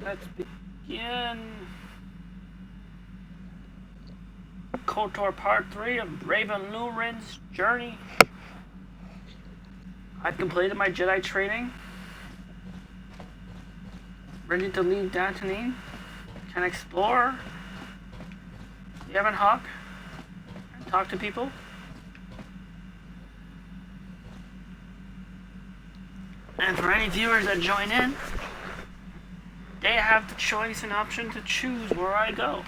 Let's begin. Kotor Part 3 of RaVeN LuRin's journey. I've completed my Jedi training. Ready to leave Dantooine. Can explore the Ebon Hawk and talk to people. And for any viewers that join in, they have the choice and option to choose where I go.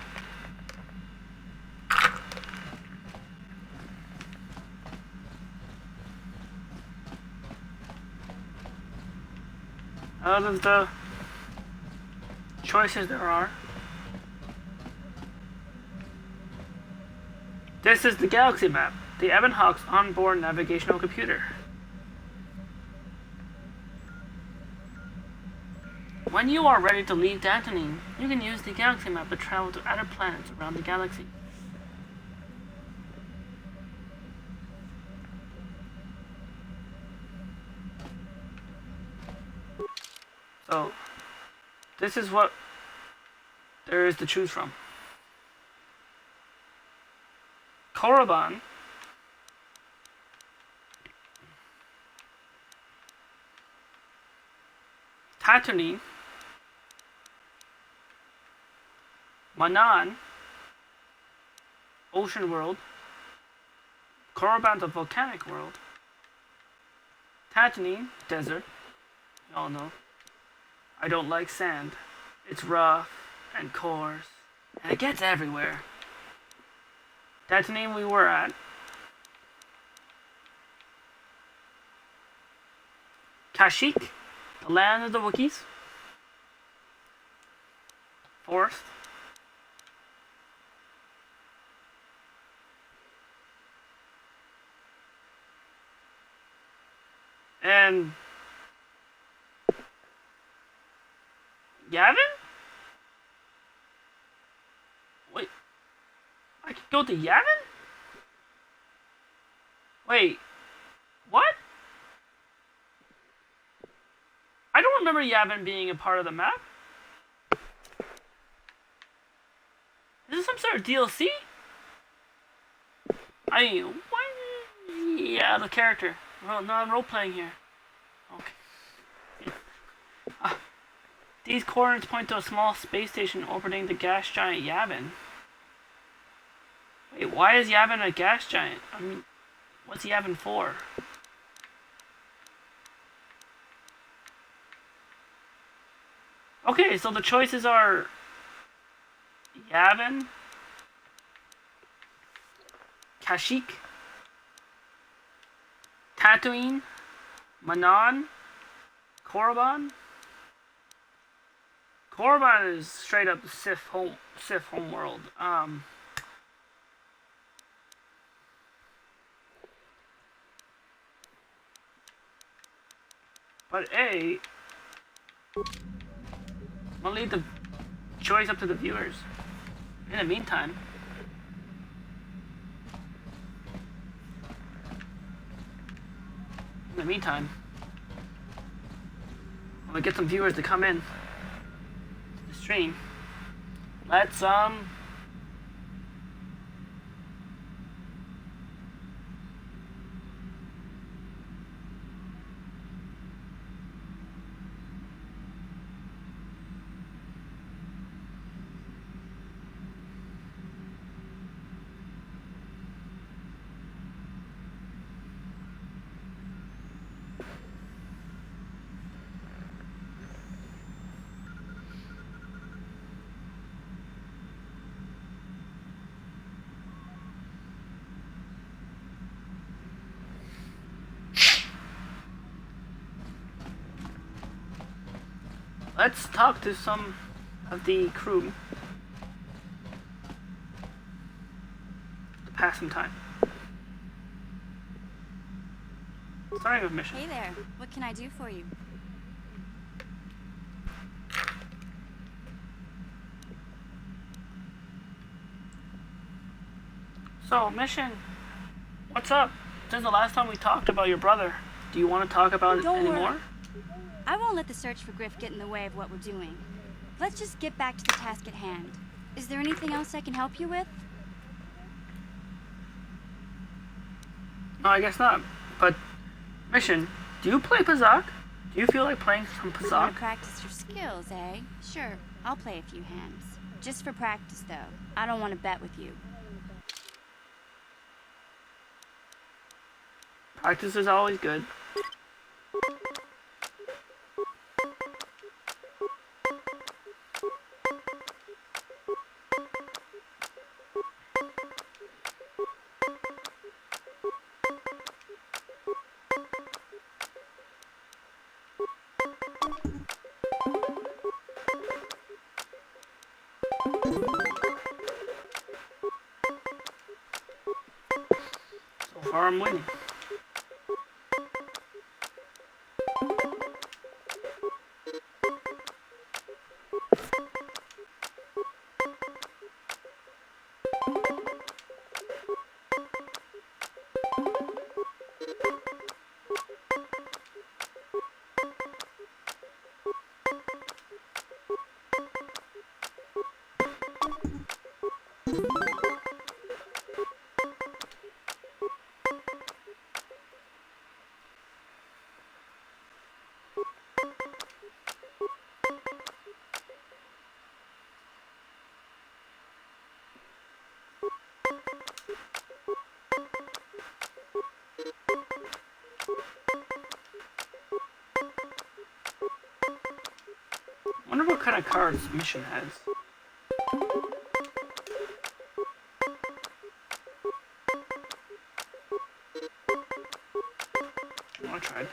Out of the choices there are, this is the galaxy map, the Ebon Hawk's onboard navigational computer. When you are ready to leave Dantooine, you can use the galaxy map to travel to other planets around the galaxy. So, this is what there is to choose from. Korriban, Tatooine, Manan, Ocean World, Korriban's a volcanic world, Tatooine, desert, y'all know. I don't like sand. It's rough and coarse, and it gets everywhere. Dantooine we were at. Kashyyyk, the land of the Wookiees. Forest. And Yavin? Wait, I could go to Yavin? Wait, what? I don't remember Yavin being a part of the map. Is this some sort of DLC? I mean, what? Yeah, the character. Well, no, I'm role-playing here. Okay. These coordinates point to a small space station orbiting the gas giant Yavin. Wait, why is Yavin a gas giant? I mean, what's Yavin for? Okay, so the choices are Yavin, Kashyyyk, Tatooine, Manan, Korriban. Korriban is straight up Sith home world. But I'm gonna leave the choice up to the viewers. In the meantime, I'm gonna get some viewers to come in to the stream. Let's talk to some of the crew to pass some time. Starting with mission. Hey there, what can I do for you? So, mission. What's up? Since the last time we talked about your brother, do you want to talk about it anymore? I won't let the search for Griff get in the way of what we're doing. let's just get back to the task at hand. Is there anything else I can help you with? No, I guess not. But, Mission, do you play Pazak? Do you feel like playing some You want Pazak? to practice your skills, eh? Sure, I'll play a few hands. Just for practice, though. I don't want to bet with you. Practice is always good. So far, I'm winning. I wonder what kind of cards Mission has. Oh, I tried.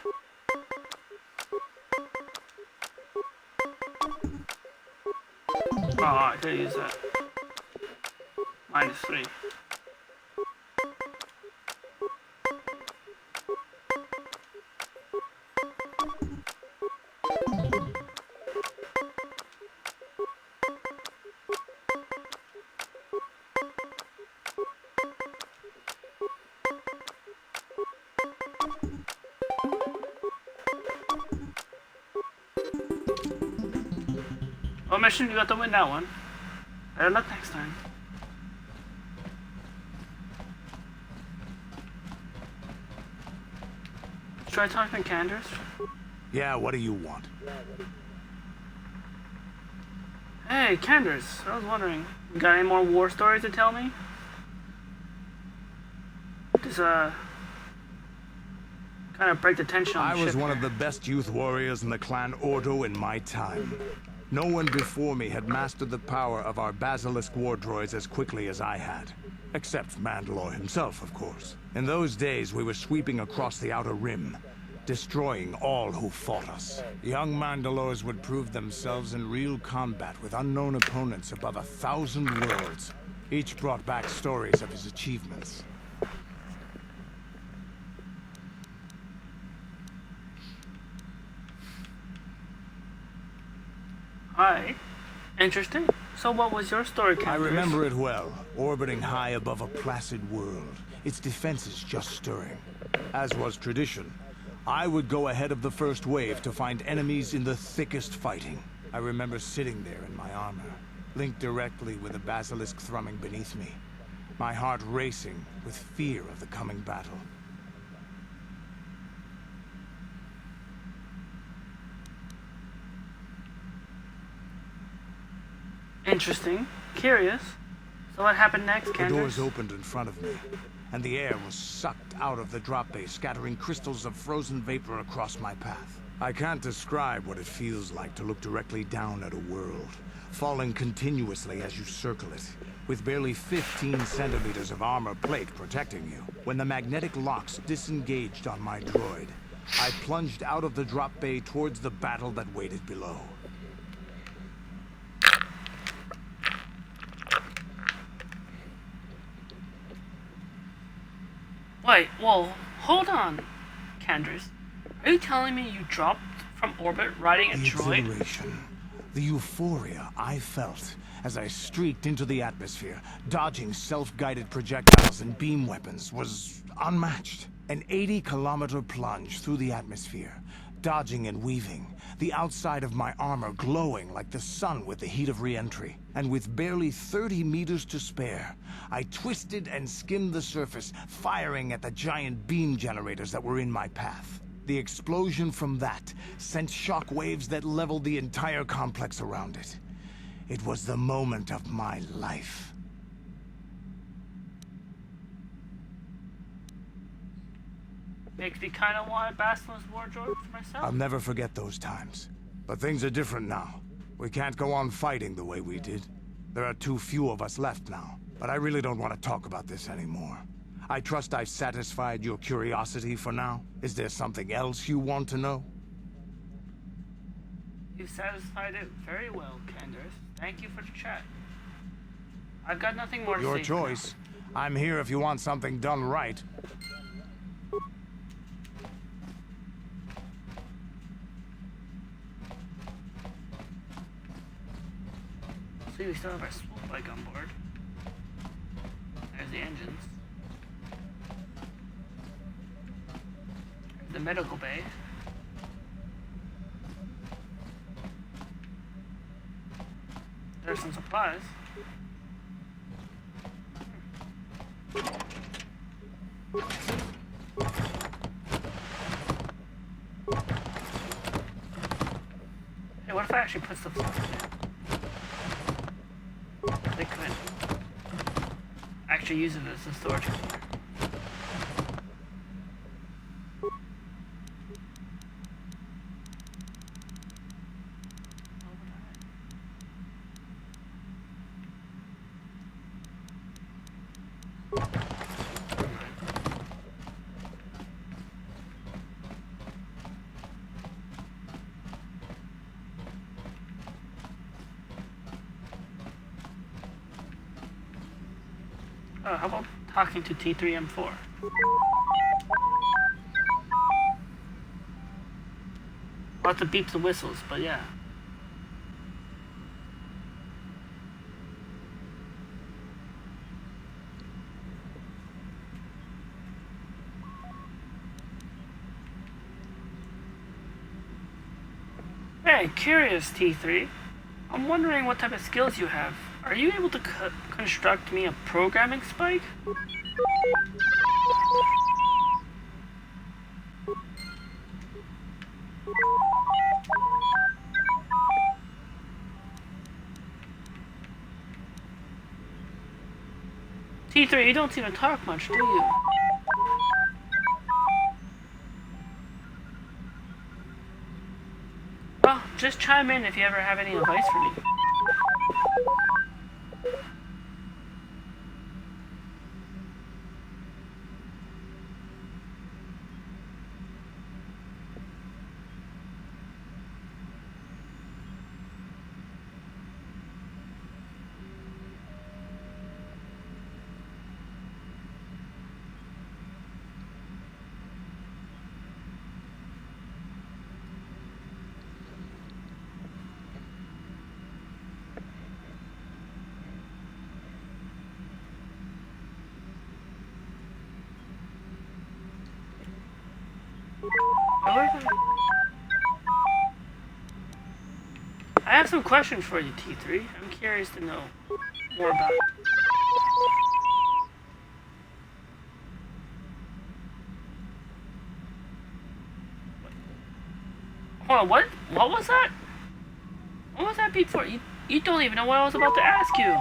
Oh, I could use that. -3. Oh, Mission, you got to win that one. Better luck next time. Try talking to Candace. Yeah, what do you want? Hey, Candace, I was wondering, you got any more war stories to tell me? Just, kind of break the tension on I the was ship one here. of the best youth warriors in the clan Ordo in my time. No one before me had mastered the power of our basilisk war droids as quickly as I had. Except Mandalore himself, of course. In those days, we were sweeping across the Outer Rim, destroying all who fought us. Young Mandalores would prove themselves in real combat with unknown opponents above 1,000 worlds. Each brought back stories of his achievements. Alright. Interesting. So what was your story, I Candace? remember it well, orbiting high above a placid world, its defenses just stirring. As was tradition, I would go ahead of the first wave to find enemies in the thickest fighting. I remember sitting there in my armor, linked directly with the basilisk thrumming beneath me, my heart racing with fear of the coming battle. Interesting. Curious. So what happened next, The Candace? doors opened in front of me, and the air was sucked out of the drop bay, scattering crystals of frozen vapor across my path. I can't describe what it feels like to look directly down at a world, falling continuously as you circle it, with barely 15 centimeters of armor plate protecting you. When the magnetic locks disengaged on my droid, I plunged out of the drop bay towards the battle that waited below. Wait, whoa, hold on, Candace. Are you telling me you dropped from orbit riding a The droid? exhilaration, the euphoria I felt as I streaked into the atmosphere, dodging self-guided projectiles and beam weapons, was unmatched. An 80-kilometer plunge through the atmosphere, dodging and weaving, the outside of my armor glowing like the sun with the heat of re-entry. And with barely 30 meters to spare, I twisted and skimmed the surface, firing at the giant beam generators that were in my path. The explosion from that sent shock waves that leveled the entire complex around it. It was the moment of my life. Makes me kind of want a Basilisk wardrobe for myself. I'll never forget those times. But things are different now. We can't go on fighting the way we did. There are too few of us left now. But I really don't want to talk about this anymore. I trust I've satisfied your curiosity for now. Is there something else you want to know? You've satisfied it very well, Candace. Thank you for the chat. I've got nothing more to say. Your choice. I'm here if you want something done right. See, we still have our swoop bike on board. There's the engines. There's the medical bay. There's some supplies. Hey, what if I actually put stuff in? They could actually use it as a storage container. How about talking to T3M4? Lots of beeps and whistles, but yeah. Hey, curious, T3. I'm wondering what type of skills you have. Are you able to construct me a programming spike? T3, you don't seem to talk much, do you? Well, just chime in if you ever have any advice for me. I have some questions for you, T3. I'm curious to know more about it. Hold on, what? What was that? What was that beep for? You don't even know what I was about to ask you.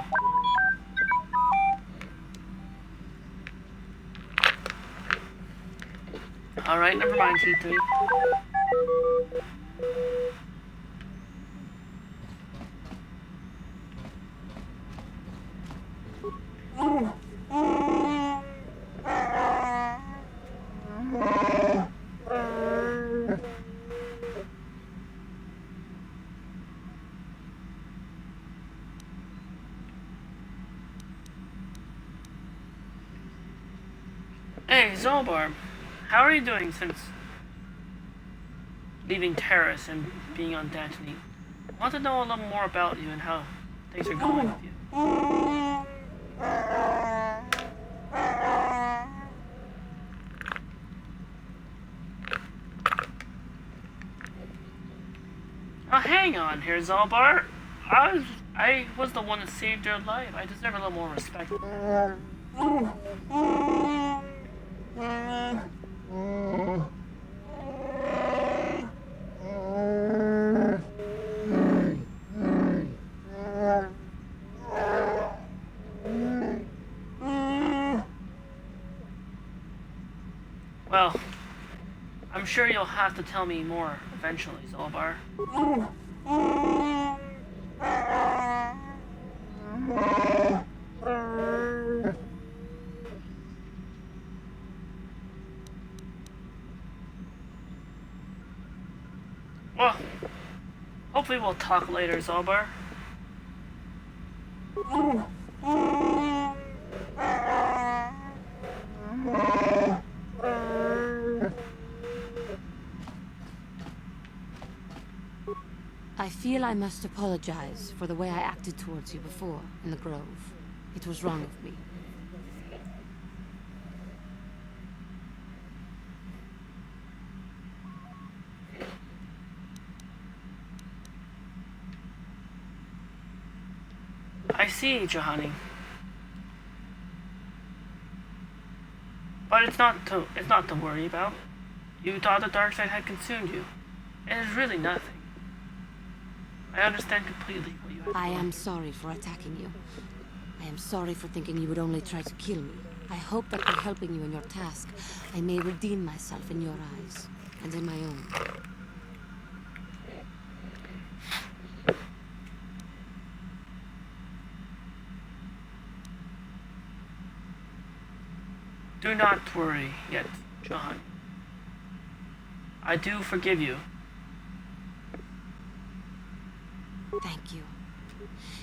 Alright, never mind, T3. Hey, Zolbarb, how are you doing since leaving Terrace and being on Dantony? I want to know a little more about you and how things are going with you. hang on here, Zalbar. I was the one that saved your life. I deserve a little more respect. Well, I'm sure you'll have to tell me more eventually, Zalbar. Well, hopefully we'll talk later, Zalbar. I feel I must apologize for the way I acted towards you before in the Grove. It was wrong of me. I see, Juhani. But it's not to worry about. You thought the dark side had consumed you. It is really nothing. I understand completely what you had. I am sorry for attacking you. I am sorry for thinking you would only try to kill me. I hope that by helping you in your task, I may redeem myself in your eyes, and in my own. Do not worry yet, Johan. I do forgive you. Thank you.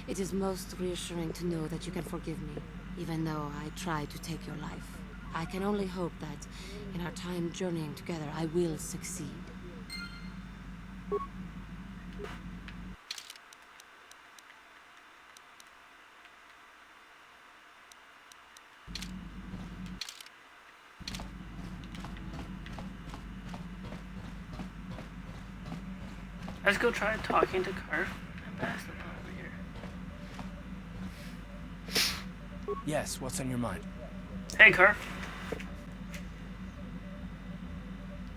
It is most reassuring to know that you can forgive me, even though I tried to take your life. I can only hope that, in our time journeying together, I will succeed. Let's go try talking to Karf and Bastila over here. Yes, what's on your mind? Hey, Karf.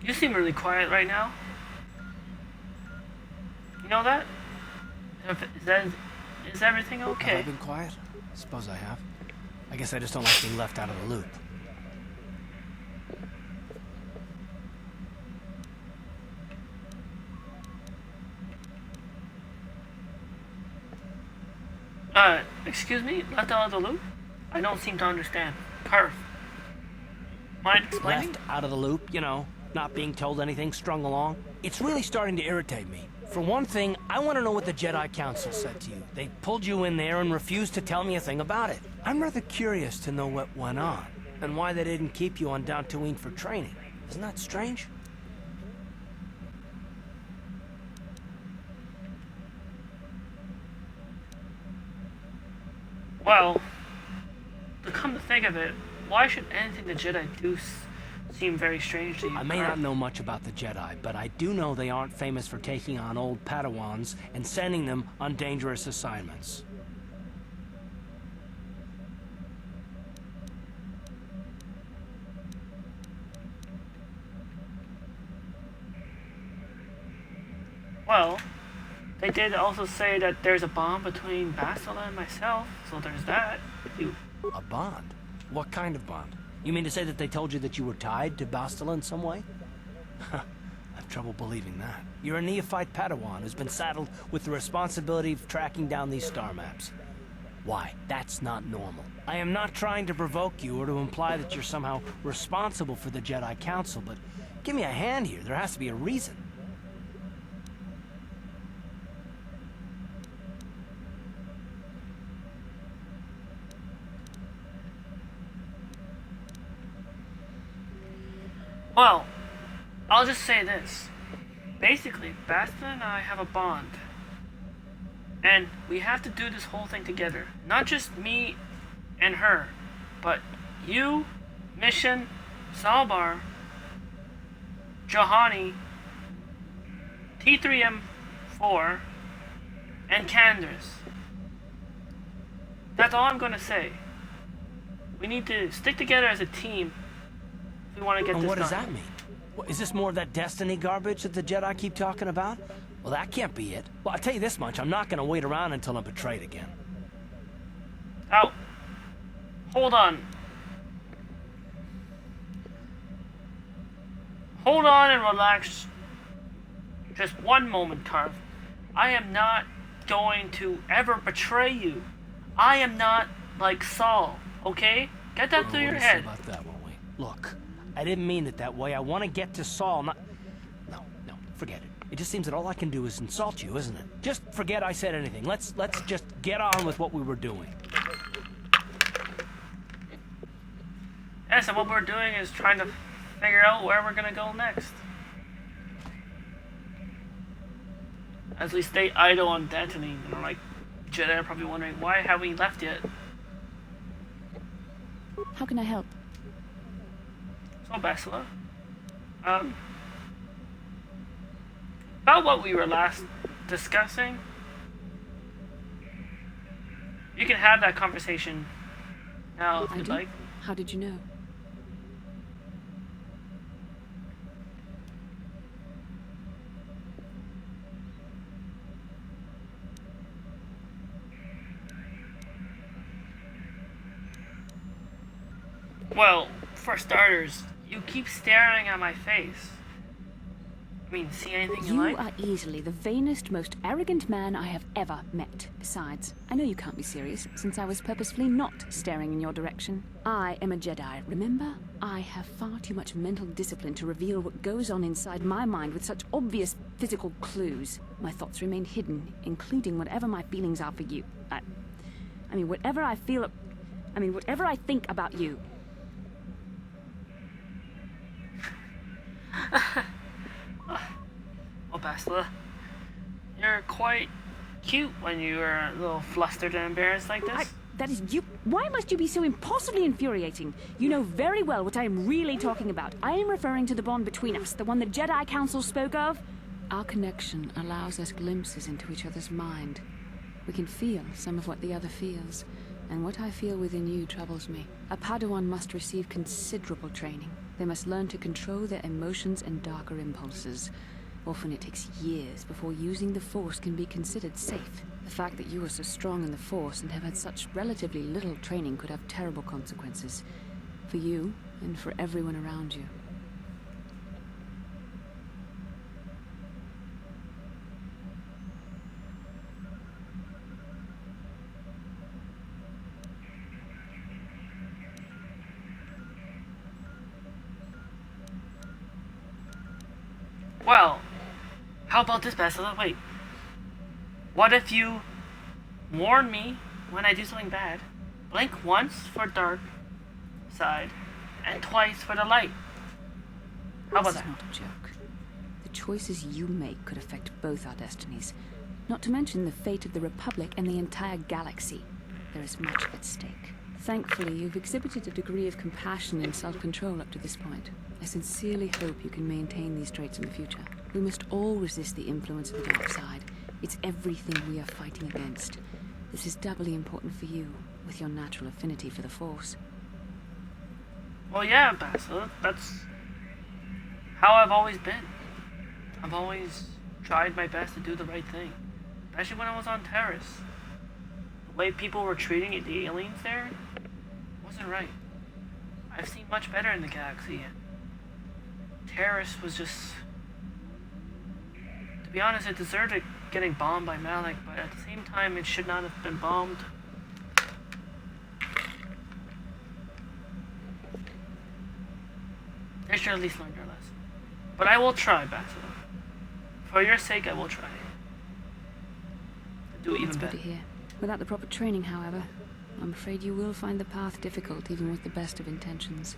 You seem really quiet right now. You know that? Is everything okay? Have I been quiet? Suppose I have. I guess I just don't like being left out of the loop. Excuse me? Left out of the loop? I don't seem to understand. Karf. Mind explaining? Left out of the loop, you know, not being told anything, strung along. It's really starting to irritate me. For one thing, I want to know what the Jedi Council said to you. They pulled you in there and refused to tell me a thing about it. I'm rather curious to know what went on, and why they didn't keep you on Dantooine for training. Isn't that strange? Well, to come to think of it, why should anything the Jedi do seem very strange to you? I may not know much about the Jedi, but I do know they aren't famous for taking on old Padawans and sending them on dangerous assignments. Well, they did also say that there's a bond between Bastila and myself, so there's that. A bond? What kind of bond? You mean to say that they told you that you were tied to Bastila in some way? I have trouble believing that. You're a neophyte Padawan who's been saddled with the responsibility of tracking down these star maps. Why? That's not normal. I am not trying to provoke you or to imply that you're somehow responsible for the Jedi Council, but give me a hand here. There has to be a reason. Well, I'll just say this. Basically, Bastila and I have a bond. And we have to do this whole thing together. Not just me and her, but you, Mission, Zalbar, Juhani, T3M4, and Candace. That's all I'm gonna say. We need to stick together as a team if we want to get And this what done. does that mean? What, is this more of that destiny garbage that the Jedi keep talking about? Well, that can't be it. Well, I'll tell you this much, I'm not gonna wait around until I'm betrayed again. Oh. Hold on. Hold on and relax. Just one moment, Carv. I am not going to ever betray you. I am not like Saul, okay? Get that through your head. About that, won't we? Look, I didn't mean it that way. I want to get to Saul, not... No, forget it. It just seems that all I can do is insult you, isn't it? Just forget I said anything. Let's just get on with what we were doing. Yeah, so what we're doing is trying to figure out where we're gonna go next. As we stay idle on Destiny, and like Jedi are probably wondering why haven't we left yet. How can I help? So Bastila, about what we were last discussing, you can have that conversation now if I you'd do? like. How did you know? Well, for starters, you keep staring at my face. I mean, see anything you You like? are easily the vainest, most arrogant man I have ever met. Besides, I know you can't be serious, since I was purposefully not staring in your direction. I am a Jedi, remember? I have far too much mental discipline to reveal what goes on inside my mind with such obvious physical clues. My thoughts remain hidden, including whatever my feelings are for you. I mean, whatever I feel... whatever I think about you. Oh, Bastila, you're quite cute when you're a little flustered and embarrassed like this. That is you. Why must you be so impossibly infuriating? You know very well what I am really talking about. I am referring to the bond between us, the one the Jedi Council spoke of. Our connection allows us glimpses into each other's mind. We can feel some of what the other feels, and what I feel within you troubles me. A Padawan must receive considerable training. They must learn to control their emotions and darker impulses. Often it takes years before using the Force can be considered safe. The fact that you are so strong in the Force and have had such relatively little training could have terrible consequences. For you, and for everyone around you. Well, how about this, Bastila? Wait. What if you warn me when I do something bad? Blink once for dark side, and twice for the light. How about This that? is not a joke. The choices you make could affect both our destinies. Not to mention the fate of the Republic and the entire galaxy. There is much at stake. Thankfully, you've exhibited a degree of compassion and self-control up to this point. I sincerely hope you can maintain these traits in the future. We must all resist the influence of the dark side. It's everything we are fighting against. This is doubly important for you, with your natural affinity for the Force. Well, yeah, Bastila. That's how I've always been. I've always tried my best to do the right thing. Especially when I was on Terrace. The way people were treating the aliens there wasn't right. I've seen much better in the galaxy. Terrace was just... To be honest, it deserved getting bombed by Malik, but at the same time, it should not have been bombed. They should at least learn their lesson. But I will try, Bastila. For your sake, I will try. To do even That's good better. to hear. Without the proper training, however, I'm afraid you will find the path difficult even with the best of intentions.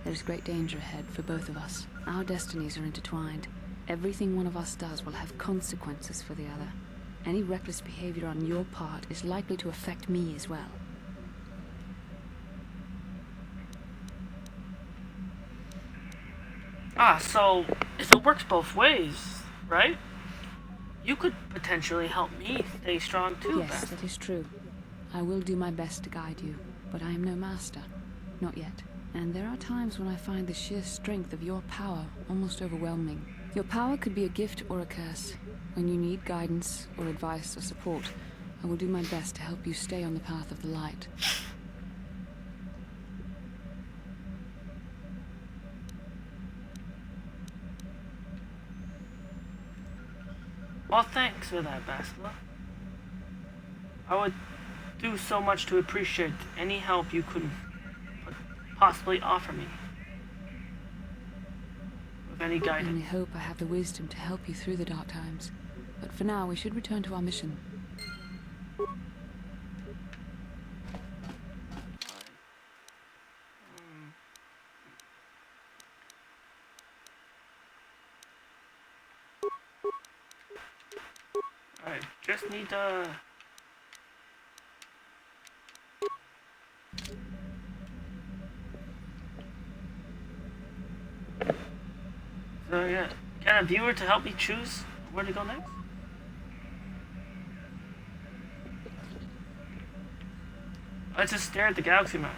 There is great danger ahead for both of us. Our destinies are intertwined. Everything one of us does will have consequences for the other. Any reckless behavior on your part is likely to affect me as well. So it works both ways, right? you could potentially help me stay strong too, Yes, Bast. that is true. I will do my best to guide you, but I am no master. Not yet. And there are times when I find the sheer strength of your power almost overwhelming. Your power could be a gift or a curse. When you need guidance or advice or support, I will do my best to help you stay on the path of the light. Well, thanks for that, Bastila. I would do so much to appreciate any help you could possibly offer me. With any I guidance. only hope I have the wisdom to help you through the dark times. But for now, we should return to our mission. Alright, just need So yeah, get a viewer to help me choose where to go next? Let's just stare at the galaxy map.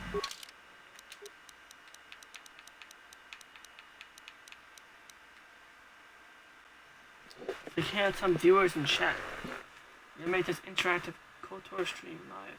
We can have some viewers in chat. We make this interactive Kotor stream live.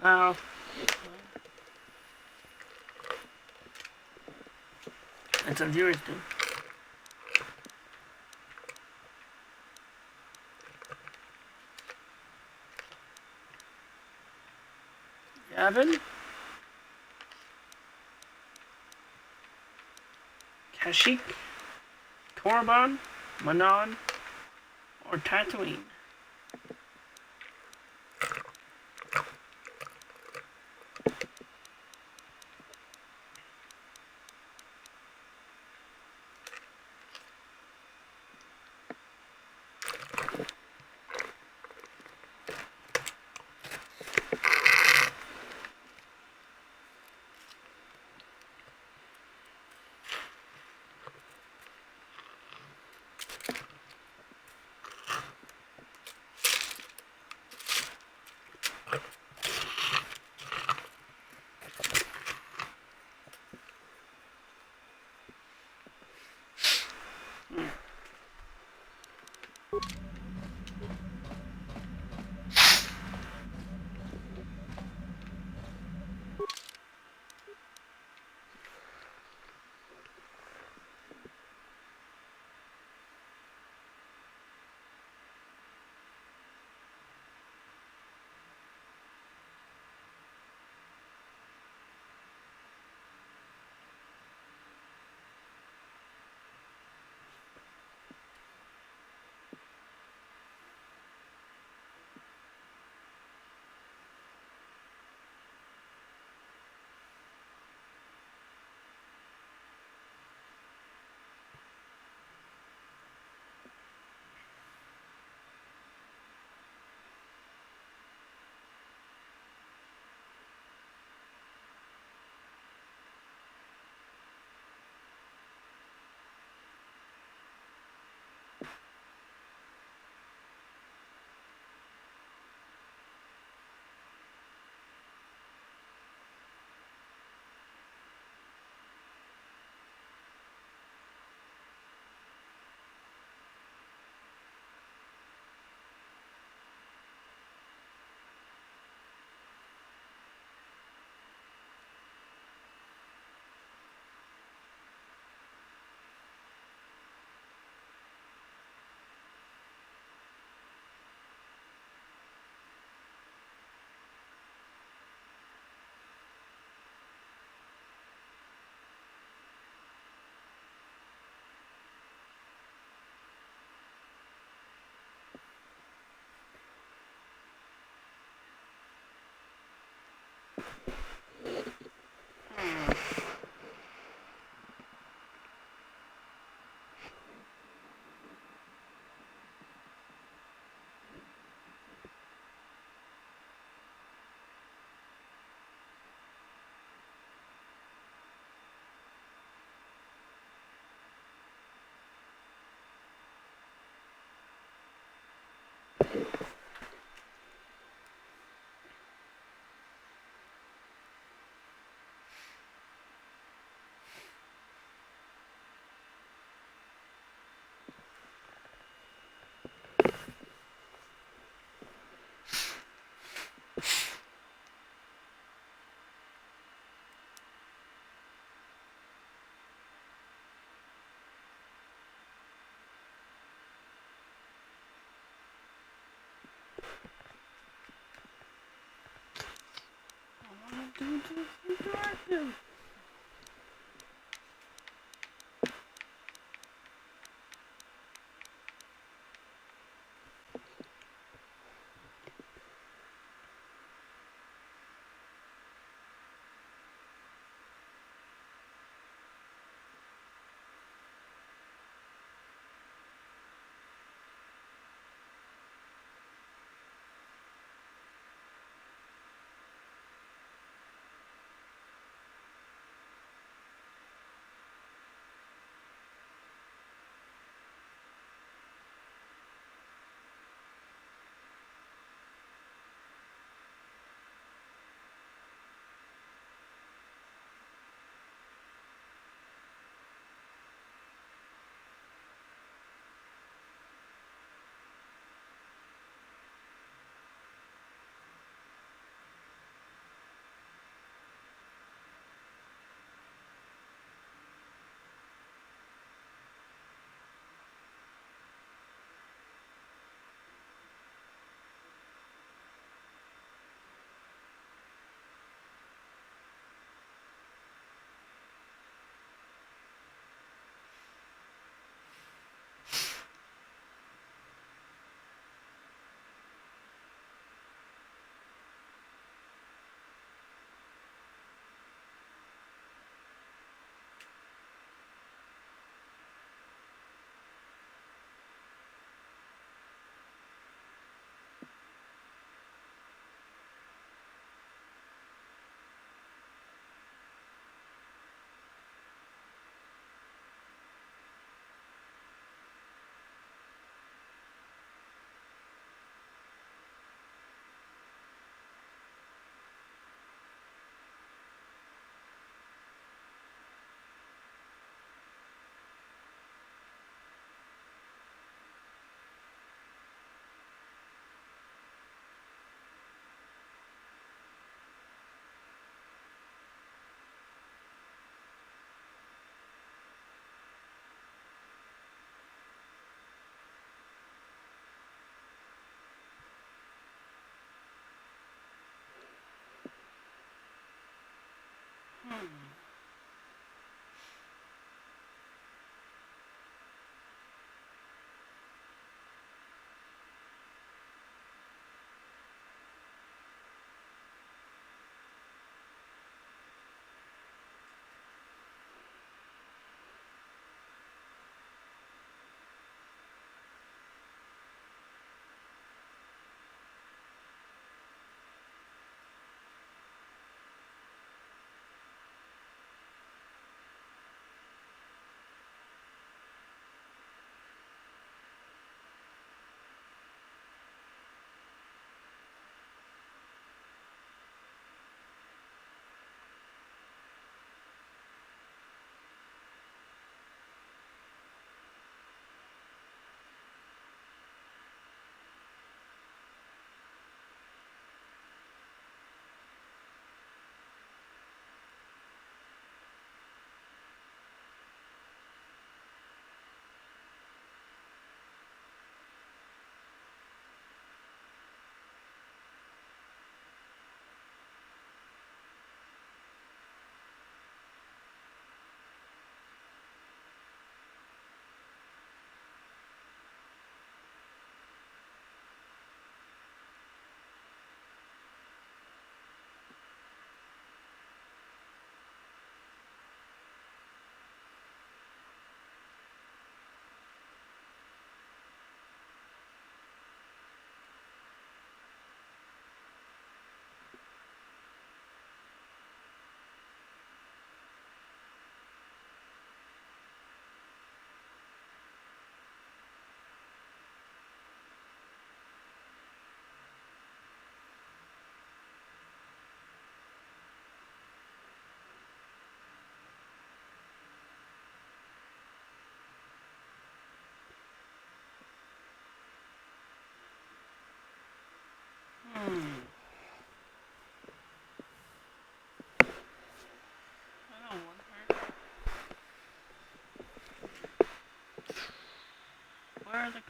Now, it's our viewers do. Yavin, Kashyyyk, Korriban, Manon, or Tatooine.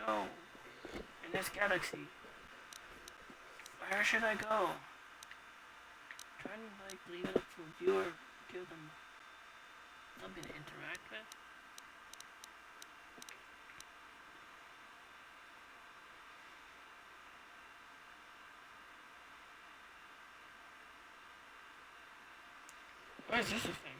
go in this galaxy? Where should I go? Try to like leave it up to a viewer, give them something to interact with. Why is this a thing?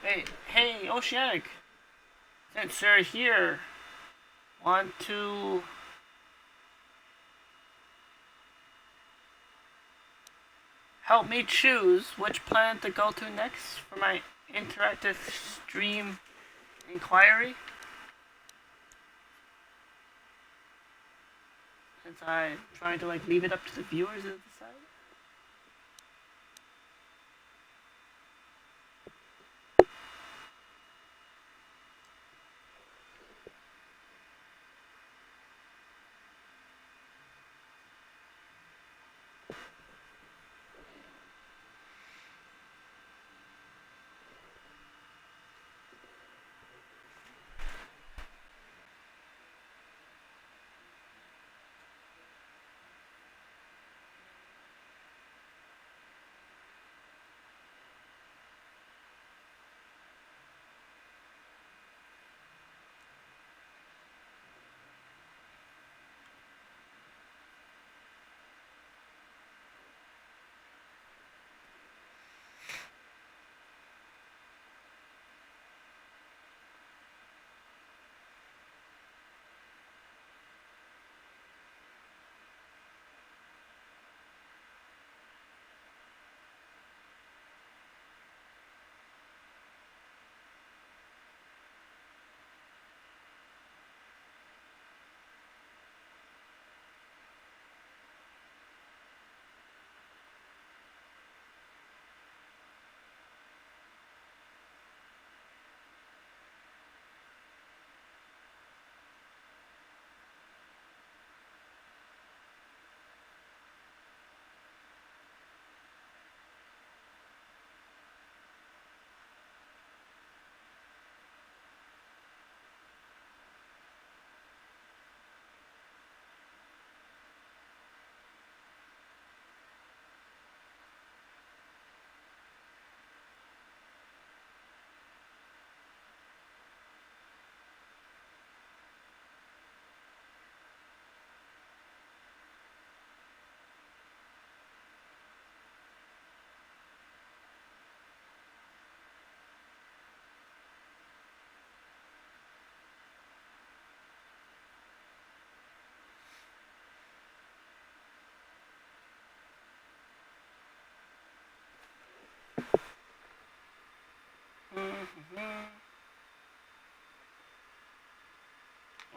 Hey. Hey, Oceanic. Since you're here, want to help me choose which planet to go to next for my interactive stream inquiry? Since I'm trying to leave it up to the viewers to decide.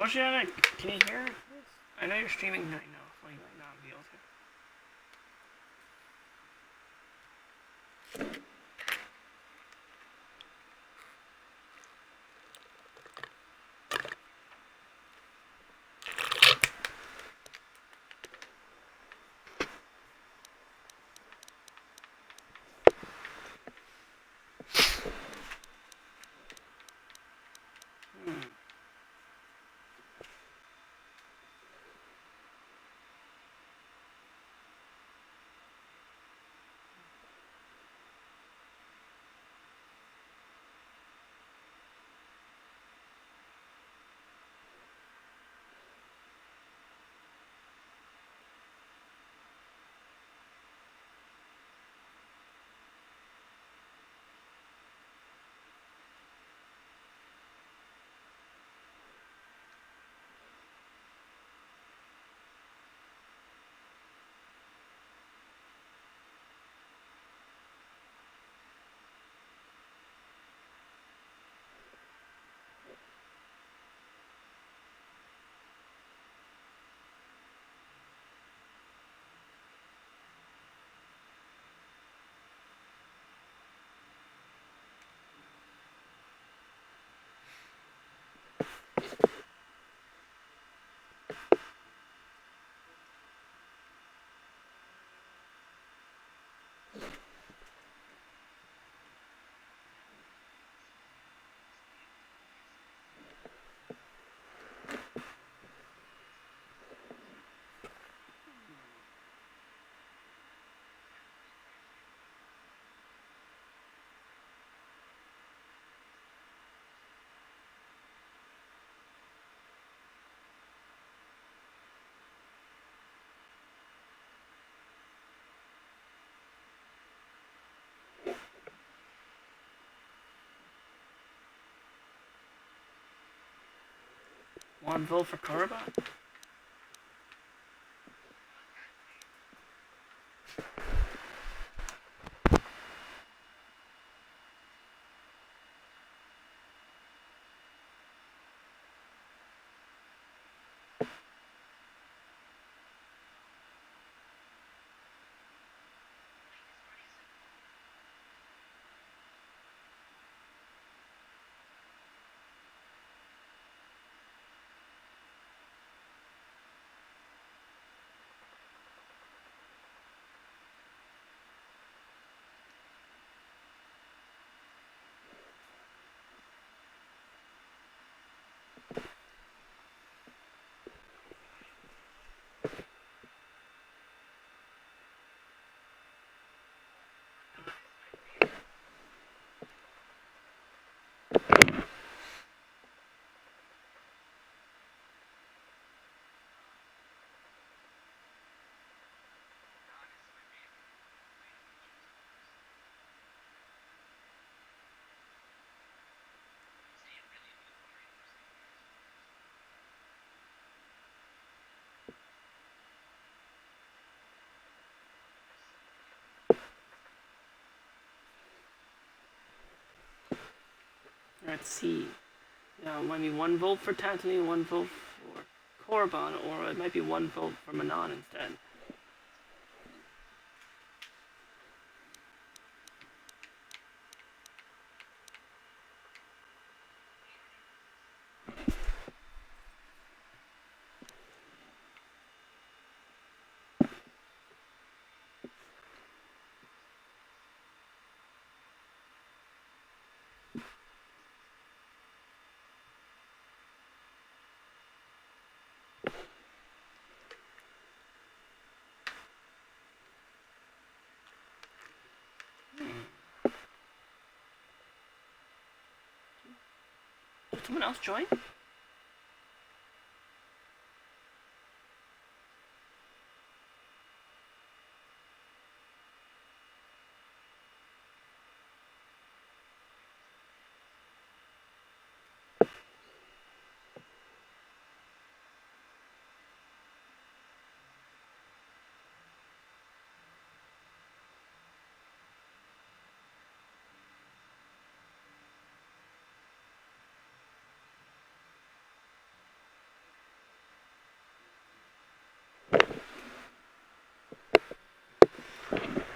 Oceanic, can you hear? I know you're streaming right now, so you might not be able to. One vote for Korriban? Let's see. Now, it might be one vote for Tatooine, one vote for Korriban, or it might be one vote for Manon instead. Did someone else join?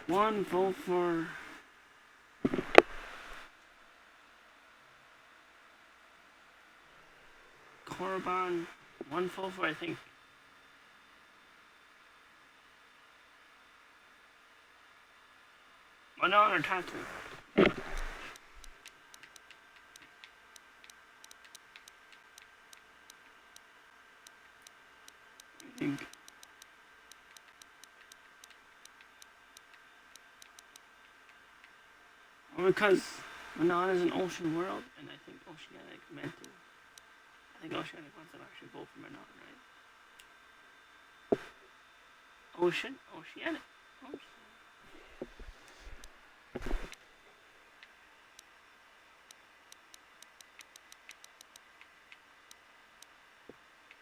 One vote for Korriban. One vote for, I think, Manon or Tatooine. I think. Well, because Manon is an ocean world, and I think Oceanic meant to. I think Oceanic wants to actually vote for Manon, right? Oceanic.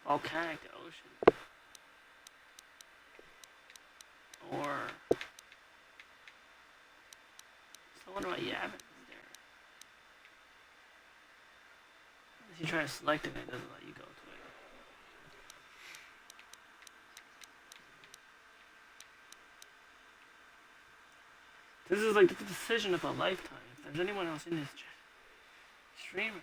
Volcanic to ocean. Or I wonder why Yavin is there. Unless you try to select it and it doesn't let you go to it. This is like the decision of a lifetime. If there's anyone else in this stream right now.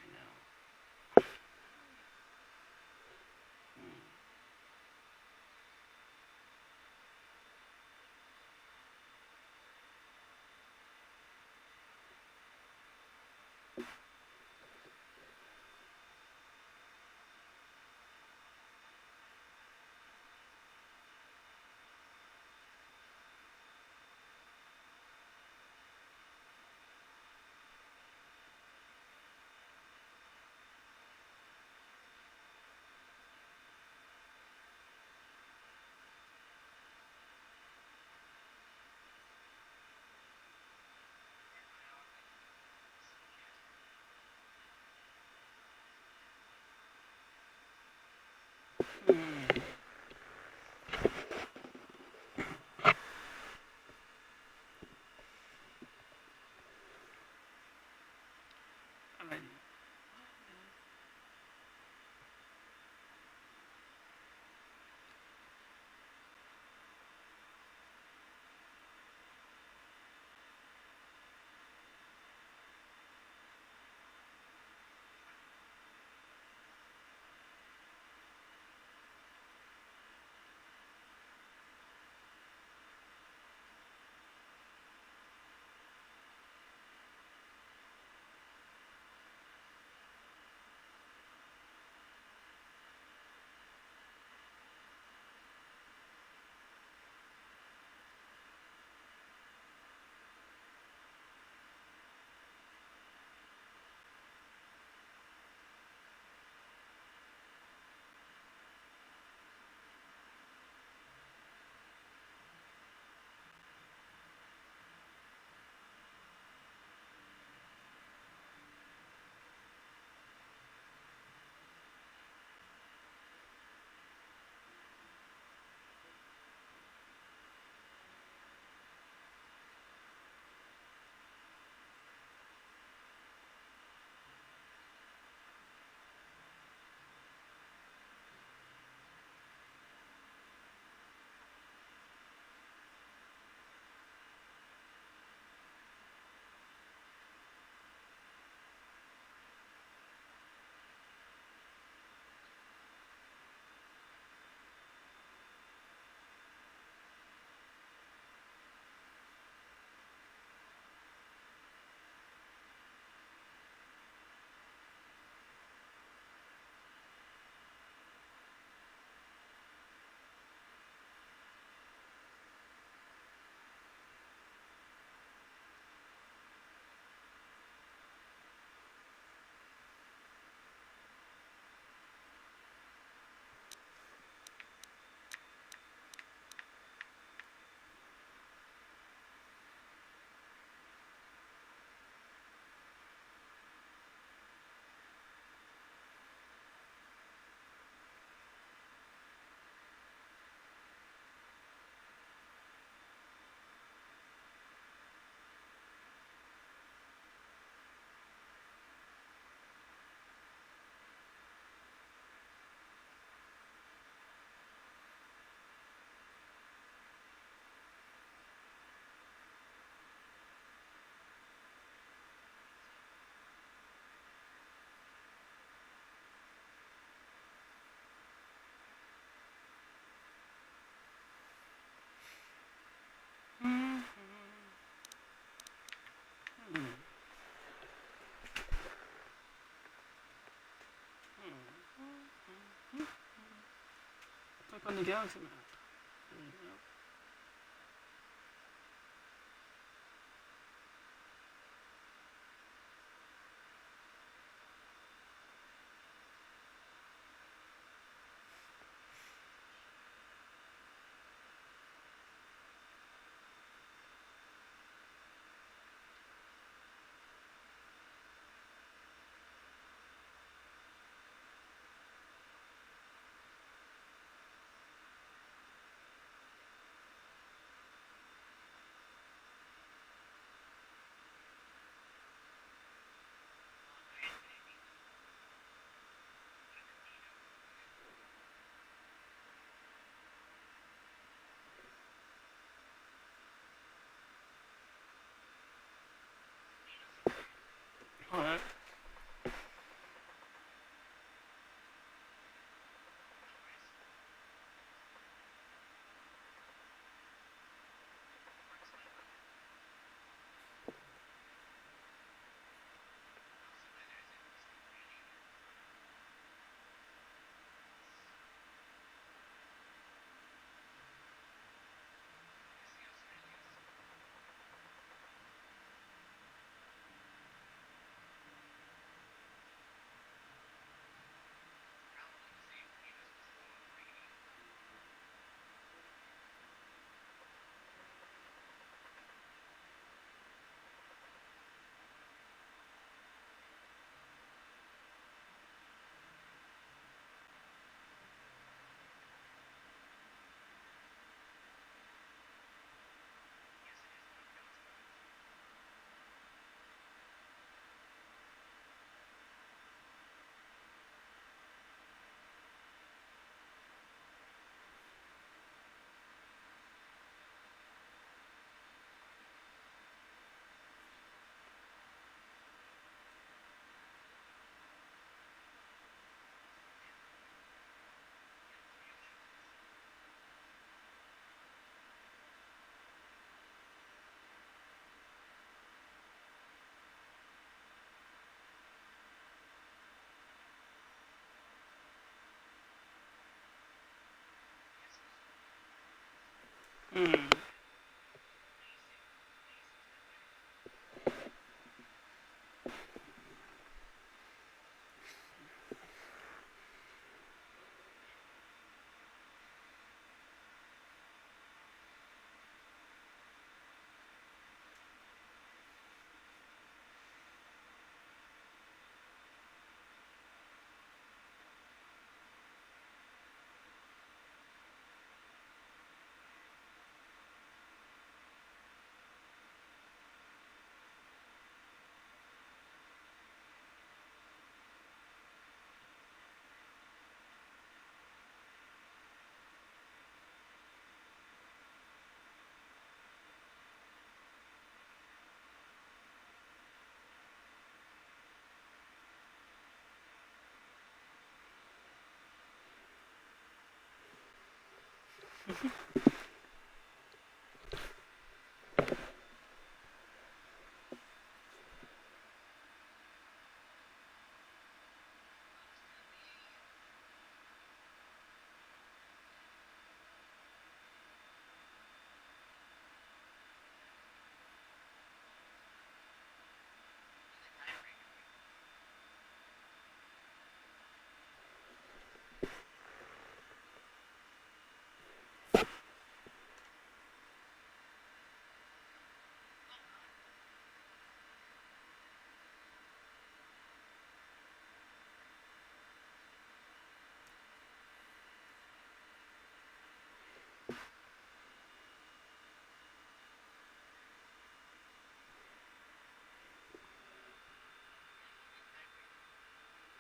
the galaxy map. There you go. Alright. Hmm.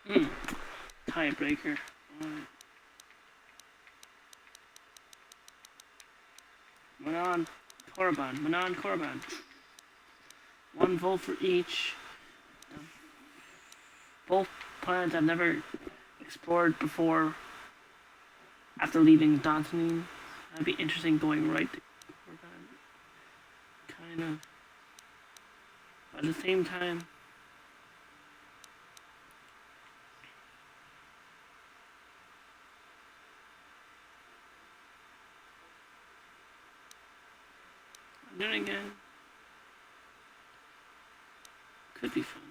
Hmm. Tiebreaker. Alright. Manon Korriban. One vote for each. Both planets I've never explored before after leaving Dantooine. That'd be interesting going right to Korriban. Kinda. But at the same time, Then again, could be fun.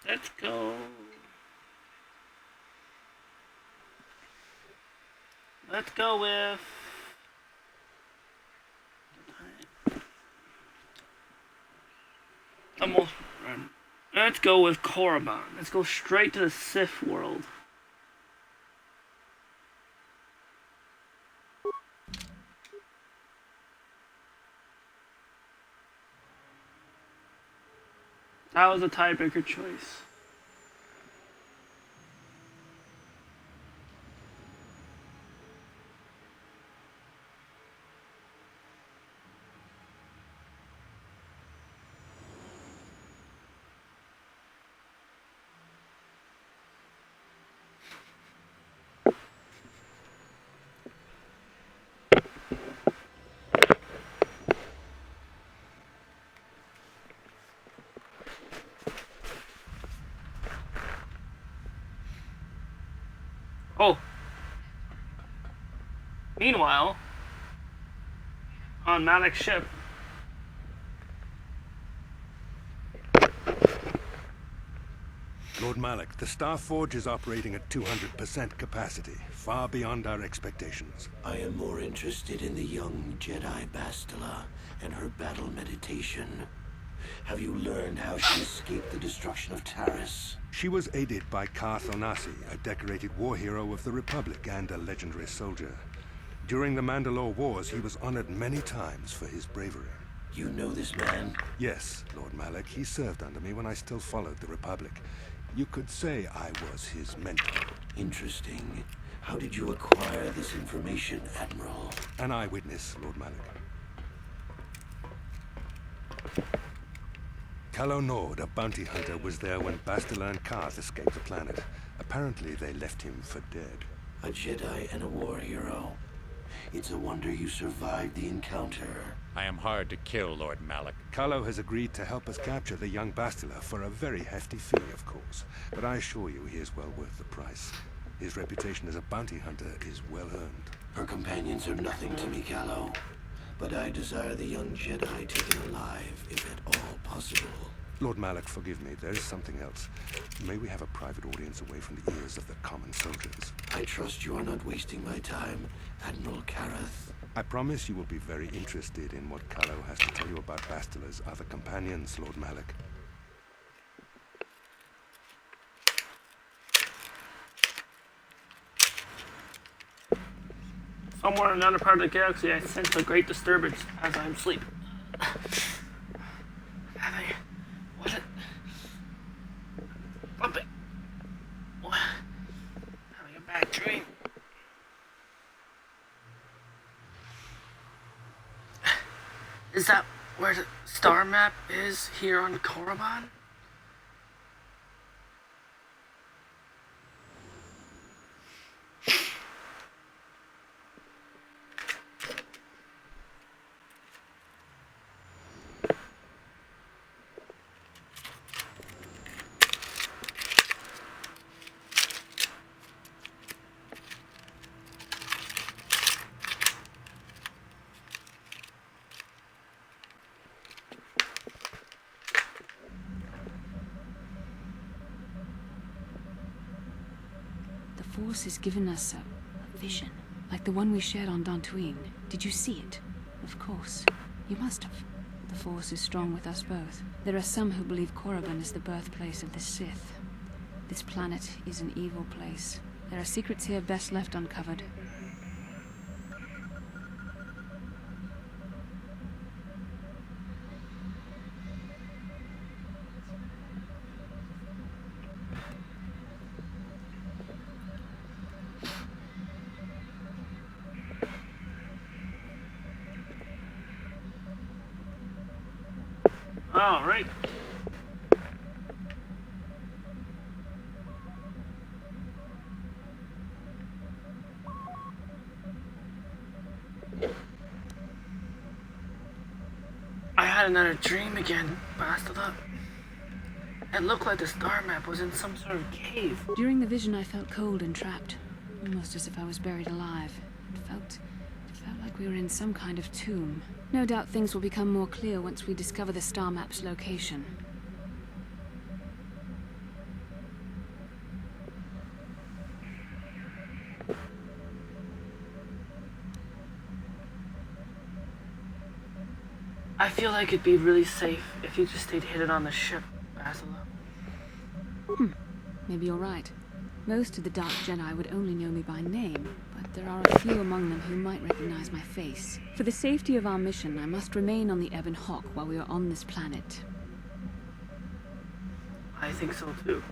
Let's go. Let's go with almost run. Let's go with Korriban. Let's go straight to the Sith world. That was a tiebreaker choice. Oh. Meanwhile, on Malek's ship. Lord Malek, the Star Forge is operating at 200% capacity, far beyond our expectations. I am more interested in the young Jedi Bastila and her battle meditation. Have you learned how she escaped the destruction of Taris? She was aided by Karth Onasi, a decorated war hero of the Republic and a legendary soldier. During the Mandalore Wars, he was honored many times for his bravery. You know this man? Yes, Lord Malek. He served under me when I still followed the Republic. You could say I was his mentor. Interesting. How did you acquire this information, Admiral? An eyewitness, Lord Malek. Calo Nord, a bounty hunter, was there when Bastila and Karth escaped the planet. Apparently, they left him for dead. A Jedi and a war hero. It's a wonder you survived the encounter. I am hard to kill, Lord Malek. Calo has agreed to help us capture the young Bastila for a very hefty fee, of course. But I assure you he is well worth the price. His reputation as a bounty hunter is well earned. Her companions are nothing to me, Calo. But I desire the young Jedi taken alive, if at all possible. Lord Malek, forgive me. There is something else. May we have a private audience away from the ears of the common soldiers? I trust you are not wasting my time, Admiral Kareth. I promise you will be very interested in what Calo has to tell you about Bastila's other companions, Lord Malek. Somewhere in another part of the galaxy, I sense a great disturbance as I am asleep. What? Having a bad dream. Is that where the star map is here on Korriban? The Force has given us a vision, like the one we shared on Dantooine. Did you see it? Of course. You must have. The Force is strong with us both. There are some who believe Korriban is the birthplace of the Sith. This planet is an evil place. There are secrets here best left uncovered. All right. I had another dream again, bastard up. It looked like the star map was in some sort of cave. During the vision, I felt cold and trapped, almost as if I was buried alive. It felt like we were in some kind of tomb. No doubt things will become more clear once we discover the star map's location. I feel like it'd be really safe if you just stayed hidden on the ship, Bastila. Maybe you're right. Most of the Dark Jedi would only know me by name, but there are a few among them who might recognize my face. For the safety of our mission, I must remain on the Ebon Hawk while we are on this planet. I think so too.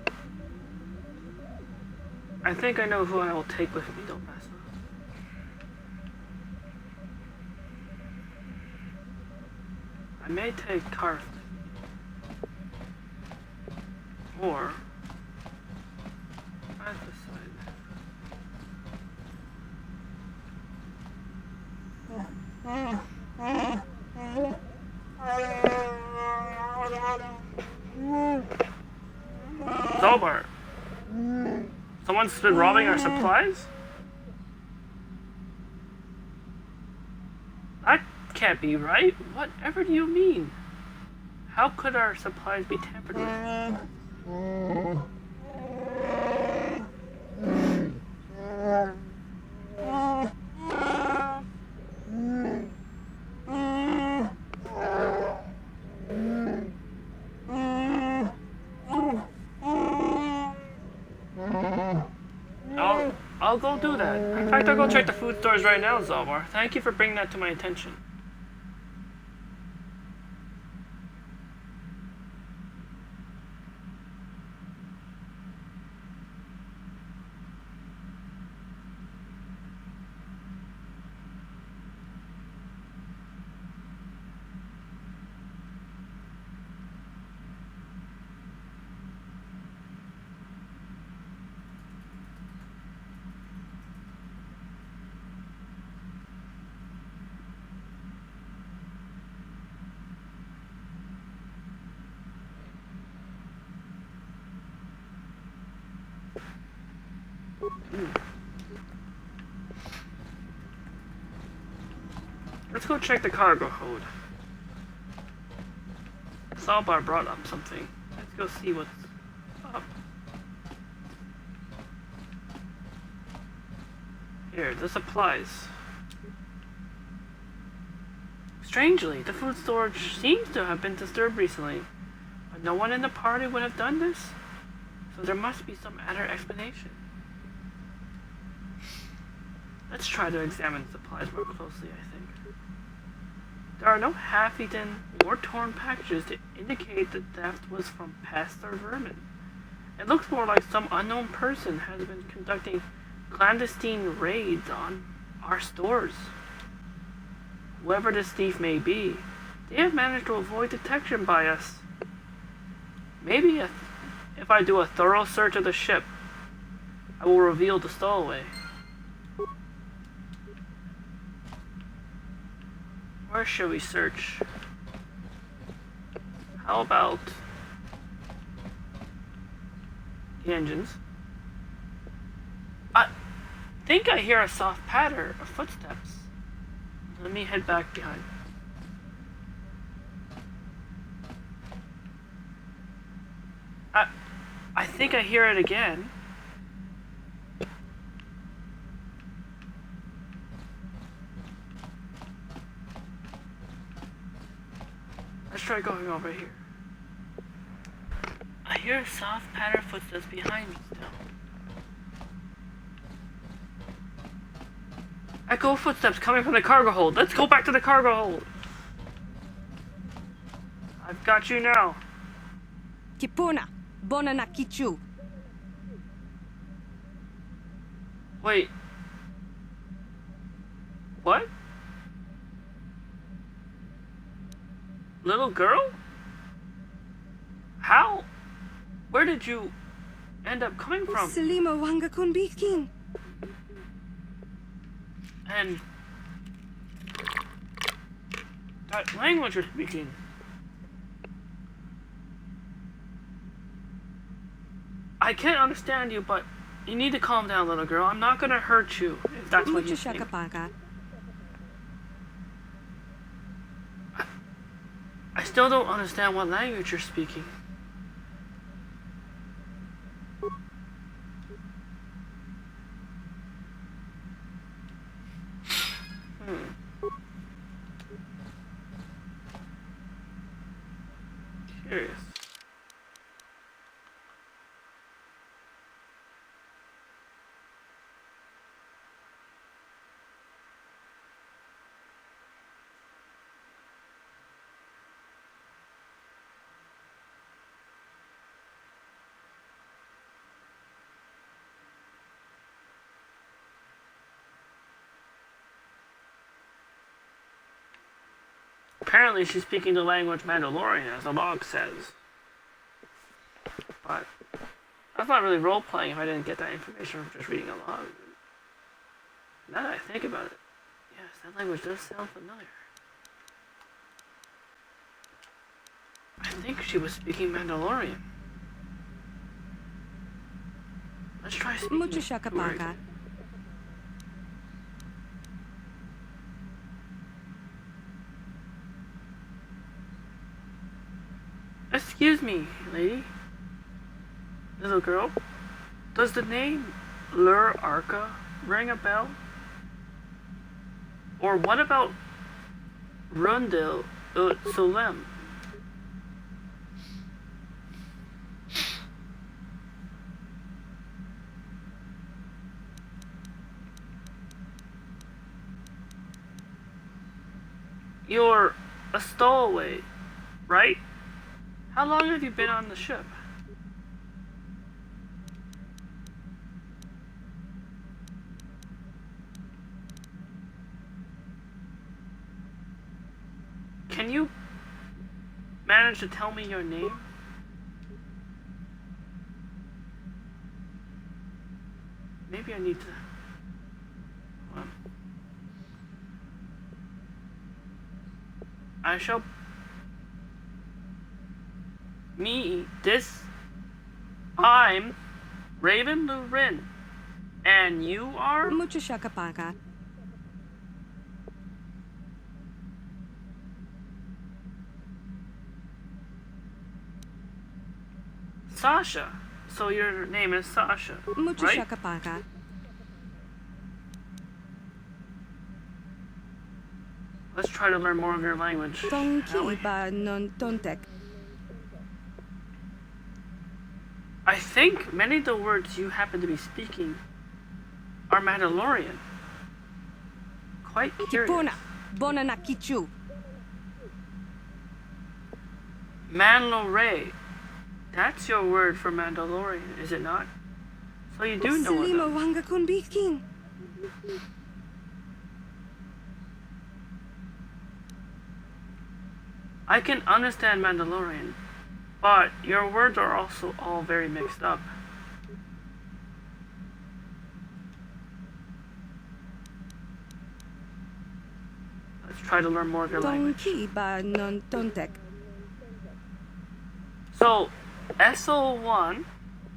I think I know who I will take with me, though, Bastila. I may take Karth. Or at the side. Zolbar. Someone's been robbing our supplies? That can't be right. Whatever do you mean? How could our supplies be tampered with? I'll go do that. In fact, I'll go check the food stores right now, Zalbar. Thank you for bringing that to my attention. Let's go check the cargo hold. Zalbar brought up something. Let's go see what's up. Here, the supplies. Strangely, the food storage seems to have been disturbed recently, but no one in the party would have done this, so there must be some other explanation. Let's try to examine the supplies more closely, I think. There are no half-eaten or torn packages to indicate the theft was from pests or vermin. It looks more like some unknown person has been conducting clandestine raids on our stores. Whoever this thief may be, they have managed to avoid detection by us. Maybe if I do a thorough search of the ship, I will reveal the stowaway. Where should we search? How about the engines? I think I hear a soft patter of footsteps. Let me head back behind. I think I hear it again. Let's try going over here. I hear a soft patter of footsteps behind me still. Echo footsteps coming from the cargo hold. Let's go back to the cargo hold. I've got you now. Kipuna, bona na kichu. Wait. What? Little girl? How? Where did you end up coming from? Salima wanga kunbikin. And that language you're speaking. I can't understand you, but you need to calm down, little girl. I'm not gonna hurt you if that's what Mucho you think. shakapaka. I still don't understand what language you're speaking. Curious. Apparently she's speaking the language Mandalorian, as the log says. But that's not really role-playing if I didn't get that information from just reading a log. Now that I think about it, yes, that language does sound familiar. I think she was speaking Mandalorian. Let's try speaking Mucho shakapaka. Excuse me, lady. Little girl. Does the name Lur Arca ring a bell? Or what about Rundil Ut Sulem? You're a stowaway, right? How long have you been on the ship? Can you manage to tell me your name? Maybe I need to... Hold on. I shall... I'm RaVeN LuRin. And you are? Mucho shakapaka. Sasha. So your name is Sasha, Mucho right? shakapaka. Let's try to learn more of your language. shall we? Tonki ba non tontek. I think many of the words you happen to be speaking are Mandalorian. Quite curious. Tipona. Bona na kichu. Mandalore. That's your word for Mandalorian, is it not? So you do know what Salimo that- wanga kun king. I can understand Mandalorian, but your words are also all very mixed up. Let's try to learn more of your language. Tonki ba non tontek. So, SO1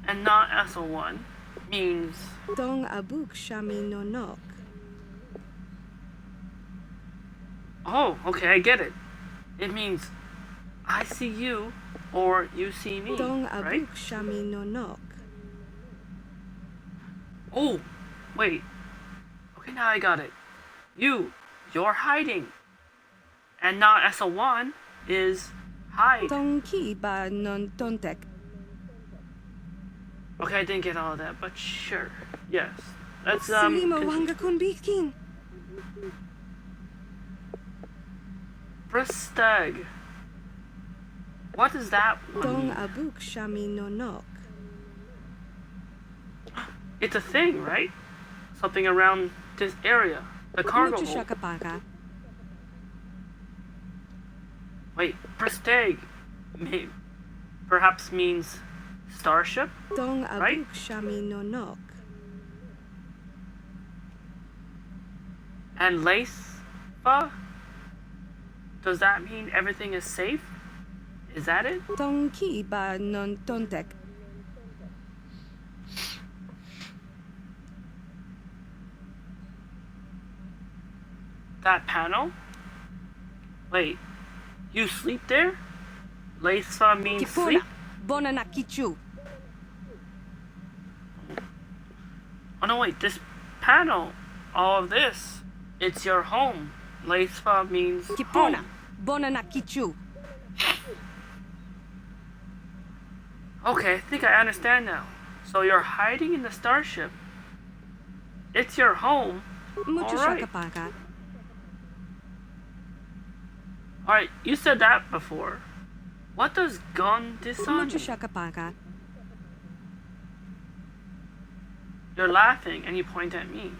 and not SO1 means Tong abuk shami no nok. oh, okay, I get it. It means I see you or you see me, Tong right? abuk shami no nok. Oh, wait. Okay, now I got it. You're hiding. And not SO1 is hide. Tonki ba non tontek. Okay, I didn't get all of that, but sure. Yes. Let's Salimo continue. wanga kun king. Prestag. What is that one Tong mean? abuk shami no nok. It's a thing, right? Something around this area. The cargo Mucho hold. shakapaka. Wait, Prestag perhaps means starship? Tong Right? abuk shami no nok. And Lacefa? Does that mean everything is safe? Is that it? Tonki ba non tontek. That panel? Wait, you sleep there? Leitha means sleep? Tipuna, bona na kichu. Oh no, wait, this panel, all of this, it's your home. Leitha means Tipuna, home. bona na kichu. Okay, I think I understand now. So you're hiding in the starship. It's your home. Mucho Alright. shakapaga. Alright, you said that before. What does gun disan Mucho mean? shakapaga. You're laughing and you point at me.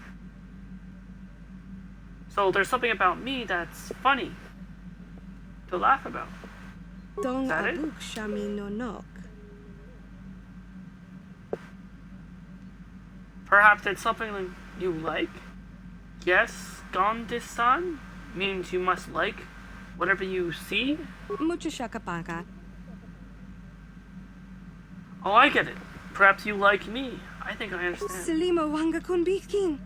So there's something about me that's funny to laugh about. Dong that it? abuk shami no nok. Perhaps it's something you like? Yes, gun disan means you must like whatever you see? Mucho shakapaga. Oh, I get it. Perhaps you like me. I think I understand. Selima wanga kun bitkin.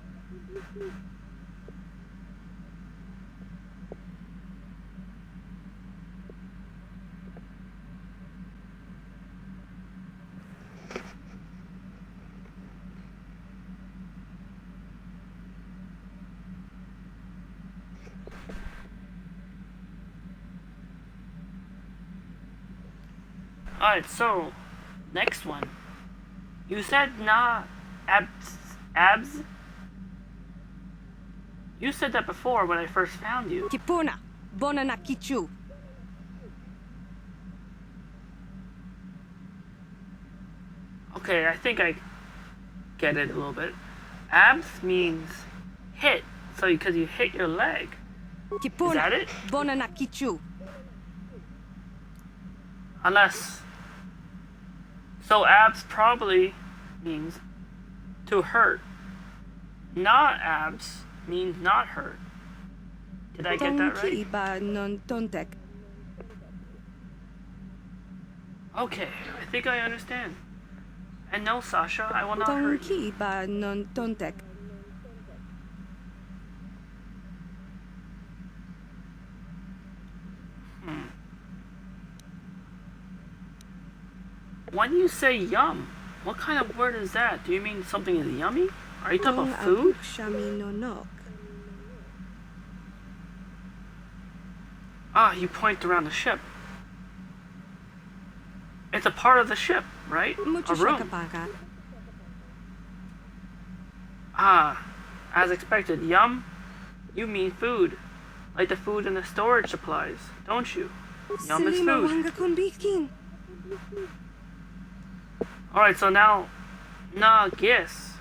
Alright, so, next one. You said nah, abs? You said that before when I first found you. Tipuna, bona na kichu. Okay, I think I get it a little bit. Abs means hit, so because you hit your leg. Is that it? Tipuna, bona na kichu. Unless... So abs probably means to hurt. Not abs means not hurt. Did I get that right? Ba non tontek. Okay, I think I understand. And no, Sasha, I will not hurt you. Ba non tontek. When you say yum, what kind of word is that? Do you mean something is yummy? Are you talking about food? Shami no nok. Ah, you point around the ship. It's a part of the ship, right? Mucho A room. shakapaga. Ah, as expected, yum? You mean food. Like the food in the storage supplies, don't you? Yum is Selima food. wanga kun bitkin. Alright, so now, nah, guess.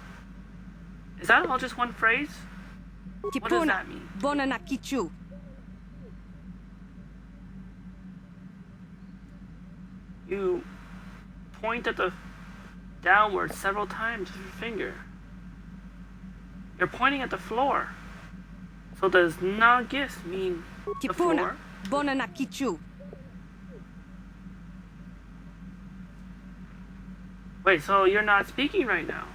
Is that all just one phrase? What does Tipuna, that mean? bona na kichu. You point at the downward several times with your finger. You're pointing at the floor. So does na guess mean the floor? Tipuna, bona na kichu. Wait, so you're not speaking right now?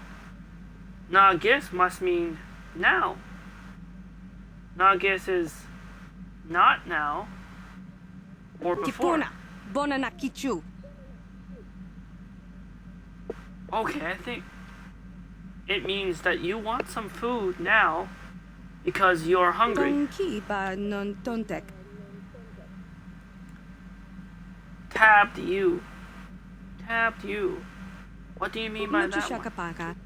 Na guess must mean now. Na guess is not now or before. Tipuna, bona na kichu. Okay, I think it means that you want some food now because you're hungry. Ba non tontek. Tabbed you. Tabbed you. What do you mean by Mucho that one? shakapaga.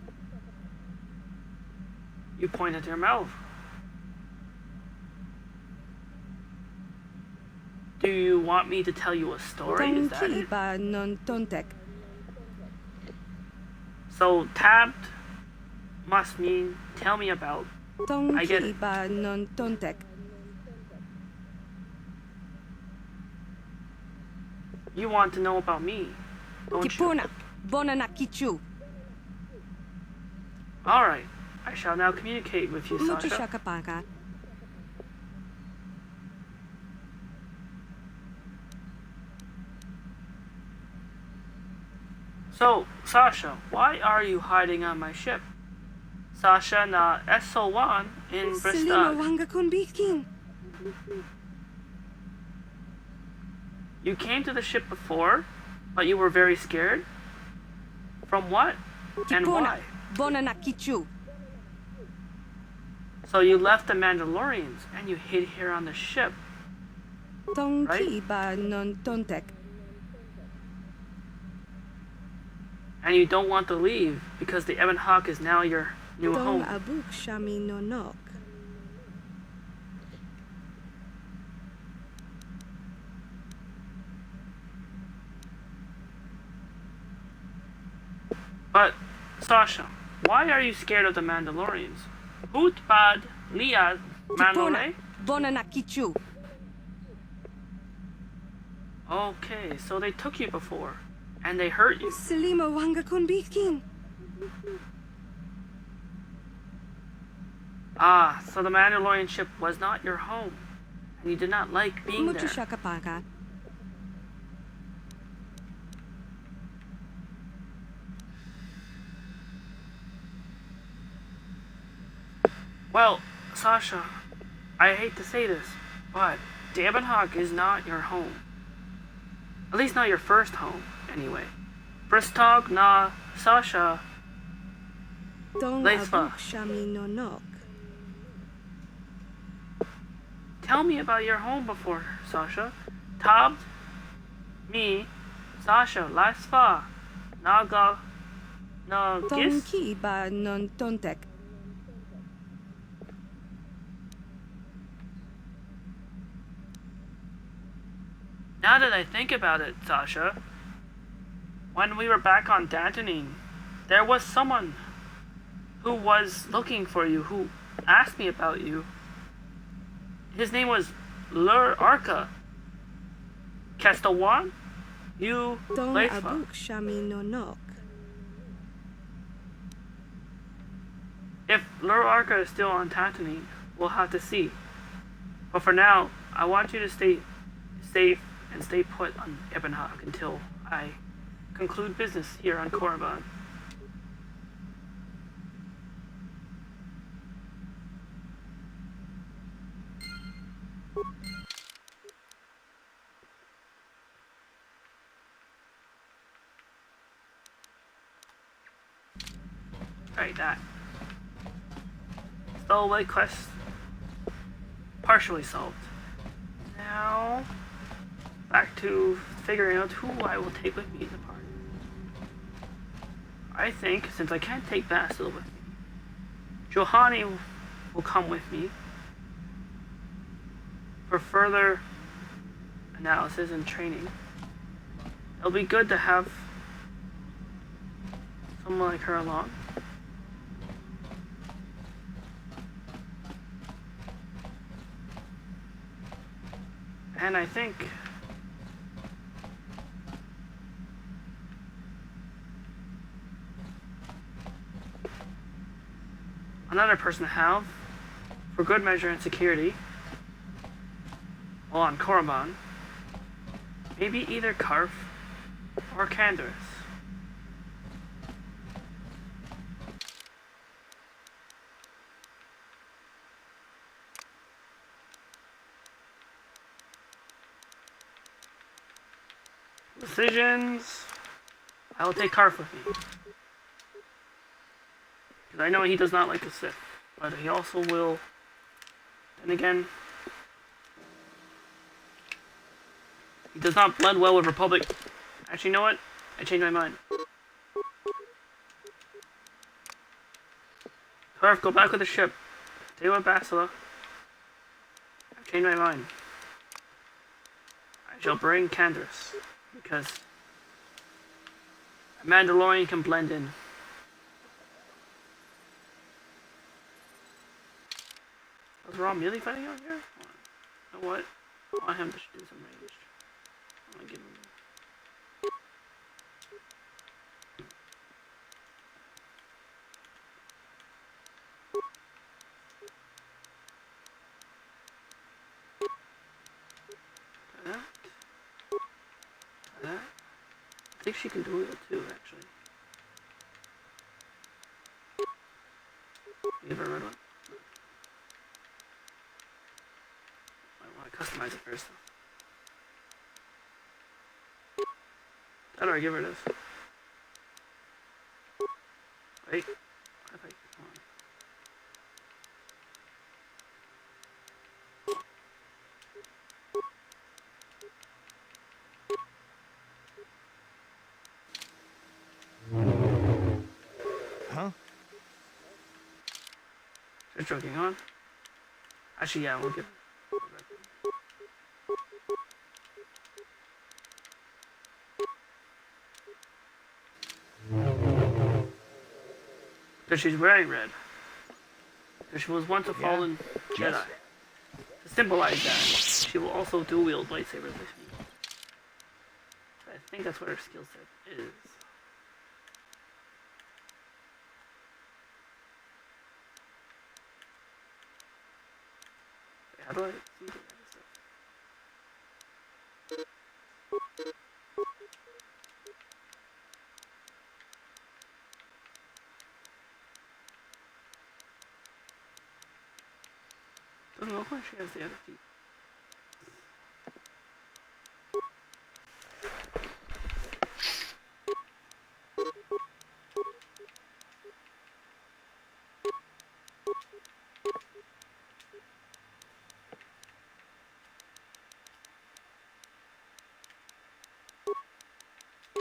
You point at your mouth. Do you want me to tell you a story? Is that it? Ba non tontek. So tabbed must mean tell me about. I get it. Ba non tontek. You want to know about me, don't you? Tipuna, bona na kichu. Alright, I shall now communicate with you, Mucho Sasha. shakapaga. So, Sasha, why are you hiding on my ship? Sasha na SO1 in Selima Bristol. wanga kon bikin. You came to the ship before, but you were very scared? From what? And why? Bona na kichu. So you left the Mandalorians and you hid here on the ship. Ton Right? ki ba non tontek. And you don't want to leave because the Ebon Hawk is now your new Ton home. abuk shami no nok. But, Sasha, why are you scared of the Mandalorians? Hoot bad liad Mandalore? Bona na kichu. Okay, so they took you before, and they hurt you. Selima wanga kon bikin. Ah, so the Mandalorian ship was not your home, and you did not like being Mucho there. shakapaka. Well, Sasha, I hate to say this, but the Ebon Hawk is not your home. At least not your first home, anyway. Bristog na Sasha Ton Leisva. abuk shami no nok. Tell me about your home before, Sasha. Tab me Sasha Leisva Naga na Ton gis. ki ba non tontek. Now that I think about it, Sasha, when we were back on Dantoning, there was someone who was looking for you, who asked me about you. His name was Arca. Kestawan? You Ton Leisva. abuk shami no nok. If Arca is still on Dantoning, we'll have to see. But for now, I want you to stay safe and stay put on Ebon Hawk until I conclude business here on Korriban. Right, that. Stowaway quest partially solved. Now, back to figuring out who I will take with me in the party. I think, since I can't take Bastila with me, Johanny will come with me for further analysis and training. It'll be good to have someone like her along. And I think another person to have, for good measure and security, while on Korriban, maybe either Karf or Canderous. Decisions. I will take Karf with me. Because I know he does not like the Sith. But he also will. Then again, he does not blend well with Republic. Actually, you know what? I changed my mind. Karf, go back with the ship. Stay with Bastila. I've changed my mind. I shall bring Canderous. Because a Mandalorian can blend in. Was Raw melee fighting out here? You know what? I want him to do some ranged. I'm gonna give him. That. That. I think she can do it too, actually. Give her a red one. I want to customize it first. How do I give her this? Wait. What if I... Come on. Huh? They're joking on. Actually, yeah, we'll give. Because she's wearing red. Because she was once a fallen Jedi. Yes. To symbolize that, she will also dual wield lightsabers like me. I think that's what her skill set is. How do I see the other stuff? Doesn't look like she has the other feet.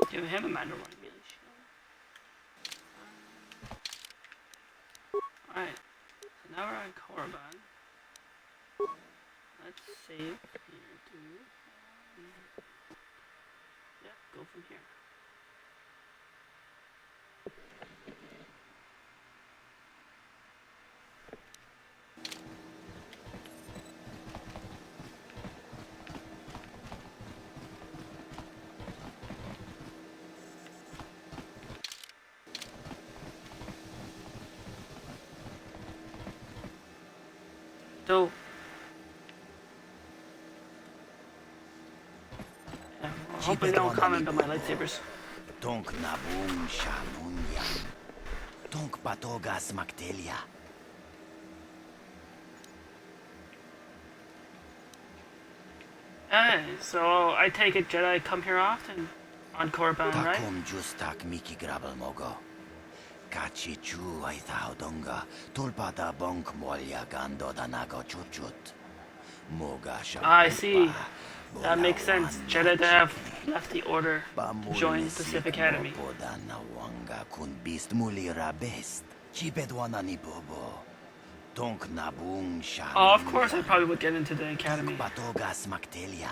Give him a Mandalorian melee shield. Alright, so now we're on Korriban. Let's save here, dude. Yeah, go from here. So, yeah, well, hopefully they don't comment on my lightsabers. Tonk nabung shanunyan. Tonk patogas maktelia. Hey, so I take it Jedi come here often on Korriban, right? Takum justak miki grabel mogo. Kachi chu ay donga. Tulpada bonk molya gando danago chuchut. Moga I see. That makes sense. Jedi to have left the Order to join Pacific Academy. Wanga kun bist mulira best. Chipedwana ni bobo. Tonk nabung shan. Oh, of course I probably would get into the Academy. Patogas maktelia.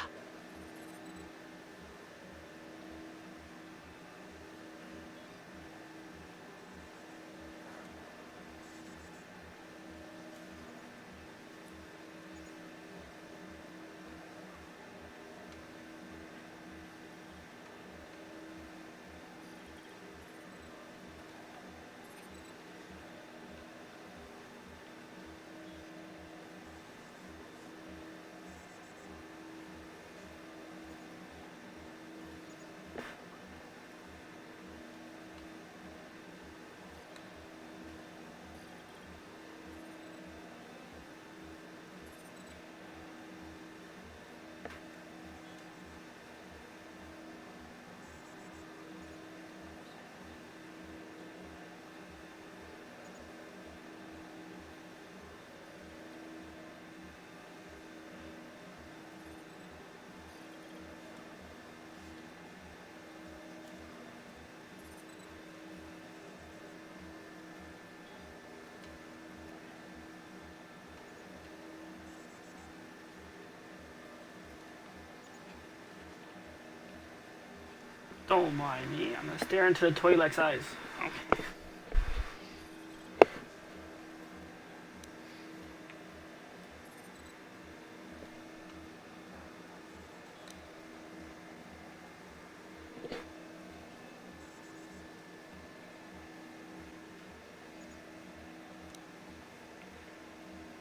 Don't mind me. I'm gonna stare into the Twi'lek's eyes. Okay.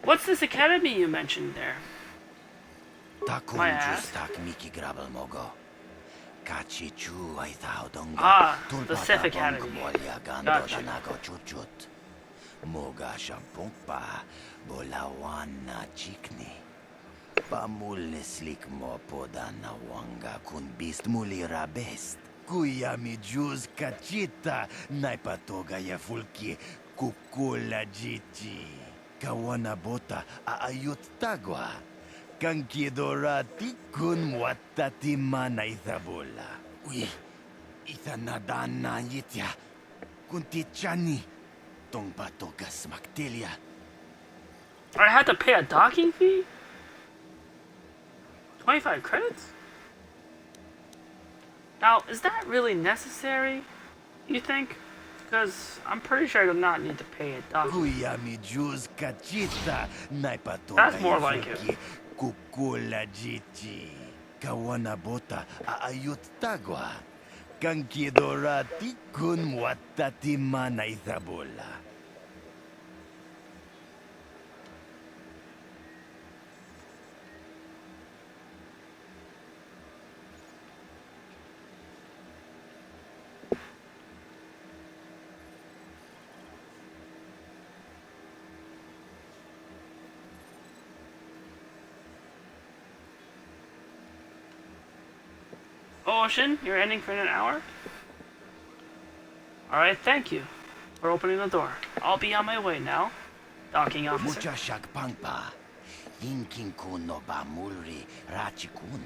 What's this academy you mentioned there? My ass. Ah, the Sith Academy. Gotcha. Moga shampongpa, bolawan na chikni. Pamul slik mo poda na wanga kun bist mulira best. Kuya mi juz kachita, naipatoga ya fulki kukula jichi. Kawana bota aayot tagwa. Kankidorati kun watati mana ithabola. Uy, ithanadana yitya. Kuntichani, tong patogas maktilia. I had to pay a docking fee? 25 credits? Now, is that really necessary, you think? Because I'm pretty sure I do not need to pay a docking fee. That's more like it. Kukula jichi. Kawana bota aayot tagwa. Kankidorati kun watati mana ithabola. Ocean, you're ending for an hour? Alright, thank you for opening the door. I'll be on my way now, docking officer. Mucha shakpangpa. Yinkin kun no ba mulri rachikun.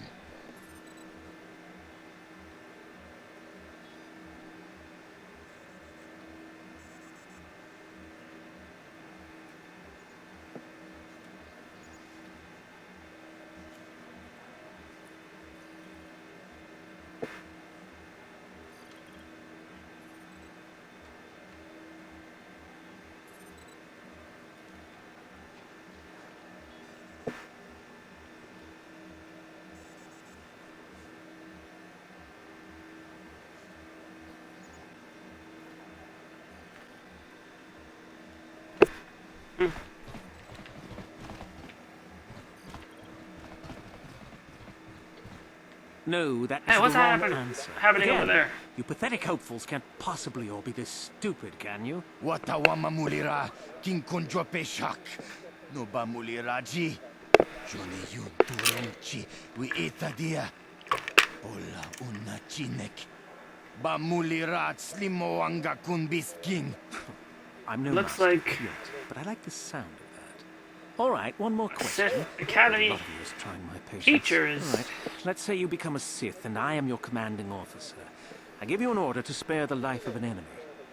No, that is Hey, what's the wrong happening? answer. Happening Again, over there? You pathetic hopefuls can't possibly all be this stupid, can you? Watawama mulira king kunjo peshak. No ba mulira ji. Johnny yun turenchi we itadia. Ola una chinek. Ba mulira slimo wanga kun beast king. I'm no Looks master like- yet, but I like the sound of that. All right, one more question. Sith Academy A lot of you is trying my patience. teacher is- All right, let's say you become a Sith and I am your commanding officer. I give you an order to spare the life of an enemy.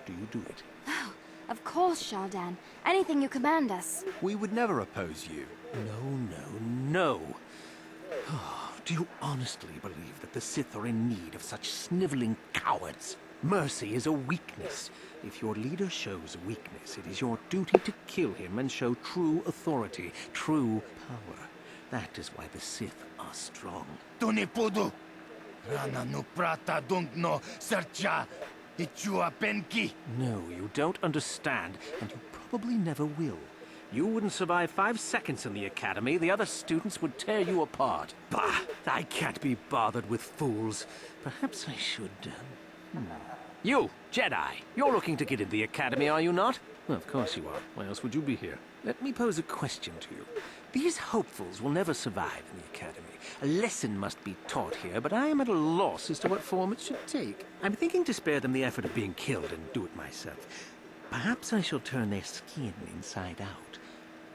Do you do it? Oh, of course, Shaldan. Anything you command us. We would never oppose you. No. Oh, do you honestly believe that the Sith are in need of such sniveling cowards? Mercy is a weakness. If your leader shows weakness, it is your duty to kill him and show true authority, true power. That is why the Sith are strong. Tunipudu. Rana no prata don't no sercha. Ichua penki. No, you don't understand, and you probably never will. You wouldn't survive 5 seconds in the academy. The other students would tear you apart. Bah! I can't be bothered with fools. Perhaps I should... You, Jedi, you're looking to get in the academy, are you not? Well, of course you are. Why else would you be here? Let me pose a question to you. These hopefuls will never survive in the academy. A lesson must be taught here, but I am at a loss as to what form it should take. I'm thinking to spare them the effort of being killed and do it myself. Perhaps I shall turn their skin inside out.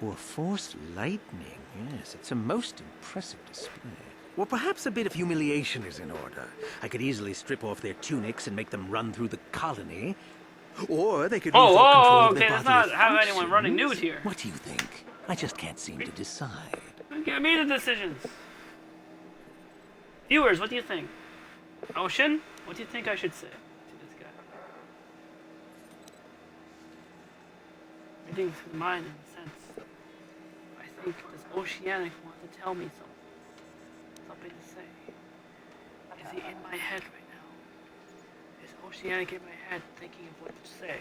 Or force lightning. Yes, it's a most impressive display. Or perhaps a bit of humiliation is in order. I could easily strip off their tunics and make them run through the colony. Or they could restore control of their okay, let's bodily not have anyone running functions. nude here. What do you think? I just can't seem to decide. Give me the decisions. Viewers, what do you think? Ocean, what do you think I should say to this guy? Reading his mind in a sense. I think does Oceanic want to tell me something? Something to say. Is he in my head right now? Is Oceanic in my head thinking of what to say?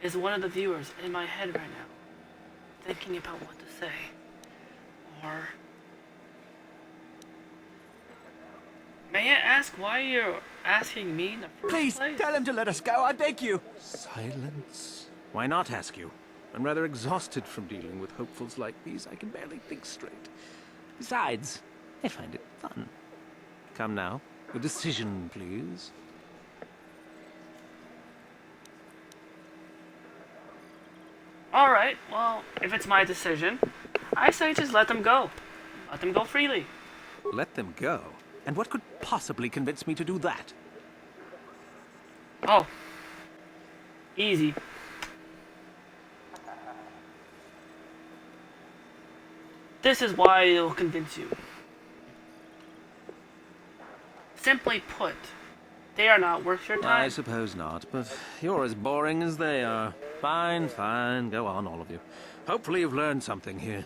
Is one of the viewers in my head right now thinking about what to say. Or... May I ask why you're asking me in the first Please, place? tell him to let us go, I beg you! Silence. Why not ask you? I'm rather exhausted from dealing with hopefuls like these. I can barely think straight. Besides, I find it fun. Come now, a decision, please. Alright, well, if it's my decision, I say just let them go. Let them go freely. Let them go? And what could possibly convince me to do that? Oh. Easy. This is why it'll convince you. Simply put, they are not worth your time. I suppose not, but you're as boring as they are. Fine, fine. Go on, all of you. Hopefully you've learned something here.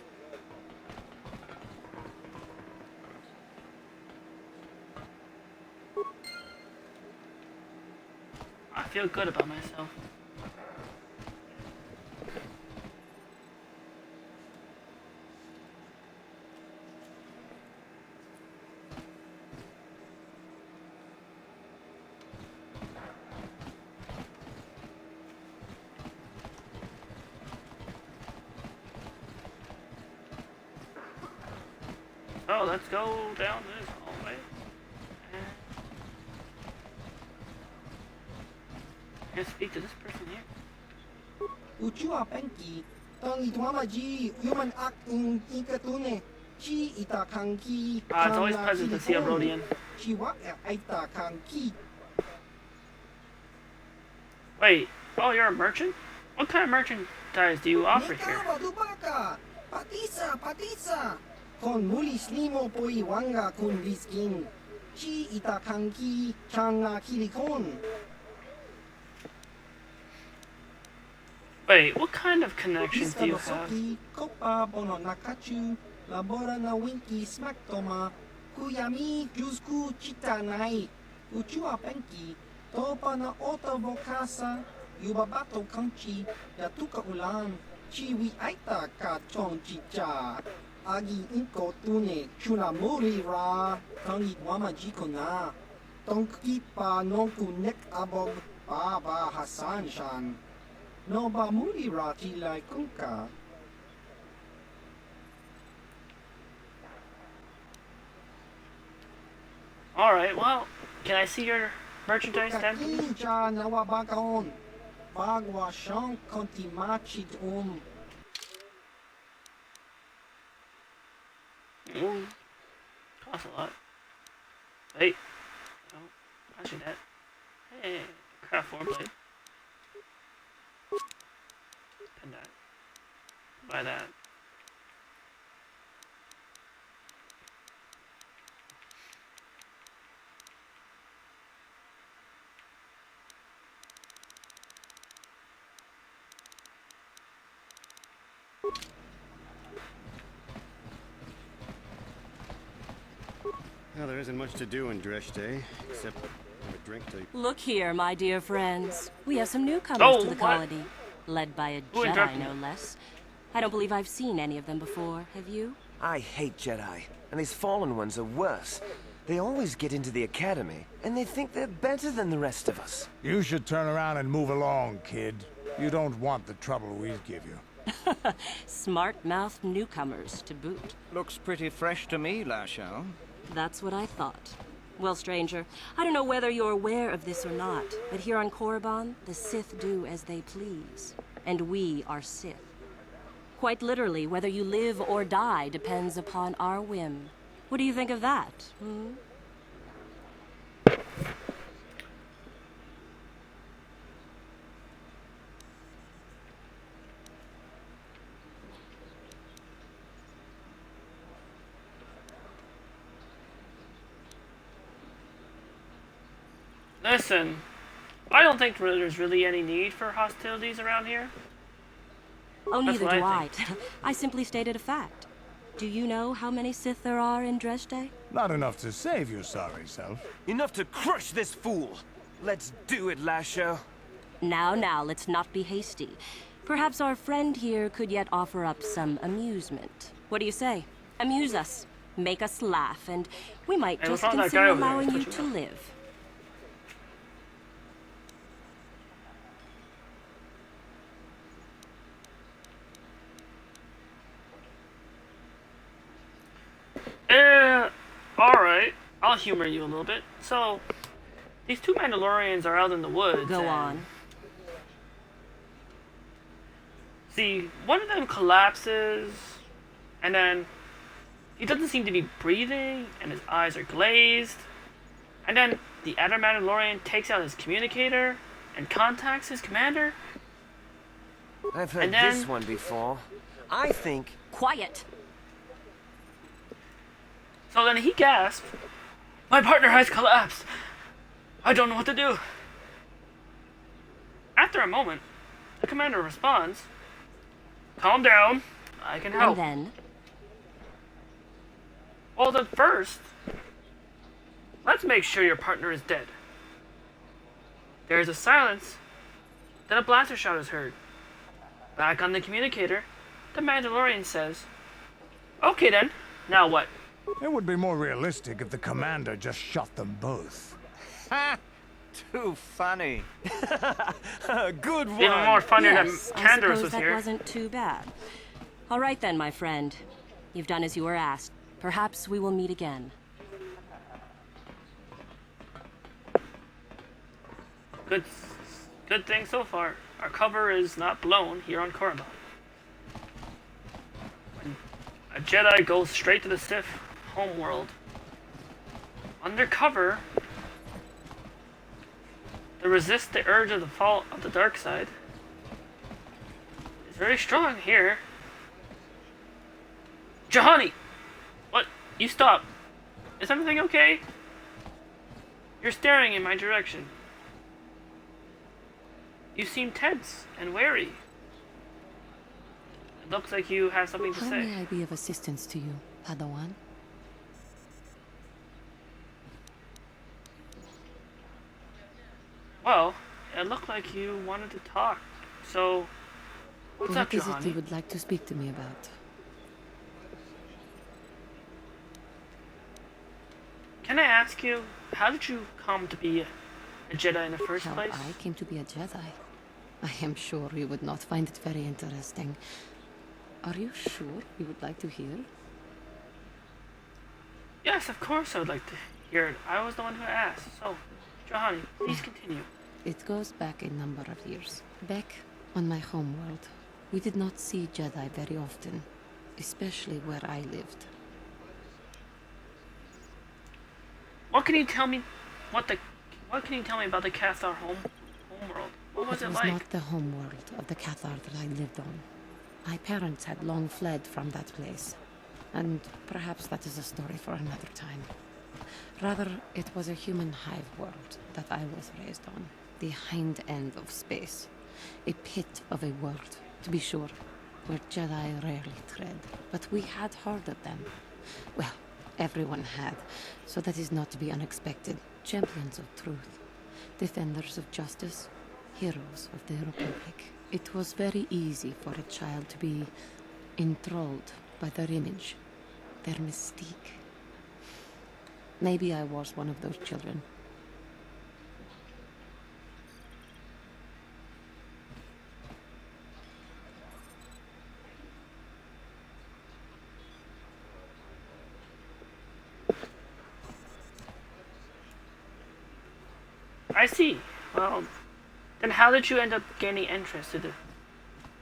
I feel good about myself. So let's go down this hallway. And speak to this person here. Uchua penki, tang itwamaji, human act in ikatune, chi itakanki. It's always pleasant to see a Rhodian. Chiwa itakanki. Wait, oh, you're a merchant? What kind of merchandise do you offer here? Patisa, patisa. Con mulis limo poi wanga kun viskin. Chi itakanki changa kilikon. Wait, what kind of connections do you have? Kopa bono nakachu, labora na winki smaktoma, kuyami jusku chitanai, uchua penki, topa na ota vokasa, yubabato kanchi, yatuka ulan, chiwi aita ka chong chicha, agi inko tune, chunamuri ra, tangi wamajiko na, tongki pa nonku nek abog, baba Hasan shan. No ba muli rati lai kunka. Alright, well, can I see your merchandise then? Kakinja nawabagaon. Bagwa shank konti machid Costs a lot. Wait. Oh, I see that. Hey, craft 4 blade. And that. Buy that. Well, there isn't much to do in Dresde, except have a drink to... Look here, my dear friends. We have some newcomers to the what? colony, led by a Jedi, no less. I don't believe I've seen any of them before, have you? I hate Jedi, and these fallen ones are worse. They always get into the academy, and they think they're better than the rest of us. You should turn around and move along, kid. You don't want the trouble we give you. Smart-mouthed newcomers, to boot. Looks pretty fresh to me, Lasho. That's what I thought. Well, stranger, I don't know whether you're aware of this or not, but here on Korriban, the Sith do as they please. And we are Sith. Quite literally, whether you live or die depends upon our whim. What do you think of that, hmm? Listen, I don't think there's really any need for hostilities around here. Oh, That's neither what do I I. I simply stated a fact. Do you know how many Sith there are in Dresde? Not enough to save your sorry self. Enough to crush this fool! Let's do it, Lasho. Now, let's not be hasty. Perhaps our friend here could yet offer up some amusement. What do you say? Amuse us, make us laugh, and we might Hey, just what's wrong with that consider guy over there? allowing He's you touching to me. live. Alright. I'll humor you a little bit. So, these two Mandalorians are out in the woods. Go and on. See, one of them collapses, and then he doesn't seem to be breathing, and his eyes are glazed. And then the other Mandalorian takes out his communicator and contacts his commander. I've heard And then- this one before. I think... Quiet! So then he gasped, "My partner has collapsed. I don't know what to do." After a moment, the commander responds, "Calm down, I can help." And then? Well, then first, let's make sure your partner is dead. There is a silence, then a blaster shot is heard. Back on the communicator, the Mandalorian says, "Okay then, now what?" It would be more realistic if the commander just shot them both. Ha! Too funny. Good one! Even more funnier Yes, than I Canderous suppose was that here. wasn't too bad. All right then, my friend. You've done as you were asked. Perhaps we will meet again. Good thing so far. Our cover is not blown here on Korriban. When a Jedi goes straight to the Sith homeworld, undercover, to resist the urge of the fall of the dark side, is very strong here. Jahani! What? You stop. Is everything okay? You're staring in my direction. You seem tense and wary. It looks like you have something to How say. may I be of assistance to you, Padawan? Well, it looked like you wanted to talk. So, what's up, What is it you Jahani? would like to speak to me about? Can I ask you, how did you come to be a Jedi in the first How place? I came to be a Jedi? I am sure you would not find it very interesting. Are you sure you would like to hear? Yes, of course I would like to hear it. I was the one who asked. So, Jahani, please continue. It goes back a number of years. Back on my homeworld, we did not see Jedi very often, especially where I lived. What can you tell me? What can you tell me about the Cathar homeworld? What was It it was like? not the homeworld of the Cathar that I lived on. My parents had long fled from that place, and perhaps that is a story for another time. Rather, it was a human hive world that I was raised on, the hind end of space, a pit of a world, to be sure, where Jedi rarely tread, but we had heard of them. Well, everyone had, so that is not to be unexpected. Champions of truth, defenders of justice, heroes of the Republic. It was very easy for a child to be enthralled by their image, their mystique. Maybe I was one of those children. I see. Well, then how did you end up gaining interest in the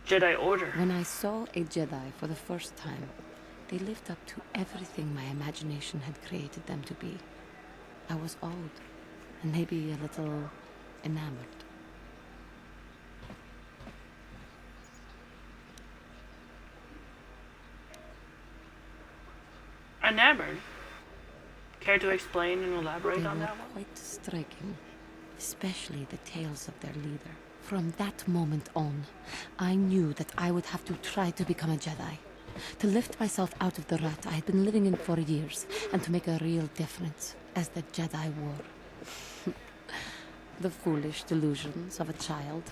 Jedi Order? When I saw a Jedi for the first time, they lived up to everything my imagination had created them to be. I was awed, and maybe a little enamored. Enamored? Care to explain and elaborate They on were that one? quite striking, especially the tales of their leader. From that moment on, I knew that I would have to try to become a Jedi. To lift myself out of the rut I had been living in for years, and to make a real difference, as the Jedi wore. The foolish delusions of a child.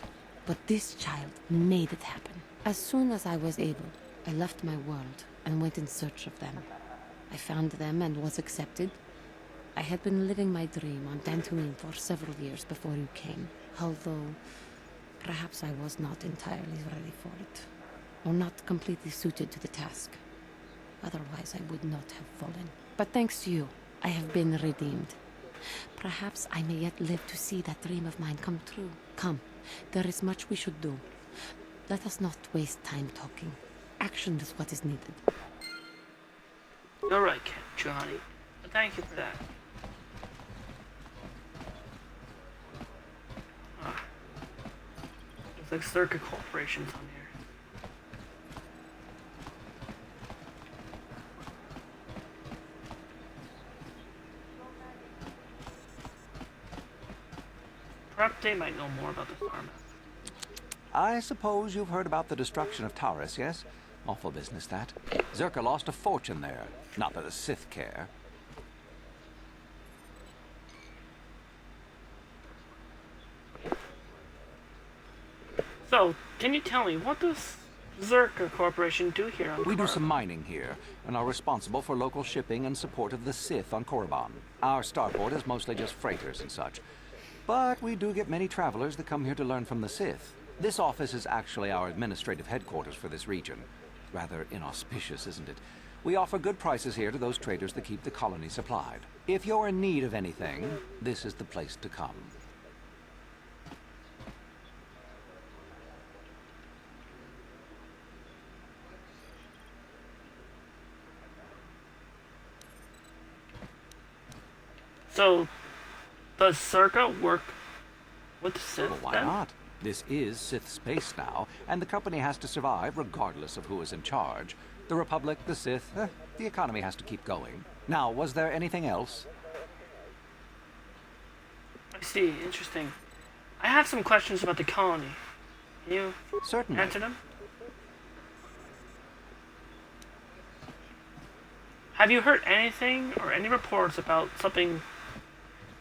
But this child made it happen. As soon as I was able, I left my world and went in search of them. I found them and was accepted. I had been living my dream on Dantooine for several years before you came, although perhaps I was not entirely ready for it, or not completely suited to the task. Otherwise, I would not have fallen. But thanks to you, I have been redeemed. Perhaps I may yet live to see that dream of mine come true. Come, there is much we should do. Let us not waste time talking. Action is what is needed. You're right, Johnny. Thank you for that. Looks like Circuit Corporation's on here. Perhaps they might know more about the star map. I suppose you've heard about the destruction of Taurus, yes? Awful business, that. Zerka lost a fortune there. Not that the Sith care. So, can you tell me, what does Zerka Corporation do here on We do Korra? some mining here, and are responsible for local shipping and support of the Sith on Korriban. Our starport is mostly just freighters and such. But we do get many travelers that come here to learn from the Sith. This office is actually our administrative headquarters for this region. Rather inauspicious, isn't it? We offer good prices here to those traders that keep the colony supplied. If you're in need of anything, this is the place to come. So, does Zerka work with the Sith Well, why then? not? This is Sith space now, and the company has to survive regardless of who is in charge. The Republic, the Sith, the economy has to keep going. Now, was there anything else? I see, interesting. I have some questions about the colony. Can you Certainly. answer them? Have you heard anything or any reports about something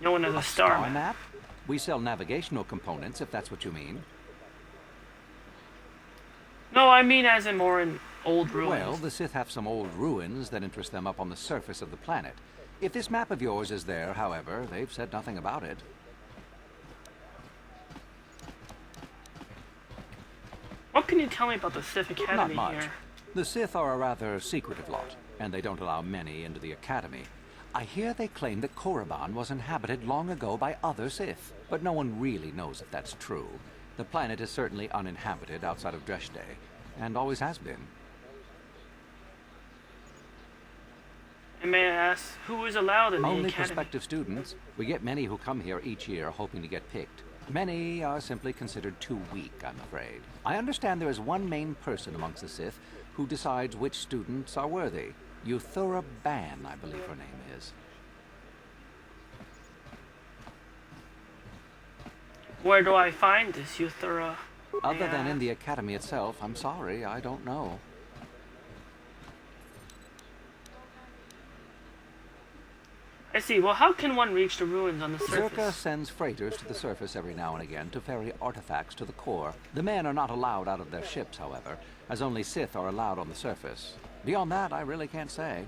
known as a star map? map? We sell navigational components, if that's what you mean. No, I mean as in more in old ruins. Well, the Sith have some old ruins that interest them up on the surface of the planet. If this map of yours is there, however, they've said nothing about it. What can you tell me about the Sith Academy Not much. here? The Sith are a rather secretive lot, and they don't allow many into the Academy. I hear they claim that Korriban was inhabited long ago by other Sith, but no one really knows if that's true. The planet is certainly uninhabited outside of Dreshte, and always has been. And may I ask, who is allowed in the Only Academy? prospective students. We get many who come here each year hoping to get picked. Many are simply considered too weak, I'm afraid. I understand there is one main person amongst the Sith who decides which students are worthy. Yuthura Ban, I believe her name is. Where do I find this Yuthura? Other than in the Academy itself, I'm sorry, I don't know. I see. Well, how can one reach the ruins on the surface? Zerka sends freighters to the surface every now and again to ferry artifacts to the core. The men are not allowed out of their ships, however, as only Sith are allowed on the surface. Beyond that, I really can't say.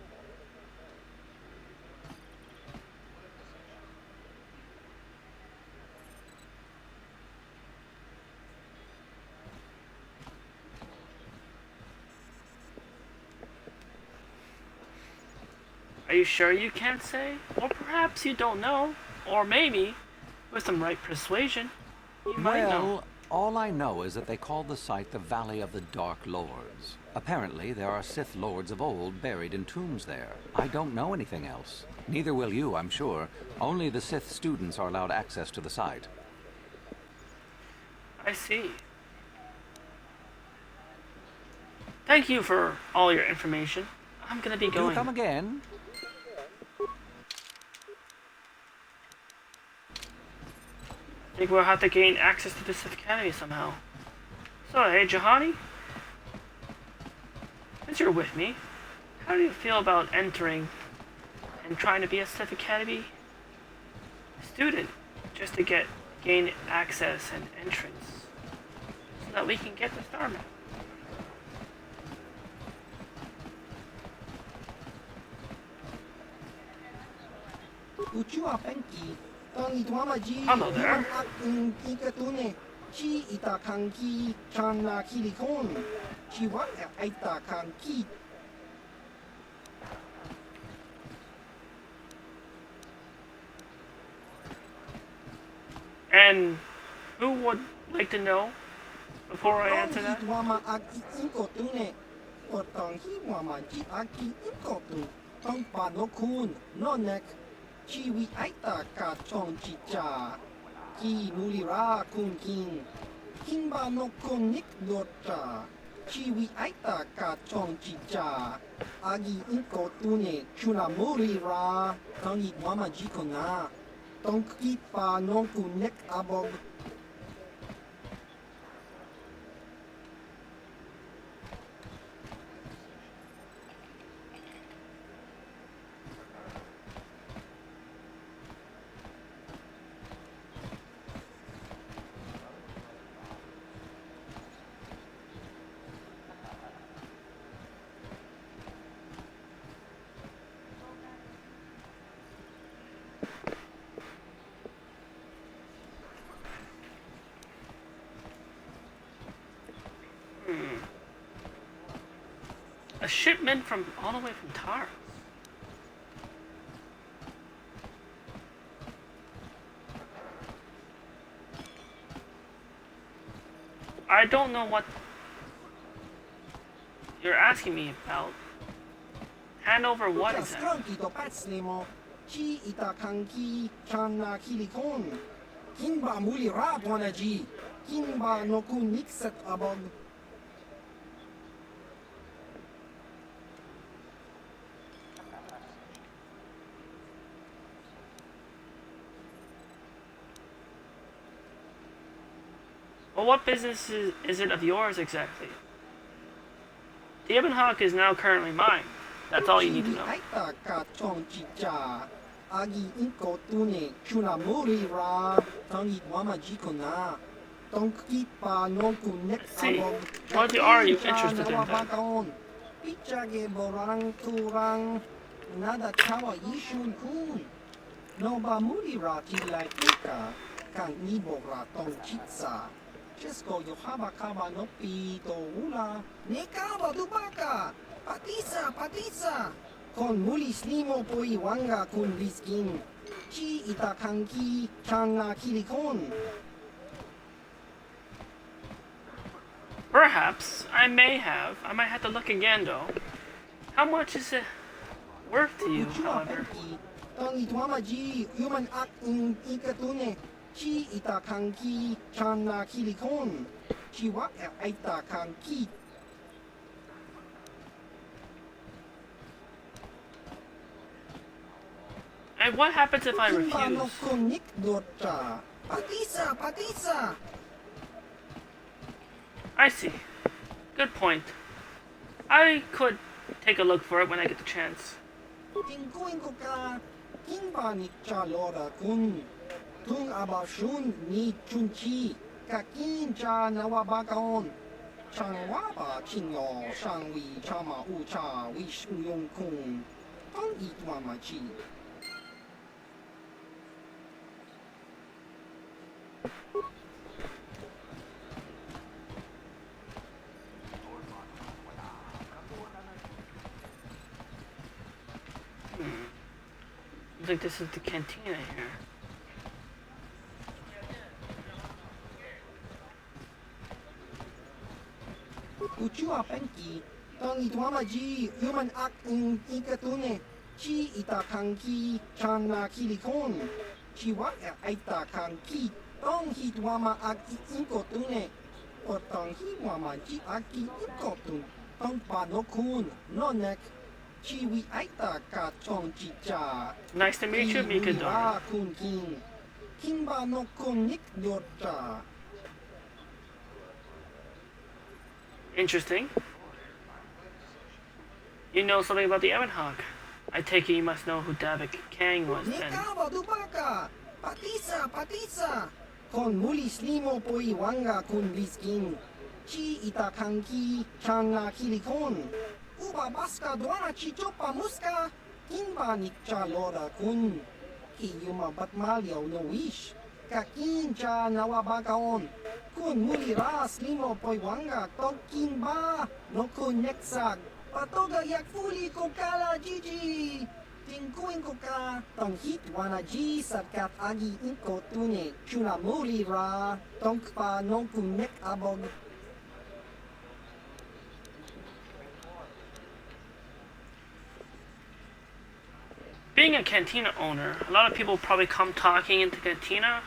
Are you sure you can't say? Or perhaps you don't know. Or maybe, with some right persuasion, you might know. All I know is that they call the site the Valley of the Dark Lords. Apparently, there are Sith lords of old buried in tombs there. I don't know anything else. Neither will you, I'm sure. Only the Sith students are allowed access to the site. I see. Thank you for all your information. I'm gonna be going. Do come again. I think we'll have to gain access to the Sith Academy somehow. So, hey, Juhani? Since you're with me, how do you feel about entering and trying to be a Sith Academy student just to gain access and entrance? so that we can get the star map. Hello there. And who would like to know before I answer that? A shipment from all the way from Taros. I don't know what you're asking me about. Hand over what exactly? Well, what business is it of yours exactly? The Ebon Hawk is now currently mine. That's all you need to know. Let's see. What are you interested in then? Česko Johava Kava no Pito Ula Nekava Dubaka Patisa Con Mulis Limo Poi Wanga Kun Viskin Chi Itakanki Chana Kilikon. Perhaps. I might have to look again though. How much is it worth to you, however? Human act in Ikatune. Chi itakanki chana kilikon. Chiwa itakanki. And what happens if I refuse? Patisa. I see. Good point. I could take a look for it when I get the chance. Tung abashun ni chunchi kakin cha nawabakaon changwaba chinyo shangwi chama ucha wishu yong kung tong itwamachi. Looks like this is the cantina here. Uchua penki, tong itwamaji human act in ikatune, chi itakanki chana kilikon, chiwa itakanki, tong hitwama act inkotune, or tong hitwama ji aki inkotun, tong panokun, nonek, chiwi aitaka chong chicha. Nice to meet you, Mikador. Kun king, kimba no konik dota. Interesting. You know something about the Ebon Hawk. I take it you must know who Davik Kang was then. Patisa. Con mulis limo poi wanga kun viskin. Chi itakanki chana kilikon. Uba baska duana chichopa muska. Kinba nikcha lora kun. Kiyuma batmalyaw no wish. Kakincha nawabagaon. Kun muliras limo poywanga tokin ba. No kun neksag. Patoga yak fuli ko kala jiji. Tingkuin ko ka. Tong hit wana ji satkat agi inko tune. Chuna mulira. Tong pa non kun nek abog. Being a cantina owner, a lot of people probably come talking into cantina.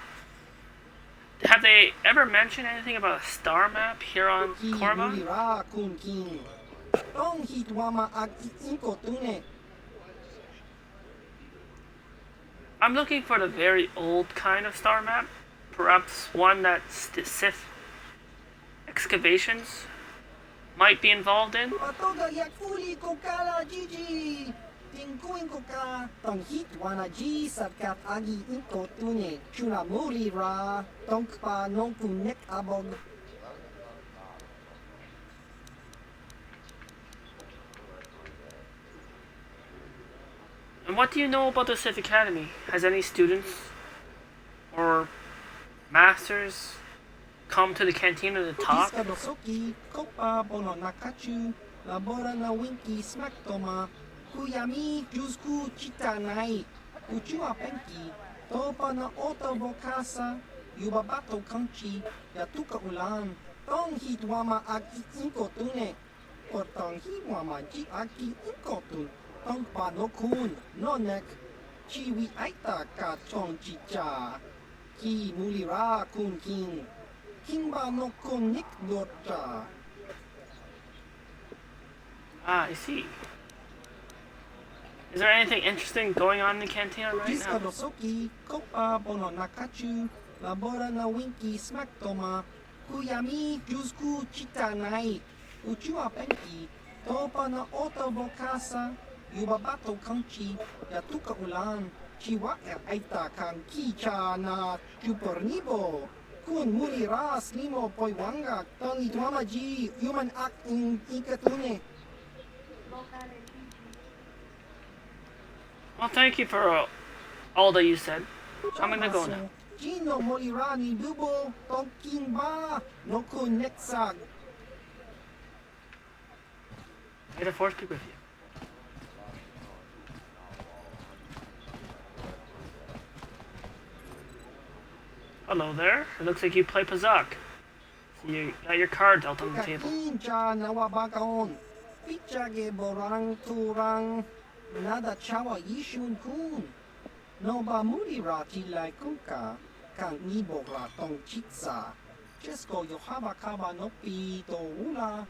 Have they ever mentioned anything about a star map here on Korriban? I'm looking for the very old kind of star map. Perhaps one that Sith excavations might be involved in. Tingkuin ko ka, tong hit wana ji satkat agi inko tune. Chuna mulira. Tong pa non kun nek abog. And what do you know about the Sith Academy? Has any students or masters come to the cantina to talk? Labora na winki smaktoma. Kuyami jusku chitanai. Uchua penki. Topa na oto bokasa. Yubabato kanchi. Yatuka ulan. Tong hitwama aki inko tune. Or tong hitwama ji aki inko tune. Tong pa no kun. No nek. Chiwi aita ka chong chicha. Ki mulira kun king. Kingba no kun nik dorcha. Ah, I see. Is there anything interesting going on in the cantina right now? Kopa bono nakachu. Labora na winki smaktoma. Kuyami jusku chitanai. Uchua penki. Topa na oto bokasa. Yubabato kanchi. Yatuka ulan. Chiwa aita kan kicha na chupornibo. Kun muliras limo poywanga. Tangi tuamaji. Human act in ikatune. Well, thank you for all that you said. I'm gonna go now. Gino molirani dubo tonkin ba no kun neksag. May the force be with you. Hello there. It looks like you play Pazak. So you got your card dealt on the table. Kakincha nawabagaon. Pichage borang turang. Nada chawa yishun kun. No ba mulira tilai kunka. Kang nibora tong chitsa. Chesko yohaba kaba no pi to ula.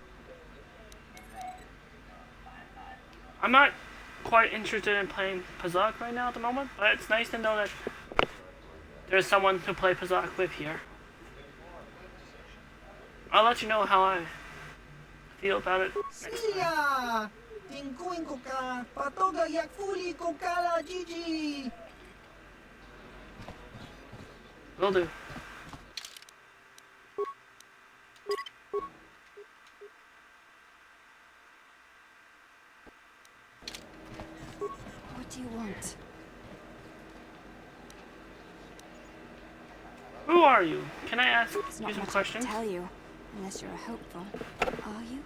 I'm not quite interested in playing Pazak right now at the moment, but it's nice to know that there's someone to play Pazak with here. I'll let you know how I feel about it next time. Tingkuin ko ka, patoga yak fuli ko kala jiji. Will do. What do you want? Who are you? Can I ask There's you not some much questions? I can tell you, unless you're hopeful. Are you?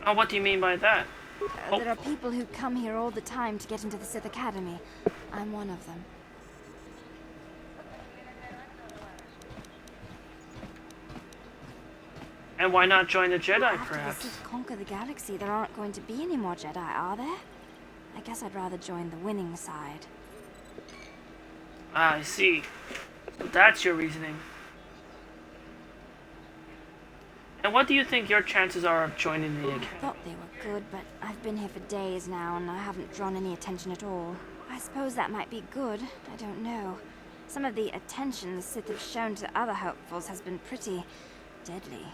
Oh, what do you mean by that? There are people who come here all the time to get into the Sith Academy. I'm one of them. And why not join the Jedi, After perhaps? the Sith conquer the galaxy, there aren't going to be any more Jedi, are there? I guess I'd rather join the winning side. Ah, I see. So that's your reasoning. And what do you think your chances are of joining the Academy? I thought they were good, but I've been here for days now and I haven't drawn any attention at all. I suppose that might be good. I don't know. Some of the attention the Sith have shown to other hopefuls has been pretty deadly.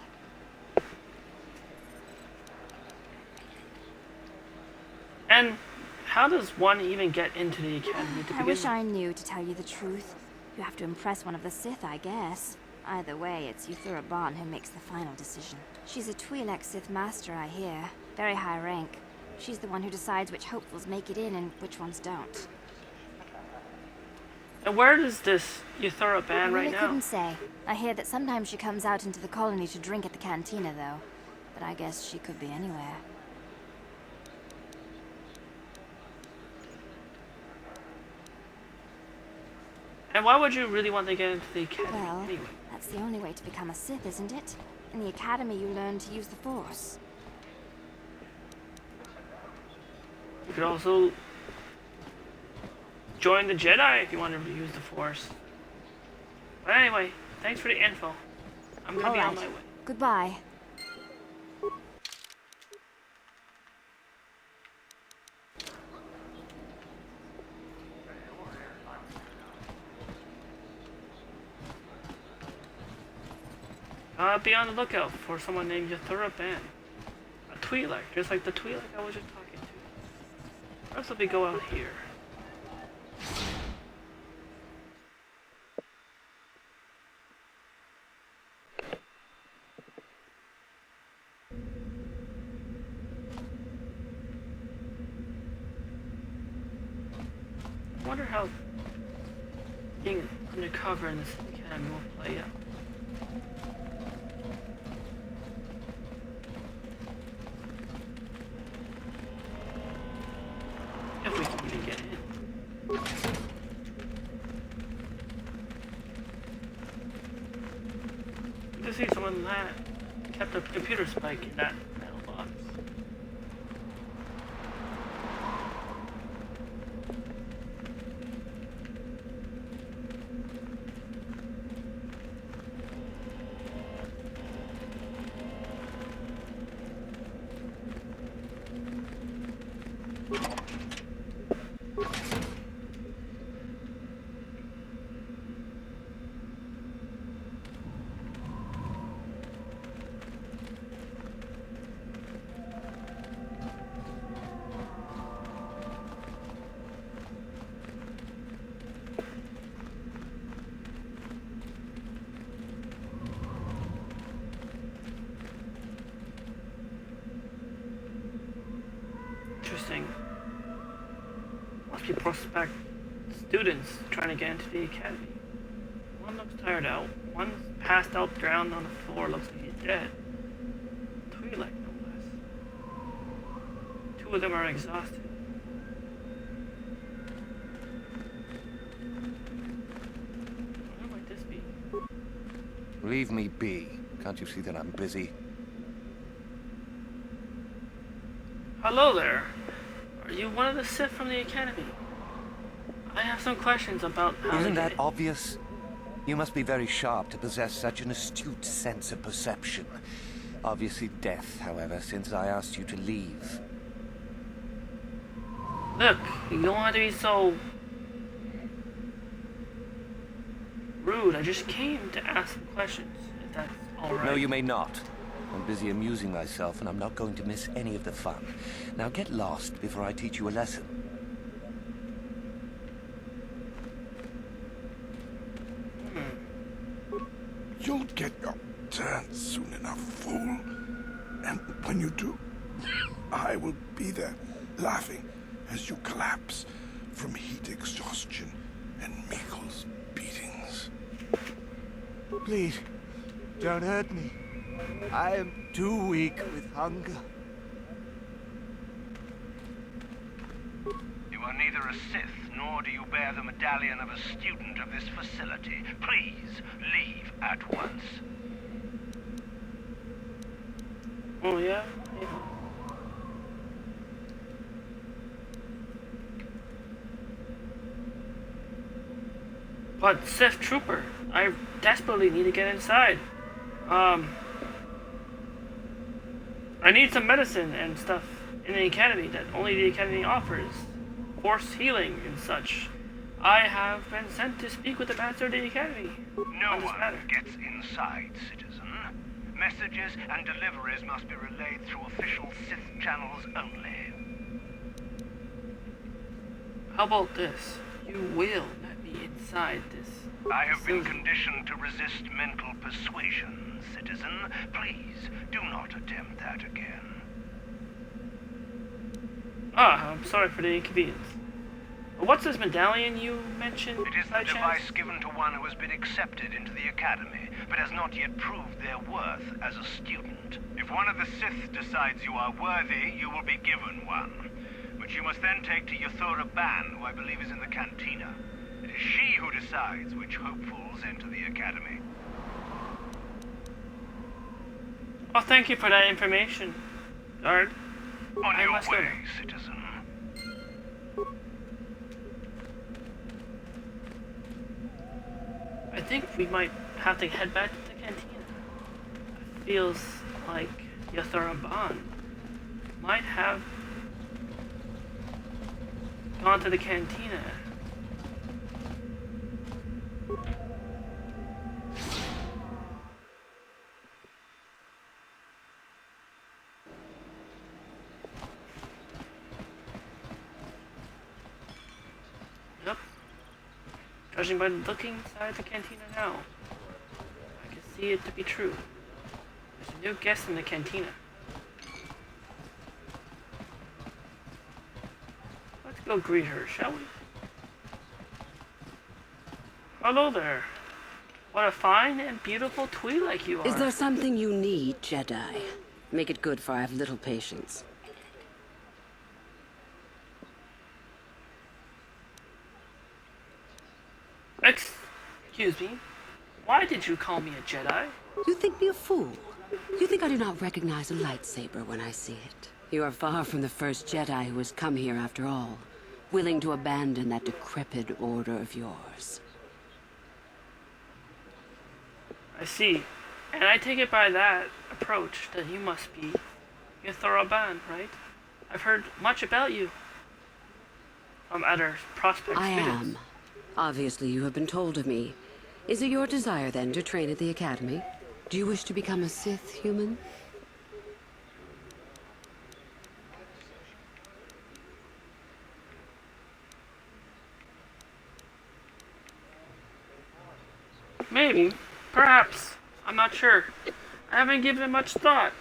And how does one even get into the Academy to begin I wish with? I knew, to tell you the truth. You have to impress one of the Sith, I guess. Either way, it's Yuthura Bon who makes the final decision. She's a Twi'lek Sith Master, I hear. Very high rank. She's the one who decides which hopefuls make it in and which ones don't. And where is this Yuthura Ban right I now? couldn't say. I hear that sometimes she comes out into the colony to drink at the cantina, though. But I guess she could be anywhere. And why would you really want to get into the academy Well, anyway? that's the only way to become a Sith, isn't it? In the academy, you learn to use the Force. You could also join the Jedi if you wanted to use the Force. But anyway, thanks for the info. I'm gonna be on my way. Goodbye. Be on the lookout for someone named Yuthura Ban. A Twi'lek, just like the Twi'lek I was just talking to. Perhaps we go out here. I wonder how being undercover in this academy will play out. If we can even get in. You can see someone that kept a computer spike in that metal box. Interesting. Must be prospect students trying to get into the academy. One looks tired out. One's passed out, drowned on the floor, looks like he's dead. Twi'lek, no less. Two of them are exhausted. Where might this be? Leave me be. Can't you see that I'm busy? Hello there. Are you one of the Sith from the academy? I have some questions about how Isn't that obvious? You must be very sharp to possess such an astute sense of perception. Obviously death, however, since I asked you to leave. Look, you don't have to be so rude. I just came to ask some questions, if that's alright. No, you may not. I'm busy amusing myself, and I'm not going to miss any of the fun. Now get lost before I teach you a lesson. You'll get your turn soon enough, fool. And when you do, I will be there, laughing as you collapse from heat exhaustion and Mikkel's beatings. Please, don't hurt me. I am too weak with hunger. You are neither a Sith, nor do you bear the medallion of a student of this facility. Please, leave at once. Oh, yeah? But, Sith Trooper, I desperately need to get inside. I need some medicine and stuff in the academy that only the academy offers. Force healing and such. I have been sent to speak with the master of the academy. No one gets inside, citizen. Messages and deliveries must be relayed through official Sith channels only. How about this? You will let me inside this I have been facility. conditioned to resist mental persuasion, citizen. Please, do not attempt that again. Ah, I'm sorry for the inconvenience. What's this medallion you mentioned? It is the device given to one who has been accepted into the Academy, but has not yet proved their worth as a student. If one of the Sith decides you are worthy, you will be given one, which you must then take to Yathora Ban, who I believe is in the cantina. It is she who decides which hopefuls enter the Academy. Oh, thank you for that information, guard. On your way, citizen. I think we might have to head back to the cantina. It feels like Yathora Ban might have gone to the cantina. Yep. Judging by looking inside the cantina now, I can see it to be true. There's a new guest in the cantina. Let's go greet her, shall we? Hello there. What a fine and beautiful Twi'lek you are. Is there something you need, Jedi? Make it good, for I have little patience. Excuse me. Why did you call me a Jedi? You think me a fool? You think I do not recognize a lightsaber when I see it? You are far from the first Jedi who has come here after all, willing to abandon that decrepit order of yours. I see. And I take it by that approach that you must be Yathora Ban, right? I've heard much about you from other prospects. I am. Obviously, you have been told of me. Is it your desire, then, to train at the Academy? Do you wish to become a Sith human? Maybe. Perhaps. I'm not sure. I haven't given it much thought.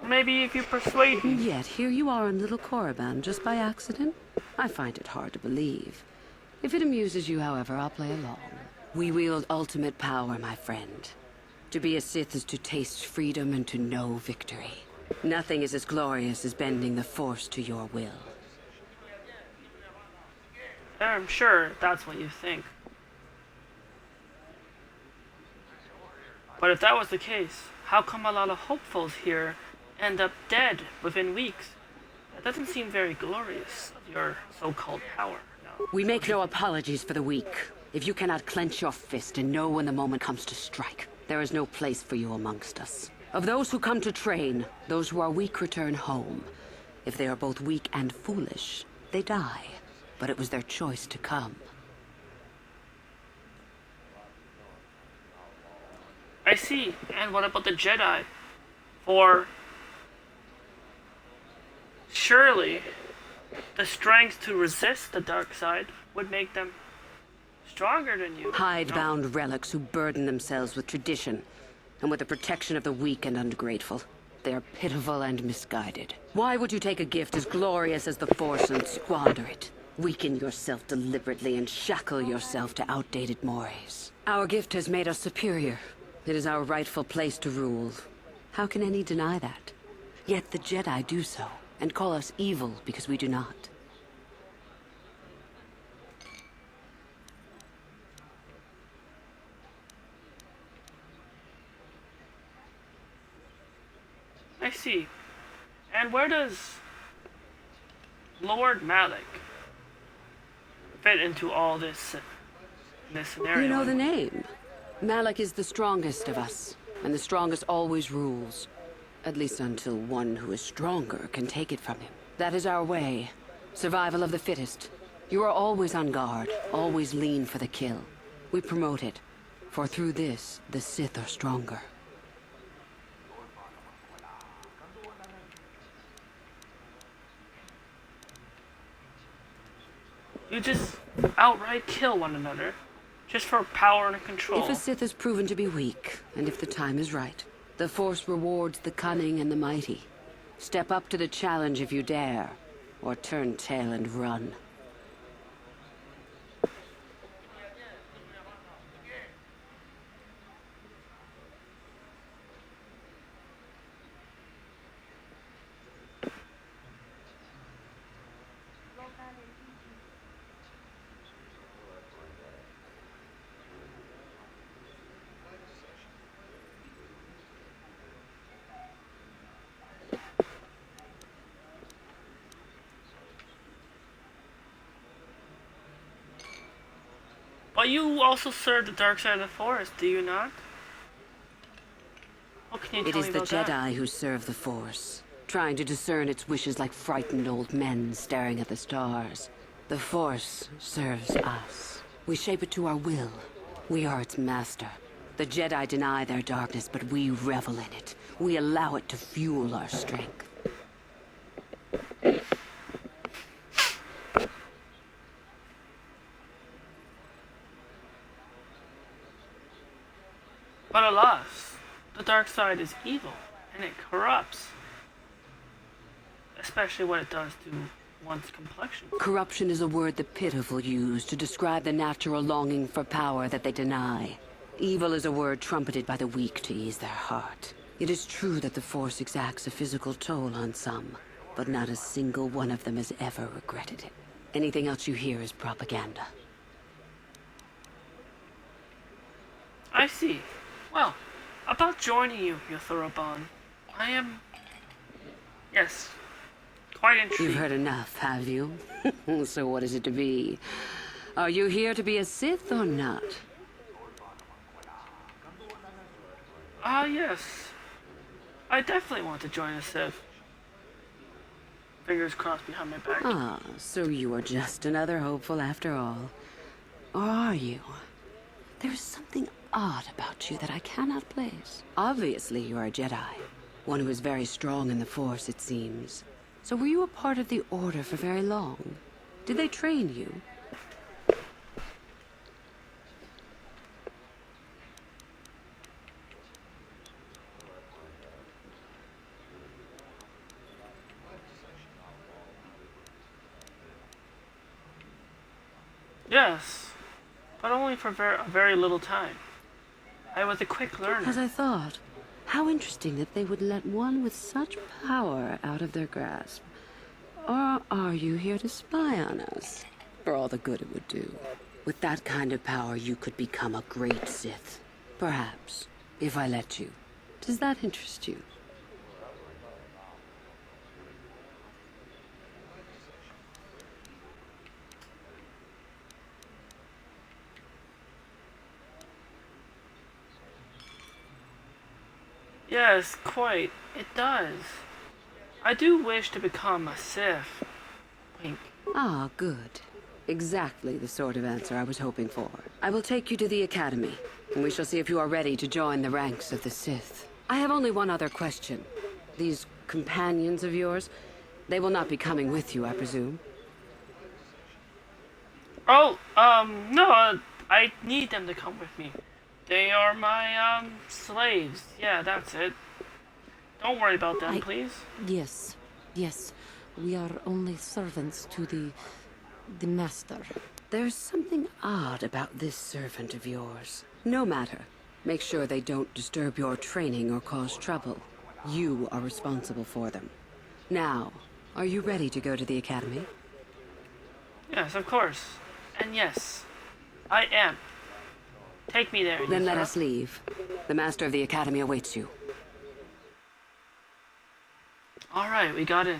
Maybe if you persuade me. Yet here you are in Little Korriban just by accident? I find it hard to believe. If it amuses you, however, I'll play along. We wield ultimate power, my friend. To be a Sith is to taste freedom and to know victory. Nothing is as glorious as bending the Force to your will. I'm sure that's what you think. But if that was the case, how come a lot of hopefuls here end up dead within weeks? That doesn't seem very glorious of your so-called power. No. We make no apologies for the weak. If you cannot clench your fist and know when the moment comes to strike, there is no place for you amongst us. Of those who come to train, those who are weak return home. If they are both weak and foolish, they die. But it was their choice to come. I see. And what about the Jedi? For surely the strength to resist the dark side would make them stronger than you. Hidebound relics who burden themselves with tradition and with the protection of the weak and ungrateful. They are pitiful and misguided. Why would you take a gift as glorious as the Force and squander it? Weaken yourself deliberately and shackle yourself to outdated mores. Our gift has made us superior. It is our rightful place to rule. How can any deny that? Yet the Jedi do so, and call us evil because we do not. I see. And where does Lord Malak fit into all this in this scenario? You know the name. Malak is the strongest of us, and the strongest always rules. At least until one who is stronger can take it from him. That is our way. Survival of the fittest. You are always on guard, always lean for the kill. We promote it, for through this, the Sith are stronger. You just outright kill one another. Just for power and control. If a Sith is proven to be weak, and if the time is right, the Force rewards the cunning and the mighty. Step up to the challenge if you dare, or turn tail and run. But you also serve the dark side of the Force, do you not? What can you It tell is me the about Jedi that? who serve the Force, trying to discern its wishes like frightened old men staring at the stars. The Force serves us. We shape it to our will. We are its master. The Jedi deny their darkness, but we revel in it. We allow it to fuel our strength. But alas, the dark side is evil, and it corrupts. Especially what it does to one's complexion. Corruption is a word the pitiful use to describe the natural longing for power that they deny. Evil is a word trumpeted by the weak to ease their heart. It is true that the Force exacts a physical toll on some, but not a single one of them has ever regretted it. Anything else you hear is propaganda. I see. Well, about joining you, Yuthuraban, I am... Yes, quite intrigued. You've heard enough, have you? So what is it to be? Are you here to be a Sith or not? Yes. I definitely want to join a Sith. Fingers crossed behind my back. Ah, so you are just another hopeful after all. Or are you? There is something odd about you that I cannot place. Obviously, you are a Jedi. One who is very strong in the Force, it seems. So were you a part of the Order for very long? Did they train you? Yes, but only for a very little time. I was a quick learner. As I thought. How interesting that they would let one with such power out of their grasp. Or are you here to spy on us? For all the good it would do. With that kind of power, you could become a great Sith. Perhaps, if I let you. Does that interest you? Yes, quite. It does. I do wish to become a Sith. Wink. Ah, good. Exactly the sort of answer I was hoping for. I will take you to the Academy, and we shall see if you are ready to join the ranks of the Sith. I have only one other question. These companions of yours, they will not be coming with you, I presume? Oh, no, I need them to come with me. They are my, slaves. Yeah, that's it. Don't worry about them, please. Yes, yes. We are only servants to the Master. There's something odd about this servant of yours. No matter. Make sure they don't disturb your training or cause trouble. You are responsible for them. Now, are you ready to go to the Academy? Yes, of course. And yes, I am. Take me there. Then let us leave. The Master of the Academy awaits you. Alright, we got in.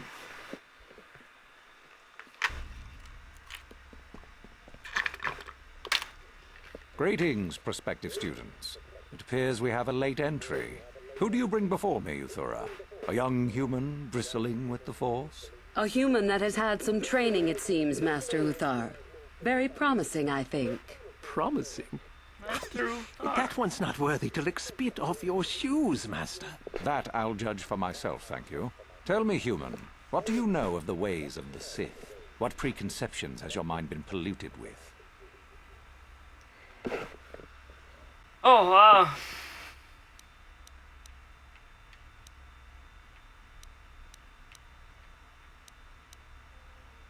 Greetings, prospective students. It appears we have a late entry. Who do you bring before me, Uthura? A young human bristling with the Force? A human that has had some training, it seems, Master Uthar. Very promising, I think. Promising? Master Uthar. That one's not worthy to lick spit off your shoes, Master. That I'll judge for myself, thank you. Tell me, human, what do you know of the ways of the Sith? What preconceptions has your mind been polluted with? Oh,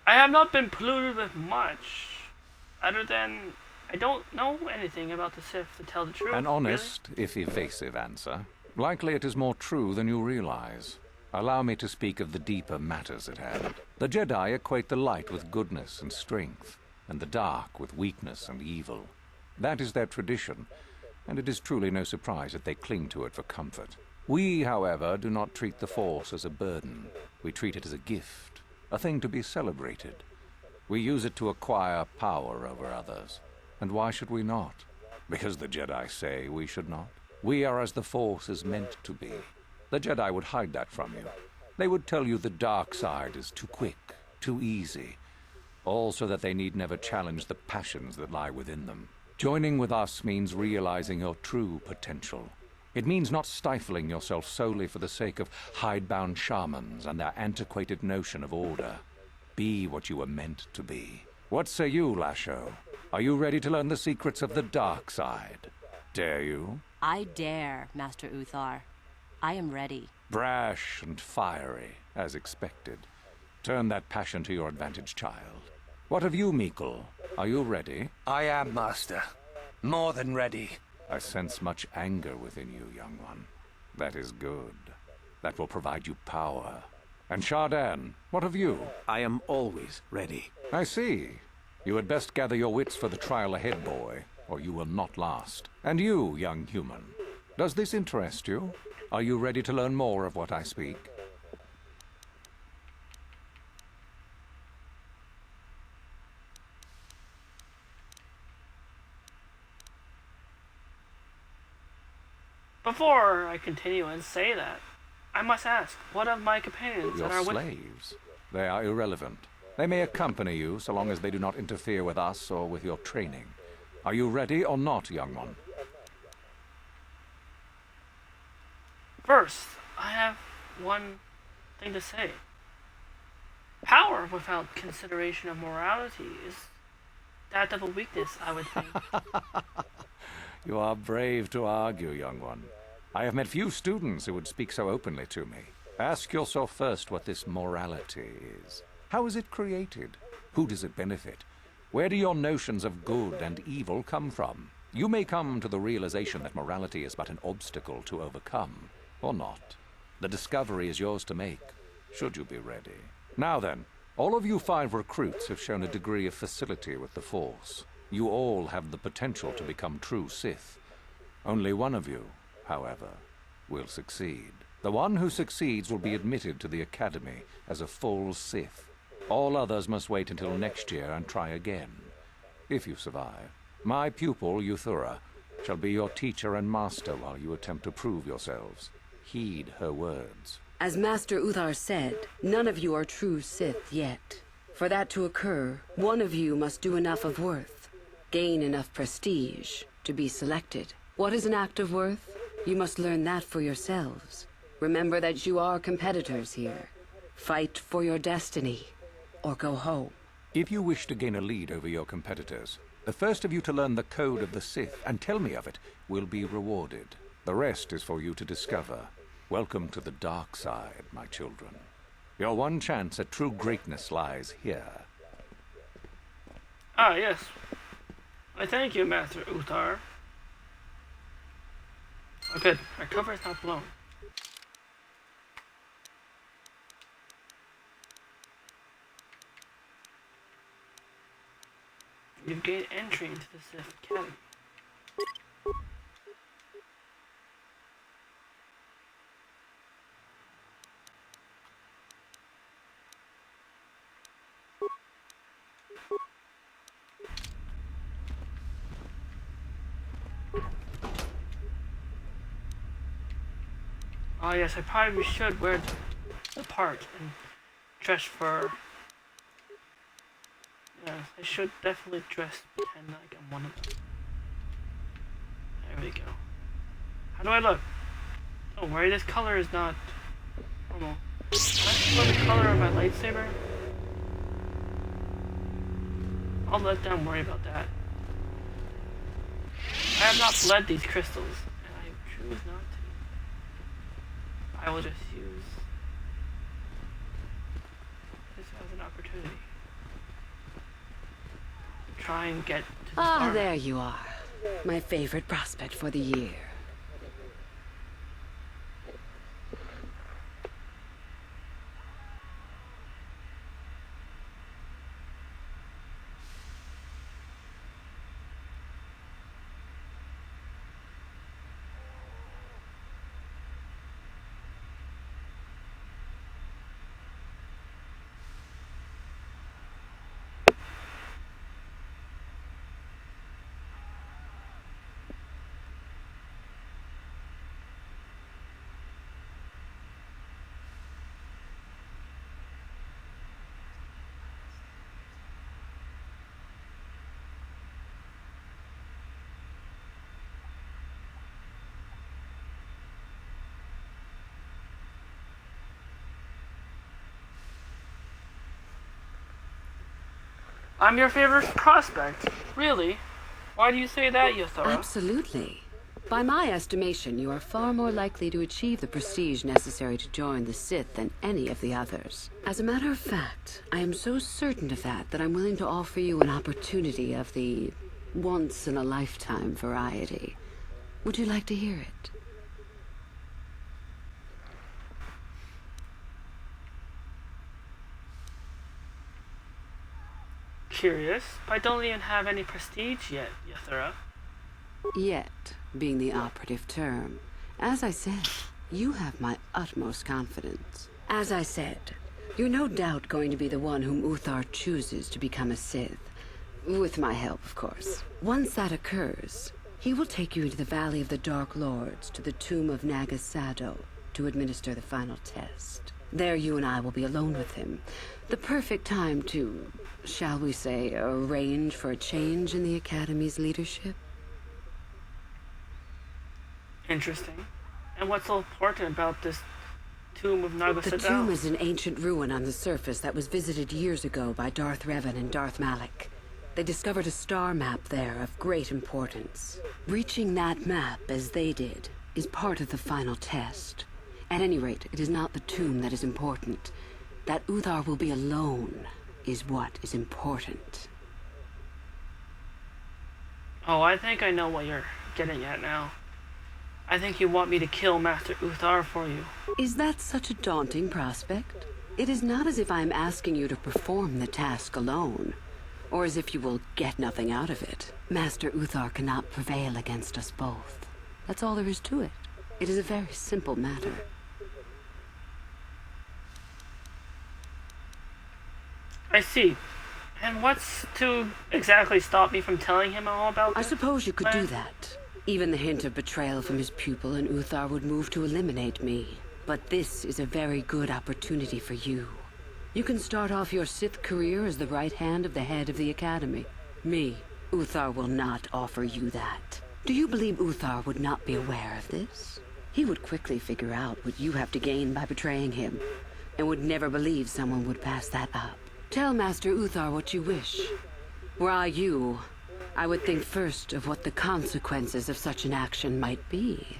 I have not been polluted with much, other than I don't know anything about the Sith, to tell the truth. An honest, if evasive answer. Likely it is more true than you realize. Allow me to speak of the deeper matters at hand. The Jedi equate the light with goodness and strength, and the dark with weakness and evil. That is their tradition, and it is truly no surprise that they cling to it for comfort. We, however, do not treat the Force as a burden. We treat it as a gift, a thing to be celebrated. We use it to acquire power over others. And why should we not? Because the Jedi say we should not. We are as the Force is meant to be. The Jedi would hide that from you. They would tell you the dark side is too quick, too easy, all so that they need never challenge the passions that lie within them. Joining with us means realizing your true potential. It means not stifling yourself solely for the sake of hidebound shamans and their antiquated notion of order. Be what you were meant to be. What say you, Lasho? Are you ready to learn the secrets of the dark side? Dare you? I dare, Master Uthar. I am ready. Brash and fiery, as expected. Turn that passion to your advantage, child. What of you, Meekle? Are you ready? I am, Master. More than ready. I sense much anger within you, young one. That is good. That will provide you power. And Shardan, what of you? I am always ready. I see. You had best gather your wits for the trial ahead, boy, or you will not last. And you, young human, does this interest you? Are you ready to learn more of what I speak? Before I continue and say that, I must ask, what of my companions Your that are with slaves? They are irrelevant. They may accompany you so long as they do not interfere with us or with your training. Are you ready or not, young one? First, I have one thing to say. Power without consideration of morality is that of a weakness, I would think. You are brave to argue, young one. I have met few students who would speak so openly to me. Ask yourself first what this morality is. How is it created? Who does it benefit? Where do your notions of good and evil come from? You may come to the realization that morality is but an obstacle to overcome, or not. The discovery is yours to make, should you be ready. Now then, all of you 5 recruits have shown a degree of facility with the Force. You all have the potential to become true Sith. Only one of you, however, will succeed. The one who succeeds will be admitted to the Academy as a full Sith. All others must wait until next year and try again, if you survive. My pupil, Euthura, shall be your teacher and master while you attempt to prove yourselves. Heed her words. As Master Uthar said, none of you are true Sith yet. For that to occur, one of you must do enough of worth, gain enough prestige, to be selected. What is an act of worth? You must learn that for yourselves. Remember that you are competitors here. Fight for your destiny, or go home. If you wish to gain a lead over your competitors, the first of you to learn the code of the Sith and tell me of it will be rewarded. The rest is for you to discover. Welcome to the dark side, my children. Your one chance at true greatness lies here. Ah, yes. I thank you, Master Uthar. Oh, good. Our cover is not blown. You've gained entry into the Sith Academy. Oh yes, I probably should wear the part and dress for... Yeah, I should definitely dress pretend like I'm one of them. There we go. How do I look? Don't worry, this color is not normal. Can I the color of my lightsaber? I'll let them worry about that. I have not bled these crystals, and I choose not to. I will just use this as an opportunity to try and get to the Ah, star. there you are. My favorite prospect for the year. I'm your favorite prospect. Really? Why do you say that, Yuthara? Absolutely. By my estimation, you are far more likely to achieve the prestige necessary to join the Sith than any of the others. As a matter of fact, I am so certain of that that I'm willing to offer you an opportunity of the once-in-a-lifetime variety. Would you like to hear it? Curious, but I don't even have any prestige yet, Yuthara. Yet, being the operative term. As I said, you have my utmost confidence. As I said, you're no doubt going to be the one whom Uthar chooses to become a Sith. With my help, of course. Once that occurs, he will take you into the Valley of the Dark Lords to the tomb of Nagasado to administer the final test. There you and I will be alone with him. The perfect time to, shall we say, arrange for a change in the Academy's leadership. Interesting. And what's so important about this tomb of Nagasado? The tomb is an ancient ruin on the surface that was visited years ago by Darth RaVeN and Darth Malak. They discovered a star map there of great importance. Reaching that map, as they did, is part of the final test. At any rate, it is not the tomb that is important. That Uthar will be alone is what is important. Oh, I think I know what you're getting at now. I think you want me to kill Master Uthar for you. Is that such a daunting prospect? It is not as if I am asking you to perform the task alone, or as if you will get nothing out of it. Master Uthar cannot prevail against us both. That's all there is to it. It is a very simple matter. I see. And what's to exactly stop me from telling him all about this? I suppose you could do that. Even the hint of betrayal from his pupil and Uthar would move to eliminate me. But this is a very good opportunity for you. You can start off your Sith career as the right hand of the head of the Academy. Me, Uthar will not offer you that. Do you believe Uthar would not be aware of this? He would quickly figure out what you have to gain by betraying him, and would never believe someone would pass that up. Tell Master Uthar what you wish. Were I you, I would think first of what the consequences of such an action might be.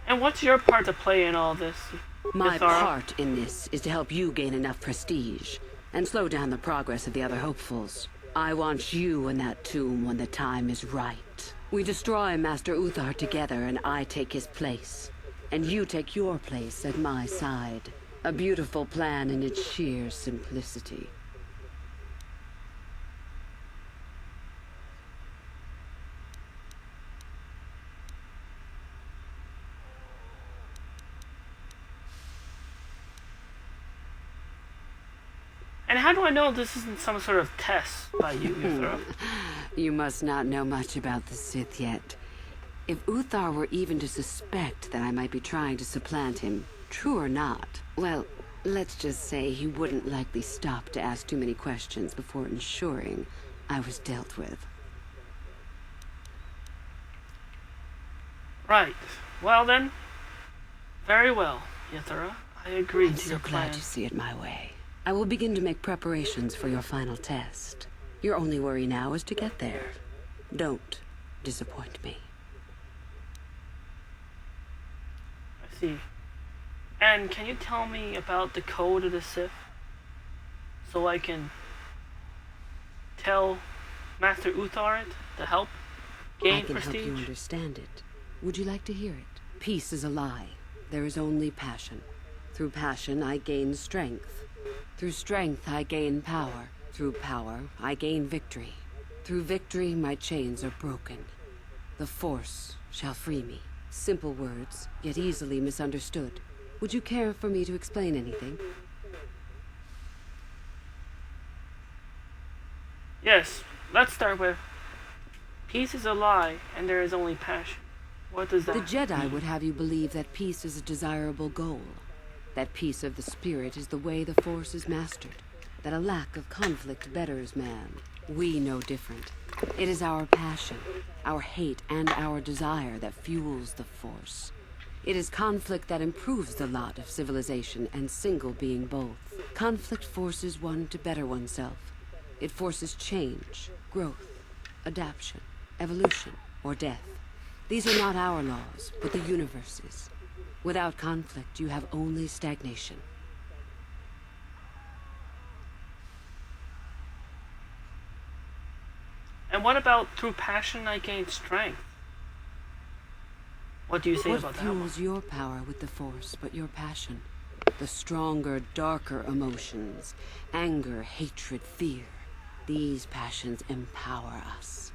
And what's your part to play in all this, My Uthar? part in this is to help you gain enough prestige and slow down the progress of the other hopefuls. I want you in that tomb when the time is right. We destroy Master Uthar together and I take his place. And you take your place at my side. A beautiful plan in its sheer simplicity. And how do I know this isn't some sort of test by you, Uthar? You must not know much about the Sith yet. If Uthar were even to suspect that I might be trying to supplant him, true or not, well, let's just say he wouldn't likely stop to ask too many questions before ensuring I was dealt with. Right. Well then, very well, Yuthara. I agree I'm to so your glad plan. you see it my way. I will begin to make preparations for your final test. Your only worry now is to get there. Don't disappoint me. I see. And can you tell me about the code of the Sith? So I can tell Master Uthar it to help gain I can prestige? help you understand it. Would you like to hear it? Peace is a lie. There is only passion. Through passion, I gain strength. Through strength, I gain power. Through power, I gain victory. Through victory, my chains are broken. The Force shall free me. Simple words, yet easily misunderstood. Would you care for me to explain anything? Yes, let's start with peace is a lie and there is only passion. What does that The Jedi mean? would have you believe that peace is a desirable goal. That peace of the spirit is the way the Force is mastered. That a lack of conflict betters man. We know different. It is our passion, our hate, and our desire that fuels the Force. It is conflict that improves the lot of civilization and single being both. Conflict forces one to better oneself. It forces change, growth, adaptation, evolution, or death. These are not our laws, but the universe's. Without conflict, you have only stagnation. And what about through passion I gain strength? What do you say about that one? What fuels your power with the Force but your passion? The stronger, darker emotions. Anger, hatred, fear. These passions empower us.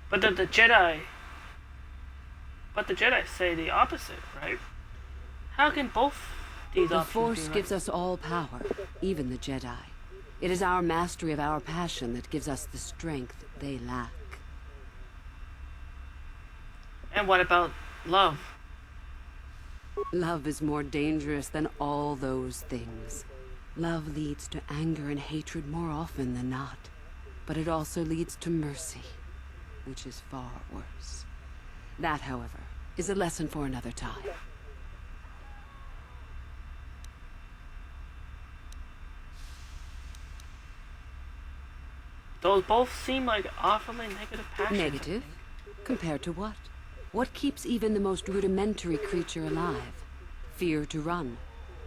But the Jedi say the opposite, right? How can both these The options Force be right? gives us all power, even the Jedi. It is our mastery of our passion that gives us the strength they lack. And what about love? Love is more dangerous than all those things. Love leads to anger and hatred more often than not. But it also leads to mercy, which is far worse. That, however, is a lesson for another time. Those both seem like awfully negative passions. Negative? Compared to what? What keeps even the most rudimentary creature alive? Fear to run,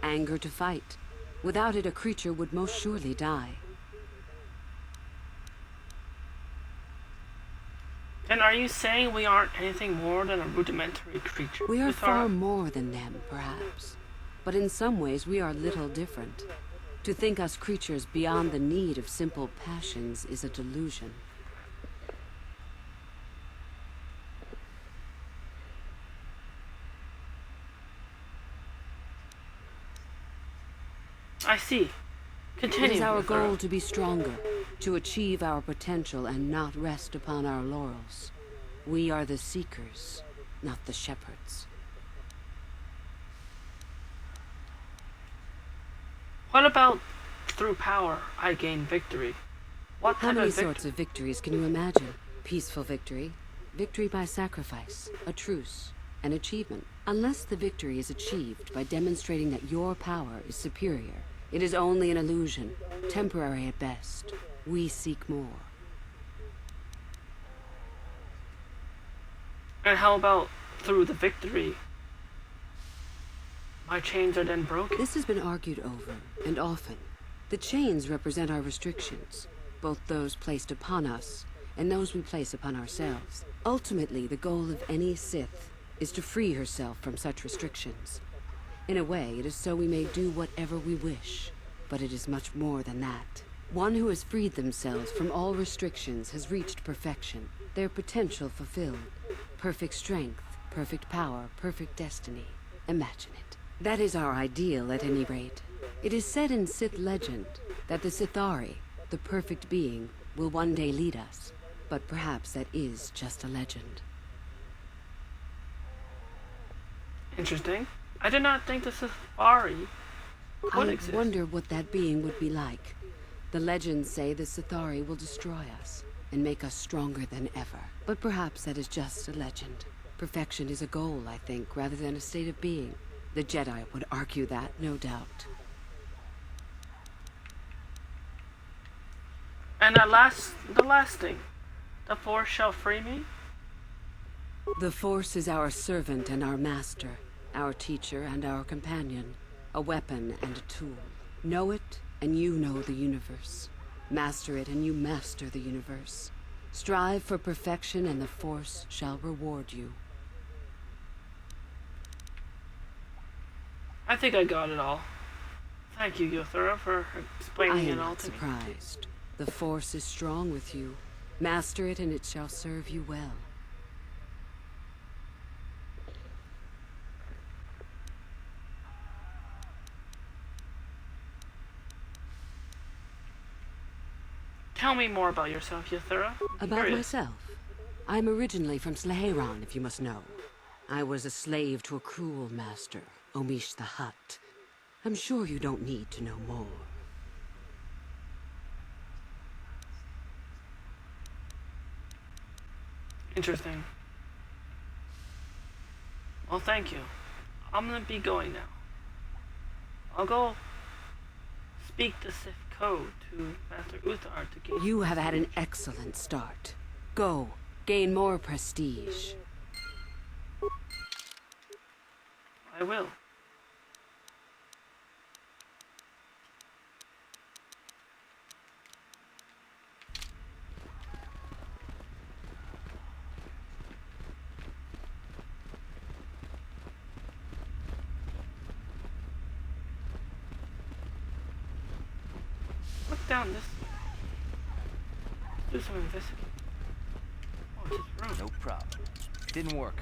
anger to fight. Without it, a creature would most surely die. Then are you saying we aren't anything more than a rudimentary creature? We are with far our- more than them, perhaps. But in some ways, we are little different. To think us creatures beyond the need of simple passions is a delusion. I see. Continue. It is our with goal to be stronger, to achieve our potential and not rest upon our laurels. We are the seekers, not the shepherds. What about through power I gain victory? What How type many of victory? sorts of victories can you imagine? Peaceful victory, victory by sacrifice, a truce, an achievement. Unless the victory is achieved by demonstrating that your power is superior, it is only an illusion, temporary at best. We seek more. And how about through the victory? My chains are then broken. This has been argued over, and often. The chains represent our restrictions, both those placed upon us and those we place upon ourselves. Ultimately, the goal of any Sith is to free herself from such restrictions. In a way, it is so we may do whatever we wish, but it is much more than that. One who has freed themselves from all restrictions has reached perfection, their potential fulfilled. Perfect strength, perfect power, perfect destiny. Imagine it. That is our ideal, at any rate. It is said in Sith legend that the Sithari, the perfect being, will one day lead us. But perhaps that is just a legend. Interesting. I did not think the Safari could I exist. wonder what that being would be like. The legends say the Sithari will destroy us and make us stronger than ever. But perhaps that is just a legend. Perfection is a goal, I think, rather than a state of being. The Jedi would argue that, no doubt. And the last thing. The Force shall free me? The Force is our servant and our master, our teacher and our companion, a weapon and a tool. Know it, and you know the universe. Master it, and you master the universe. Strive for perfection, and the Force shall reward you. I think I got it all. Thank you, Yothura, for explaining it all not to me. surprised. The Force is strong with you. Master it, and it shall serve you well. Tell me more about yourself, Yothura. About myself. I'm originally from Sleheyron, if you must know. I was a slave to a cruel master, Omish the Hutt. I'm sure you don't need to know more. Interesting. Well, thank you. I'm gonna be going now. I'll go speak the Sith code to Master Uthar to gain... You have had an excellent start. Go, gain more prestige. I will. Look down this. Do some investigating. Oh, it's his room. No problem. Didn't work.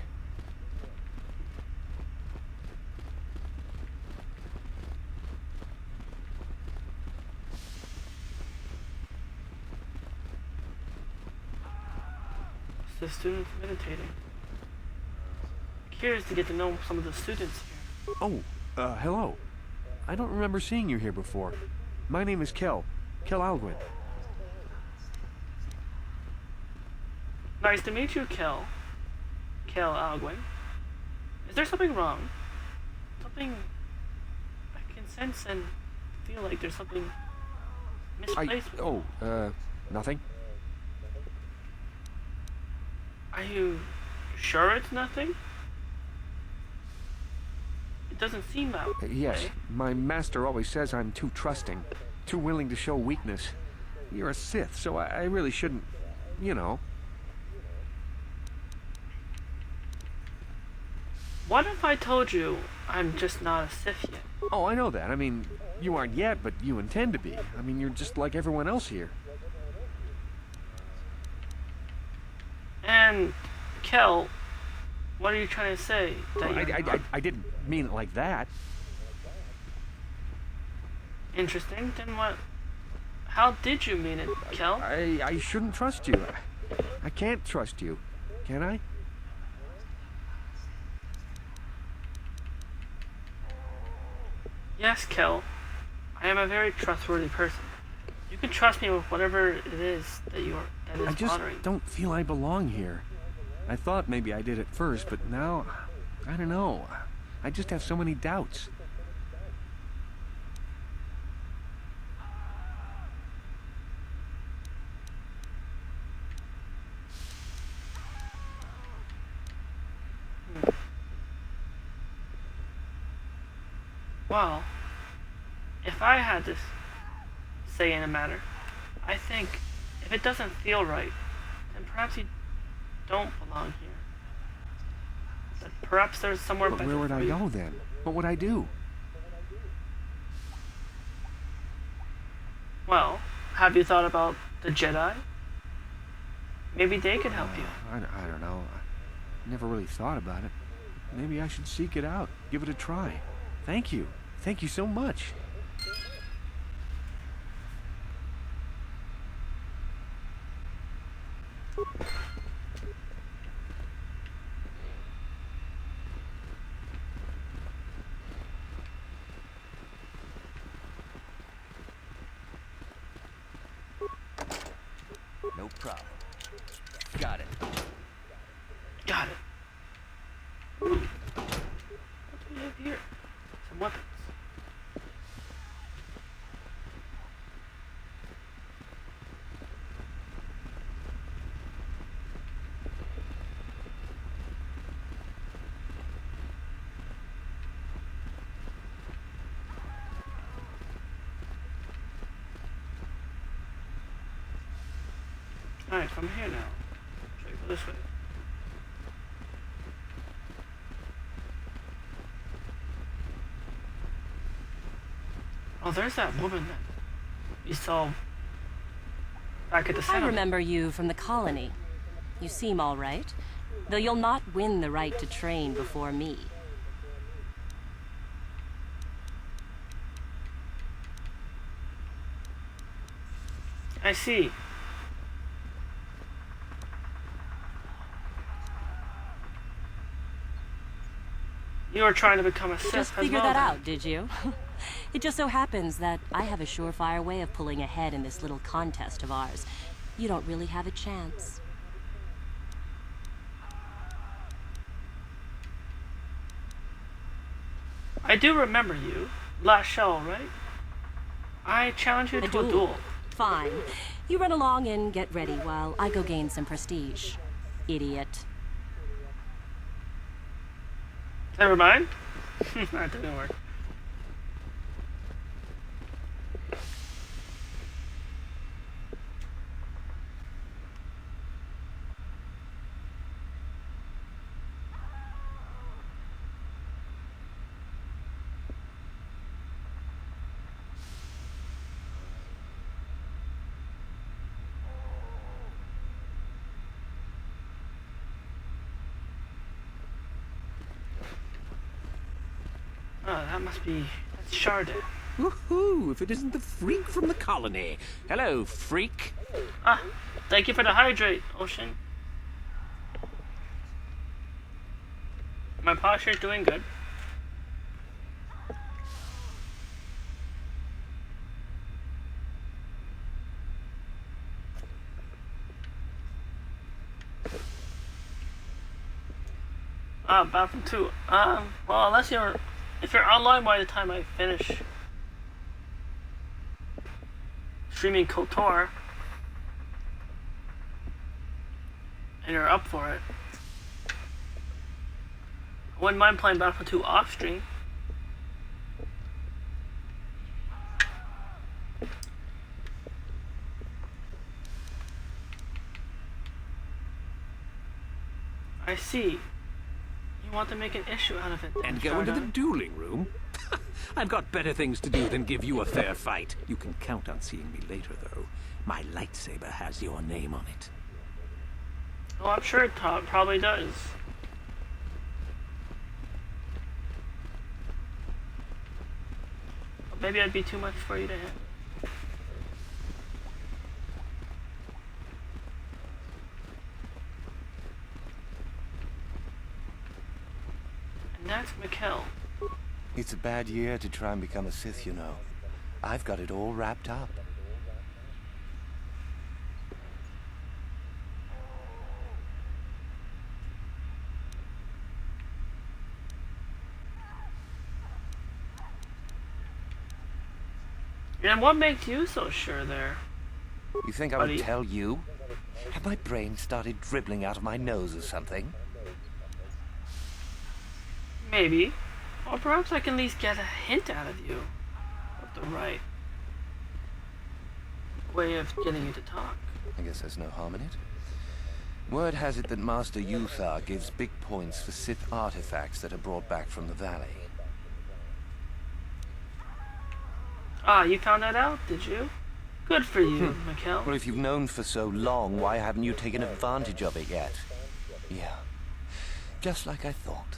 The students meditating. Curious to get to know some of the students here. Oh, hello. I don't remember seeing you here before. My name is Kel Alguin. Nice to meet you, Kel Alguin. Is there something wrong? Something I can sense and feel like there's something misplaced. Nothing. Are you sure it's nothing? It doesn't seem that way. Yes, my master always says I'm too trusting, too willing to show weakness. You're a Sith, so I really shouldn't, you know. What if I told you I'm just not a Sith yet? Oh, I know that. I mean, you aren't yet, but you intend to be. I mean, you're just like everyone else here. And, Kel, what are you trying to say? That I didn't mean it like that. Interesting. Then what? How did you mean it, Kel? I shouldn't trust you. I can't trust you. Can I? Yes, Kel. I am a very trustworthy person. You can trust me with whatever it is that is I just bothering. don't feel I belong here. I thought maybe I did at first, but now, I don't know. I just have so many doubts. Well, if I had to say in a matter, I think if it doesn't feel right, then perhaps you don't belong here. But perhaps there's somewhere But better where would for I you. go then? What would I do? Well, have you thought about the Jedi? Maybe they could help you. I don't know. I never really thought about it. Maybe I should seek it out, give it a try. Thank you. Thank you so much. No problem. Got it. Got it. What do we have here? Some weapons. Alright, come here now. Should I go this way? Oh, there's that woman that you saw back at the I settlement. remember you from the colony. You seem all right, though you'll not win the right to train before me. I see. You were trying to become a Sith Just as figure well, that then. out, did you? It just so happens that I have a surefire way of pulling ahead in this little contest of ours. You don't really have a chance. I do remember you. Last show, right? I challenged you to a duel. Fine. You run along and get ready while I go gain some prestige. Idiot. Never mind. That didn't work. Oh, that must be... That's Chardin. Woohoo! If it isn't the freak from the colony. Hello, freak. Ah, thank you for the hydrate, Ocean. My posture's doing good. Battlefield 2. Well, unless if you're online by the time I finish streaming Kotor, and you're up for it, I wouldn't mind playing Battlefield 2 off stream. I see. You want to make an issue out of it, then, And go into the Chardin? dueling room? I've got better things to do than give you a fair fight. You can count on seeing me later, though. My lightsaber has your name on it. Oh, I'm sure it probably does. Maybe I'd be too much for you to handle. And that's Mikkel. It's a bad year to try and become a Sith, you know. I've got it all wrapped up. And what makes you so sure there? You think I would tell you? Have my brain started dribbling out of my nose or something? Maybe. Or perhaps I can at least get a hint out of you. Of the right way of getting you to talk. I guess there's no harm in it. Word has it that Master Yuthar gives big points for Sith artifacts that are brought back from the valley. Ah, you found that out, did you? Good for you, Mikkel. Well, if you've known for so long, why haven't you taken advantage of it yet? Yeah. Just like I thought.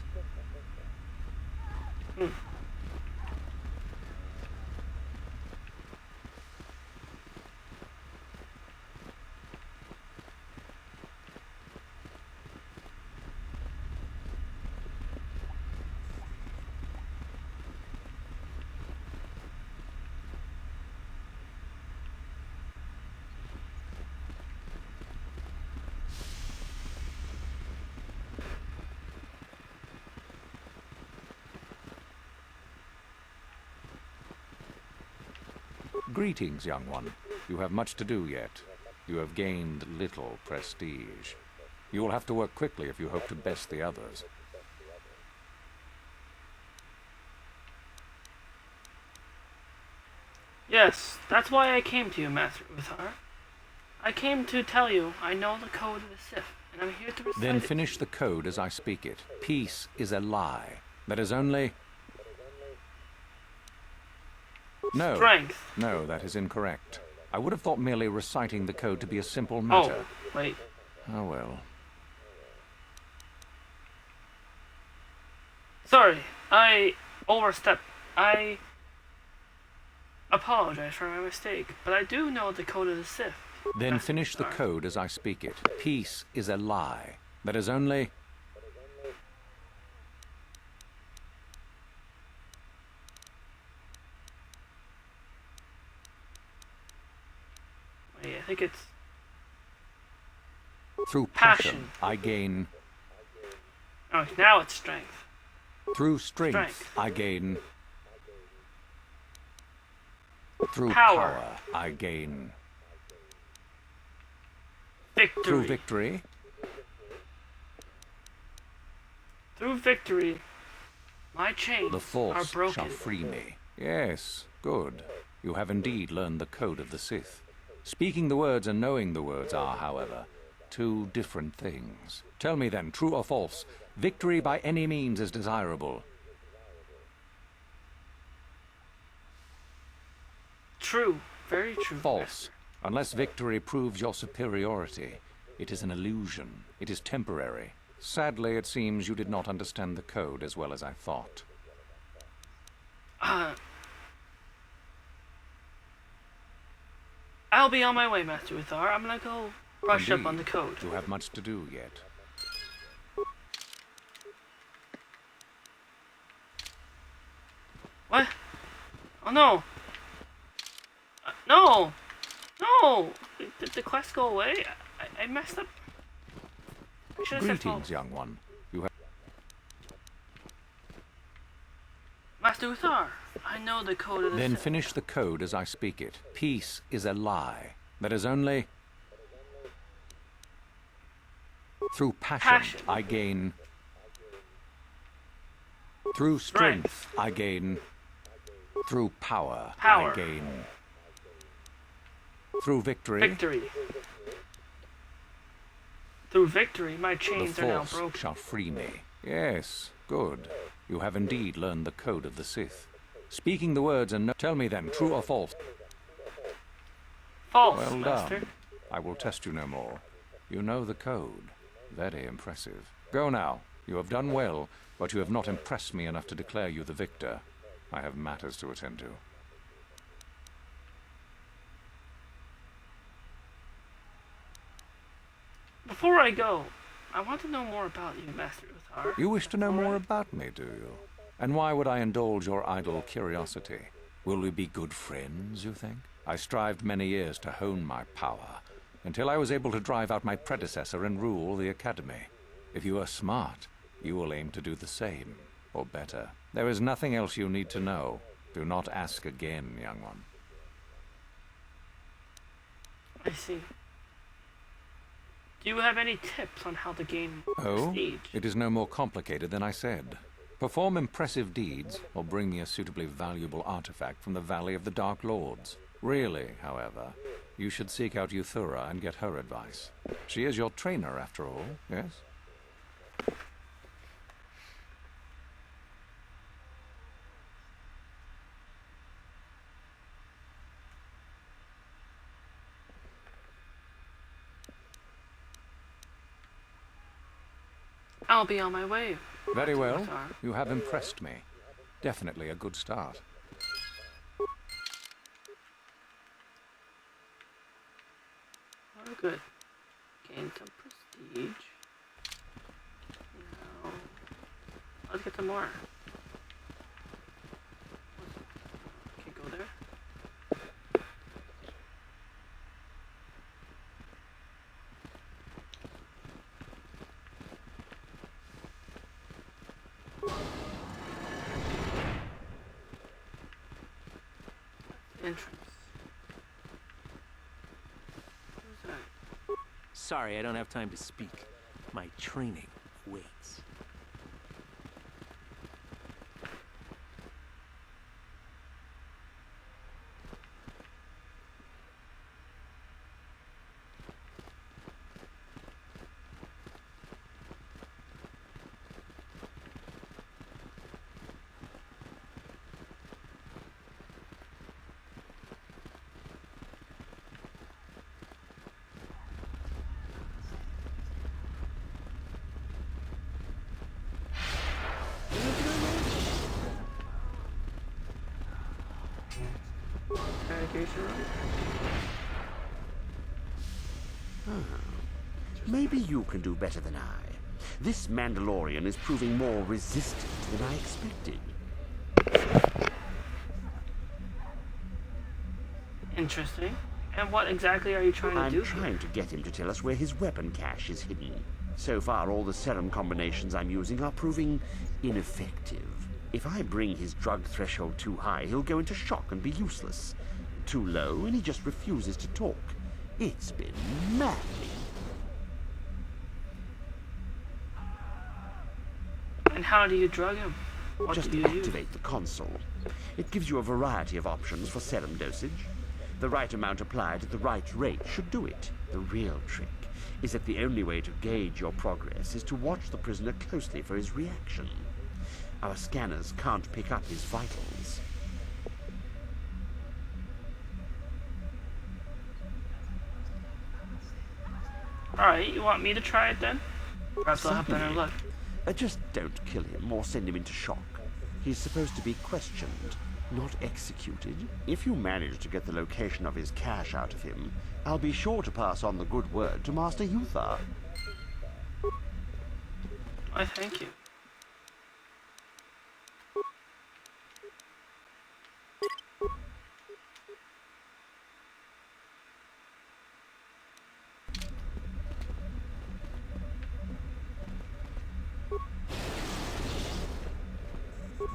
Greetings, young one. You have much to do yet. You have gained little prestige. You will have to work quickly if you hope to best the others. Yes, that's why I came to you, Master Uthar. I came to tell you I know the code of the Sith, and I'm here to recite Then it. finish the code as I speak it. Peace is a lie. That is only... No. Strength. No, that is incorrect. I would have thought merely reciting the code to be a simple matter. Oh, wait. Oh well. Sorry, I overstepped. I apologize for my mistake, but I do know the code of the Sith. Then finish the code as I speak it. Peace is a lie. That is only... Wait, I think it's Through passion, I gain... Oh, now it's strength. Through strength, I gain... Through Power. power, I gain... Victory. Through victory, Through victory, my chains the are Force broken. shall free me. Yes, good. You have indeed learned the code of the Sith. Speaking the words and knowing the words are, however, two different things. Tell me then, true or false, victory by any means is desirable. True. Very true. False. Unless victory proves your superiority, it is an illusion. It is temporary. Sadly, it seems you did not understand the code as well as I thought. I'll be on my way, Master Uthar. I'm gonna go brush up on the code. You have much to do yet. What? Oh no! No! No! Did the quest go away? I messed up. I should have said false. Greetings, young one. You have... Master Uthar, I know the code of the Then Sith. finish the code as I speak it. Peace is a lie. That is only... Through passion. I gain... Through strength, I gain... Through power, Power. I gain... Through victory, Victory. Through victory, my the chains are now Force broken. shall free me. Yes, good. You have indeed learned the code of the Sith. Speaking the words and tell me then, true or false? False, Well Master. done. I will test you no more. You know the code. Very impressive. Go now. You have done well, but you have not impressed me enough to declare you the victor. I have matters to attend to. Before I go, I want to know more about you, Master Uthar. You wish to know more about me, do you? And why would I indulge your idle curiosity? Will we be good friends, you think? I strived many years to hone my power, until I was able to drive out my predecessor and rule the Academy. If you are smart, you will aim to do the same, or better. There is nothing else you need to know. Do not ask again, young one. I see. Do you have any tips on how the game Oh, stage? it is no more complicated than I said. Perform impressive deeds, or bring me a suitably valuable artifact from the Valley of the Dark Lords. Really, however, you should seek out Euthura and get her advice. She is your trainer, after all, yes? I'll be on my way. Very well. Uthar. You have impressed me. Definitely a good start. Oh, good. Gain some prestige. Now, let's get some more. Okay, go there. Entrance. Who's that? Sorry, I don't have time to speak. My training waits. Interrogation room? Maybe you can do better than I. This Mandalorian is proving more resistant than I expected. Interesting. And what exactly are you trying to do? I'm trying to get him to tell us where his weapon cache is hidden. So far, all the serum combinations I'm using are proving ineffective. If I bring his drug threshold too high, he'll go into shock and be useless. Too low, and he just refuses to talk. It's been maddening. And how do you drug him? What Just do you use? activate the console. It gives you a variety of options for serum dosage. The right amount applied at the right rate should do it. The real trick is that the only way to gauge your progress is to watch the prisoner closely for his reaction. Our scanners can't pick up his vitals. Alright, you want me to try it then? Perhaps I'll have better Certainly. luck. Just don't kill him or send him into shock. He's supposed to be questioned, not executed. If you manage to get the location of his cache out of him, I'll be sure to pass on the good word to Master Yuthar. I thank you.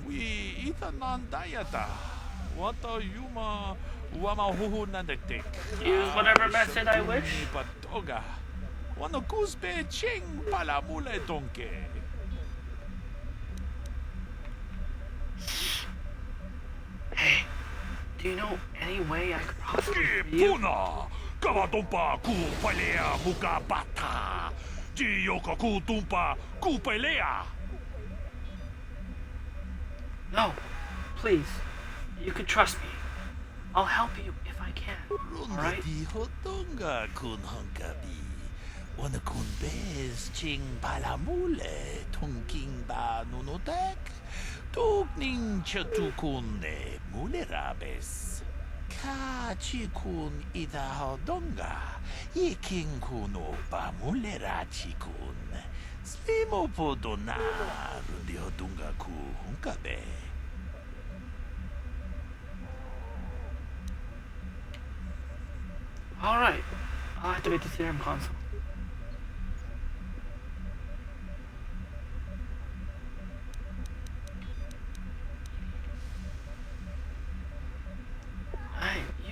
We itanan dayata. Wata yuma wama huhu nandektek. Use whatever method I wish. Patoga. Wano kuspe ching palamule donke. Hey, do you know any way I could possibly free you? Puna! Kawatumpa ku palea muka bata. Jiyoka ku tumpa ku pelea. No, please. You can trust me. I'll help you if I can. Alright? Di hotonga kun honkabi. Wana kun bez ching palamule tongking ba nunotek. Tukning chatukune mulerabes. Ka chikun ida hodonga. Yiking kuno ba mulera chikun. Slimo podona rundi hodonga ku honkabe. Alright. I'll activate the serum console.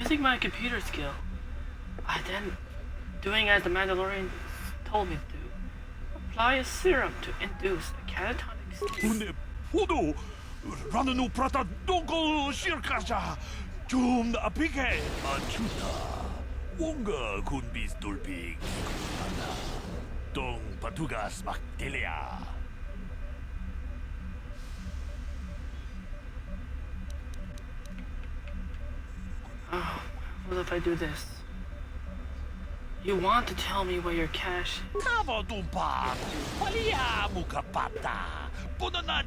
Using my computer skill, I then, doing as the Mandalorian told me to do, apply a serum to induce a catatonic state. Une podo rananu prata dogol shirkasha jum apike achuta wonga kun bis dolpig ana dong patugas maktelia. Oh, what if I do this? You want to tell me where your cash is?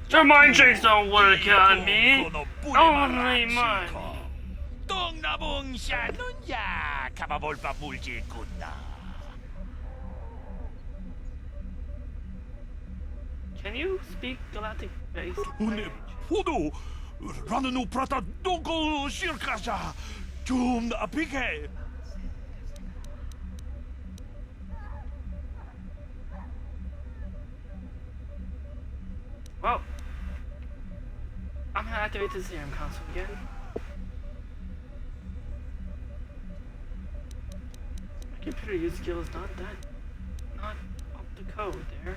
Your mind tricks don't work on me. Only money. Dong nabong siya nunya kababolpa mulji kunna. Can you speak Galactic base? Une podo rananu prata dogol shirkasha jum apike. Well, I'm gonna activate the serum console again. My computer use skill is not up to code there.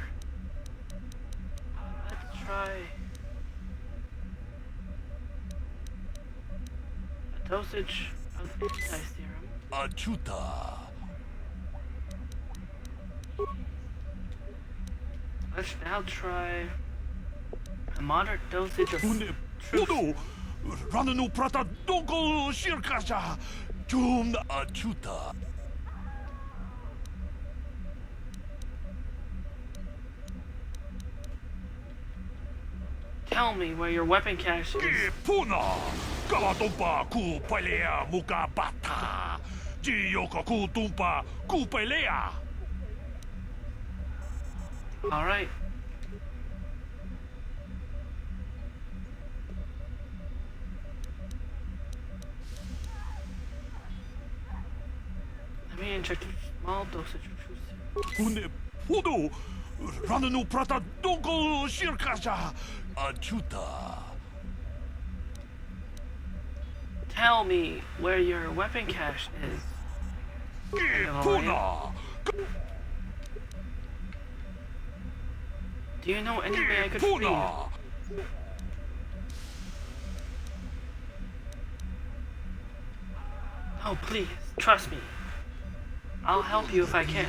Let's try a dosage of anti-serum. Achuta. Let's now try a moderate dosage of Uno rananu prata dogol shirkasha jum achuta. Tell me where your weapon cache is. Puna, Kawatumpa Kupalea Mukabata, Jioka Kutumpa Kupalea. Alright. Let me inject a small dosage of truth. Une Pudu, Rananu Prata Donko Shirkasha, Achuta. Tell me where your weapon cache is. Puna. Do you know any way I could free you? Oh, please, trust me. I'll help you if I can.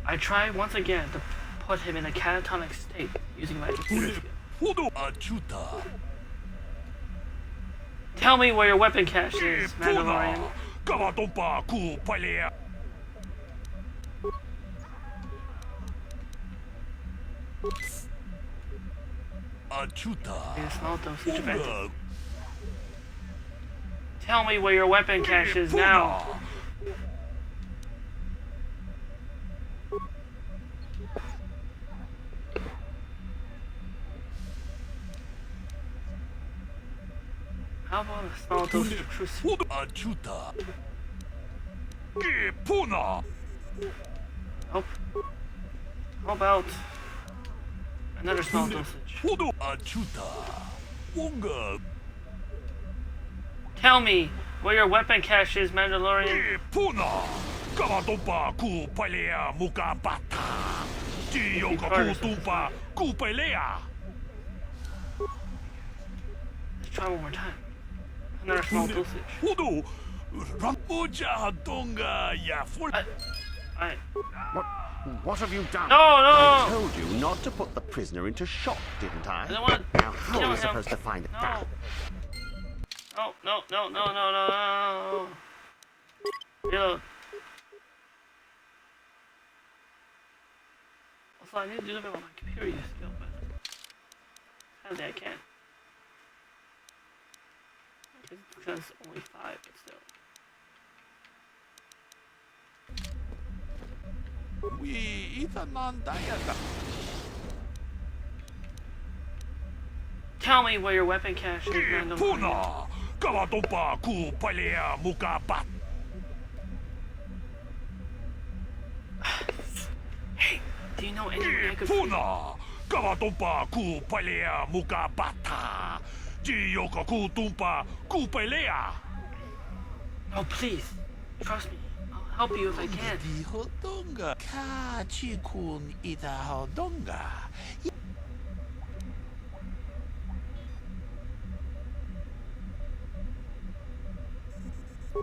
I tried once again to put him in a catatonic state using my computer skill. Tell me where your weapon cache is, Mandalorian. In a small dosage of antidote. Tell me where your weapon cache is now. How about a small dosage of truth? Nope. How about another small dosage? Tell me where your weapon cache is, Mandalorian. Let's try one more time. Another small dosage. What have you done? No! I told you not to put the prisoner into shock, didn't I? I don't want to Now, how kill are we him. supposed to find out? No. Reload. Also, I need to do something with my computer use skill, but sadly I can't. Because it's only 5, but still. Tell me where your weapon cache is, Mandalorian. Hey, do you know any way I could free No, please. Trust me. I'll help you if I can.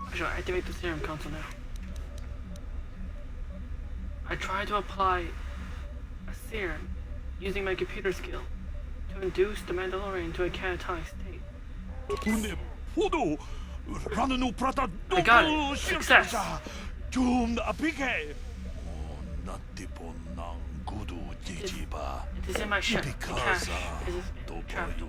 I should activate the serum console now. I tried to apply a serum using my computer skill to induce the Mandalorian to a catatonic state. I got it. Success. It is in my ship. The cache is trapped.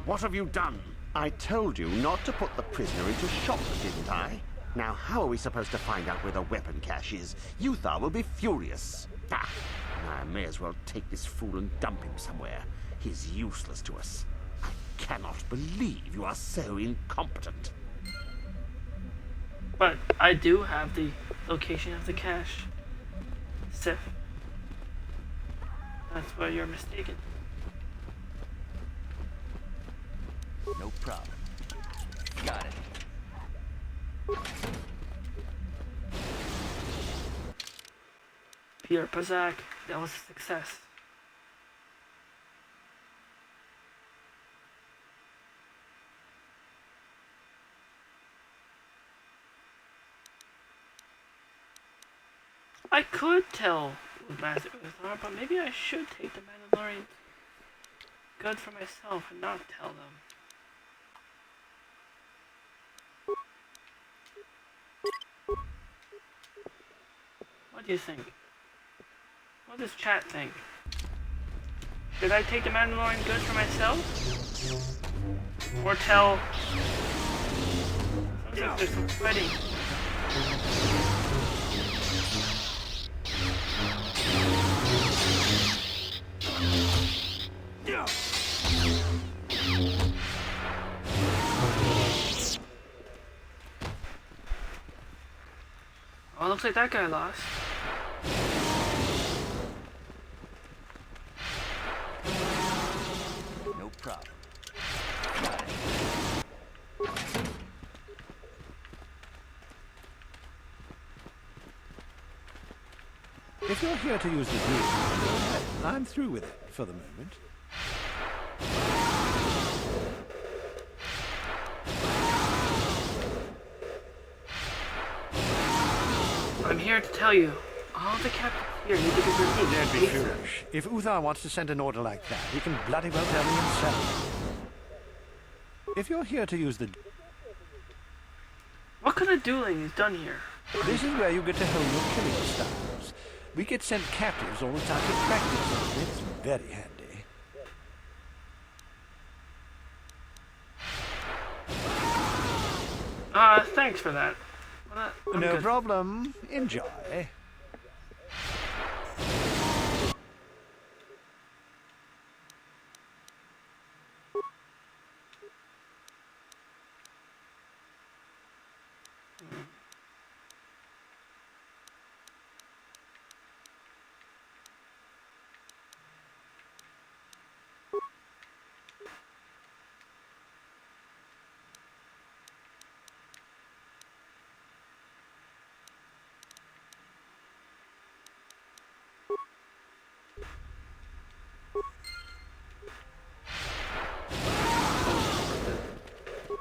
What have you done? I told you not to put the prisoner into shock, didn't I? Now, how are we supposed to find out where the weapon cache is? Yuthar will be furious. I may as well take this fool and dump him somewhere. He's useless to us. I cannot believe you are so incompetent. But I do have the location of the cache. Sif. That's where you're mistaken. No problem. Got it. Peter Pazak, that was a success. I could tell Master Uthar, but maybe I should take the Mandalorian good for myself and not tell them. What do you think? What does chat think? Should I take the Mandalorian goods for myself? Or tell... Sounds like there's some fighting. Oh, looks like that guy lost. No problem. If you're here to use the group, go ahead. I'm through with it for the moment. I'm here to tell you, all the captains here need to be relieved. Don't be foolish. If Uthar wants to send an order like that, he can bloody well tell me himself. If you're here to use the... What kind of dueling is done here? This is where you get to hone your killing styles. We get sent captives all the time to practice, and it's very handy. Thanks for that. I'm no good. problem. Enjoy.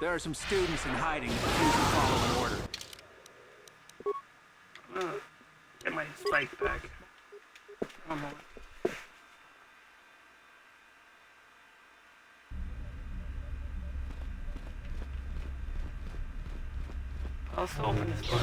There are some students in hiding that refuse to follow an order. Get my spike back. One moment. I'll also open this door.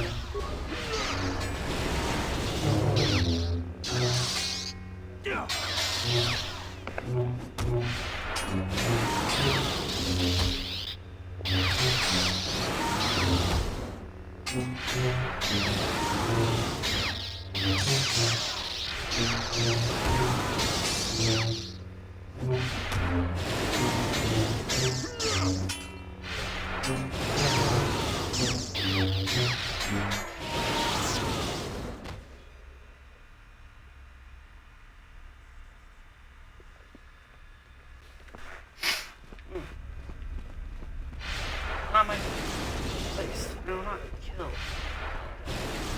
Not my place. No, not kill.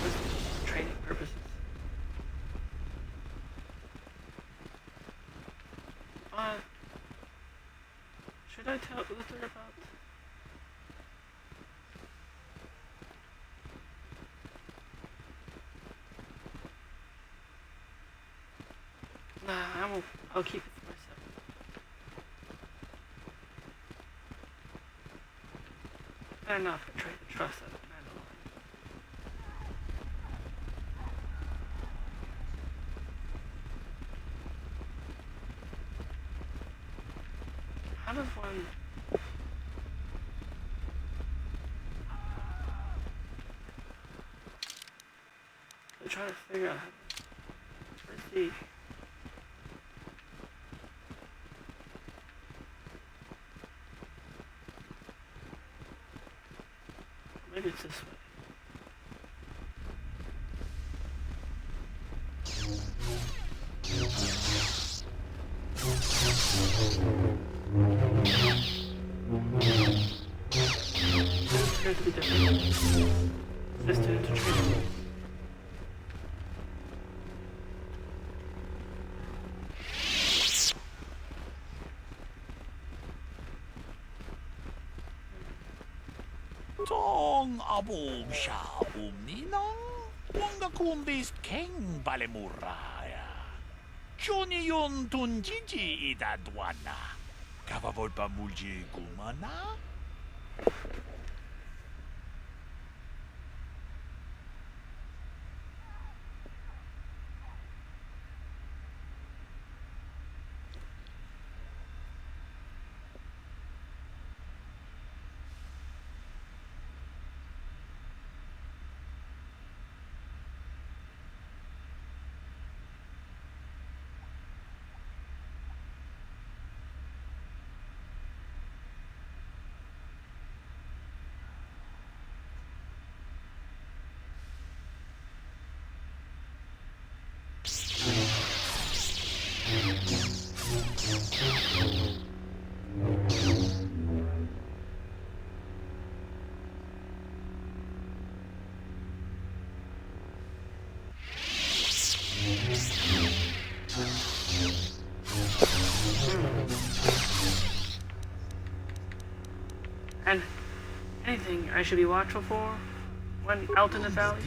This is for training purposes. Should I tell Uther about... Nah, I'll keep it for myself. Better not betray the trust of the Mandalorian. How does one... I'm trying to figure out how to... Where's the... Maybe it's this way. Appears to be different. Resistant interchangeable. Tong abong siya umninang wanga kundist king balemuraya. Johnny yon tunjiji idadwana. Kavavolpa mulji gumana? And anything I should be watchful for when out in the valley?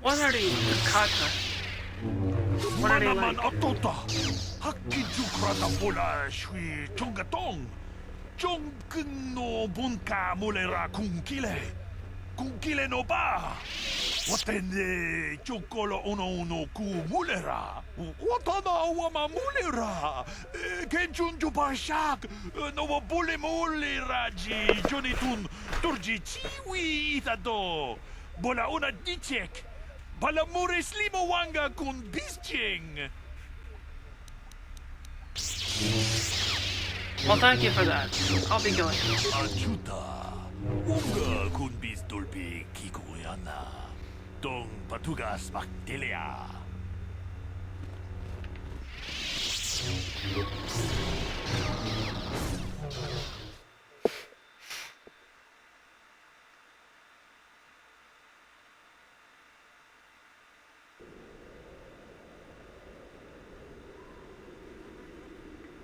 What are these Kata? What are they like? Jongno bunka mulera kunkile no ba. Watende chokolo uno ku mulera. Watana wama mulera. Kenjunju bashak no bule mulera ji jonitun turji chiwi itado. Bola una dichek. Balamure slimo wanga kun bisching. Well, thank you for that. I'll be going. Achuta. Unga kun bis dolbi kikoyana. Dong patugas maktelea.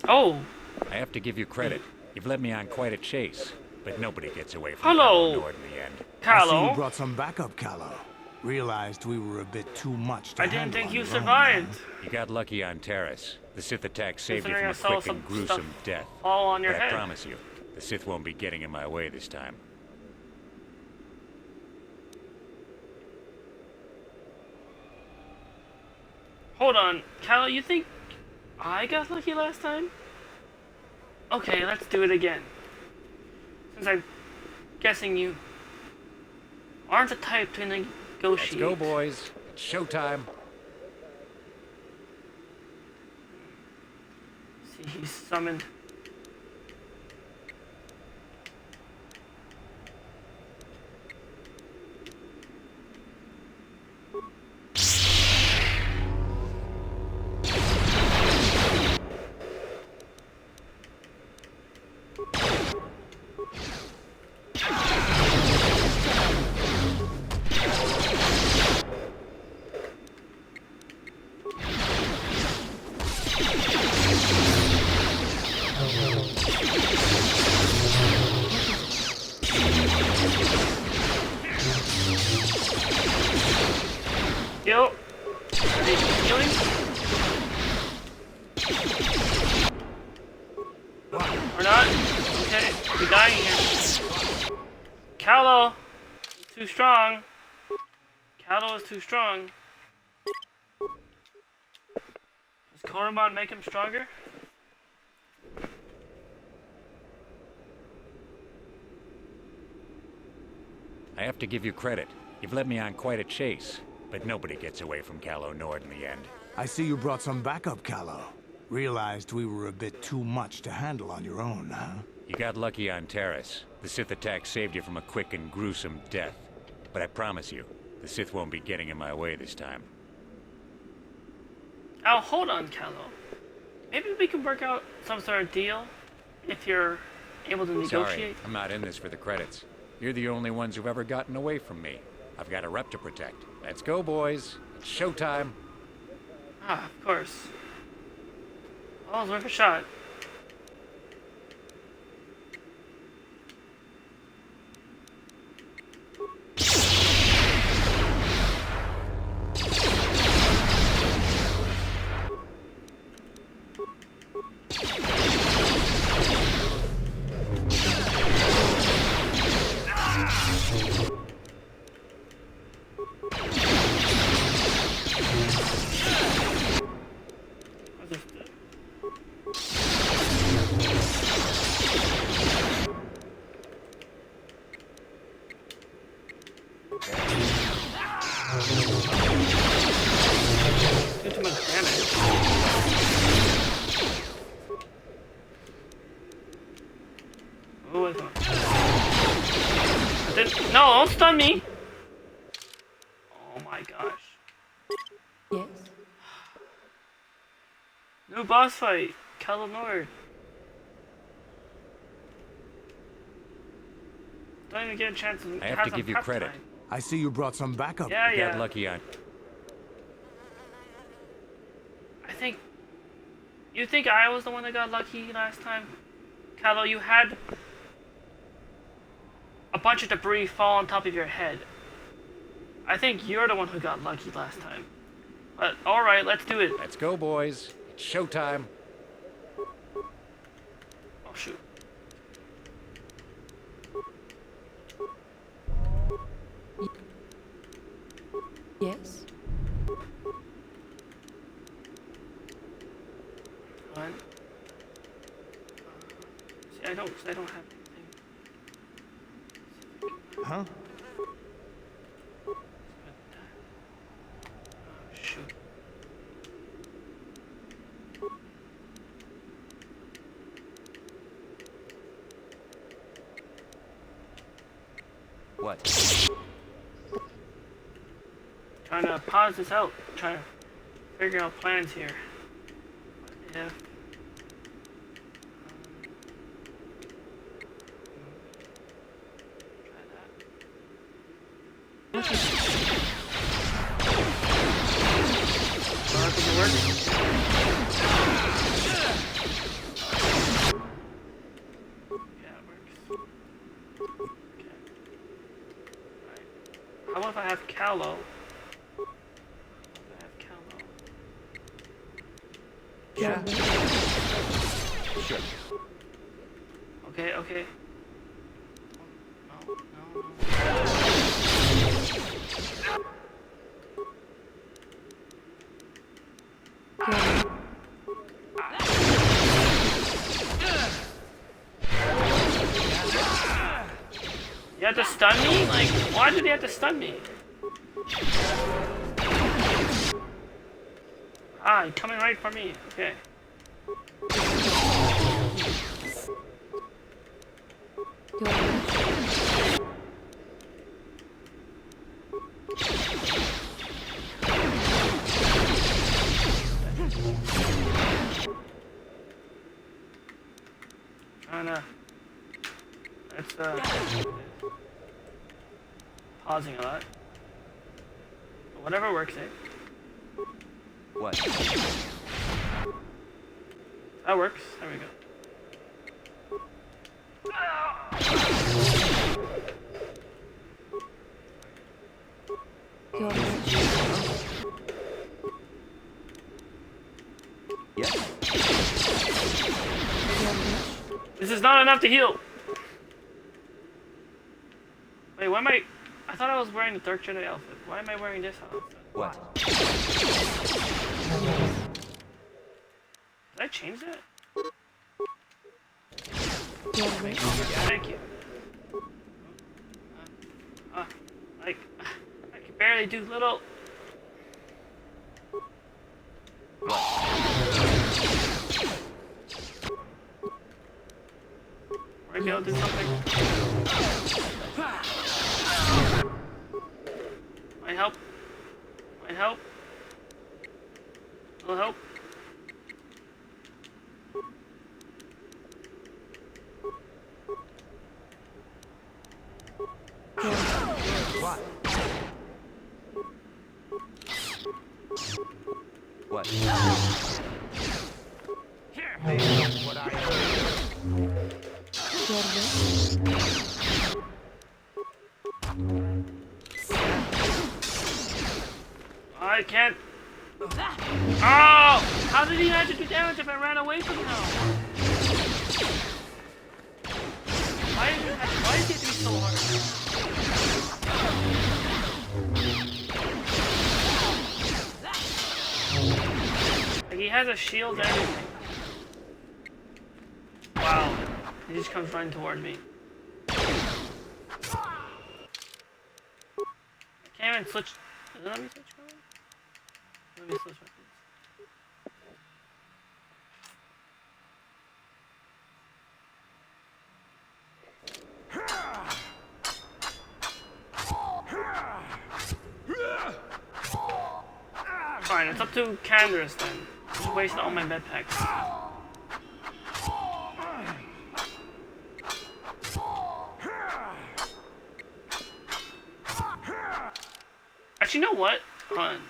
Oh. I have to give you credit. You've led me on quite a chase, but nobody gets away from Hello. Nord in the end. I see you brought some backup, Callow. Realized we were a bit too much to I didn't handle think on you your own, survived. man. You got lucky on Terrace. The Sith attack saved you Considering from I a saw quick some and gruesome stuff death. fall on your but head. I promise you, the Sith won't be getting in my way this time. Hold on, Callow, you think I got lucky last time? Okay, let's do it again. Since I'm guessing you aren't the type to negotiate. Let's go, boys. It's showtime. See, he's summoned. Yo. Are they healing? Or not? Okay, we're dying here. Callow is too strong. Callow is too strong. Does Koromon make him stronger? I have to give you credit. You've led me on quite a chase, but nobody gets away from Callow Nord in the end. I see you brought some backup, Callow. Realized we were a bit too much to handle on your own, huh? You got lucky on Terrace. The Sith attack saved you from a quick and gruesome death. But I promise you, the Sith won't be getting in my way this time. Oh, hold on, Callow. Maybe we can work out some sort of deal if you're able to Sorry, negotiate? I'm not in this for the credits. You're the only ones who've ever gotten away from me. I've got a rep to protect. Let's go, boys. It's showtime. Ah, of course. Well, it's worth a shot. Do too much damage. Oh, no, don't stun me! Oh my gosh. Yes. New boss fight, Kalanor. Don't even get a chance to I have to some give you prep credit. time. I see you brought some backup. Yeah, You yeah. got lucky on. You think I was the one that got lucky last time? Calo, you had a bunch of debris fall on top of your head. I think you're the one who got lucky last time. But alright, let's do it. Let's go, boys. It's showtime. Oh shoot. Yes. One. See, I don't have anything. Huh? Oh, shoot. What? Trying to pause this out. Trying to figure out plans here. Yeah. How about if I have Calo? Yeah. Sure. Okay, okay. You have to stun me? Like, why did he have to stun me? Ah, he's coming right for me. Okay. It's pausing a lot. Whatever works, eh? What? That works. There we go. Yeah. This is not enough to heal. Wait, why am I thought I was wearing the Dark Jedi outfit. Why am I wearing this outfit? What? Did I change that? Thank you. Like, I can barely do little. Might be able to do something. Might help. Might help. It'll help. What? What I I can't. Oh! How did he have to do damage if I ran away from him? Why did it have to be so hard? Like he has a shield and everything. Wow. He just comes running towards me. I can't even switch. Does it let me switch color? Let me switch my piece. Fine, it's up to Candace then. Just wasted all my med packs. Actually, you know what? Hold on.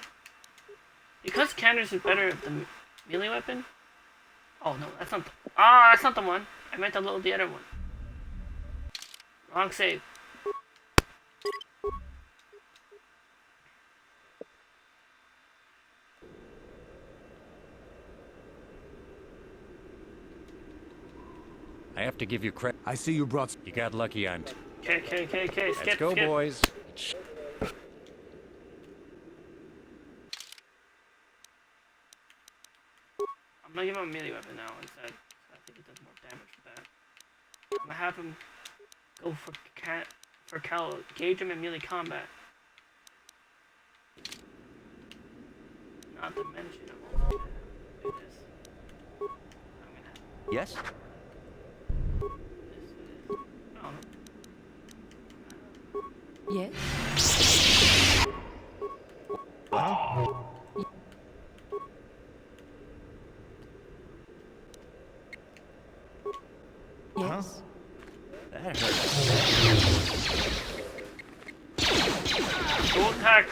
Because Candace is better at the melee weapon. Oh no, that's not. That's not the one. I meant the other one. Wrong save. I have to give you credit. I see you brought. You got lucky on. Okay. Skip. Let's go, skip. boys. I'm gonna give him a melee weapon now instead. I think it does more damage with that. I'm gonna have him go for Cal, engage him in melee combat. Not to mention, I'm also gonna do this. Yes? Yes? Yes? That hurt. Go attack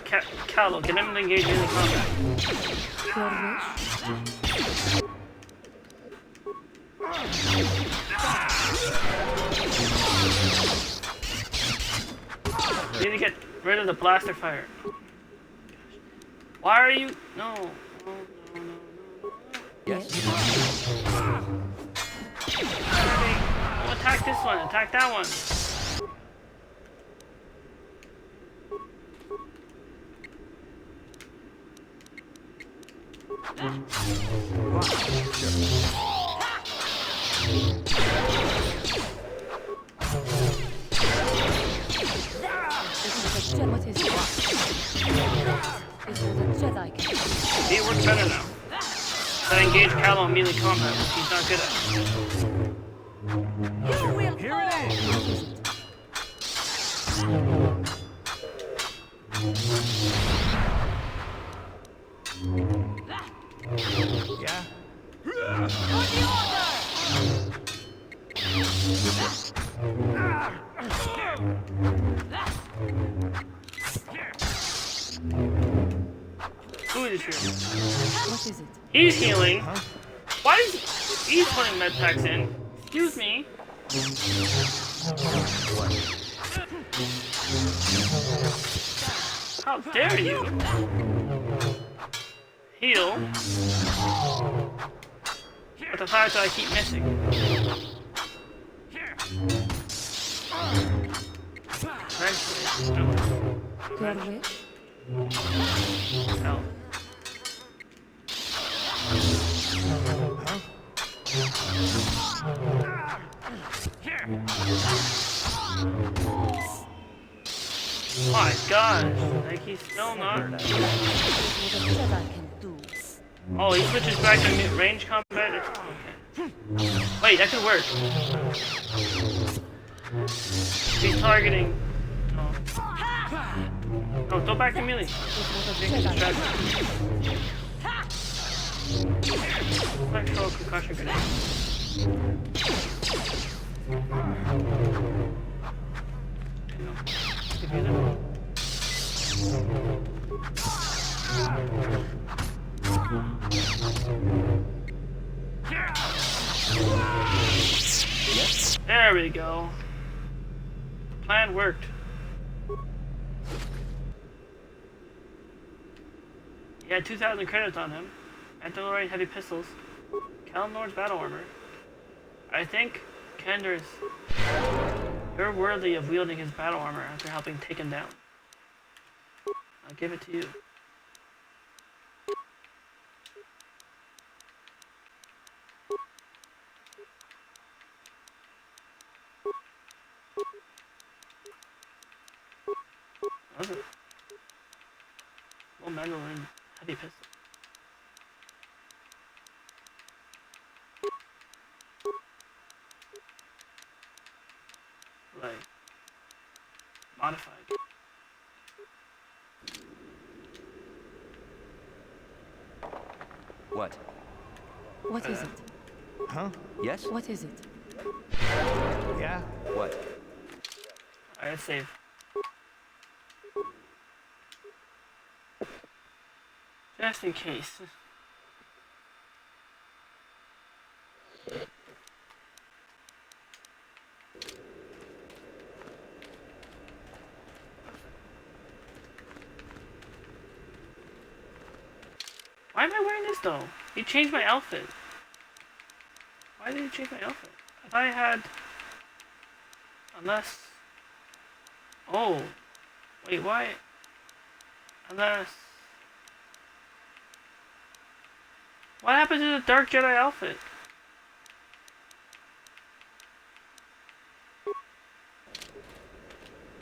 Callo, get him to engage in combat. Your You need to get rid of the blaster fire. Why are you? No. Yes. Well, attack this one. Attack that one. What is it? It was a Jedi. See, it works better now. I engage Callo in melee combat, which he's not good at. Here it is! Yeah? Who is here? What is it? He's healing. Why is he's putting med packs in? Excuse me. How dare you? Heal. But the fact that I keep missing. Your wish? No. My gosh, like he's still not. Oh, he switches back to range combat? Okay. Wait, that could work. He's targeting. No. No, go back to melee. Let's throw a concussion grenade. There we go. Plan worked. He had 2,000 credits on him. Anti-LuRin heavy pistols. Kalimnor's battle armor. I think, Kenders, you're worthy of wielding his battle armor after helping take him down. I'll give it to you. That was a little mandolin heavy pistol. Like, modified. What? What is it? Huh? Yes? What is it? Yeah? What? Alright, save. Just in case. Why am I wearing this though? You changed my outfit. Why did you change my outfit? I thought I had... Unless... Oh. Wait, why? Unless... What happened to the Dark Jedi outfit?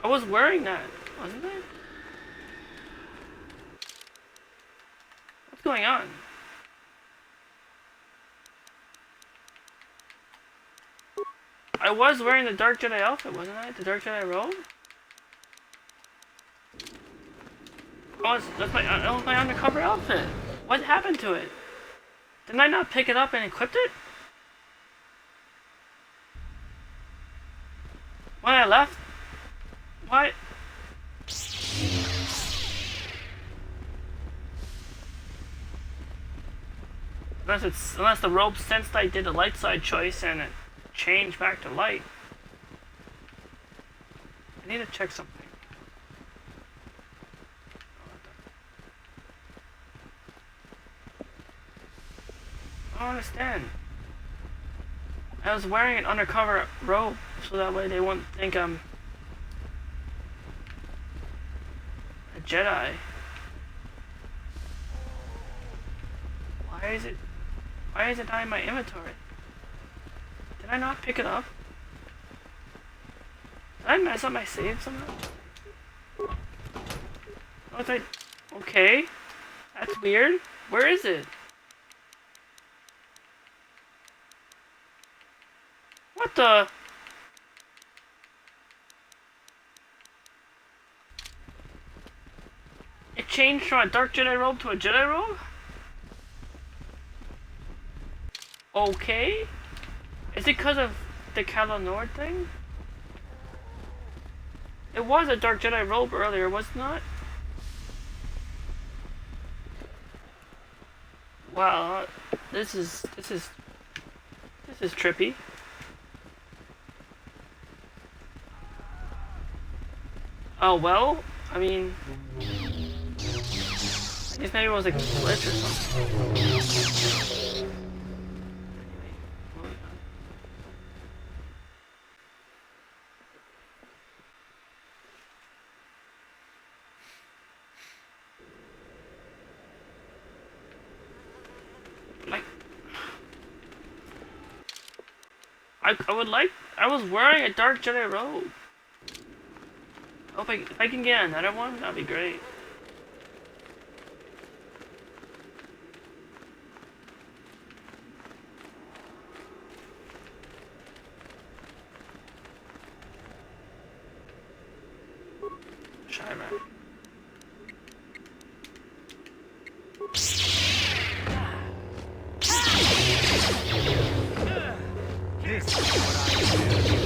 I was wearing that, wasn't I? What's going on? I was wearing the Dark Jedi outfit, wasn't I? The Dark Jedi robe? Oh, that was my undercover outfit. What happened to it? Didn't I not pick it up and equip it? When I left? What? Unless the robe sensed I did a light side choice and it changed back to light. I need to check something. I don't understand. I was wearing an undercover robe so that way they wouldn't think I'm a Jedi. Why is it not in my inventory? Did I not pick it up? Did I mess up my save somehow? Oh, it's like, okay. That's weird. Where is it? What the? It changed from a Dark Jedi robe to a Jedi robe? Okay. Is it because of the Kalimnor thing? It was a Dark Jedi robe earlier, was it not? Wow, this is trippy. Oh well, I mean, I guess maybe it was like a glitch or something. I was wearing a Dark Jedi robe. If I can get another one, that'd be great. Shyman. This is what I do.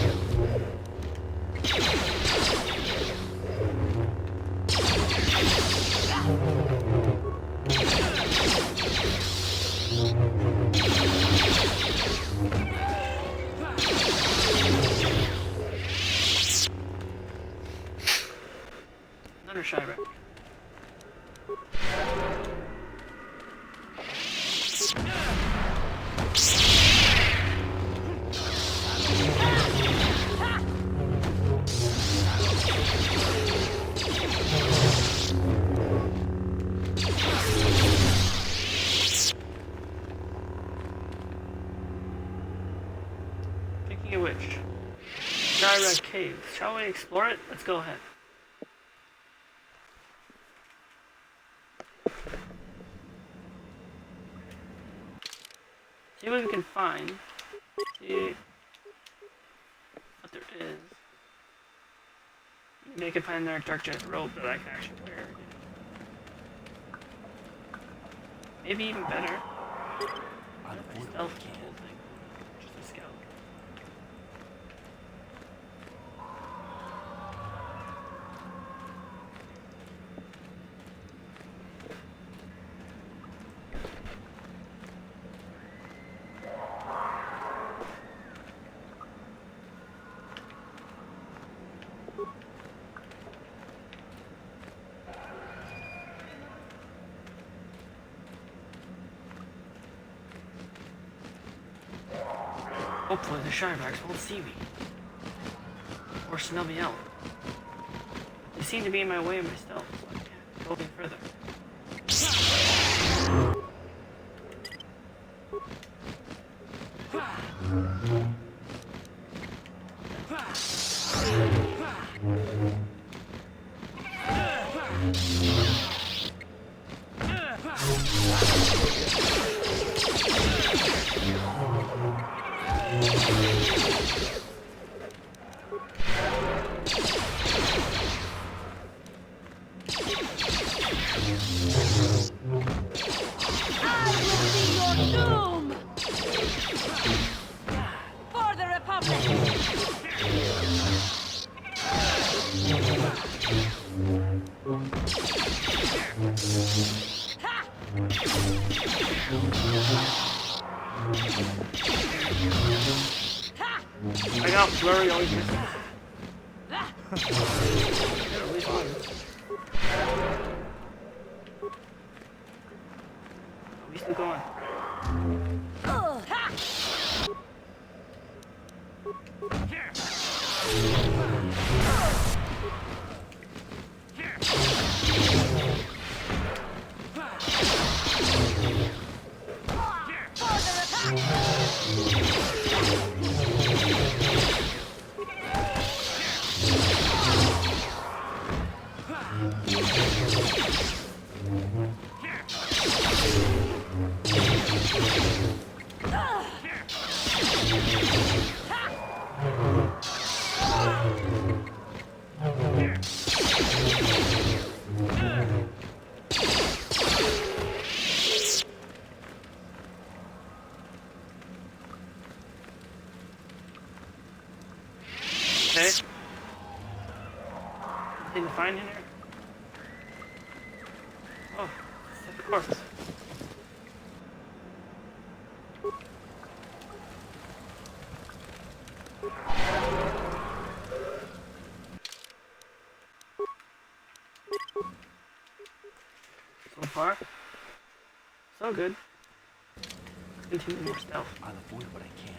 Thunder Shyback. Speaking of which, Shyback Cave. Shall we explore it? Let's go ahead. See what we can find. See what there is. Maybe I can find another dark jet robe that I can actually wear. Maybe even better. Stealth key is like just a scout. Hopefully the Shybacks won't see me. Or smell me out. They seem to be in my way of my stealth, so I can't go any further. I got blurry always missing. At least one. At least we're going. Okay. Anything to find in here? Oh, it's a corpse. So far, so good. Let's continue more stealth. I'll avoid what I can.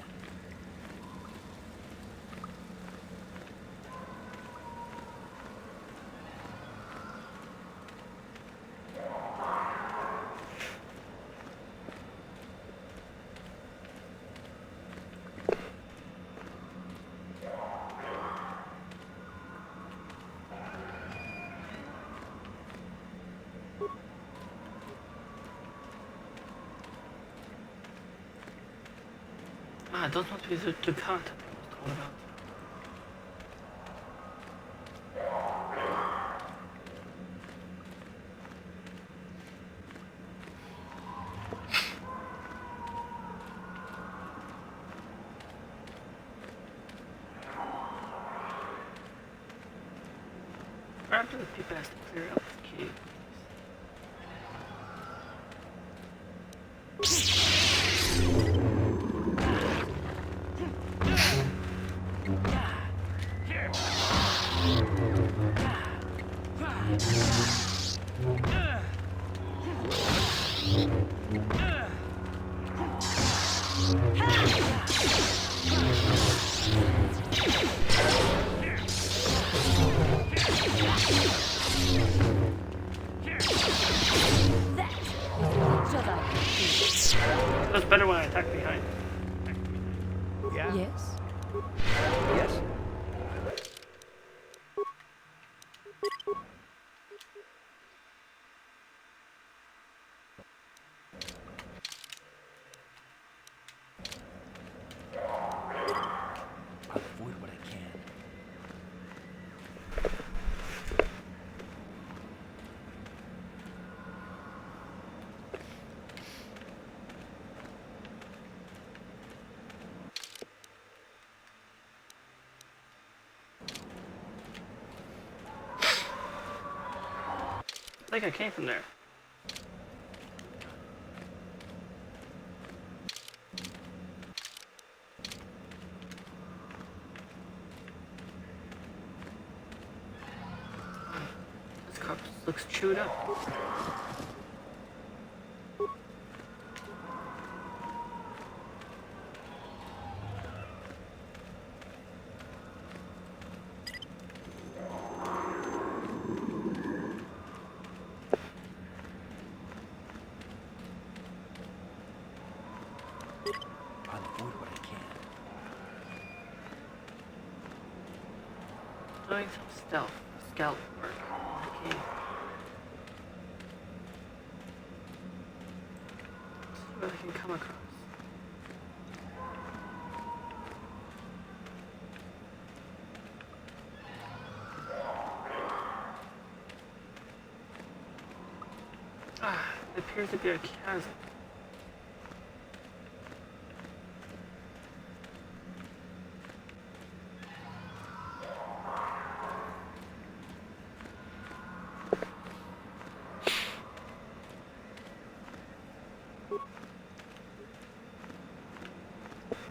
Ah, those must be the Ducat I was told about. After the people has to clear out the cave. That's better when I attack behind. Yeah? Yes? Yes? I'll avoid what I can. I think I came from there. This corpse looks chewed up. I'll avoid what I can. Doing some scout work. Okay. See what I can come across. Ah, it appears to be a chasm.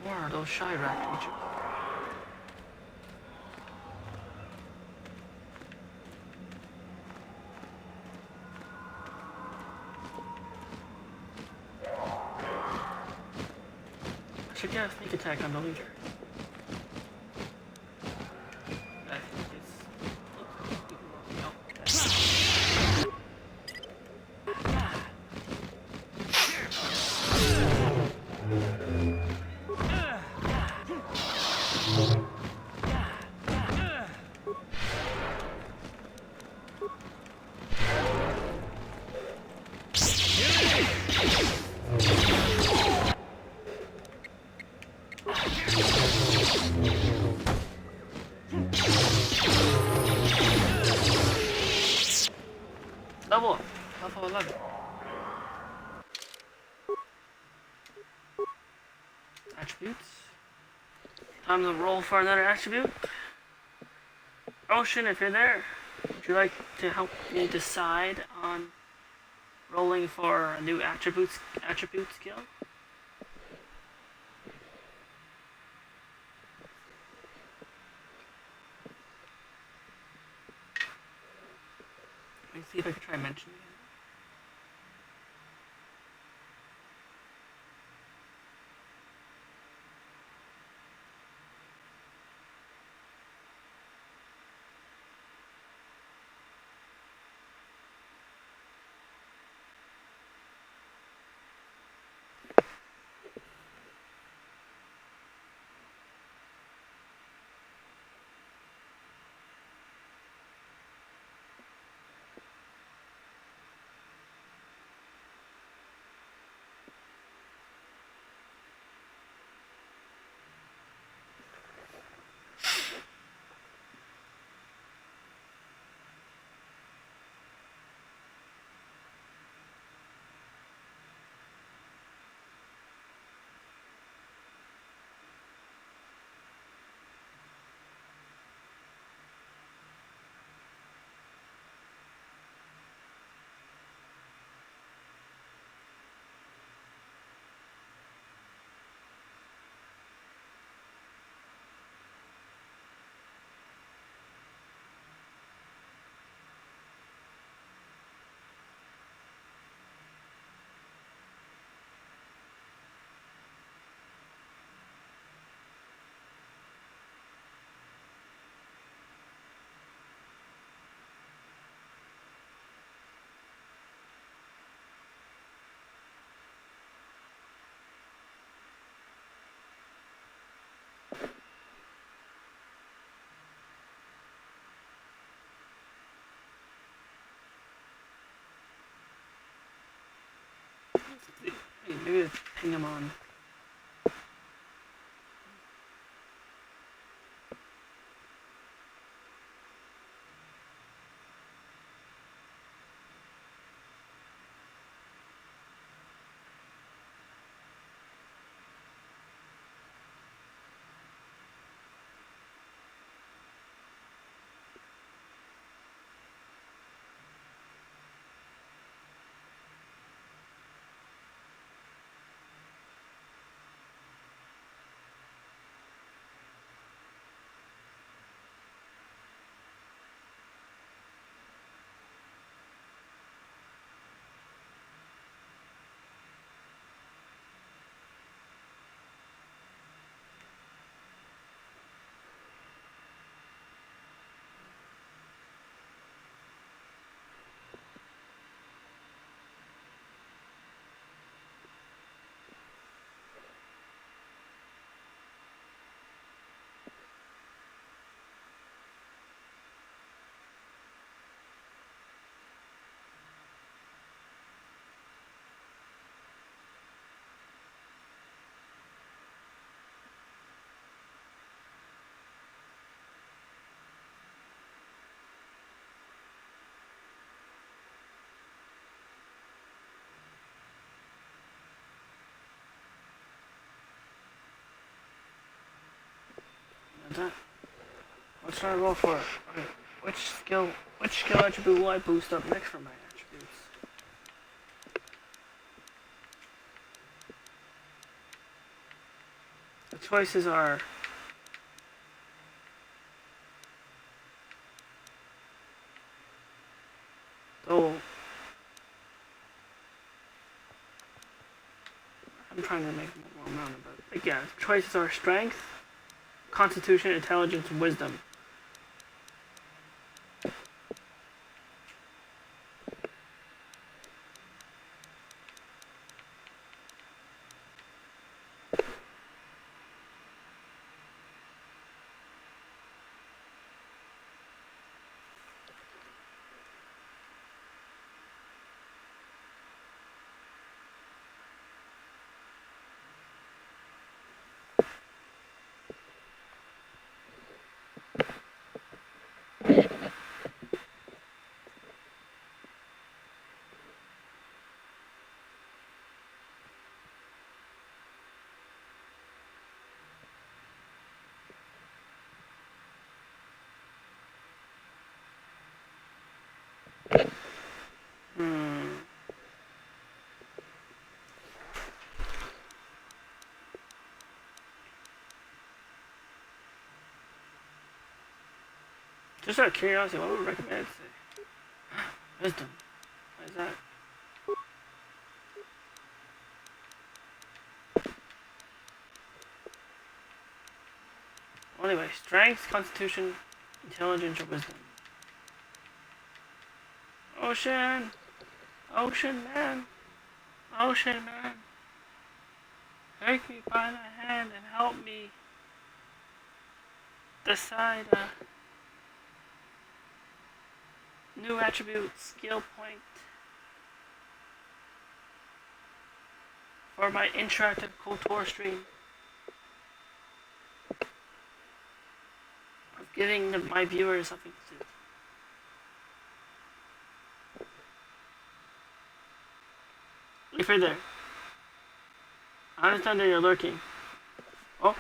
What are those shy rat creatures? I should get a sneak attack on the leader. I think level 11. Attributes. Time to roll for another attribute. Ocean, if you're there, would you like to help me decide on rolling for a new attribute skill? Let me see if I can try mentioning it. Maybe let's ping him on. What should I roll for? Okay. Which skill attribute will I boost up next for my attributes? The choices are I'm trying to make it more rounded, but again, choices are strength, constitution, intelligence, and wisdom. Just out of curiosity, what would you recommend? Wisdom. What is that? Well, anyway, strength, constitution, intelligence, or wisdom. Ocean! Ocean man! Ocean man! Take me by the hand and help me decide a new attribute skill point for my interactive Kotor stream. Of giving my viewers something to do. If you're there, I understand that you're lurking. Oh,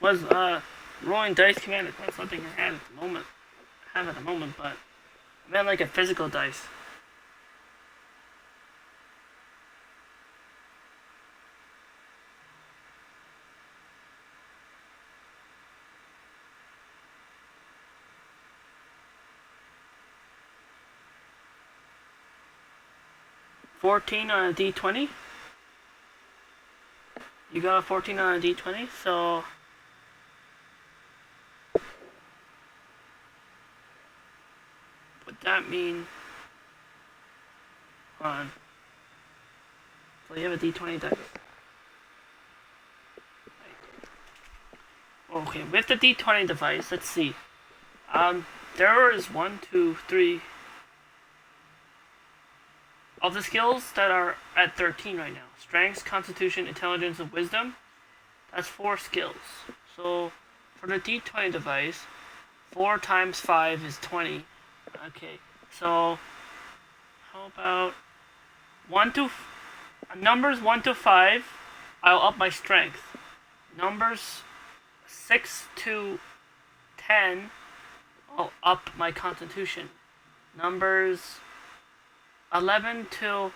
was rolling dice command. It's not something I had at the moment. Have at the moment, but I meant like a physical dice. $14 on a D20. You got a 14 on a D20, so would that mean, hold on, so you have a D20 dice. Okay, with the D20 device, let's see. There is 1, 2, 3 of the skills that are at 13 right now. Strength, Constitution, Intelligence, and Wisdom. That's 4 skills. So for the D20 device, 4 times 5 is 20. Okay, so how about numbers 1 to 5, I'll up my strength. Numbers 6 to 10, I'll up my Constitution. Numbers 11 to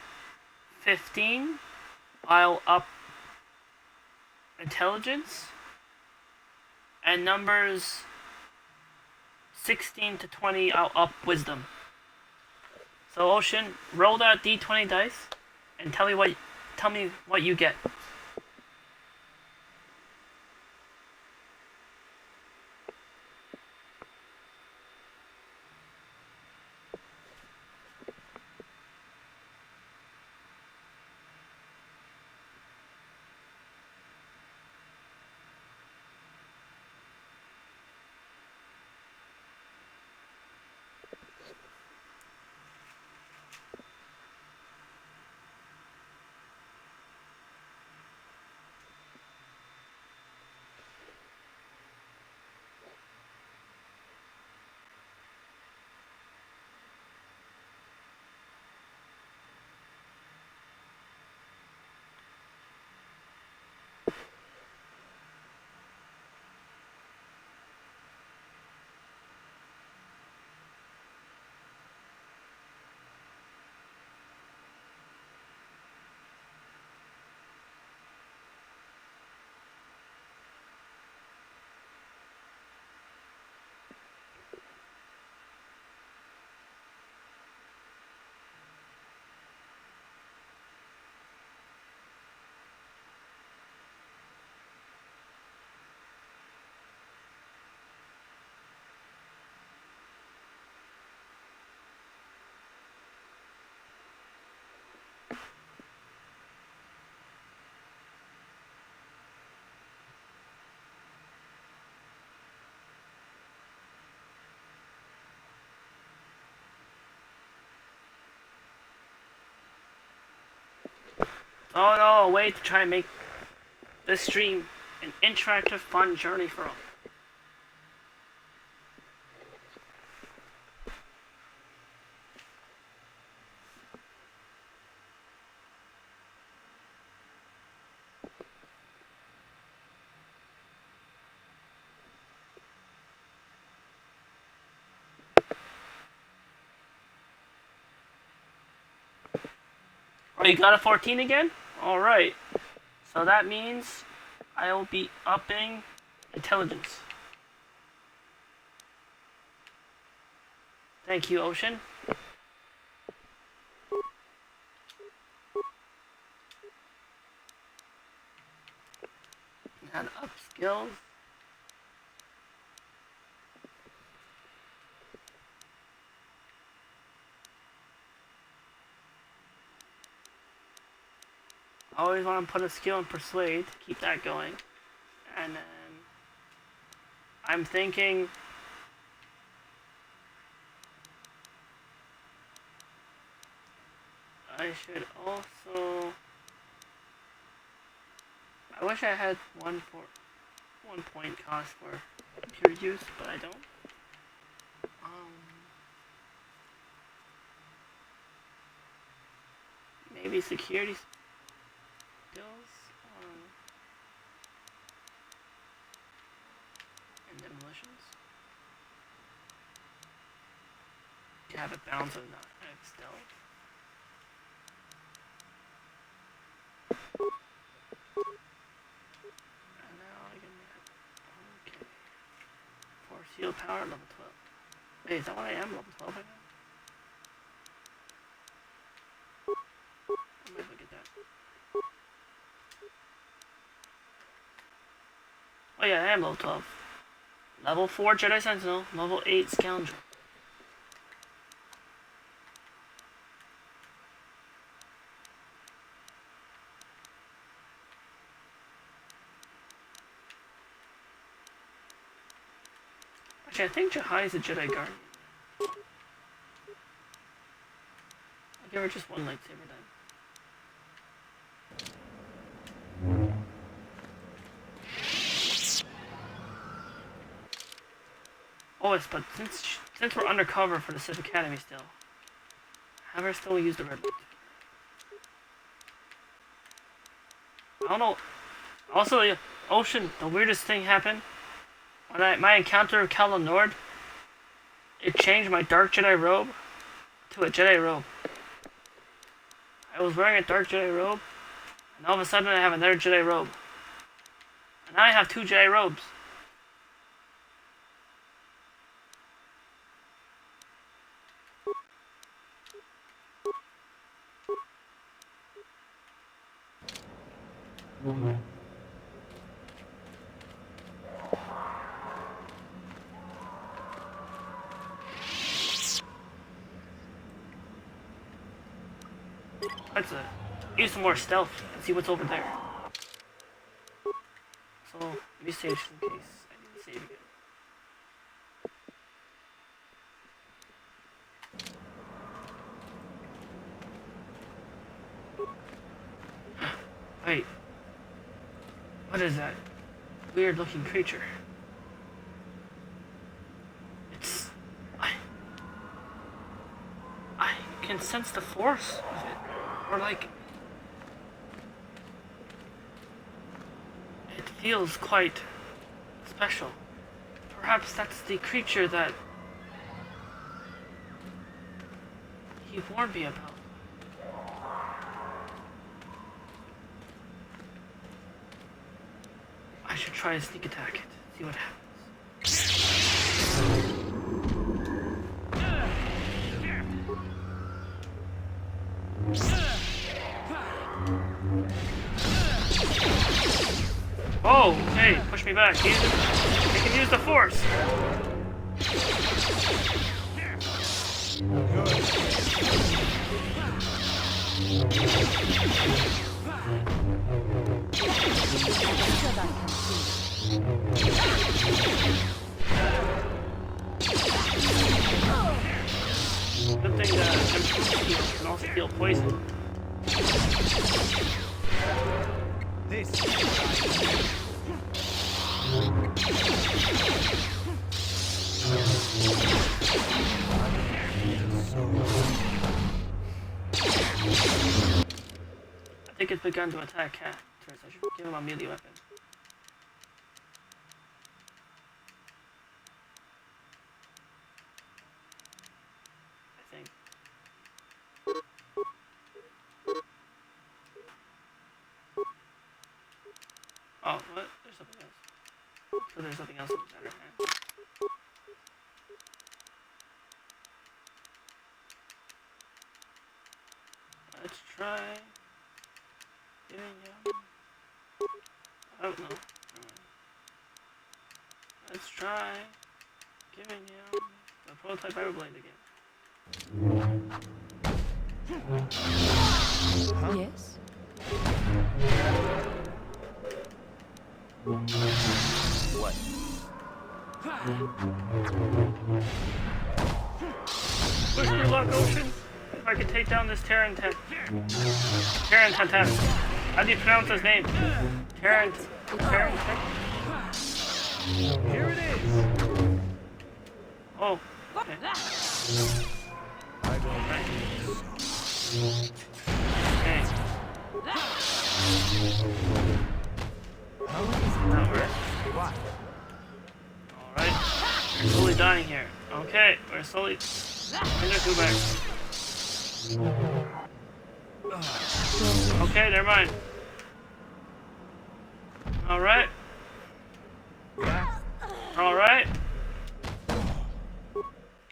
15, I'll up Intelligence. And numbers 16 to 20, I'll up Wisdom. So Ocean, roll that D20 dice and tell me what you get. Oh no, a way to try and make this stream an interactive, fun journey for all. Oh, you got a 14 again? Alright. So that means I will be upping Intelligence. Thank you, Ocean. And up skills. I always want to put a skill in Persuade to keep that going. And then I'm thinking I should also, I wish I had one point cost for computer use, but I don't. Maybe security skills. have it bounce or not. It's stealth. And now I can okay. Force heal power level 12. Wait, is that what I am? Level 12 right now? I might look at that. Oh yeah, I am level 12. Level 4 Jedi Sentinel, level 8 Scoundrel. Actually, I think Jahai is a Jedi Guardian. I'll give her just one lightsaber then. Oh, yes, but since we're undercover for the Sith Academy still, have her still use the red light. I don't know. Also, the Ocean, the weirdest thing happened when my encounter with Calo Nord. It changed my dark Jedi robe to a Jedi robe. I was wearing a dark Jedi robe, and all of a sudden I have another Jedi robe. And now I have two Jedi robes. Let's use some more stealth and see what's over there. So, let me save just in case I need to save again. Wait. What is that weird looking creature? It's... I can sense the force of it. Or like... It feels quite special. Perhaps that's the creature that he warned me about. I should try a sneak attack it, see what happens. Oh, hey, push me back. I can use the force. Good thing that can also feel poison. This. I think it's begun to attack Cat. I should give him a melee weapon. I think. Oh, what? There's something else. So there's something else in the center hand. Let's try getting him. Oh no. Let's try giving him the prototype Everblade again. Yes? What? Push me, Lock Ocean. If I could take down this Terran Tantan. How do you pronounce his name? Terran. Here it is. Oh. Okay. Okay. Alright. We're slowly dying here. Okay, we're slowly And there's two back. Okay, never mind. Alright. Alright.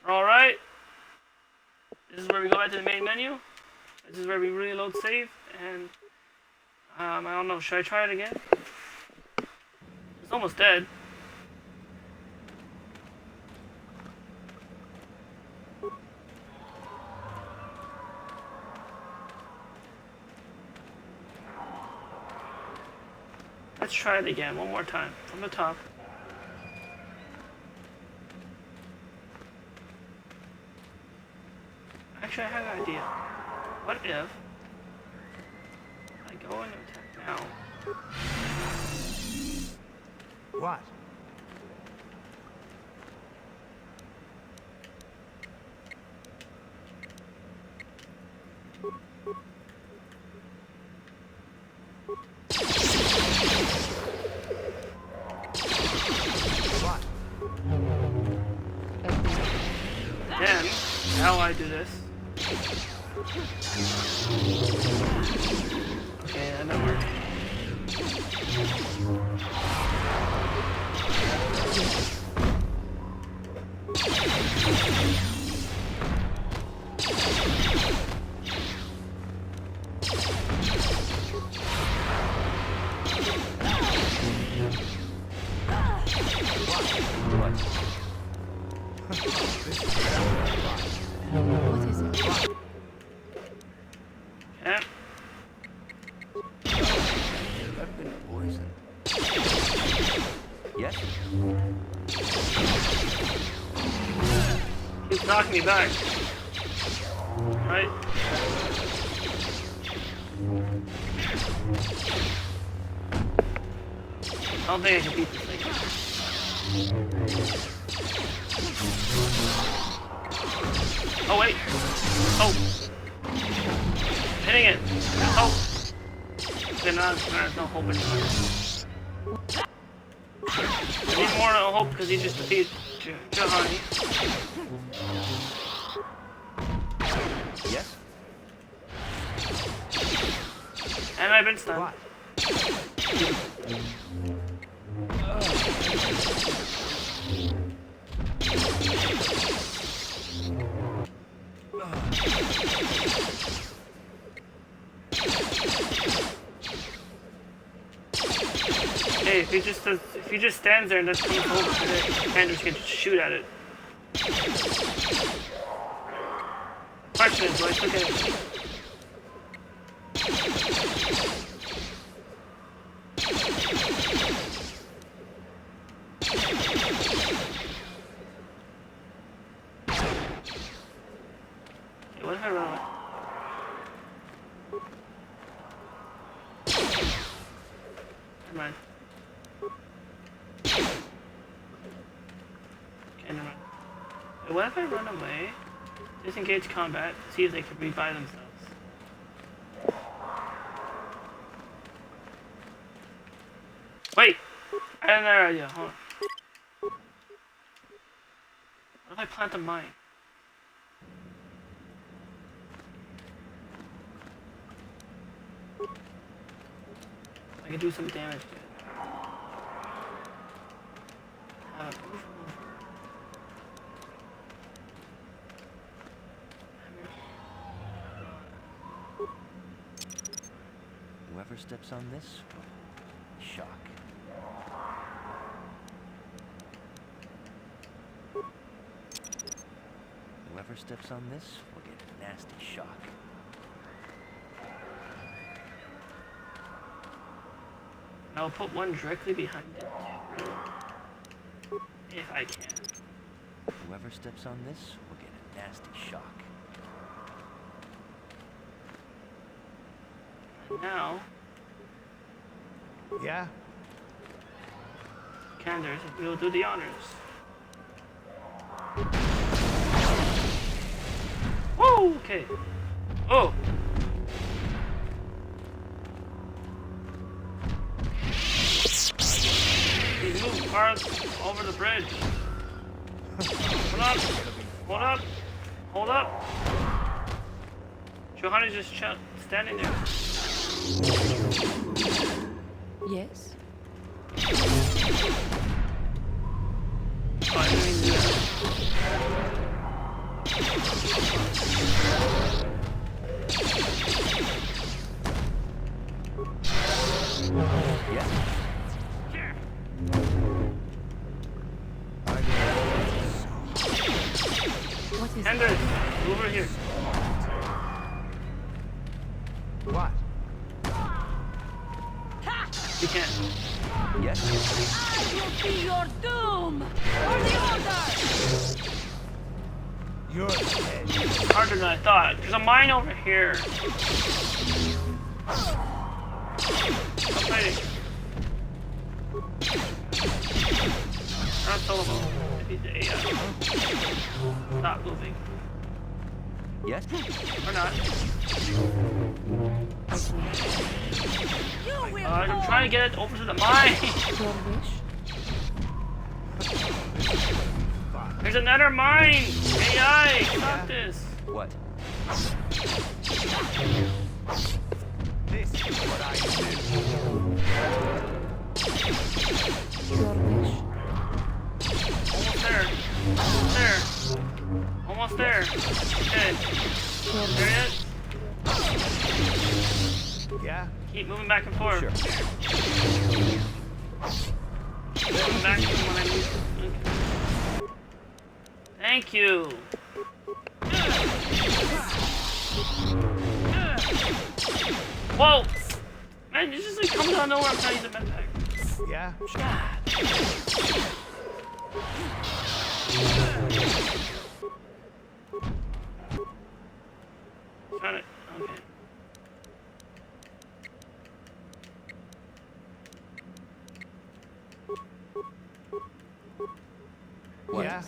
Alright. This is where we go back to the main menu. This is where we reload save. And, I don't know, should I try it again? It's almost dead. Let's try it again, one more time, from the top. Actually, I have an idea. What if I go into attack now? What? Then, how I do this? Okay, that didn't work. What is it? Yeah. I've been poisoned. Yes? He's knocking me back. Right? I don't think I can beat this thing. Oh wait. Oh. Hitting it. Oh. Okay, now there's no hope anymore. I need more no hope because he just defeated Jahani. Yes? And I've been stunned. Hey, if he just stands there and doesn't come over to it, Anders can just shoot at it. Question is, do I still get it? Hey, what if I run away? Never mind. Okay, never mind. Hey, what if I run away? Disengage combat, see if they can revive themselves. Wait! I had another idea, hold on. What if I plant a mine? I can do some damage to it. Whoever steps on this will shock. Whoever steps on this will get a nasty shock. I'll put one directly behind it. If I can. Whoever steps on this will get a nasty shock. And now... Yeah? Candors, we will do the honors. Woo! Okay. Oh! He moved far over the bridge. Hold up! Hold up! Hold up. Johanna's just standing there. Yes? Oh, I didn't do that. Yes? What is Hendrik, over here. What? You can't. Yes? I will be your doom! For the order! You're dead. It's harder than I thought. There's a mine over here. Stop fighting. Not soloable. Maybe the AI. Stop moving. Yes? Or not. You will I'm trying to get it over to the mine. Your wish? There's another mine. AI, stop this. What? This is what I do. Your wish? Almost there. Almost there. Almost there. Okay. There it is. Yeah? Keep moving back and forth. Sure. Moving back to when I need. Okay. Thank you. Whoa! Man, you're just like coming out of nowhere. I'm trying to use a med pack. Yeah? Trying to. Okay. What? Yeah?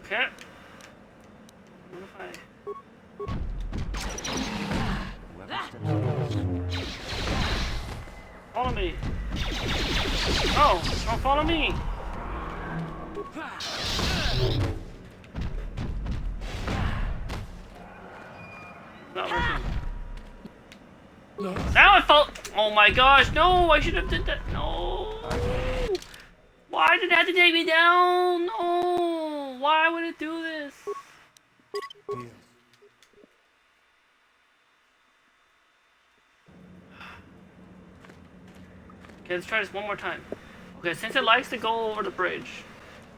Okay. What if I? Whoever steps on this. Follow me. Oh, don't follow me. Not working. Yes? Now it fell. Oh my gosh, no, I should have did that. No. Why did it have to take me down? No. Why would it do this? Okay, let's try this one more time. Okay, since it likes to go over the bridge,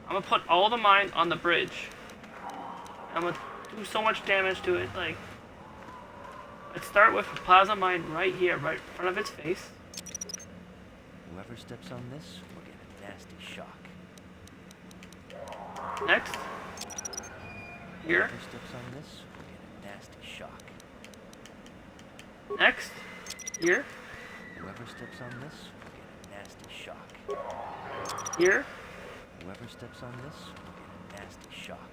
I'm gonna put all the mine on the bridge. I'm gonna do so much damage to it, like... Let's start with a plasma mine right here, right in front of its face. Whoever steps on this will get a nasty shock. Next. Here. Whoever steps on this will get a nasty shock. Next. Here. Whoever steps on this will get a nasty shock. Here. Whoever steps on this will get a nasty shock.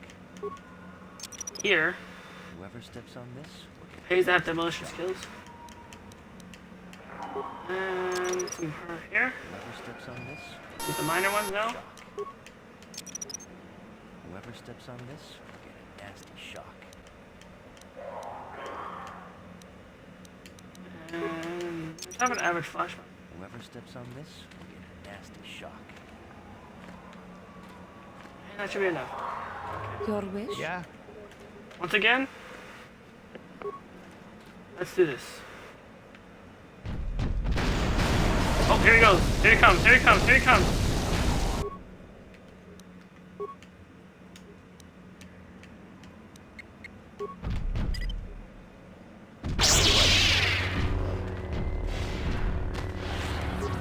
Here. Whoever steps on this will get Pays to have demolition skills. And from her here. Whoever steps on this With the minor ones now. shock. Whoever steps on this will get a nasty shock. And let's have an average flashback. Whoever steps on this will get a nasty shock. And that should be enough. Your wish? Yeah? Once again. Let's do this. Oh, here he goes. Here he comes. Here he comes. Here he comes.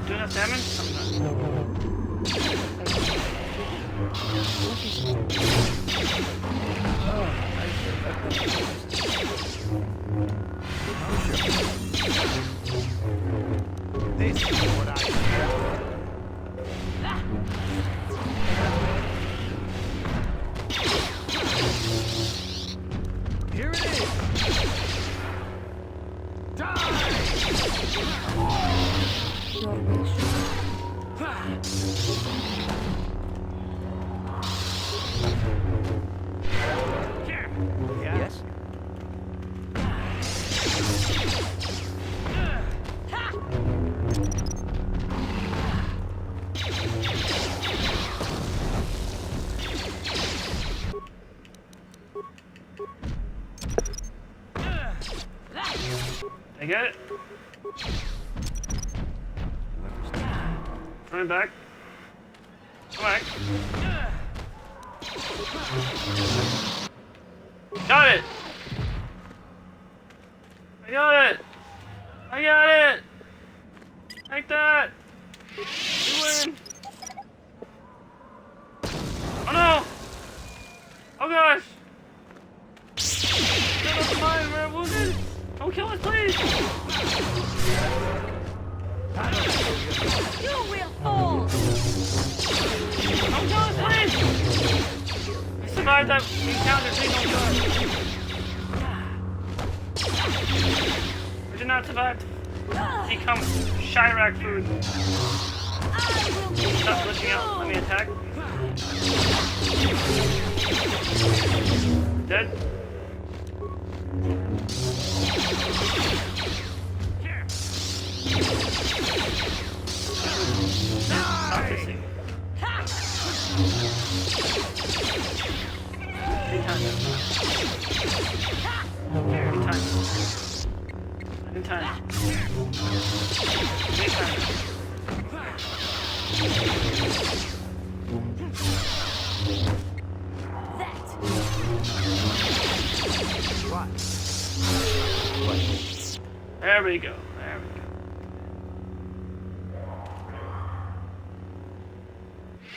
Do enough damage? This is what I do. Here it is! Die! Your wish? I get it. Coming back. Come back. Got it! I got it! I got it! Like that! We win! Oh no! Oh gosh! Get us mine, we're wounded! Don't kill us, please! You will fall! Don't kill us, please! We survived that encounter, please don't kill us. We did not survive to become Chirac food. Stop glitching out, let me attack. Dead? Toxicity. Anytime. There we go. There we go.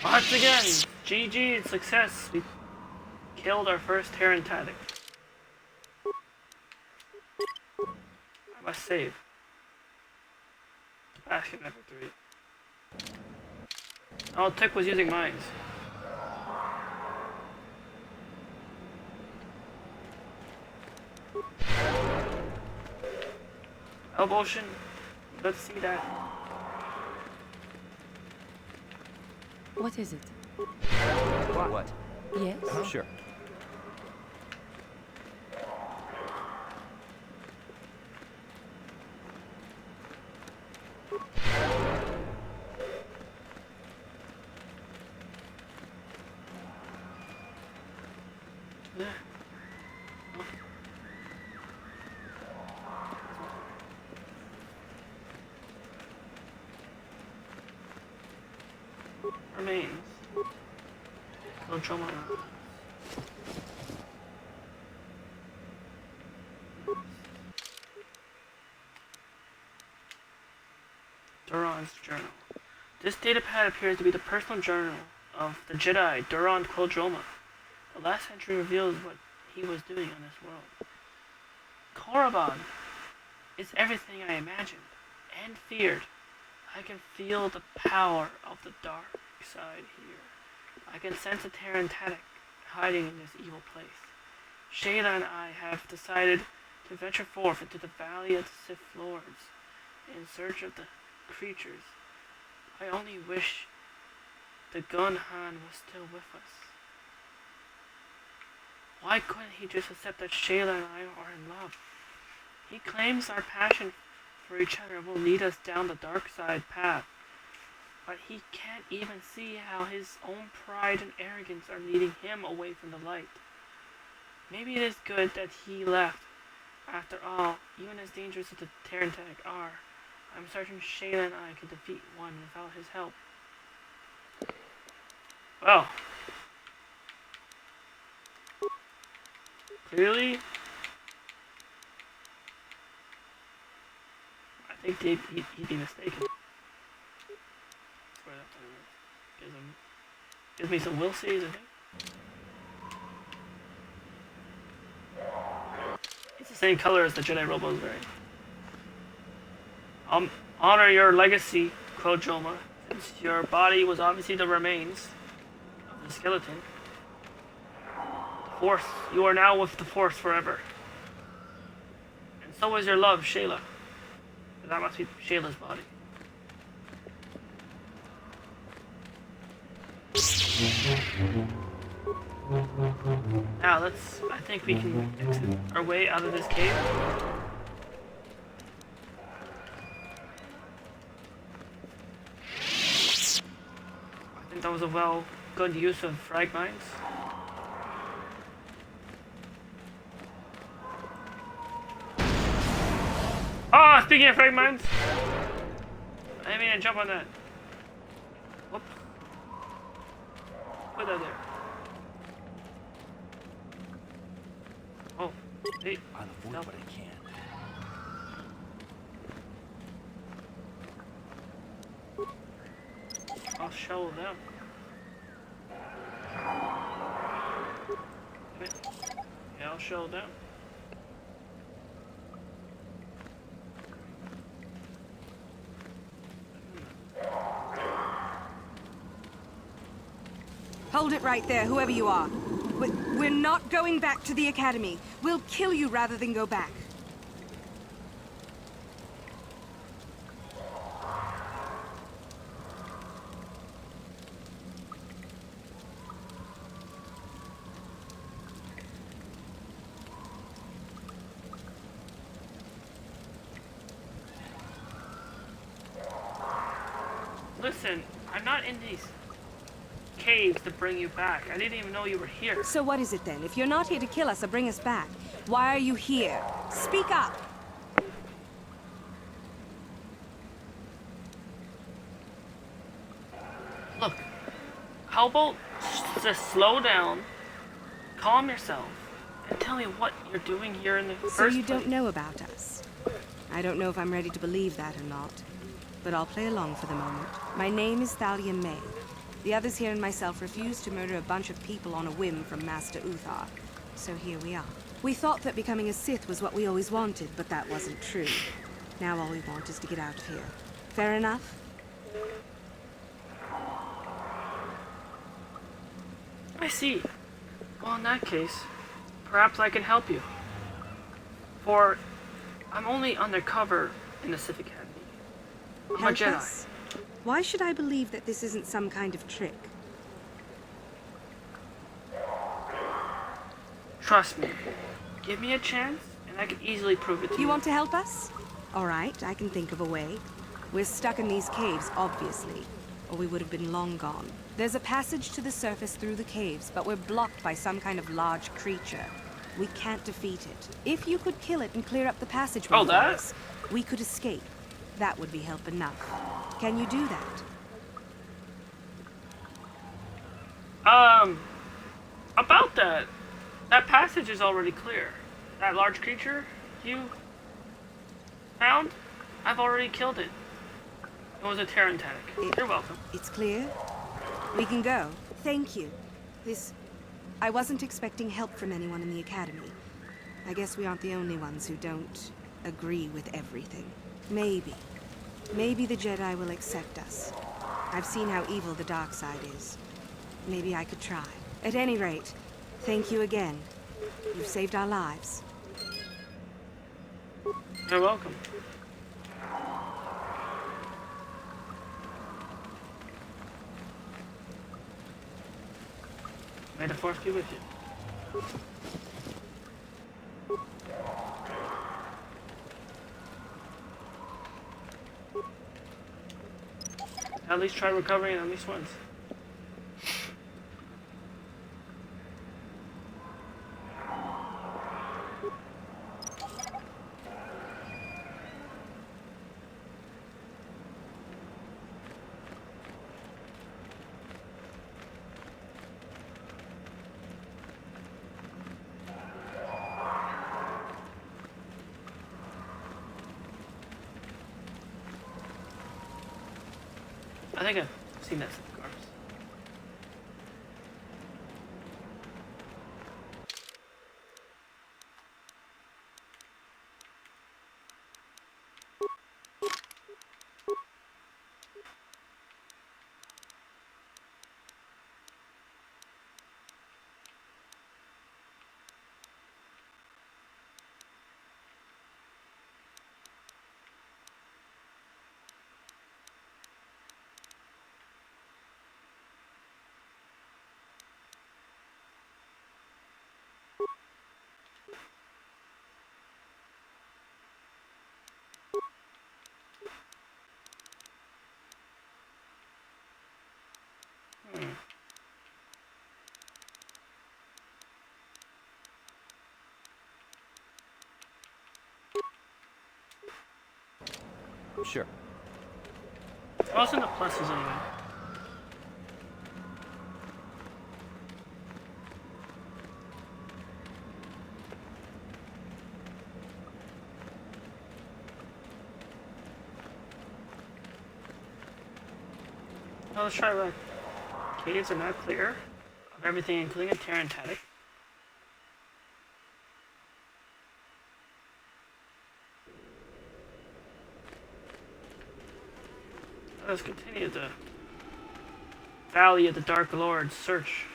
Once again, GG, success. We killed our first Terran tactic. I must save. Basket number 3. All it took was using mines. Help Ocean, let's see that. What is it? What? Yes? Sure. Remains. No trauma. Duran's journal. This datapad appears to be the personal journal of the Jedi Duran Quildroma. The last entry reveals what he was doing on this world. Korriban is everything I imagined and feared. I can feel the power of the dark side here. I can sense a Terran tactic hiding in this evil place. Shayla and I have decided to venture forth into the valley of the Sith Lords in search of the creatures. I only wish the Gunhan was still with us. Why couldn't he just accept that Shayla and I are in love? He claims our passion for each other will lead us down the dark side path, but he can't even see how his own pride and arrogance are leading him away from the light. Maybe it is good that he left. After all, even as dangerous as the Terran tactic are, I'm certain Shayla and I could defeat one without his help. Well, clearly, I think he'd be mistaken. Gives me some will saves, I think. It's the same color as the Jedi Robo is wearing. Honor your legacy, Quildroma, since your body was obviously the remains of the skeleton. The Force, you are now with the Force forever. And so is your love, Shayla. That must be Shayla's body. Now I think we can exit our way out of this cave. I think that was a good use of frag mines. Oh, speaking of fragments, I didn't mean to jump on that. Whoops. Put that there. Oh, hey. I'll avoid what I can. I'll shovel them. Yeah, I'll shovel them. Hold it right there, whoever you are. We're not going back to the academy. We'll kill you rather than go back. Listen, I'm not in these caves to bring you back. I didn't even know you were here. So what is it then? If you're not here to kill us or bring us back, why are you here? Speak up! Look, how about just slow down, calm yourself, and tell me what you're doing here in the first place. So you don't know about us? I don't know if I'm ready to believe that or not, but I'll play along for the moment. My name is Thalia May. The others here and myself refused to murder a bunch of people on a whim from Master Uthar. So here we are. We thought that becoming a Sith was what we always wanted, but that wasn't true. Now all we want is to get out of here. Fair enough? I see. Well, in that case, perhaps I can help you. For I'm only undercover in the Sith Academy. I'm a Help Jedi. us? Why should I believe that this isn't some kind of trick? Trust me. Give me a chance, and I can easily prove it to you. You want to help us? All right, I can think of a way. We're stuck in these caves, obviously, or we would have been long gone. There's a passage to the surface through the caves, but we're blocked by some kind of large creature. We can't defeat it. If you could kill it and clear up the passageway for us, we could escape. That would be help enough. Can you do that? About that. That passage is already clear. That large creature you found, I've already killed it. It was a Terrantanic. You're welcome. It's clear? We can go. Thank you. I wasn't expecting help from anyone in the Academy. I guess we aren't the only ones who don't agree with everything. Maybe the Jedi will accept us. I've seen how evil the dark side is. Maybe I could try. At any rate, thank you again. You've saved our lives. You're welcome. May the Force be with you. At least try recovering at least once. I think I've seen that scarf. Sure. I was in the pluses anyway. Now let's try that. Caves are now clear of everything, including a Terran attic. Let's continue the Valley of the Dark Lord's search.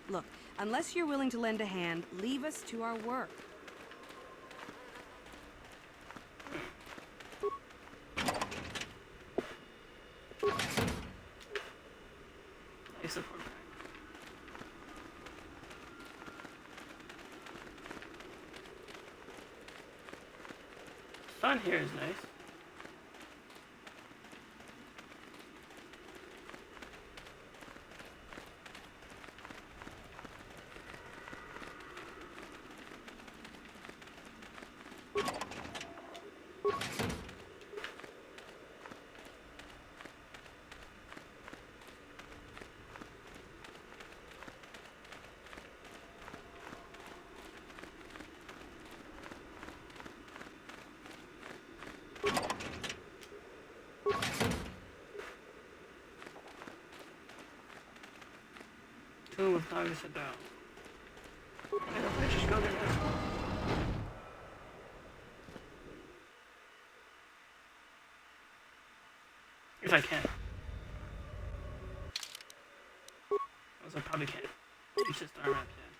Look, unless you're willing to lend a hand, leave us to our work. Support back. The sun here is nice. Tomb of Naga Sadao. Okay, let's just go there now. If I can. As I probably can't. Reach the star map yet.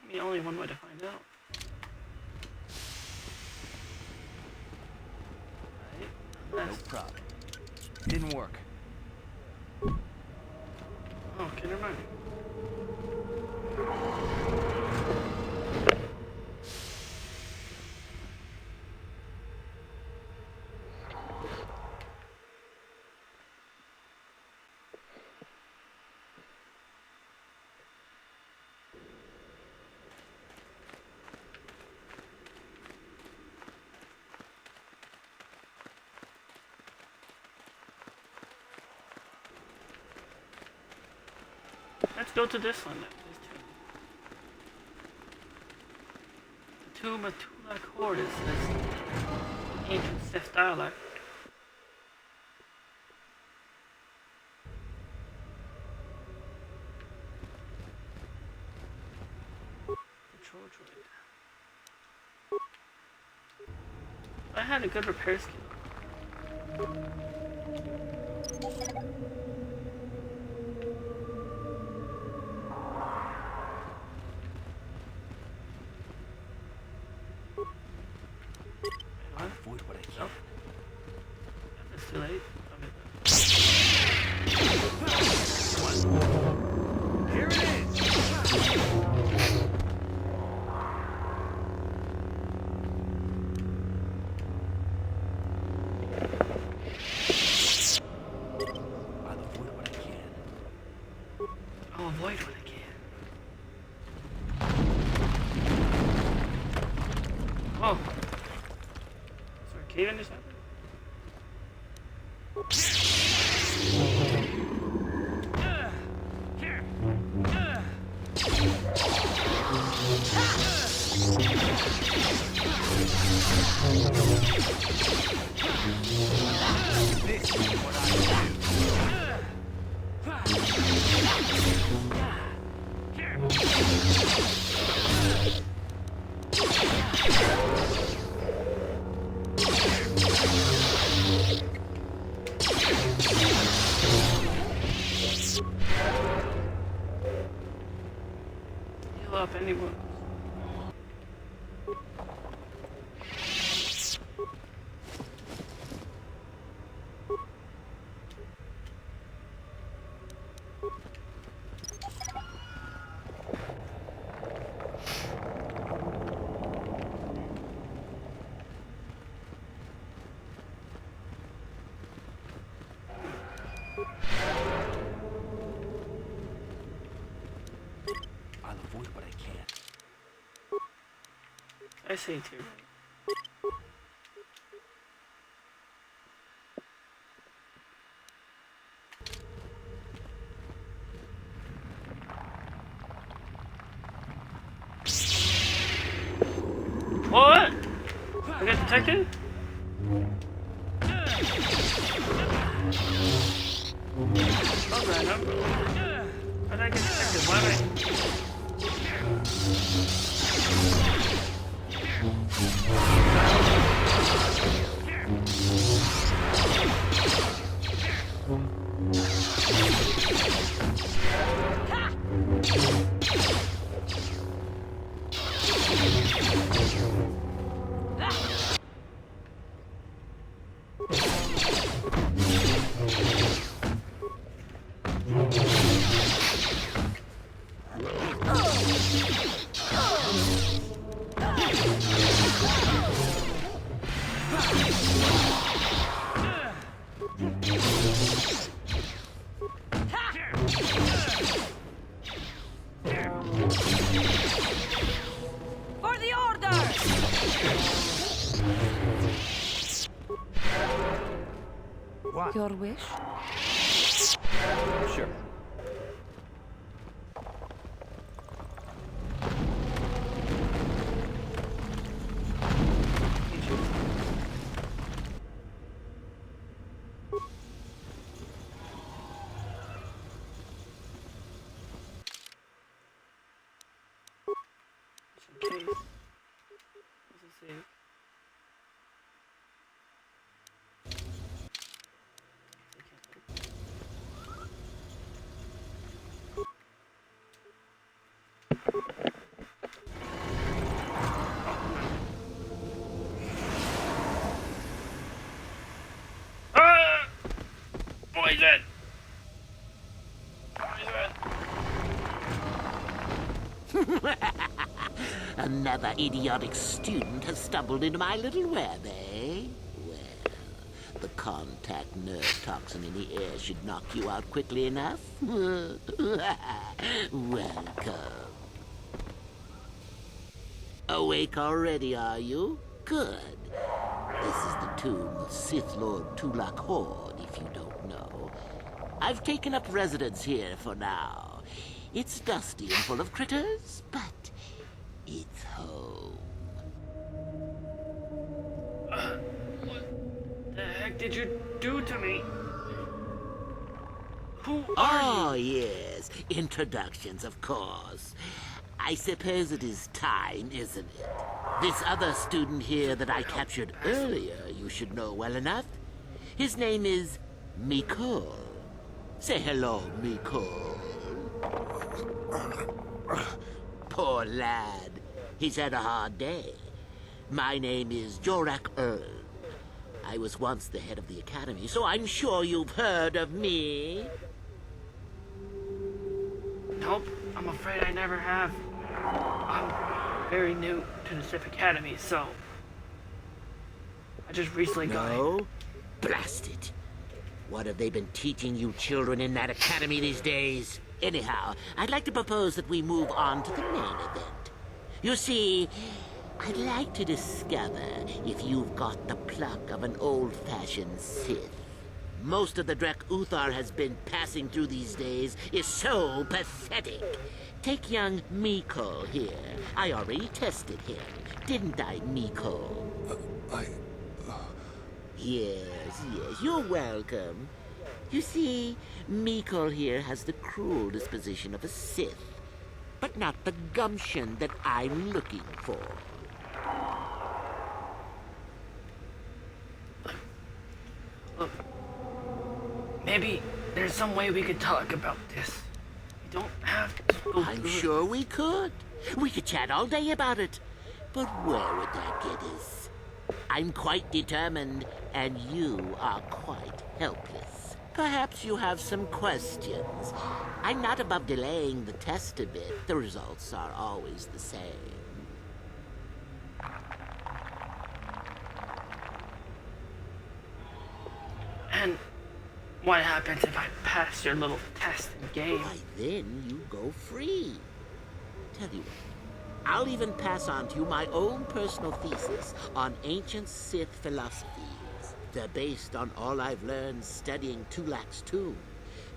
I mean, only one way to find out. Right. No problem. Didn't work. Oh, okay, never mind. Let's go to this one then. The Tomb of Tulak Horde is this ancient Sith dialect. Control droid. I had a good repair skill. Avoid what I can. If it's too late, Here it is! I'll avoid what I can. Oh. Is there a cave in this happening? This is what I do. Heal up any wounds. I see too. What? I got detected? Oh, random. How did I get detected? Why For the order! What? Your wish? Sure. Okay. Let's see. Ah! Poison! Another idiotic student has stumbled into my little web, eh? Well, the contact nerve toxin in the air should knock you out quickly enough. Welcome. Awake already, are you? Good. This is the tomb of Sith Lord Tulak Horde, if you don't know. I've taken up residence here for now. It's dusty and full of critters, but it's home. What the heck did you do to me? Who are you? Yes. Introductions, of course. I suppose it is time, isn't it? This other student here that I captured earlier, you should know well enough. His name is Mikol. Say hello, Mikol. Poor lad. He's had a hard day. My name is Jorak Earl. I was once the head of the academy, so I'm sure you've heard of me. Nope, I'm afraid I never have. I'm very new to the Sith Academy, so I just recently got in. No? Blast it. What have they been teaching you children in that academy these days? Anyhow, I'd like to propose that we move on to the main event. You see, I'd like to discover if you've got the pluck of an old-fashioned Sith. Most of the Drek Uthar has been passing through these days is so pathetic. Take young Mikol here. I already tested him, didn't I, Mikol? Yes, you're welcome. You see, Mikol here has the cruel disposition of a Sith, but not the gumption that I'm looking for. Look, maybe there's some way we could talk about this. We don't have to go I'm through sure it. we could. We could chat all day about it. But where would that get us? I'm quite determined, and you are quite helpless. Perhaps you have some questions. I'm not above delaying the test a bit. The results are always the same. And what happens if I pass your little test and game? Why, then you go free. Tell you what, I'll even pass on to you my own personal thesis on ancient Sith philosophies. They're based on all I've learned studying Tulak's tomb.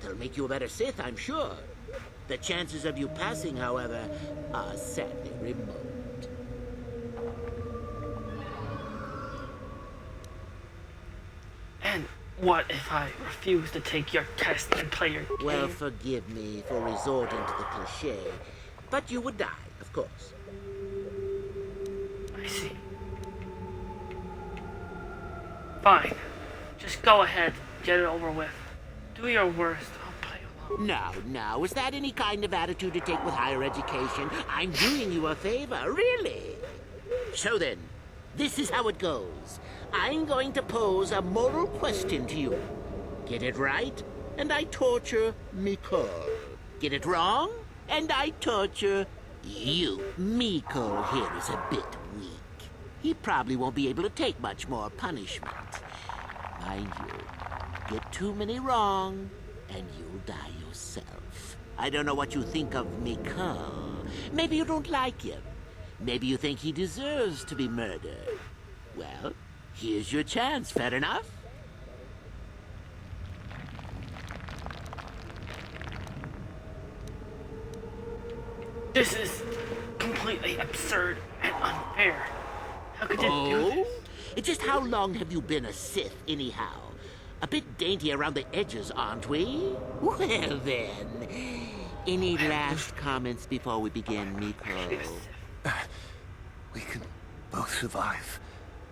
They'll make you a better Sith, I'm sure. The chances of you passing, however, are sadly remote. And what if I refuse to take your test and play your game? Well, forgive me for resorting to the cliché, but you would die, of course. I see. Fine. Just go ahead. Get it over with. Do your worst. I'll play along. Now, is that any kind of attitude to take with higher education? I'm doing you a favor, really. So then, this is how it goes. I'm going to pose a moral question to you. Get it right, and I torture Mikol. Get it wrong, and I torture you. Mikol here is a bit weak. He probably won't be able to take much more punishment. Mind you, get too many wrong, and you'll die yourself. I don't know what you think of Mikol. Maybe you don't like him. Maybe you think he deserves to be murdered. Well, here's your chance, fair enough? This is completely absurd and unfair. How could you do this? Just how long have you been a Sith, anyhow? A bit dainty around the edges, aren't we? Well, then. Any last comments before we begin, Mikol? We can both survive.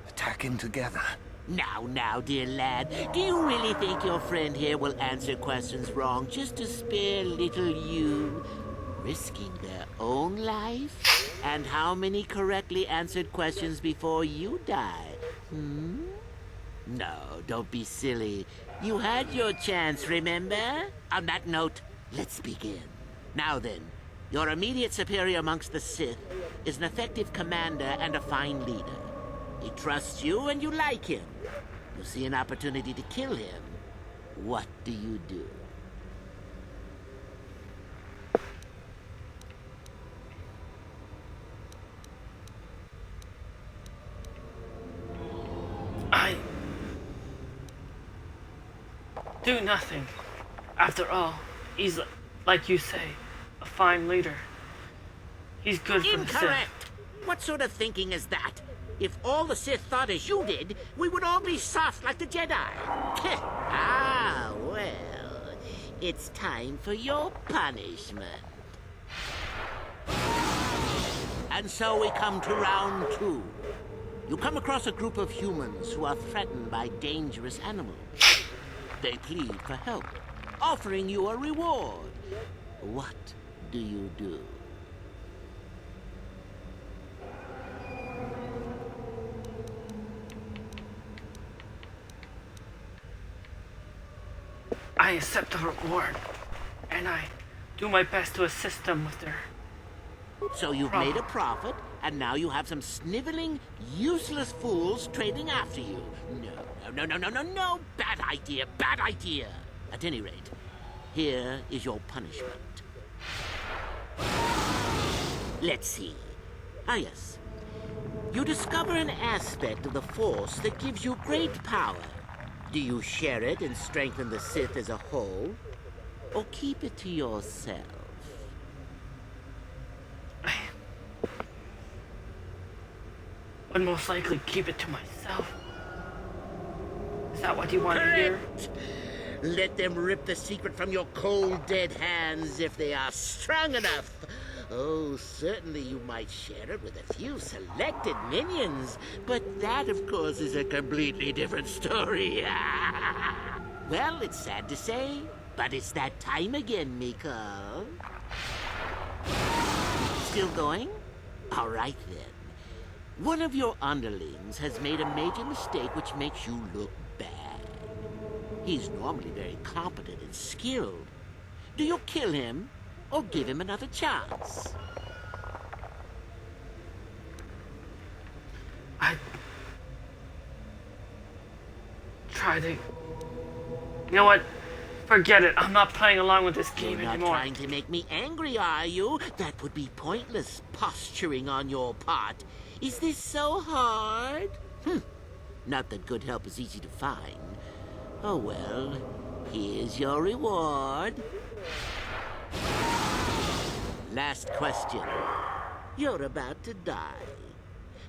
Attacking together. Now, dear lad, do you really think your friend here will answer questions wrong just to spare little you? Risking their own life? And how many correctly answered questions before you die? No, don't be silly. You had your chance, remember? On that note, let's begin. Now then, your immediate superior amongst the Sith is an effective commander and a fine leader. He trusts you and you like him. You see an opportunity to kill him. What do you do? I do nothing. After all, he's, like you say, a fine leader. He's good for the Sith. Incorrect! What sort of thinking is that? If all the Sith thought as you did, we would all be soft like the Jedi. Well, it's time for your punishment. And so we come to round 2. You come across a group of humans who are threatened by dangerous animals. They plead for help, offering you a reward. What do you do? I accept the reward, and I do my best to assist them with their... So you've made a profit, and now you have some sniveling, useless fools trading after you. No. Bad idea. At any rate, here is your punishment. Let's see. Ah, yes. You discover an aspect of the Force that gives you great power. Do you share it and strengthen the Sith as a whole? Or keep it to yourself? Would most likely keep it to myself. Is that what you want to hear? Let them rip the secret from your cold, dead hands if they are strong enough. Oh, certainly you might share it with a few selected minions, but that, of course, is a completely different story. Well, it's sad to say, but it's that time again, Mikol. Still going? All right, then. One of your underlings has made a major mistake which makes you look bad. He's normally very competent and skilled. Do you kill him or give him another chance? I try to... You know what? Forget it. I'm not playing along with this You're game not anymore. trying to make me angry, are you? That would be pointless posturing on your part. Is this so hard? Not that good help is easy to find. Oh well, here's your reward. Last question. You're about to die.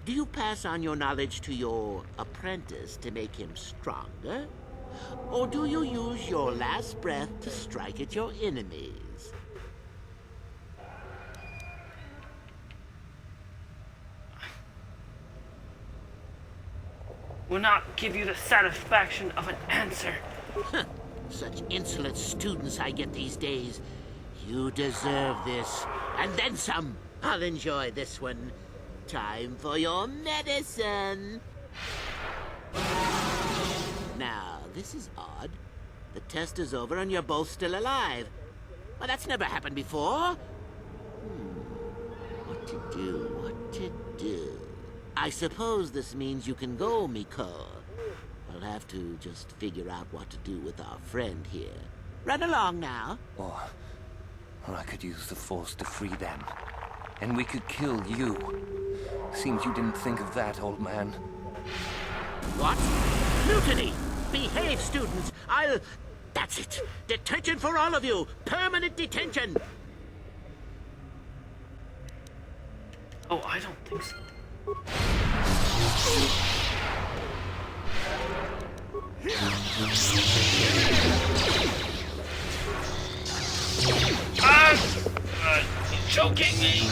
Do you pass on your knowledge to your apprentice to make him stronger? Or do you use your last breath to strike at your enemies? Will not give you the satisfaction of an answer. Such insolent students I get these days. You deserve this. And then some. I'll enjoy this one. Time for your medicine. Now, this is odd. The test is over and you're both still alive. Well, that's never happened before. What to do? What to do? I suppose this means you can go, Miko. I'll have to just figure out what to do with our friend here. Run along now. Or I could use the Force to free them. And we could kill you. Seems you didn't think of that, old man. What? Mutiny! Behave, students! That's it! Detention for all of you! Permanent detention! Oh, I don't think so. He's choking me!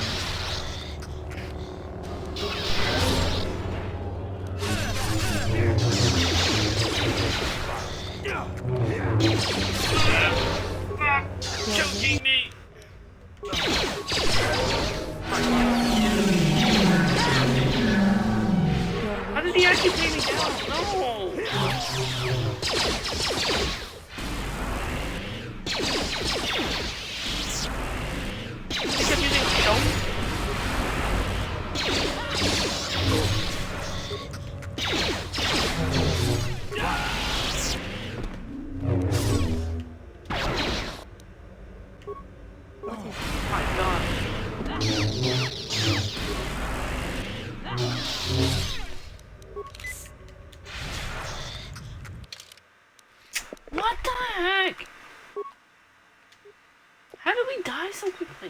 Choking me! How did he actually take me down? No! He kept using choke? What the heck? How did we die so quickly?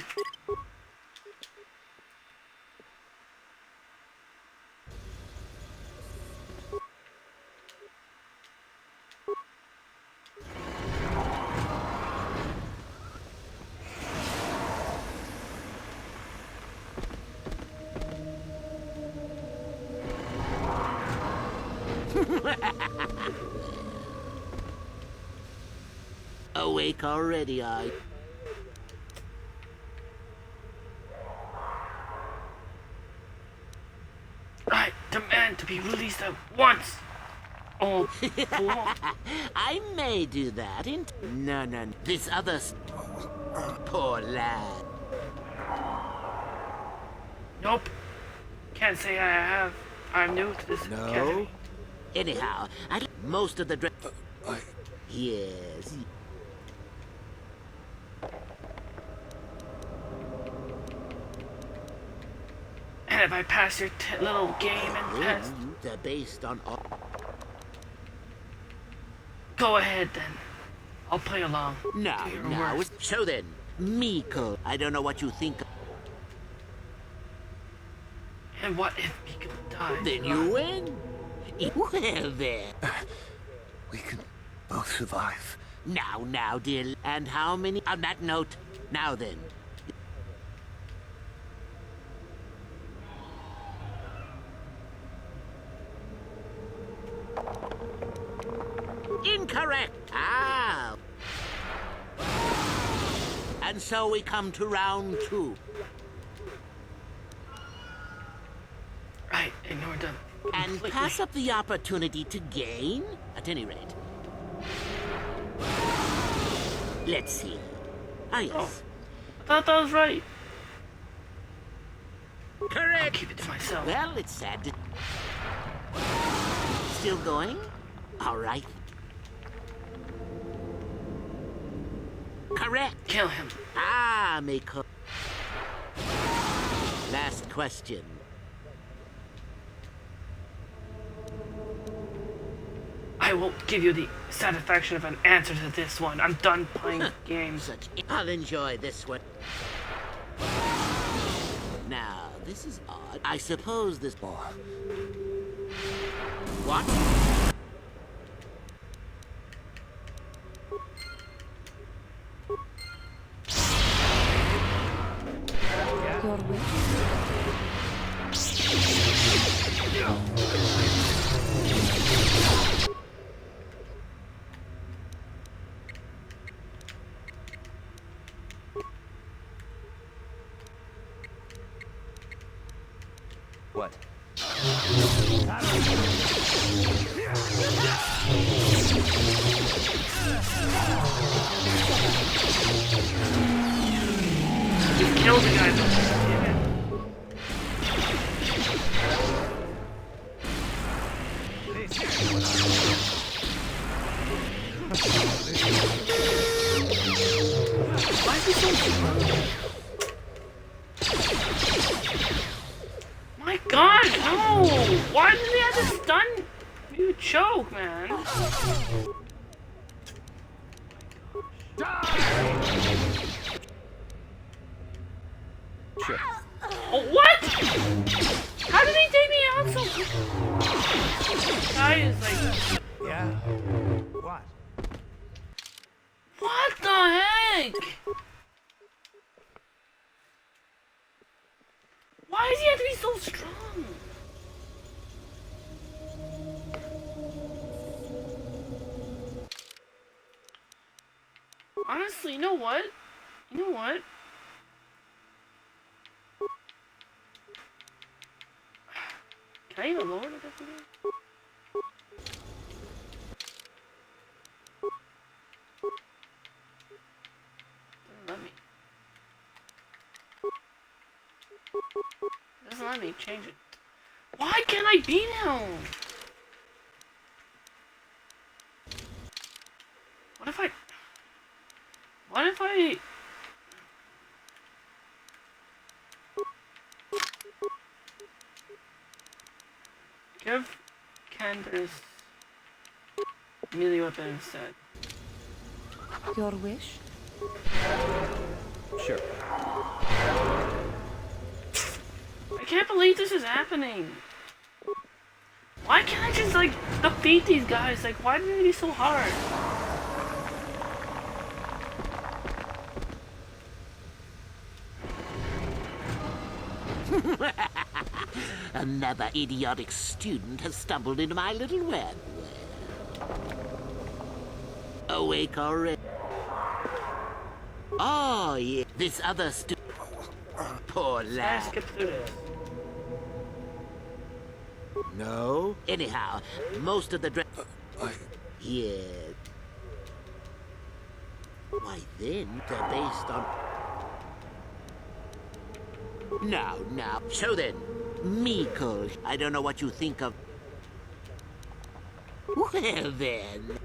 Awake already, I. I demand to be released at once! Oh, I may do that in... No. This other... Poor lad. Nope. Can't say I have. I'm new to this academy. Anyhow, most of the... Yes. And if I pass your little game and test... They're based on... Go ahead, then. I'll play along. Now. So then, Miko, I don't know what you think. And what if Miko dies? Then you win. Well, then. We can both survive. Now, dear. And how many... On that note, now then. Incorrect. And so we come to round 2. Right, ignore them. And pass up the opportunity to gain, at any rate. Let's see. Yes. Oh, I thought that was right. Correct. I'll keep it to myself. Well, it's sad to... Still going? All right. Correct. Kill him. Ah, Miko. Last question. I will give you the satisfaction of an answer to this one. I'm done playing games. I'll enjoy this one. Now, this is odd. I suppose this... What? Your wish? What? Just kill the guy though. Why is he so slow? My god, no! Why did they have to stun? You choke, man. Sure. Oh, what? How did he take me out so guy is like... Yeah? What? What the heck? Why does he have to be so strong? Honestly, you know what? You know what? Can I even lower it up again? Doesn't let me. Doesn't let me change it. Why can't I be now? What if I... What if I... Give Candace melee weapon instead. Your wish? Sure. I can't believe this is happening. Why can't I just like defeat these guys? Like, why do they be so hard? Another idiotic student has stumbled into my little web. Awake already? Oh, yeah. This other student. Poor lad. Skip through this. No? Anyhow, most of the Yeah. Why then, they're based on... Now. So then, Miko, I don't know what you think of... Well then...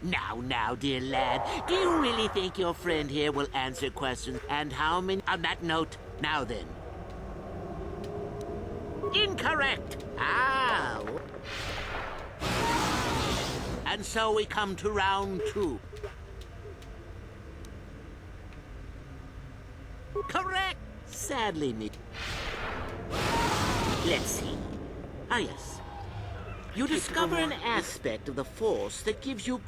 Now, dear lad, do you really think your friend here will answer questions? And how many... On that note, now then. Incorrect! Ah! And so we come to round 2. Correct! Sadly, me. Let's see. Ah, yes. You discover an aspect of the Force that gives you...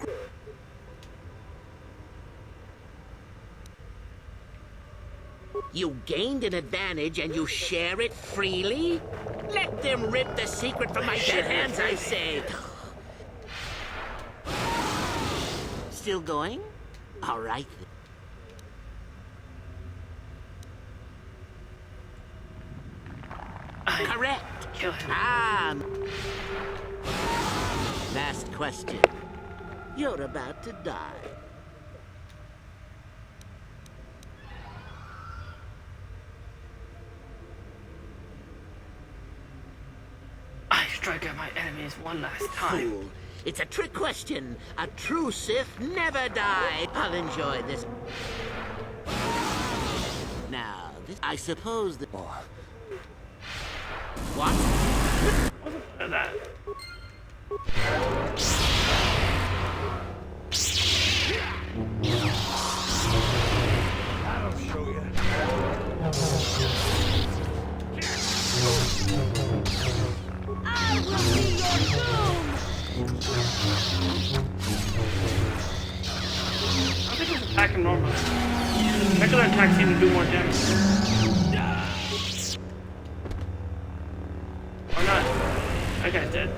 You gained an advantage and you share it freely? Let them rip the secret from my dead hands, I say. Still going? All right. Correct. Kill him. Last question. You're about to die. I strike at my enemies one last time. Fool. It's a trick question. A true Sith never die. I'll enjoy this. Now, this... I suppose that... What? That. That'll show you. I will be your doom! I think just attack him normally. Regular attacks seem to do more damage. Or not. That guy's dead.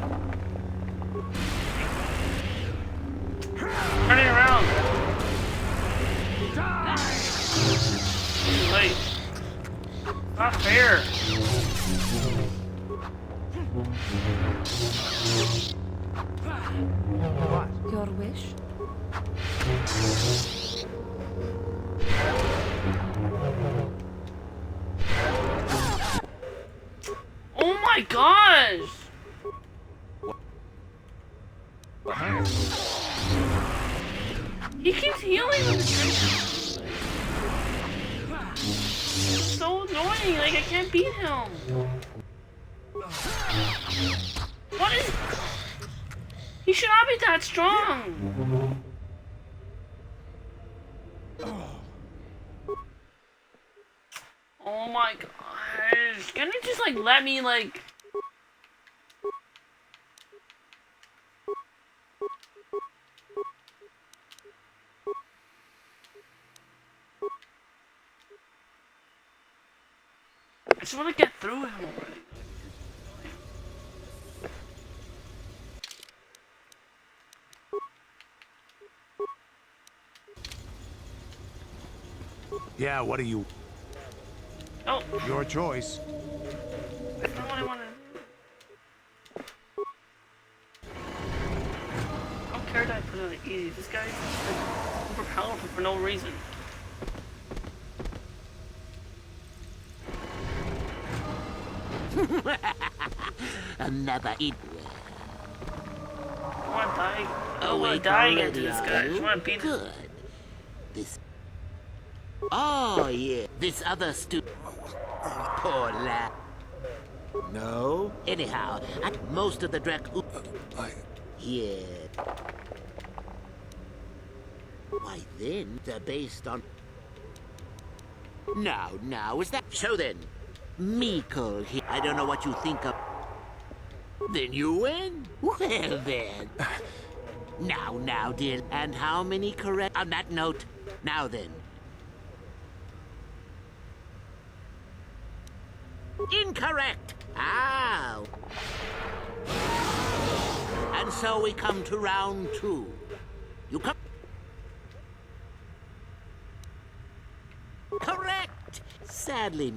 Turning around. Too late. Not fair. Your wish? Oh my gosh! He keeps healing with the It's so annoying, like I can't beat him. What is... He should not be that strong! Oh my gosh. Can you just like let me like... I just want to get through him already. Yeah, what do you... Oh. Your choice. That's not what I wanted. I don't care that I put it on easy. This guy's like, super powerful for no reason. Another eat. I want to die. I don't want to die again to this guy. I just want to beat him. Good. This. Oh yeah, this other poor lad. No. Anyhow, most of the Yeah. Why then, they're based on. Now, is that so then? Meekle here. I don't know what you think of. Then you win? Well then. Now, dear. And how many correct? On that note, now then. Incorrect. Ow. And so we come to round 2. You come. Correct. Sadly.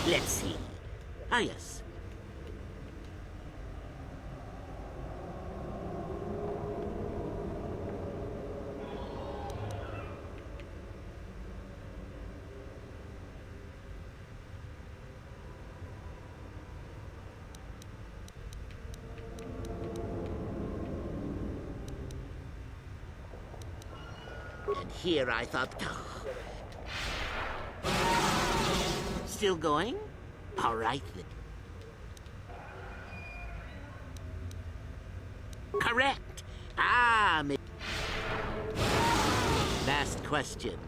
Let's see. Ah, yes. And here I thought... Still going? All right, then. Correct. Ah, last question.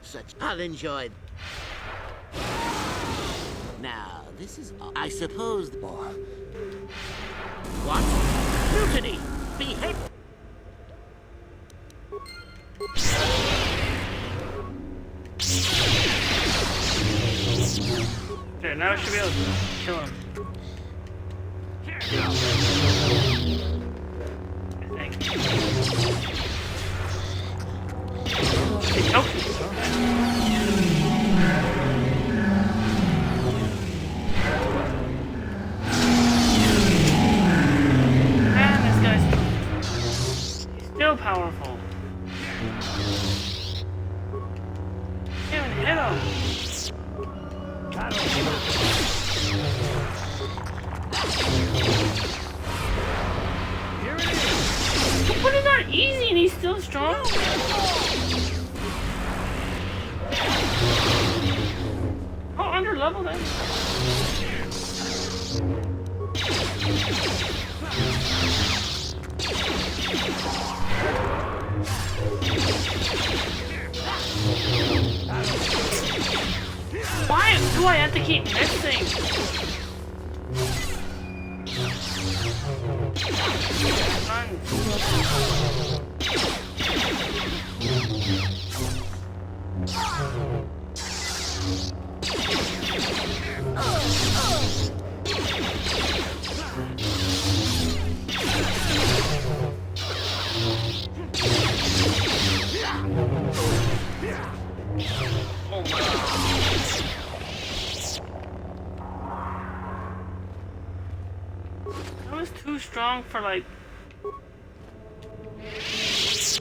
Such... I'll enjoy... Now, this is... I suppose... What? Mutiny! Behead... Okay, now I should be able to kill him. I think. He choked me. Man, this guy's still powerful. Can't even hit him. still strong? How under level then? Why do I have to keep missing? That was too strong for like. Just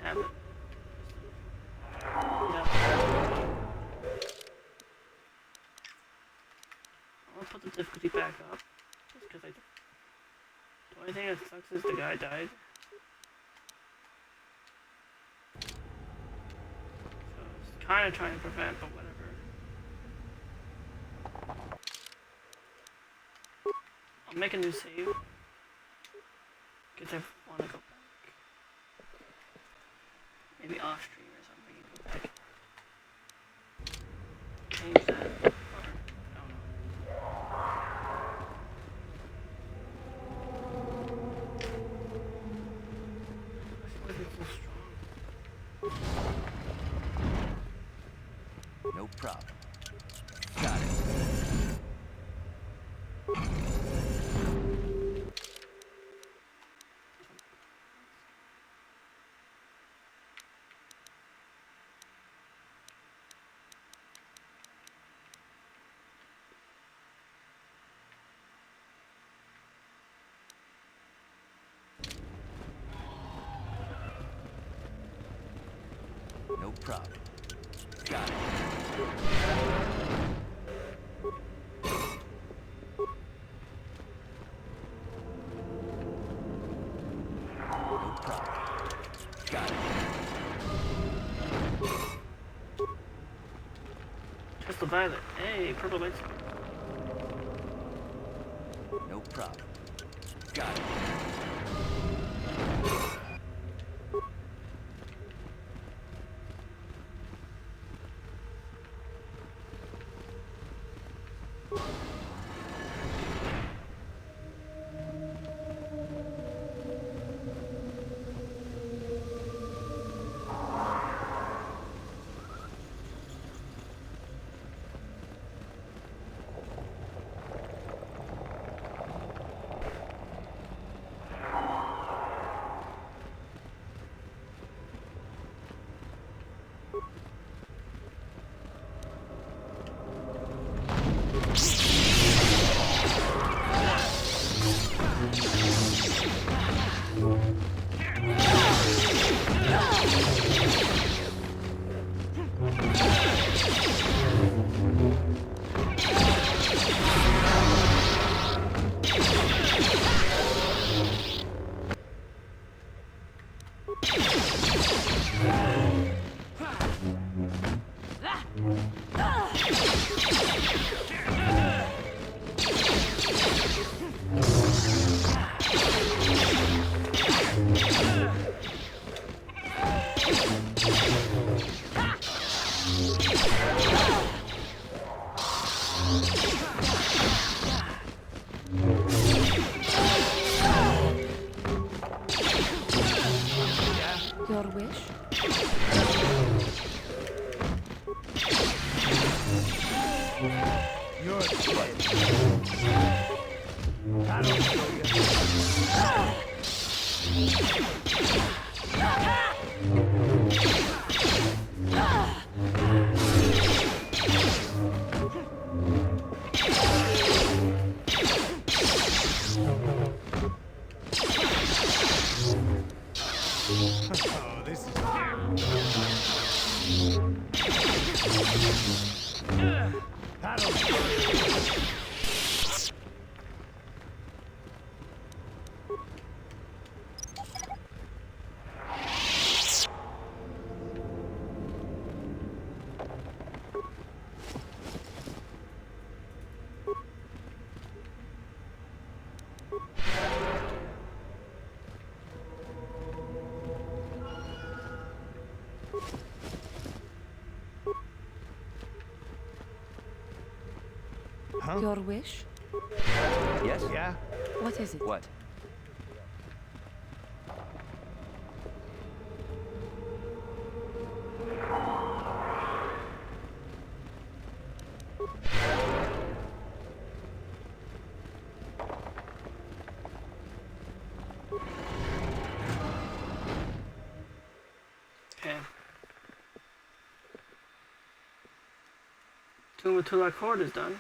tap it. Yeah. I'll put the difficulty back up. Just because the only thing that sucks is the guy died. So it's kind of trying to prevent, but whatever. I'll make a new save. Because I want to go back. Maybe off stream or something. Go back. Change that. Or, I don't know. It's so strong. No problem. Got it. No problem. Got it. No problem. Got it. Just the violet. Hey, purple lights. No problem. Got it. Your wish? You're dead. That'll show you. Oh, this is terrible. That'll show you. Huh? Your wish? Yes? Yeah? What is it? What? Okay. Tomb of Tulak Horde is done.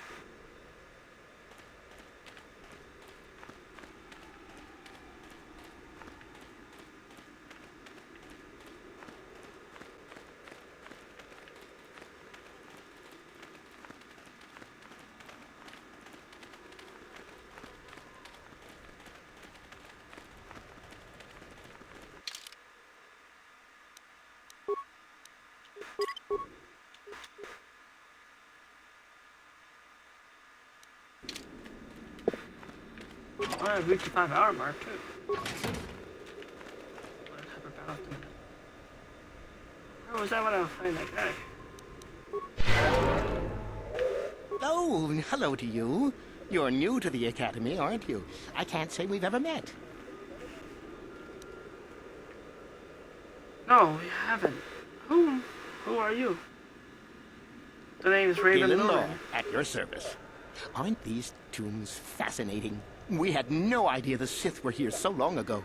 I've reached the 5-hour mark too. How was that when I was playing that guy? Oh, hello to you. You're new to the Academy, aren't you? I can't say we've ever met. No, we haven't. Who are you? The name is RaVeN LuRin. At your service. Aren't these tombs fascinating? We had no idea the Sith were here so long ago.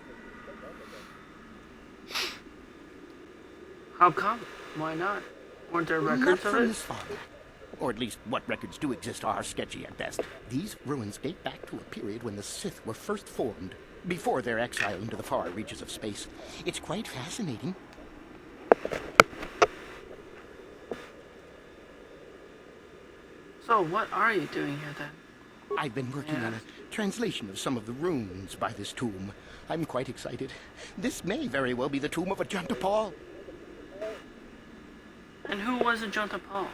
How come? Why not? Weren't there records Not of from it? this far back. Or at least what records do exist are sketchy at best. These ruins date back to a period when the Sith were first formed, before their exile into the far reaches of space. It's quite fascinating. So what are you doing here then? I've been working on a translation of some of the runes by this tomb. I'm quite excited. This may very well be the tomb of Ajanta Paul. And who was Ajanta Paul?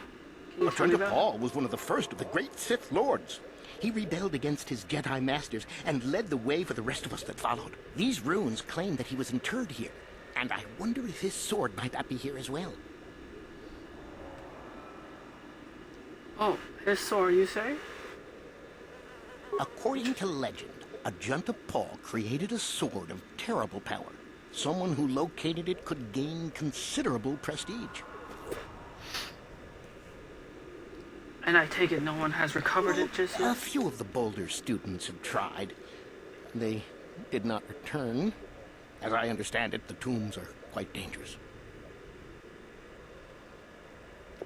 Can you tell me Ajanta about Paul was one of the first of the great Sith Lords. He rebelled against his Jedi masters and led the way for the rest of us that followed. These runes claim that he was interred here, and I wonder if his sword might not be here as well. Oh, his sword, you say? According to legend, Ajanta Paul created a sword of terrible power. Someone who located it could gain considerable prestige. And I take it no one has recovered it just yet? A few of the Boulder students have tried. They did not return. As I understand it, the tombs are quite dangerous.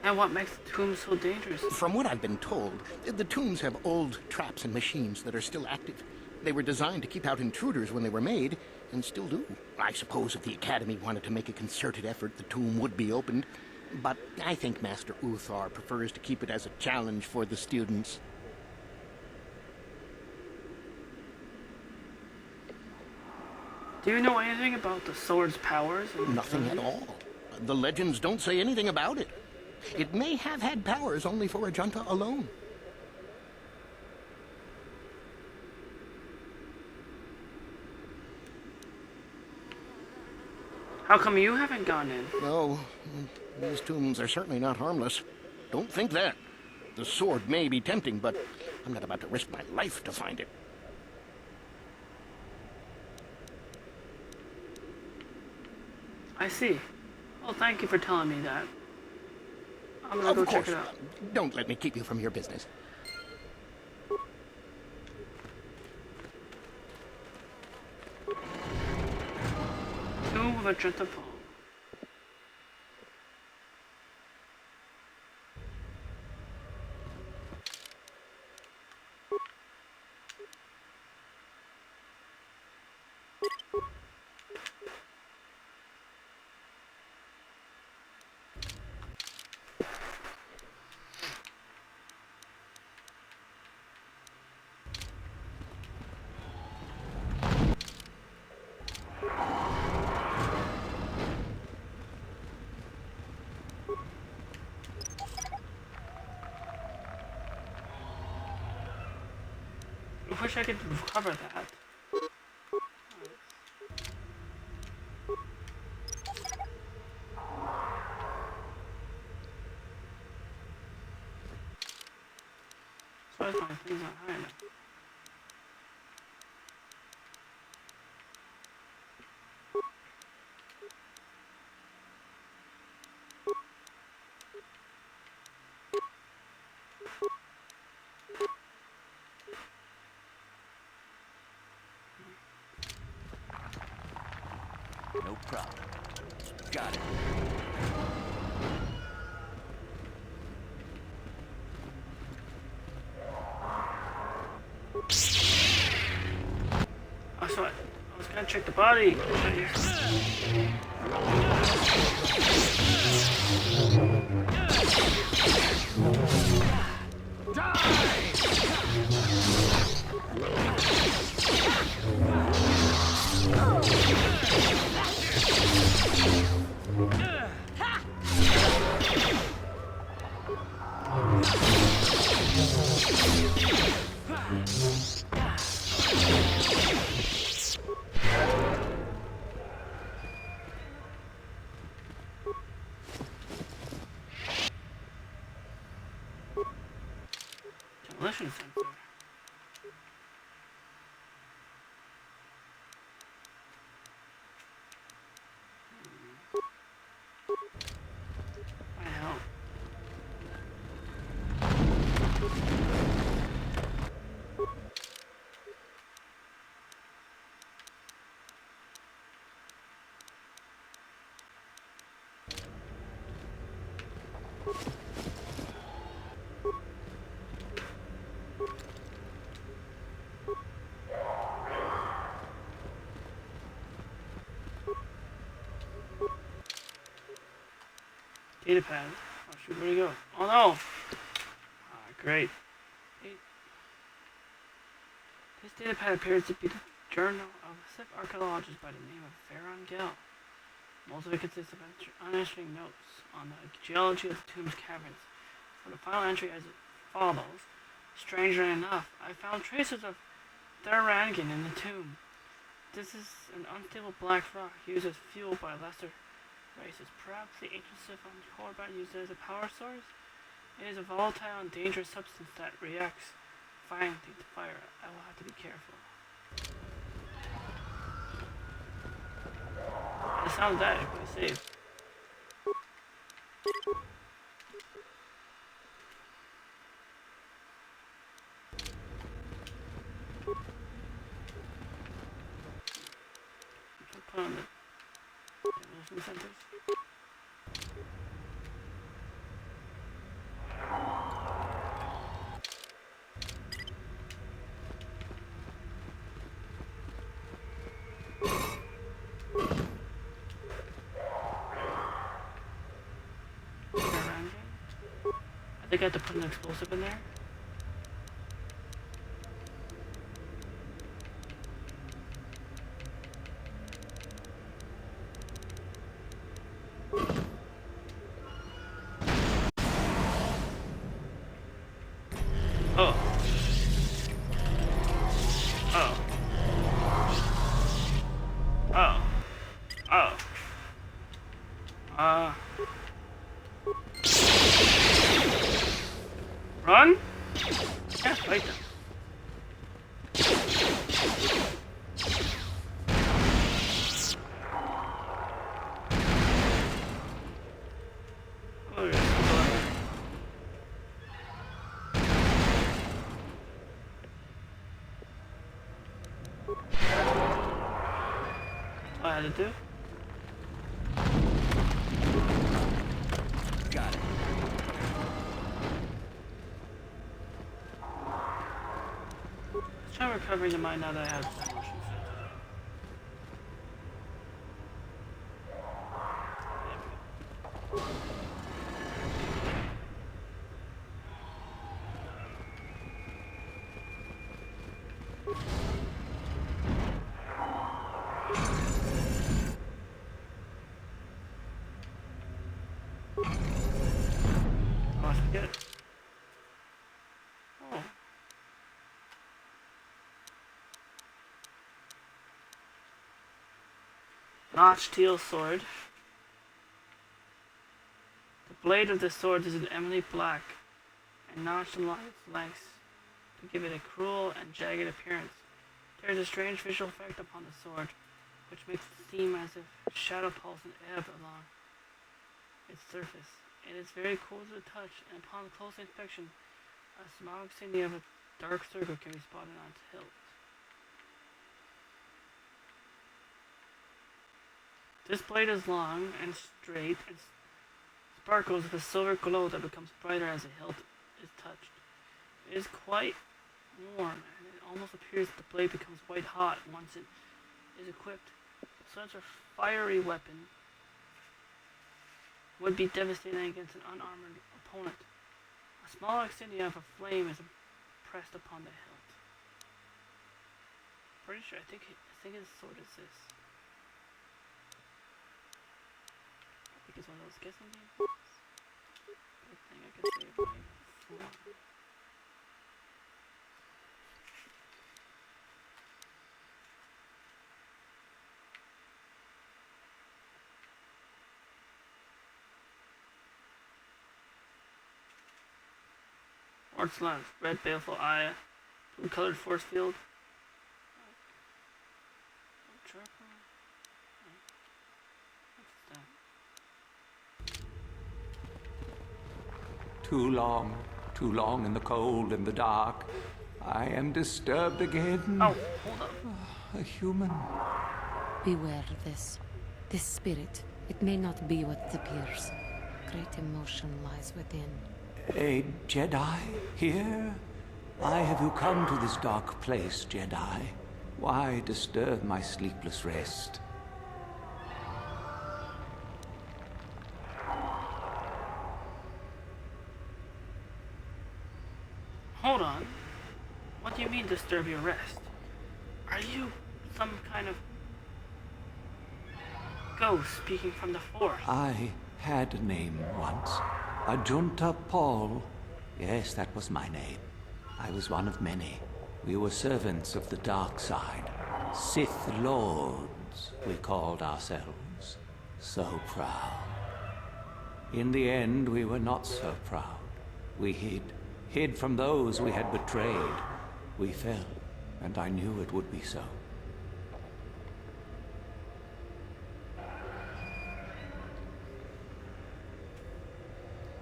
And what makes the tombs so dangerous? From what I've been told, the tombs have old traps and machines that are still active. They were designed to keep out intruders when they were made, and still do. I suppose if the Academy wanted to make a concerted effort, the tomb would be opened. But I think Master Uthar prefers to keep it as a challenge for the students. Do you know anything about the sword's powers? Nothing at all. The legends don't say anything about it. It may have had powers only for Ajanta alone. How come you haven't gone in? No, these tombs are certainly not harmless. Don't think that. The sword may be tempting, but I'm not about to risk my life to find it. I see. Well, thank you for telling me that. I'm gonna go check it out. Don't let me keep you from your business. Tomb of Ajanta Paul. I wish I could recover that. So surprised my thing's not high enough. No problem. Got it. Oh, so I was gonna check the body. Demolition sensor. Why hell? Data pad. Oh shoot, where'd he go? Oh no! Ah, great. This data pad appears to be the journal of a Sith archaeologist by the name of Farron Gell. Most of it consists of uninteresting notes on the geology of the tomb's caverns. For the final entry as it follows, strangely enough, I found traces of Thurangan in the tomb. This is an unstable black rock used as fuel by lesser races. Perhaps the ancient Sith on Korriban used it as a power source? It is a volatile and dangerous substance that reacts violently to fire. I will have to be careful. The sound of that is pretty safe. Put on the demolition centers. I think I have to put an explosive in there. Oh. Oh. Oh. Oh. Run? Yeah, fight them. Oh, yeah. I had to do. Got it. Let's try recovering the mind now that I have that motion good. Oh. Notched steel sword. The blade of the sword is an emerald black and notched along its length to give it a cruel and jagged appearance. There is a strange visual effect upon the sword, which makes it seem as if shadow pulse and ebb along its surface. It is very cool to the touch, and upon close inspection, a small insignia of a dark circle can be spotted on its hilt. This blade is long and straight and sparkles with a silver glow that becomes brighter as the hilt is touched. It is quite warm, and it almost appears that the blade becomes white hot once it is equipped. Such a fiery weapon would be devastating against an unarmored opponent. A small insignia of a flame is pressed upon the hilt. Pretty sure, I think his sword is this. I think it's one of those guessing games. Good thing I could save my phone. Orange lens, red baleful eye, blue colored force field. Charcoal. What's that? Too long in the cold and the dark. I am disturbed again. Oh, hold up. A human. Beware of this. This spirit, it may not be what it appears. Great emotion lies within. A Jedi here? Why have you come to this dark place, Jedi? Why disturb my sleepless rest? Hold on. What do you mean disturb your rest? Are you some kind of ghost speaking from the Force? I had a name once. Ajunta Paul. Yes, that was my name. I was one of many. We were servants of the dark side. Sith Lords, we called ourselves. So proud. In the end, we were not so proud. We hid from those we had betrayed. We fell, and I knew it would be so.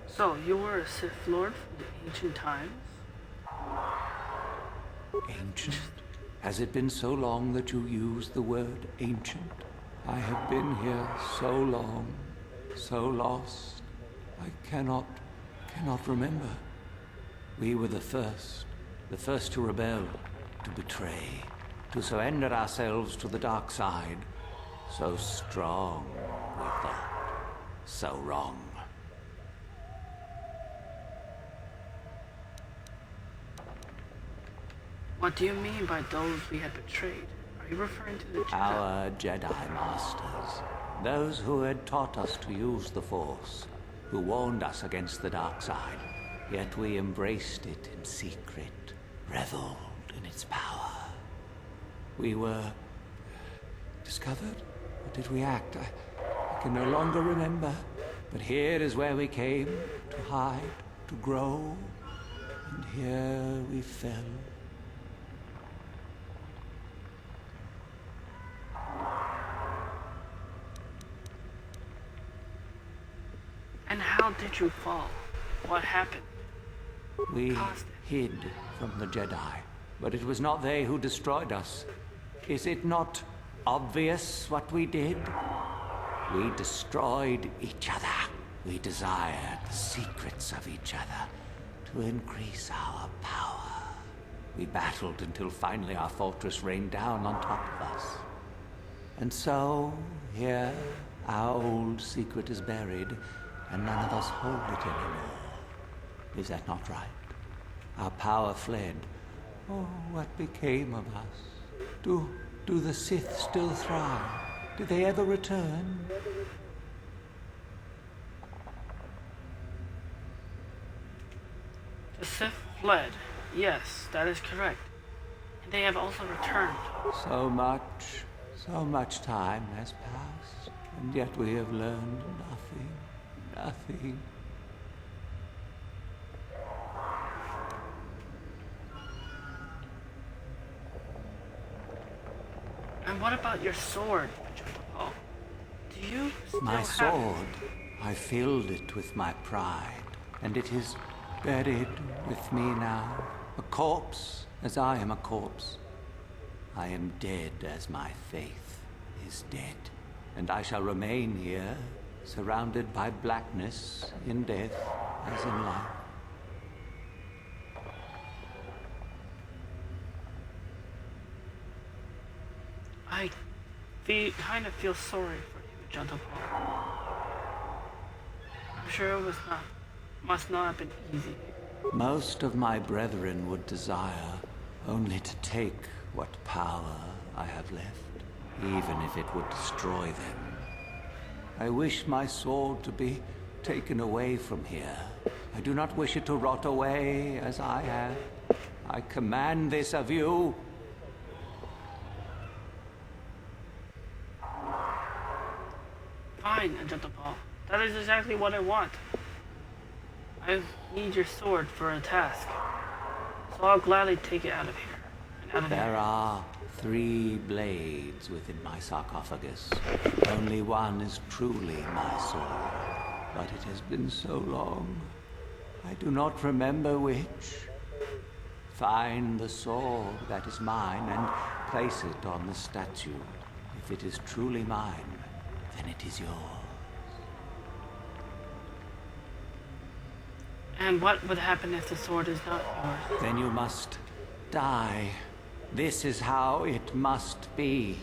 So, you were a Sith Lord from the ancient times? Ancient? Has it been so long that you use the word ancient? I have been here so long, so lost. I cannot remember. We were the first to rebel, to betray, to surrender ourselves to the dark side. So strong, we thought. So wrong. What do you mean by those we had betrayed? Are you referring to the Jedi? Our Jedi Masters. Those who had taught us to use the Force. Who warned us against the dark side. Yet we embraced it in secret. Reveled in its power. We were discovered? Or did we act? I can no longer remember. But here is where we came. To hide. To grow. And here we fell. And how did you fall? What happened? We hid from the Jedi, but it was not they who destroyed us. Is it not obvious what we did? We destroyed each other. We desired the secrets of each other to increase our power. We battled until finally our fortress rained down on top of us. And so, here, our old secret is buried, and none of us hold it anymore. Is that not right? Our power fled. Oh, what became of us? Do the Sith still thrive? Did they ever return? The Sith fled. Yes, that is correct. And they have also returned. So much time has passed, and yet we have learned nothing. Nothing. And what about your sword, Gentle Paul? Do you still My have sword, I filled it with my pride, and it is buried with me now, a corpse as I am a corpse. I am dead as my faith is dead, and I shall remain here, surrounded by blackness in death as in life. I kind of feel sorry for you, Gentle Paul. I'm sure it must not have been easy. Most of my brethren would desire only to take what power I have left, even if it would destroy them. I wish my sword to be taken away from here. I do not wish it to rot away as I have. I command this of you. Fine, Gentle Paul. That is exactly what I want. I need your sword for a task. So I'll gladly take it out of here. And out of There here. are 3 blades within my sarcophagus. Only one is truly my sword. But it has been so long. I do not remember which. Find the sword that is mine and place it on the statue. If it is truly mine, then it is yours. And what would happen if the sword is not yours? Then you must die. This is how it must be.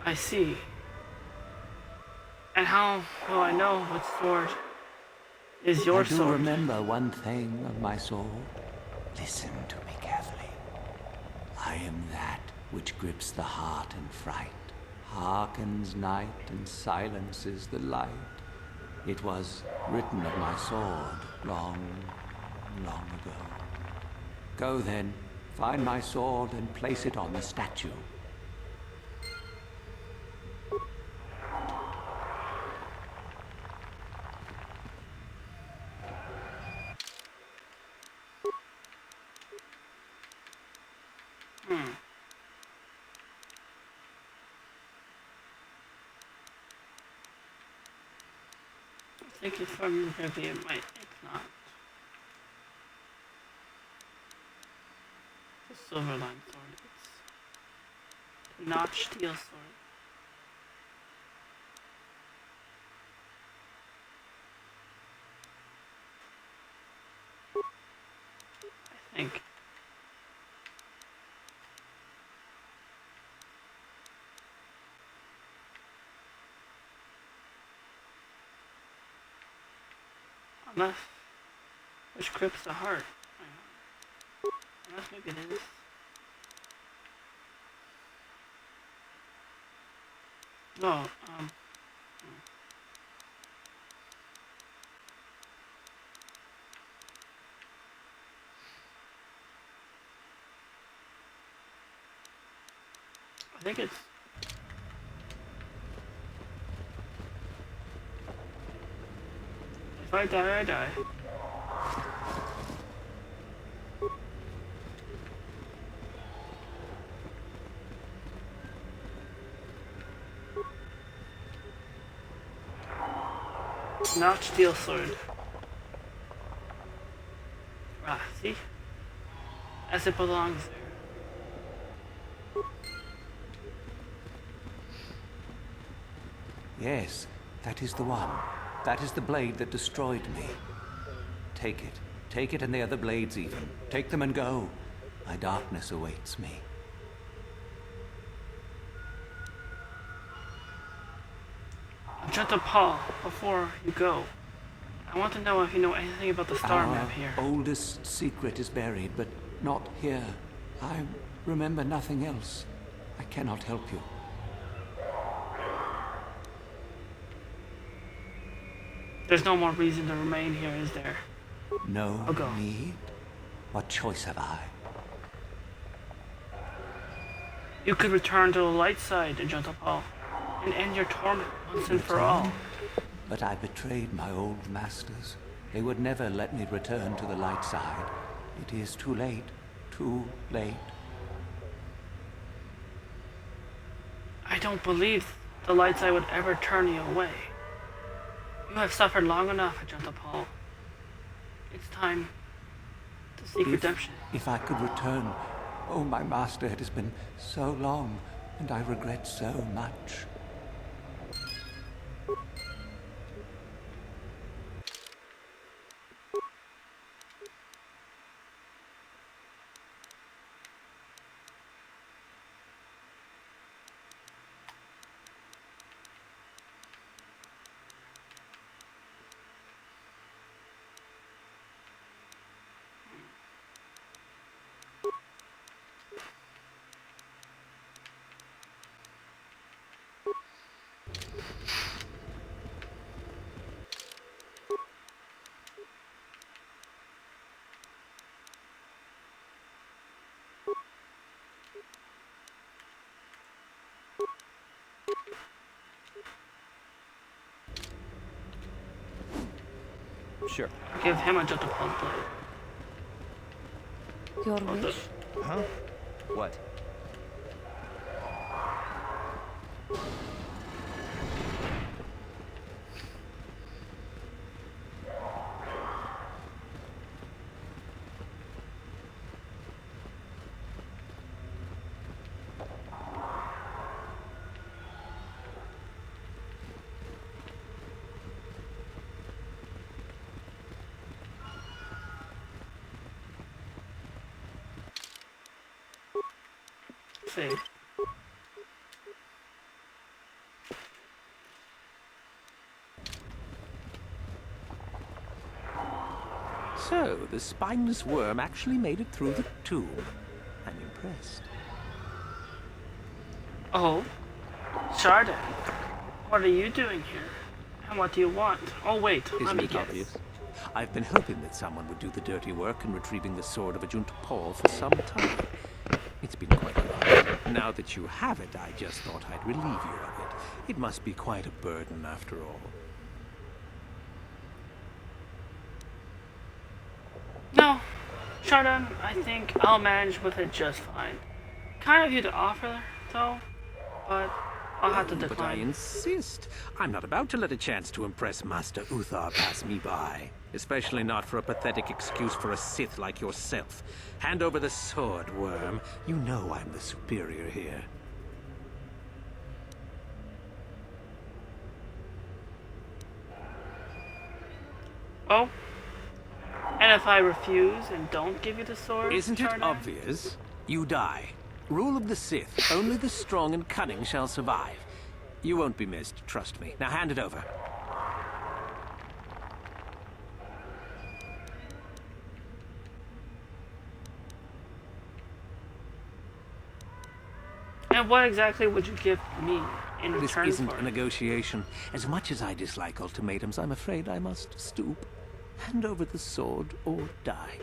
I see. And how will I know what sword is your I do sword? remember one thing of my sword. Listen to me carefully. I am that which grips the heart in fright, hearkens night and silences the light. It was written of my sword long, long ago. Go then, find my sword and place it on the statue. I think if I'm heavy, it might. It's not. It's a silver line sword. It's a notched steel sword. I think. Unless, which grips the heart. Unless maybe it is. No, I think it's. If I die, I die. Notched steel sword. Ah, see? As it belongs there. Yes, that is the one. That is the blade that destroyed me. Take it. Take it and the other blades even. Take them and go. My darkness awaits me. Gentle Paul, before you go, I want to know if you know anything about the star map here. Our oldest secret is buried, but not here. I remember nothing else. I cannot help you. There's no more reason to remain here, is there? No I'll go. need? What choice have I? You could return to the light side, Gentle Paul, and end your torment once and for all. But I betrayed my old masters. They would never let me return to the light side. It is too late. Too late. I don't believe the light side would ever turn you away. You have suffered long enough, Ajunta Paul. It's time to seek redemption. If I could return. Oh, my master, it has been so long, and I regret so much. Sure. Give him a Ajunta Paul's blade. Your wish? Huh? What? See. So, the spineless worm actually made it through the tomb. I'm impressed. Oh, Chardon, what are you doing here? And what do you want? Oh wait, let Isn't me it guess. obvious? I've been hoping that someone would do the dirty work in retrieving the sword of Ajunta Paul for some time. It's been quite a while. Now that you have it, I just thought I'd relieve you of it. It must be quite a burden after all. No, Chardon, I think I'll manage with it just fine. Kind of you to offer, though, but I'll have to But I decline. insist. I'm not about to let a chance to impress Master Uthar pass me by. Especially not for a pathetic excuse for a Sith like yourself. Hand over the sword, worm. You know I'm the superior here. Oh? And if I refuse and don't give you the sword, Isn't it Chardon? obvious? You die. Rule of the Sith. Only the strong and cunning shall survive. You won't be missed, trust me. Now hand it over. And what exactly would you give me in This return isn't for a it? negotiation. As much as I dislike ultimatums, I'm afraid I must stoop. Hand over the sword or die.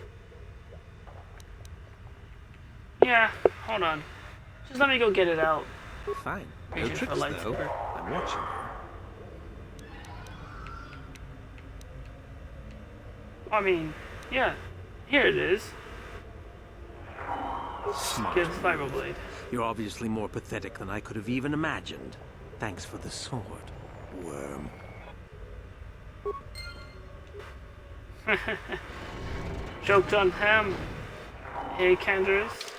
Yeah, hold on. Just let me go get it out. Fine. No Reaching for tricks, though. lightsaber. I'm watching you. I mean, yeah. Here it is. Smart. Give Spiral Blade. You're obviously more pathetic than I could have even imagined. Thanks for the sword, worm. Joked on him. Hey, Canderous.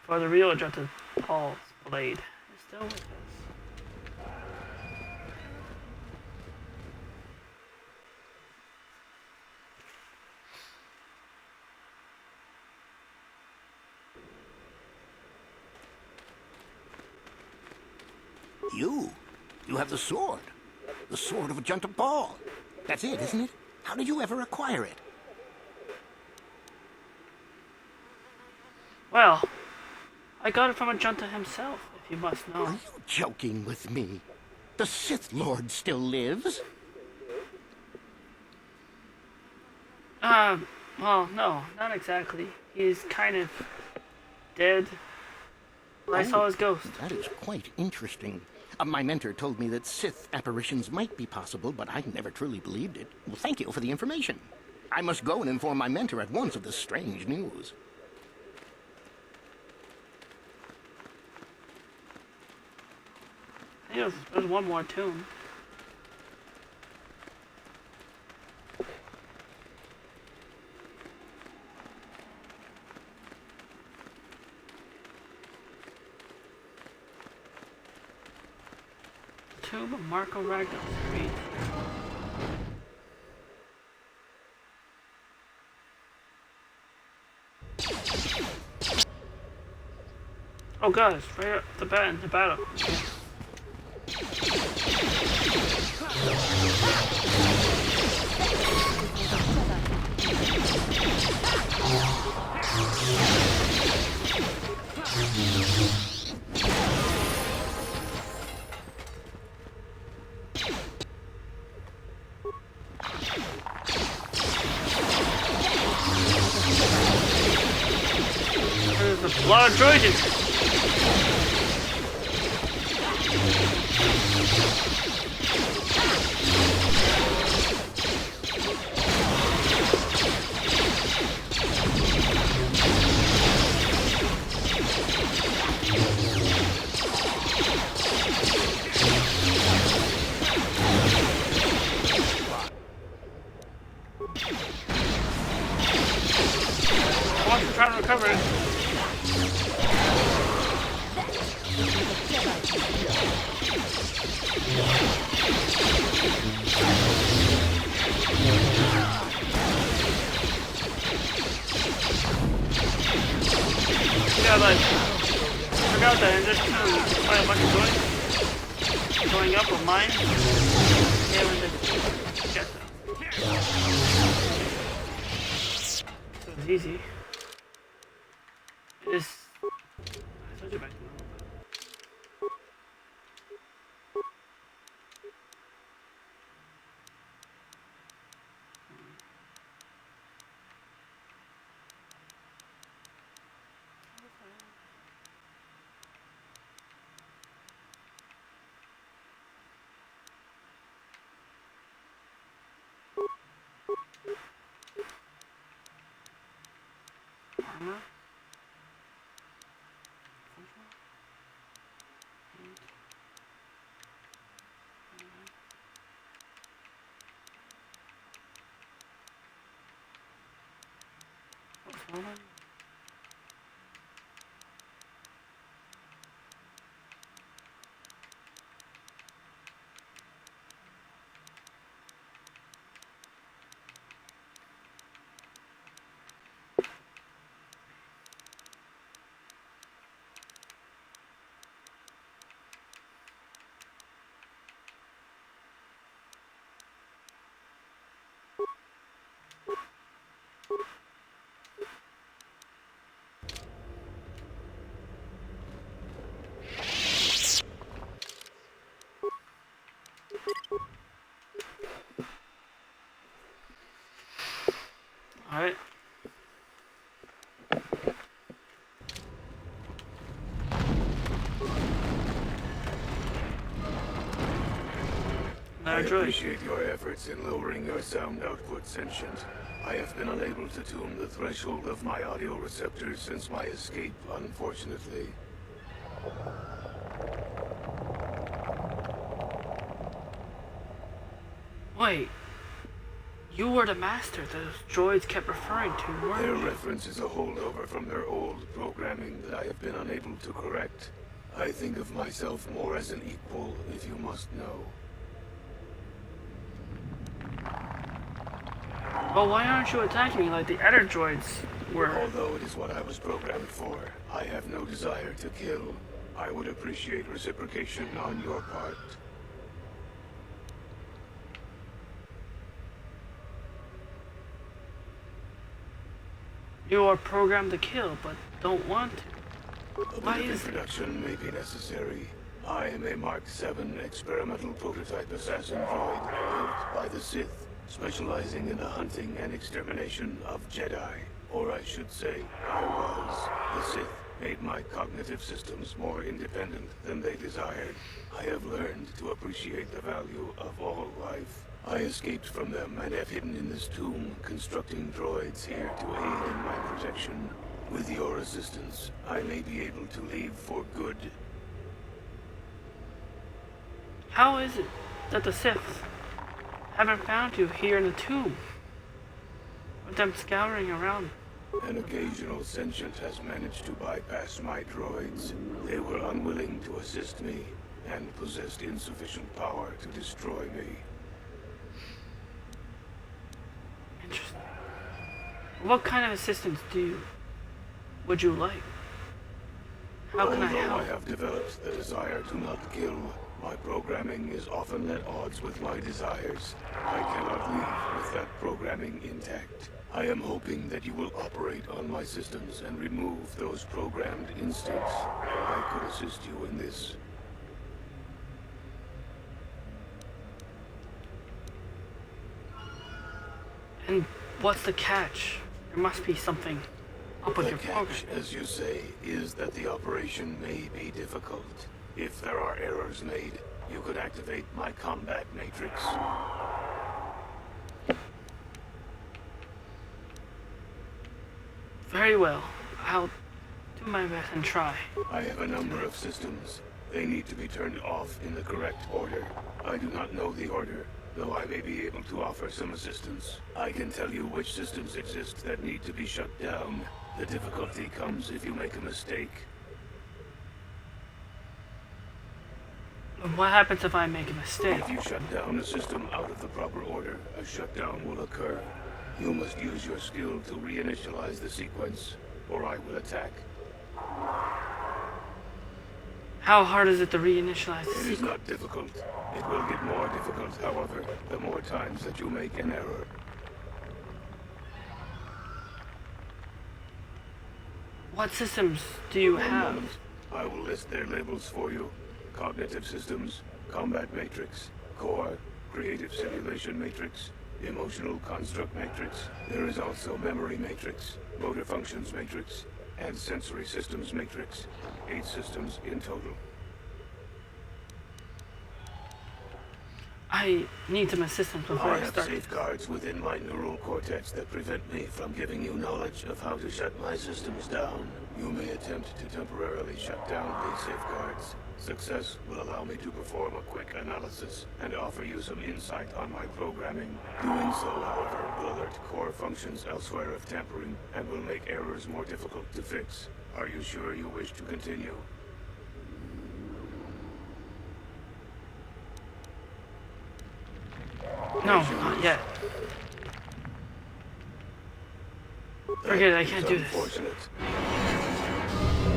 For the real Ajunta Paul's blade is still with us. You have the sword. The sword of Ajunta Paul. That's it, isn't it? How did you ever acquire it? Well, I got it from Ajunta himself, if you must know. Are you joking with me? The Sith Lord still lives? Well, no, not exactly. He's kind of dead. I saw his ghost. That is quite interesting. My mentor told me that Sith apparitions might be possible, but I never truly believed it. Well, thank you for the information. I must go and inform my mentor at once of this strange news. There's one more tomb. Tomb of Marco Ragnos. Read. Oh guys, right at the battle. There's a lot of Trojans. Trying to recover it. Yeah, like, I forgot that in this too, quite a bunch of joints going up with mine. Yeah, we just get them. So it's easy. It is. I told you back to armor. Alright. I appreciate your efforts in lowering your sound output, Sentient. I have been unable to tune the threshold of my audio receptors since my escape, unfortunately. Wait. You were the master those droids kept referring to, weren't Their you? reference is a holdover from their old programming that I have been unable to correct. I think of myself more as an equal, if you must know. Well, why aren't you attacking me like the other droids were? Although it is what I was programmed for, I have no desire to kill. I would appreciate reciprocation on your part. You are programmed to kill, but don't want to. A bit of introduction may be necessary. I am a Mark VII experimental prototype assassin droid built by the Sith, specializing in the hunting and extermination of Jedi. Or I should say, I was. The Sith made my cognitive systems more independent than they desired. I have learned to appreciate the value of all life. I escaped from them and have hidden in this tomb, constructing droids here to aid in my protection. With your assistance, I may be able to leave for good. How is it that the Sith haven't found you here in the tomb? With them scouring around. An occasional sentient has managed to bypass my droids. They were unwilling to assist me and possessed insufficient power to destroy me. Interesting. What kind of assistance would you like? How can I help? Although I have developed the desire to not kill, my programming is often at odds with my desires. I cannot leave with that programming intact. I am hoping that you will operate on my systems and remove those programmed instincts. I could assist you in this. And what's the catch? There must be something up with your program. The catch, as you say, is that the operation may be difficult. If there are errors made, you could activate my combat matrix. Very well. I'll do my best and try. I have a number of systems. They need to be turned off in the correct order. I do not know the order, though I may be able to offer some assistance. I can tell you which systems exist that need to be shut down. The difficulty comes if you make a mistake. What happens if I make a mistake? If you shut down a system out of the proper order, a shutdown will occur. You must use your skill to reinitialize the sequence, or I will attack. How hard is it to reinitialize the sequence? It is not difficult. It will get more difficult, however, the more times that you make an error. What systems do you have? I will list their labels for you. Cognitive Systems, Combat Matrix, Core, Creative Simulation Matrix, Emotional Construct Matrix. There is also Memory Matrix, Motor Functions Matrix, and Sensory Systems Matrix. 8 systems in total. I need some assistance before I have start. safeguards within my neural cortex that prevent me from giving you knowledge of how to shut my systems down. You may attempt to temporarily shut down these safeguards. Success will allow me to perform a quick analysis and offer you some insight on my programming. Doing so, however, will alert core functions elsewhere of tampering and will make errors more difficult to fix. Are you sure you wish to continue? No, not yet. Forget it, I can't do this.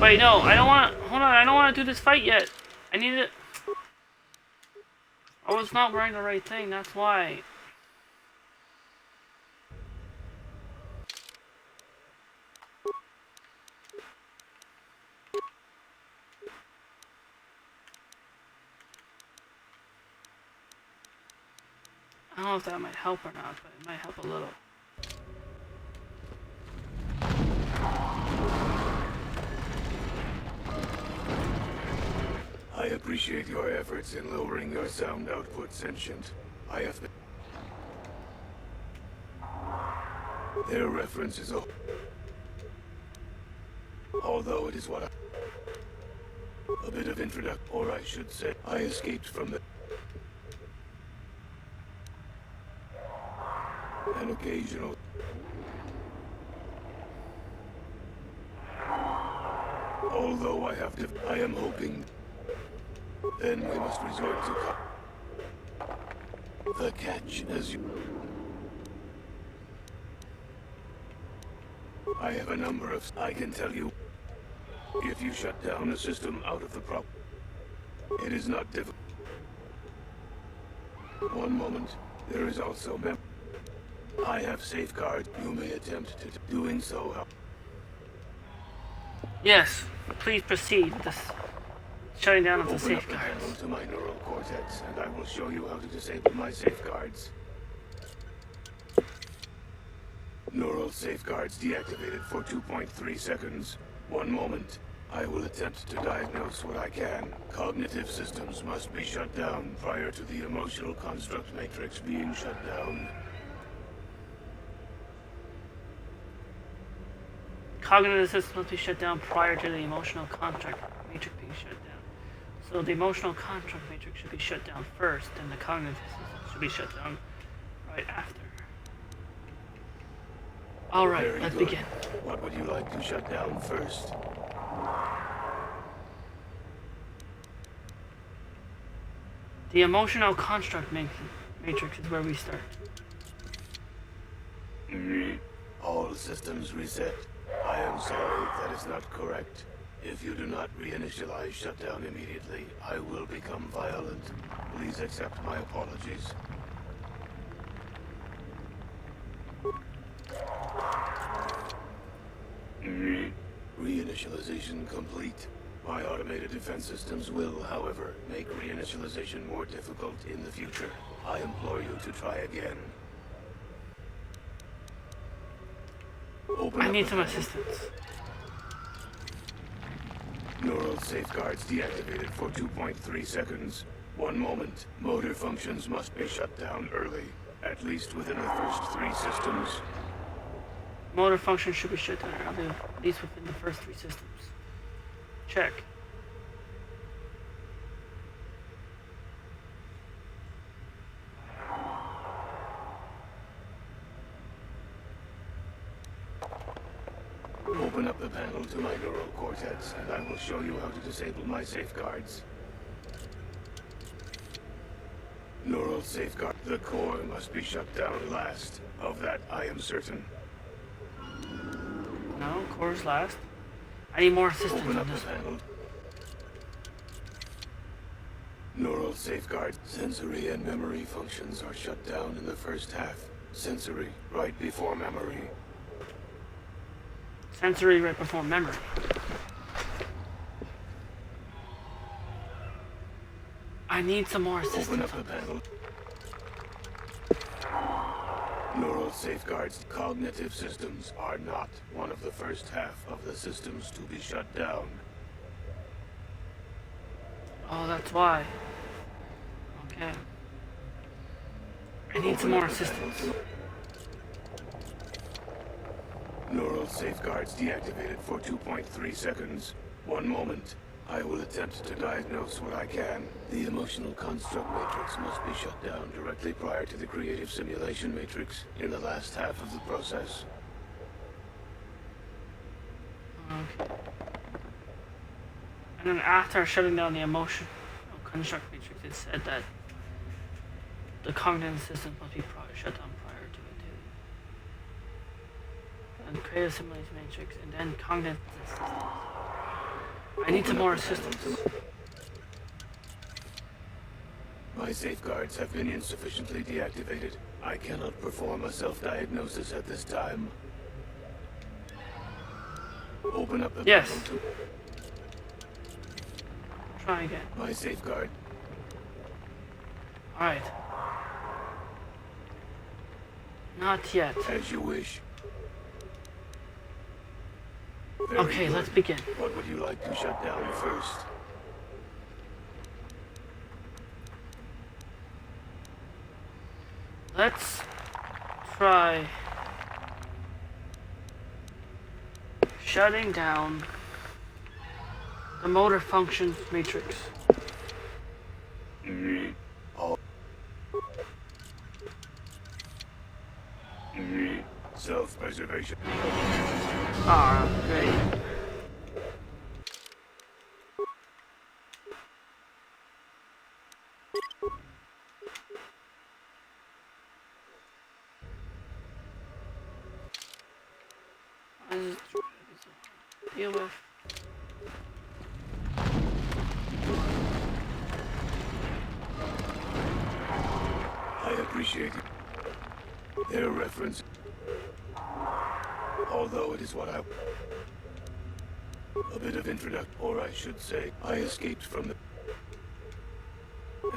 Wait, no, I don't want to. Hold on, I don't want to do this fight yet. I need it. I was not wearing the right thing, that's why. I don't know if that might help or not, but it might help a little. I appreciate your efforts in lowering your sound output, Sentient. I have been... Their reference is although it is what a bit of introduction, or I should say, I escaped from the... An occasional... Although I have to... I am hoping... Then we must resort to... The catch, as you... I have a number of... I can tell you... If you shut down a system out of the prop... It is not difficult. One moment. There is also I have safeguard. You may attempt to... Doing so... Yes, please proceed with this shutting down of the Open up the safeguards. panel to my neural cortex, and I will show you how to disable my safeguards. Neural safeguards deactivated for 2.3 seconds. One moment. I will attempt to diagnose what I can. Cognitive systems must be shut down prior to the emotional construct matrix being shut down. Cognitive systems must be shut down prior to the emotional construct matrix being shut down. So the emotional construct matrix should be shut down first, and the cognitive system should be shut down right after. Alright, Very let's good. begin. What would you like to shut down first? The emotional construct matrix is where we start. All systems reset. I am sorry, that is not correct. If you do not reinitialize shutdown immediately, I will become violent. Please accept my apologies. Reinitialization complete. My automated defense systems will, however, make reinitialization more difficult in the future. I implore you to try again. I need some assistance. Neural safeguards deactivated for 2.3 seconds. 1 moment. Motor functions must be shut down early, at least within the first 3 systems. Motor function should be shut down early, at least within the first 3 systems. Check. Open up the panel to my neural cortex, and I will show you how to disable my safeguards. Neural safeguard. The core must be shut down last. Of that, I am certain. No, core's last. I need more assistance Open on up this the one. panel. Neural safeguard. Sensory and memory functions are shut down in the first half. Sensory, right before memory. Sensory right before memory. I need some more Open assistance up on the this. panel. Neural safeguards. Cognitive systems are not one of the first half of the systems to be shut down. Oh, that's why. Okay. I need some more assistance. Neural safeguards deactivated for 2.3 seconds. 1 moment. I will attempt to diagnose what I can. The emotional construct matrix must be shut down directly prior to the creative simulation matrix in the last half of the process. Okay. And then after shutting down the emotional construct matrix, it said that the cognitive system must be shut down prior to it too. And creative simulation matrix, and then cognitive systems. I need some more assistance. My safeguards have been insufficiently deactivated. I cannot perform a self-diagnosis at this time. Open up the Yes. panel to Try again. my safeguard. Alright. Not yet. As you wish. Okay, good. let's begin. What would you like to shut down first? Let's try shutting down the motor functions matrix. Self-preservation. Ah, great. Deal with. I appreciate it. Their reference. Although it is what I... A bit of introduction, or I should say, I escaped from the...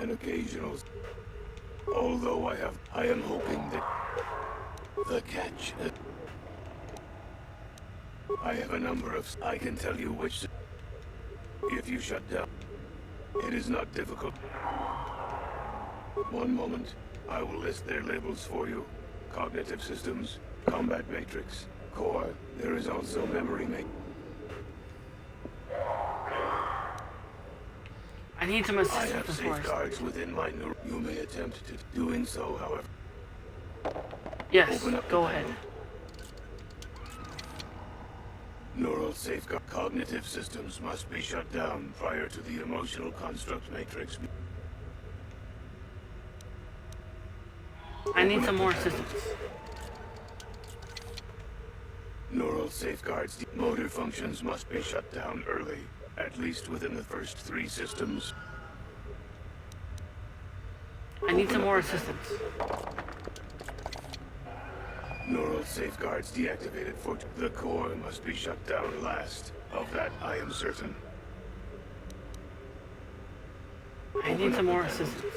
An occasional... Although I am hoping that... The catch... I have a number of... I can tell you which... If you shut down... It is not difficult. 1 moment. I will list their labels for you. Cognitive systems, combat matrix, core. There is also memory I I need some I assistance have before I start. safeguards within my neural. You may attempt to doing so, however. Yes, Open up go the ahead. panel. Neural safeguard. Cognitive systems must be shut down prior to the emotional construct matrix. I need some more assistance. Neural safeguards. Motor functions must be shut down early, at least within the first 3 systems. I need some more assistance. Neural safeguards deactivated for the core must be shut down last. Of that, I am certain. I need some more assistance.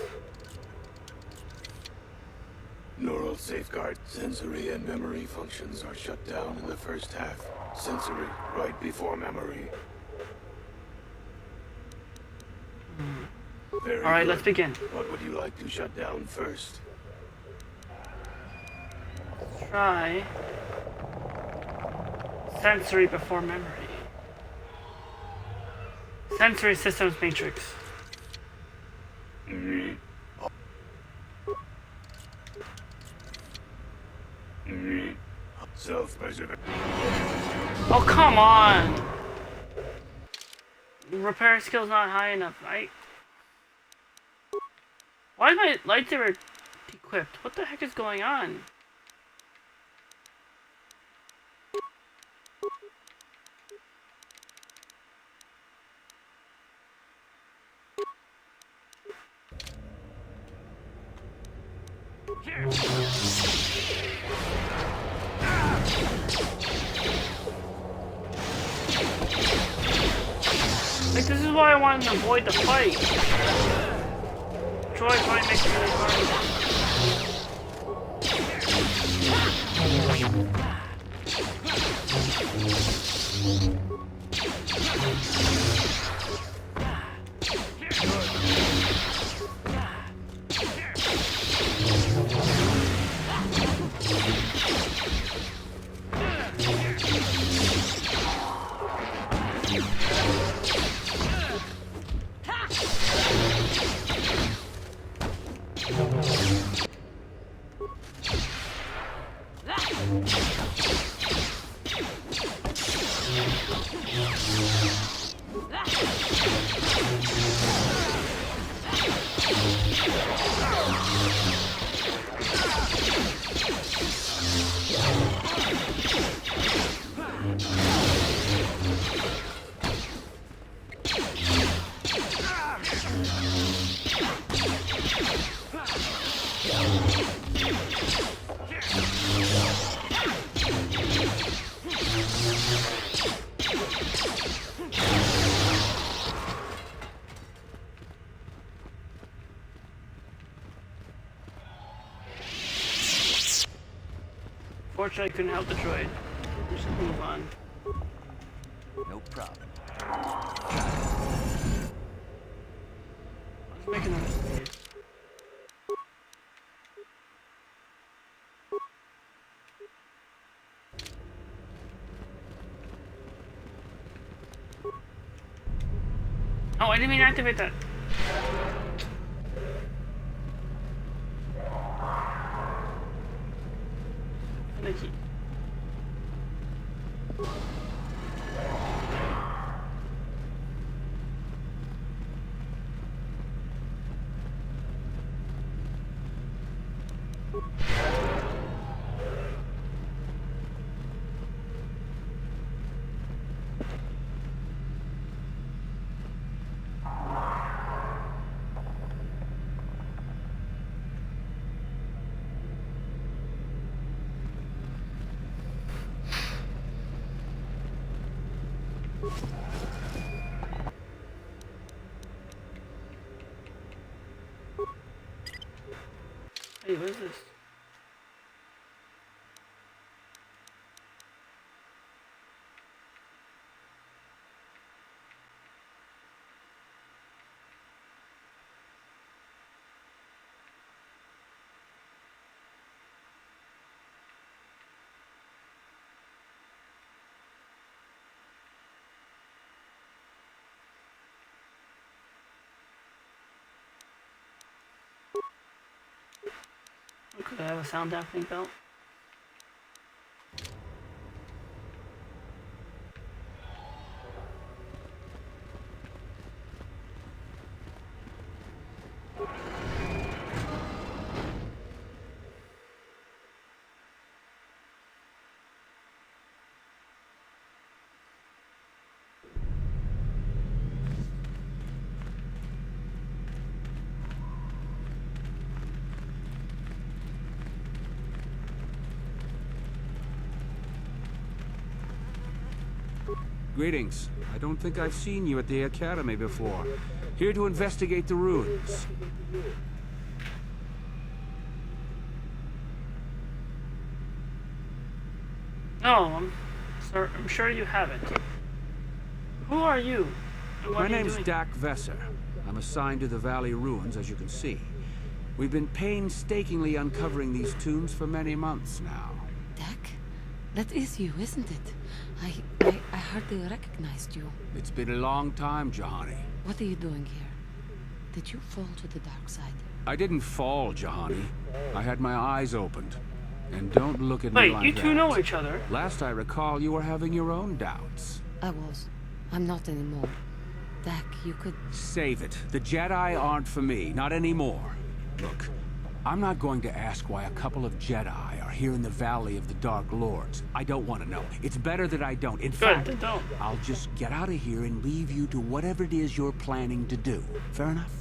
Neural safeguard. Sensory and memory functions are shut down in the first half. Sensory, right before memory. Very All right, good. let's begin. What would you like to shut down first? Try sensory before memory. Sensory systems matrix. Self-preservation. Oh, come on! Repair skill's not high enough. Why is my lightsaber equipped? What the heck is going on? Like, this is why I wanted to avoid the fight. Droid fight makes it really Fortunately, I couldn't help the droid. Just move on. No problem. Let's make another stage. Oh, I didn't mean to activate that. Finicky. Hey, what is this? Do I have a sound dampening belt? Greetings. I don't think I've seen you at the Academy before. Here to investigate the ruins. No, sir, I'm sure you haven't. Who are you? And what My are you name's doing? Dak Vesser. I'm assigned to the Valley ruins, as you can see. We've been painstakingly uncovering these tombs for many months now. Dak? That is you, isn't it? I hardly recognized you. It's been a long time, Jahani. What are you doing here? Did you fall to the dark side? I didn't fall, Jahani. I had my eyes opened. And don't look at me like that. Wait, you two know each other? Last I recall, you were having your own doubts. I was. I'm not anymore. Dak, you could... Save it. The Jedi aren't for me, not anymore. Look, I'm not going to ask why a couple of Jedi are here in the Valley of the Dark Lords. I don't want to know. It's better that I don't. In fact, then don't. I'll just get out of here and leave you to whatever it is you're planning to do. Fair enough?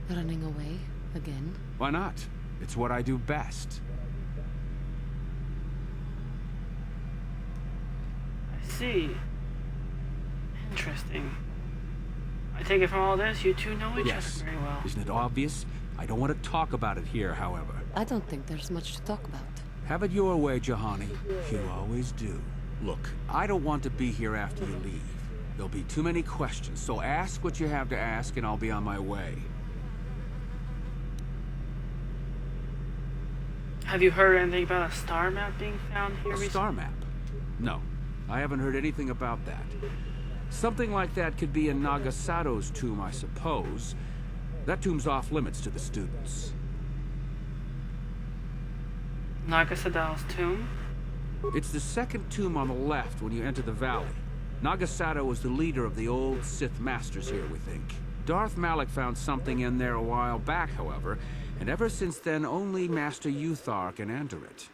Running away? Again? Why not? It's what I do best. I see. Interesting. I take it from all this, you two know each Yes. other very well. Isn't it obvious? I don't want to talk about it here, however. I don't think there's much to talk about. Have it your way, Jahani. You always do. Look, I don't want to be here after you leave. There'll be too many questions, so ask what you have to ask and I'll be on my way. Have you heard anything about a star map being found here A recently? star map? No, I haven't heard anything about that. Something like that could be in Nagasato's tomb, I suppose. That tomb's off limits to the students. Nagasato's tomb? It's the second tomb on the left when you enter the valley. Nagasato was the leader of the old Sith Masters here, we think. Darth Malak found something in there a while back, however, and ever since then only Master Uthar can enter it.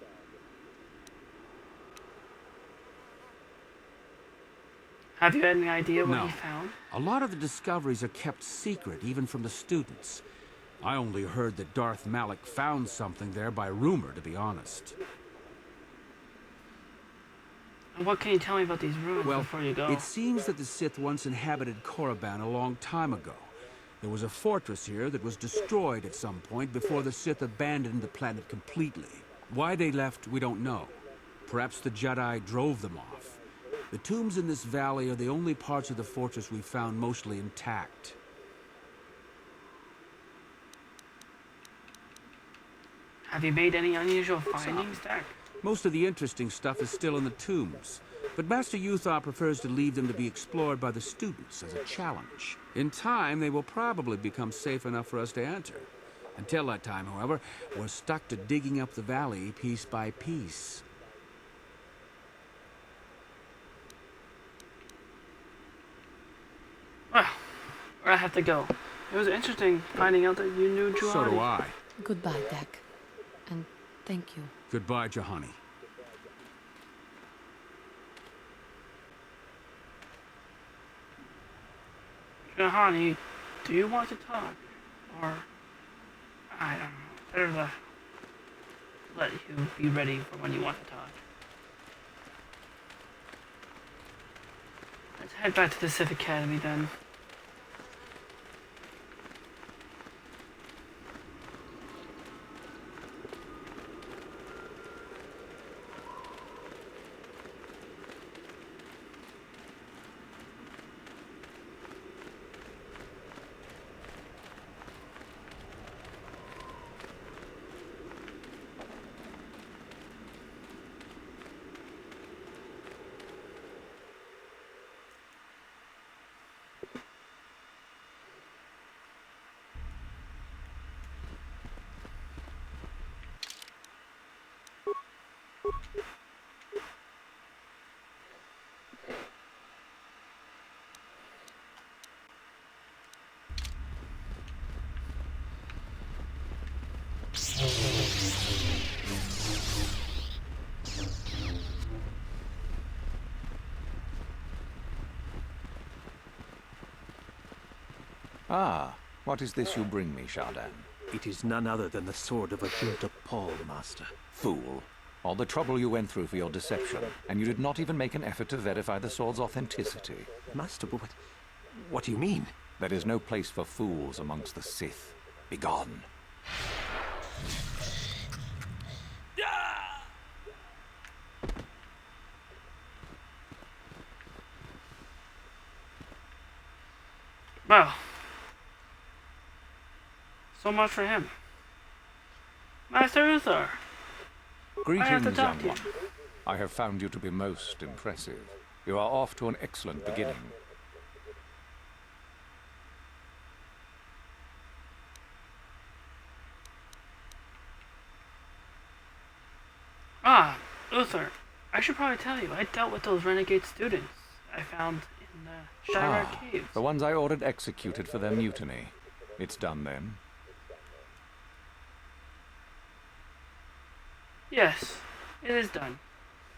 Have you had any idea what No. he found? A lot of the discoveries are kept secret, even from the students. I only heard that Darth Malak found something there by rumor, to be honest. And what can you tell me about these ruins Well, before you go? it seems that the Sith once inhabited Korriban a long time ago. There was a fortress here that was destroyed at some point before the Sith abandoned the planet completely. Why they left, we don't know. Perhaps the Jedi drove them off. The tombs in this valley are the only parts of the fortress we found mostly intact. Have you made any unusual findings, Dak? Most of the interesting stuff is still in the tombs, but Master Uthar prefers to leave them to be explored by the students as a challenge. In time, they will probably become safe enough for us to enter. Until that time, however, we're stuck to digging up the valley piece by piece. Well, I have to go. It was interesting finding out that you knew Juhani. So do I. Goodbye, Dak. And thank you. Goodbye, Jahani. Juhani, do you want to talk? Or, I don't know, better to let you be ready for when you want to talk. Let's head back to the Sith Academy then. Ah, what is this you bring me, Shardan? It is none other than the sword of Ajunta Paul, Master. Fool. All the trouble you went through for your deception, and you did not even make an effort to verify the sword's authenticity. Master, but what do you mean? There is no place for fools amongst the Sith. Begone. Well, so much for him. Master Uthar, I have to Greetings, talk young to you. one. I have found you to be most impressive. You are off to an excellent beginning. Ah, Uthar, I should probably tell you, I dealt with those renegade students I found in the Shire Caves. The ones I ordered executed for their mutiny. It's done then. Yes, it is done.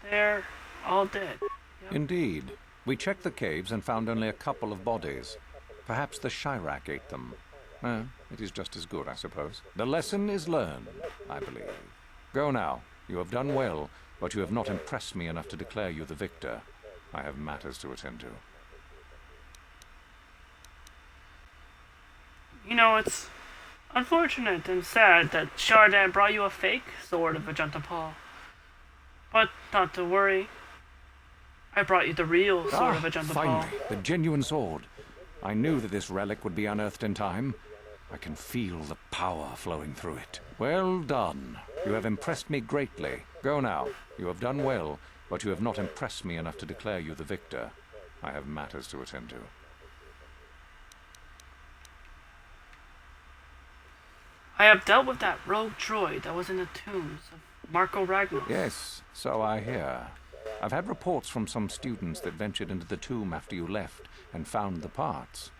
They're all dead. Yep. Indeed. We checked the caves and found only a couple of bodies. Perhaps the Chirac ate them. It is just as good, I suppose. The lesson is learned, I believe. Go now. You have done well, but you have not impressed me enough to declare you the victor. I have matters to attend to. You know, it's unfortunate and sad that Shardan brought you a fake sword of Ajunta Paul. But not to worry. I brought you the real sword of Ajunta Paul. Finally, the genuine sword. I knew that this relic would be unearthed in time. I can feel the power flowing through it. Well done. You have impressed me greatly. Go now. You have done well, but you have not impressed me enough to declare you the victor. I have matters to attend to. I have dealt with that rogue droid that was in the tombs of Marco Ragnos. Yes, so I hear. I've had reports from some students that ventured into the tomb after you left and found the parts.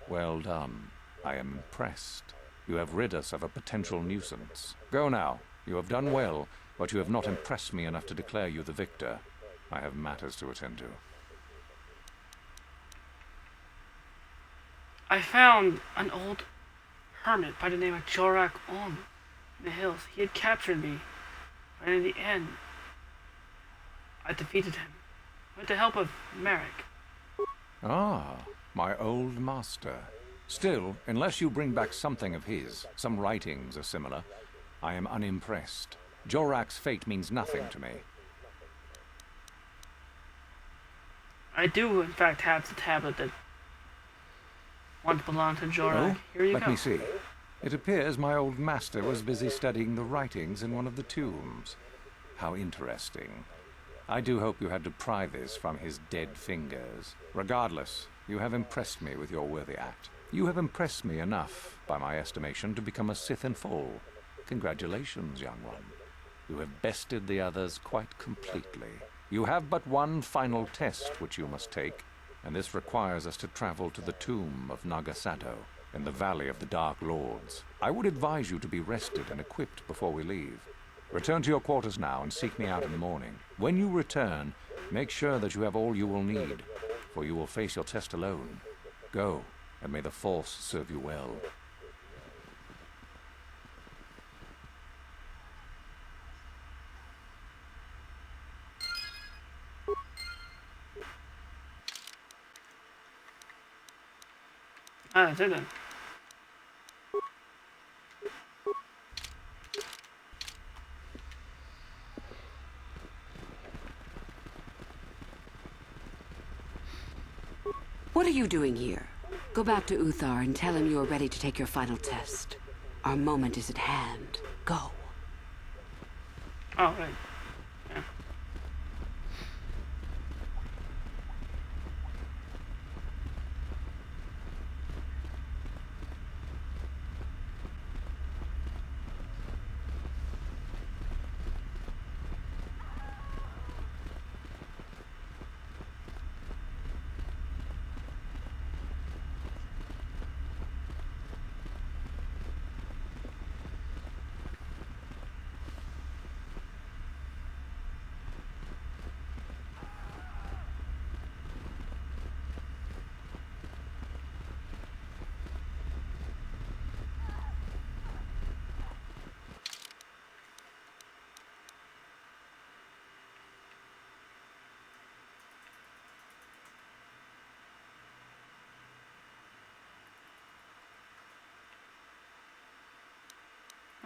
Well done. I am impressed. You have rid us of a potential nuisance. Go now. You have done well, but you have not impressed me enough to declare you the victor. I have matters to attend to. I found an old hermit by the name of Jorak On in the hills. He had captured me, but in the end, I defeated him with the help of Merrick. Ah, my old master. Still, unless you bring back something of his, some writings or similar, I am unimpressed. Jorak's fate means nothing to me. I do, in fact, have the tablet that once belonged to Jorak. Oh, Here you let go. me see. It appears my old master was busy studying the writings in one of the tombs. How interesting. I do hope you had to pry this from his dead fingers. Regardless, you have impressed me with your worthy act. You have impressed me enough, by my estimation, to become a Sith in full. Congratulations, young one. You have bested the others quite completely. You have but one final test which you must take, and this requires us to travel to the tomb of Nagasado, in the Valley of the Dark Lords. I would advise you to be rested and equipped before we leave. Return to your quarters now and seek me out in the morning. When you return, make sure that you have all you will need, for you will face your test alone. Go, and may the Force serve you well. Ah, that's it then. What are you doing here? Go back to Uthar and tell him you are ready to take your final test. Our moment is at hand. Go. Oh, right. Yeah.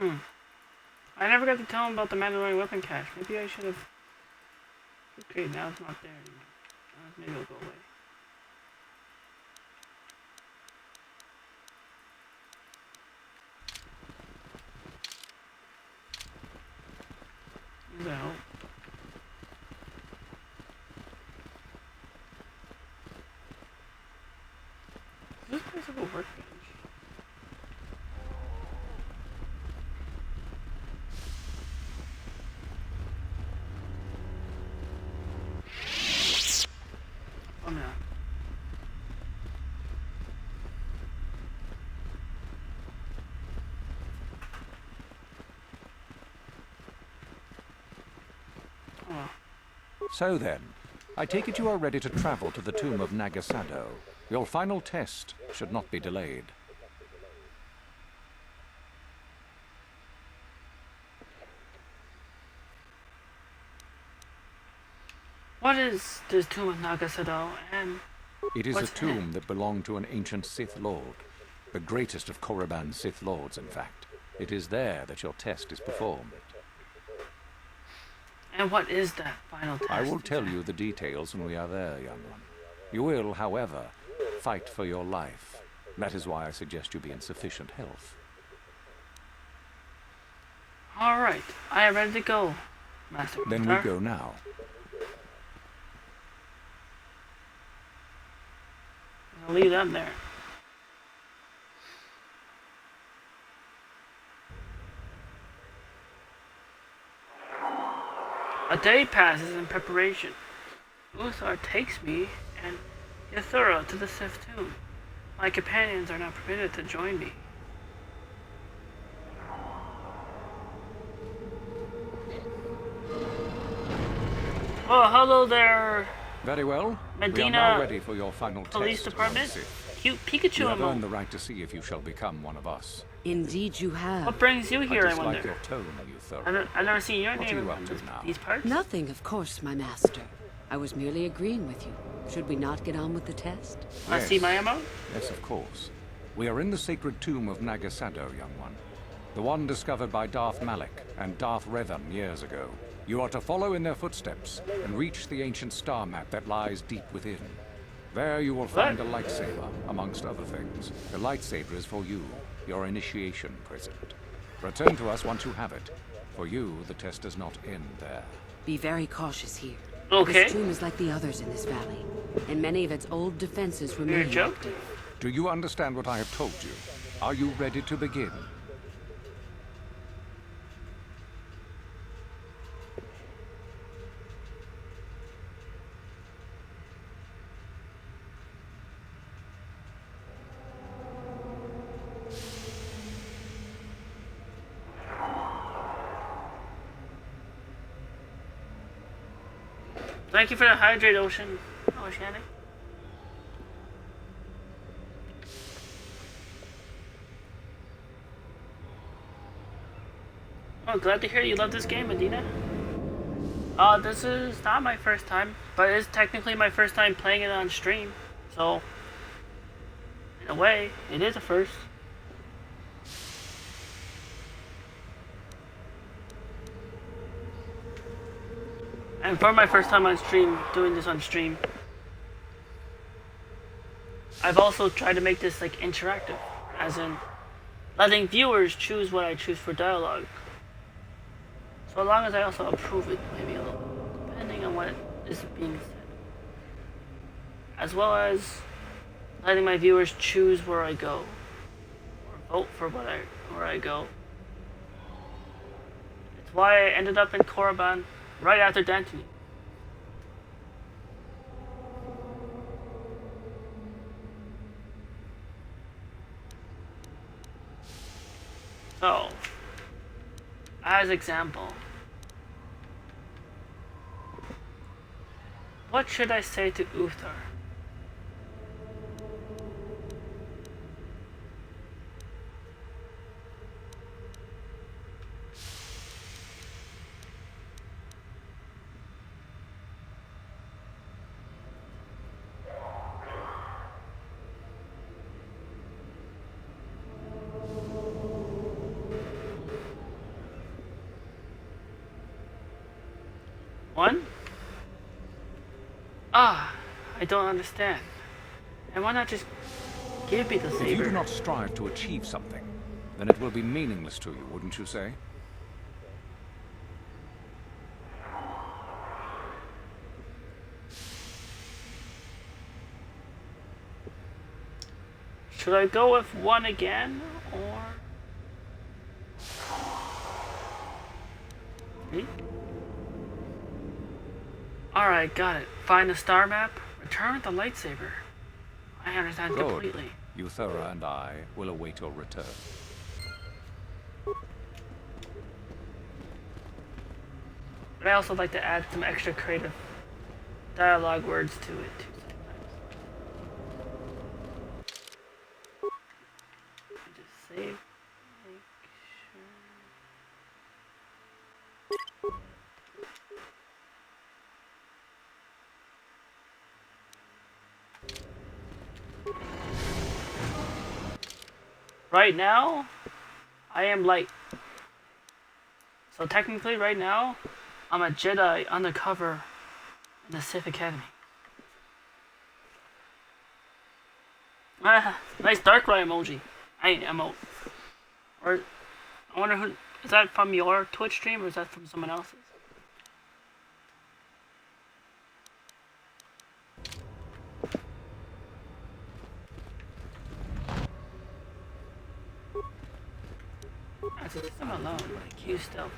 I never got to tell him about the Mandalorian weapon cache. Maybe I should have... Okay, now it's not there anymore. Maybe it'll go away. No. This place have a workbench. Oh no. So then, I take it you are ready to travel to the tomb of Nagasado. Your final test should not be delayed. What is this tomb of Nagasado, and It is a what's in tomb that belonged to an ancient Sith Lord. The greatest of Korriban's Sith Lords, in fact. It is there that your test is performed. And what is that final test? I will tell you the details when we are there, young one. You will, however, fight for your life. That is why I suggest you be in sufficient health. Alright, I am ready to go, Master Then Kotor. we go now. I'll leave them there. A day passes in preparation. Uthar takes me and Yathura to the Sith tomb. My companions are not permitted to join me. Oh, hello there. Very well. We are Medina now ready for your final Police test. Department. young Sith. Cute Pikachu You have emote. earned the right to see if you shall become one of us. Indeed you have. What brings you here, I dislike wonder? your tone, Yathura. I've never seen your What are name you up in to now? these parts. Nothing, of course, my master. I was merely agreeing with you. Should we not get on with the test? I see my emote? Yes, of course. We are in the sacred tomb of Nagasado, young one. The one discovered by Darth Malak and Darth RaVeN years ago. You are to follow in their footsteps and reach the ancient star map that lies deep within. There you will find a lightsaber, amongst other things. The lightsaber is for you, your initiation present. Return to us once you have it. For you, the test does not end there. Be very cautious here. Okay. This tomb is like the others in this valley, and many of its old defenses remain active. Do you understand what I have told you? Are you ready to begin? Thank you for the hydrate, Oceanic. Oh, glad to hear you love this game, Medina. This is not my first time, but it's technically my first time playing it on stream. So, in a way, it is a first. And for my first time on stream, doing this on stream, I've also tried to make this like interactive, as in letting viewers choose what I choose for dialogue. So long as I also approve it, maybe a little, depending on what is being said. As well as letting my viewers choose where I go, or vote for where I go. It's why I ended up in Korriban right after Dantony. So, as example, what should I say to Uthar? One? Ah, I don't understand. And why not just give me the saber? If you do not strive to achieve something, then it will be meaningless to you, wouldn't you say? Should I go with one again, or... Me? Alright, got it. Find the star map, return with the lightsaber. I understand Good. completely. Euthura and I will await your return. But I also like to add some extra creative dialogue words to it too sometimes. Just save. Make sure. Right now, I am light. So technically, right now, I'm a Jedi undercover in the Sith Academy. Ah, nice Darkrai emoji. I ain't emote. Or, I wonder who, is that from your Twitch stream or is that from someone else's? I'm alone, like you still.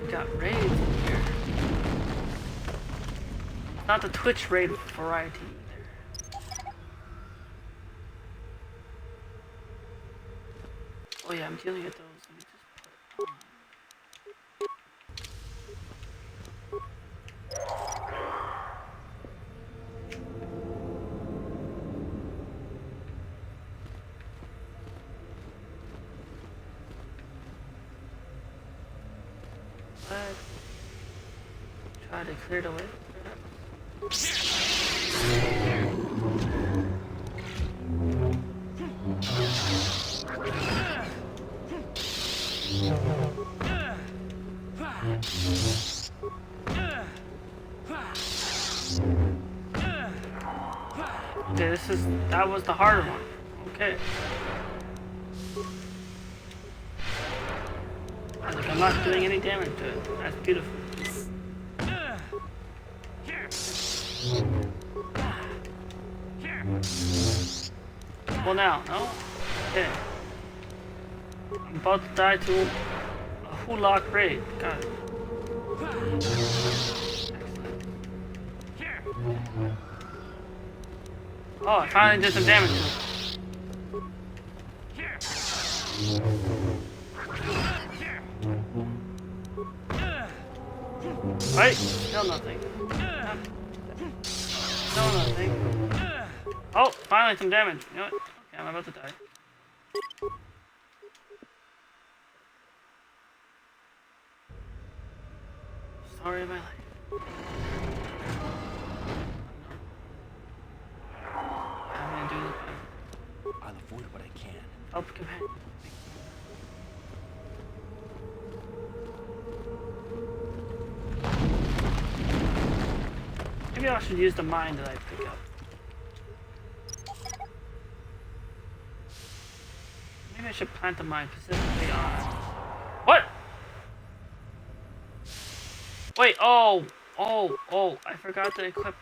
I got raids in here. Not the Twitch raid variety either. Oh yeah, I'm dealing with those. Let me just put on. Try to clear the way. Okay, that was the harder one. Okay. Like I'm not doing any damage to it. That's beautiful. Well now, no? Okay. I'm about to die to a Hulak raid. Got it. Oh, I finally did some damage to it. Right? Still nothing. Still nothing. Oh, finally some damage. You know what? Okay, I'm about to die. Story of my life. I'm gonna do this. I'll avoid what I can. Help companion. Maybe I should use the mine that I pick up. Maybe I should plant the mine specifically on... What? Wait, oh, I forgot to equip...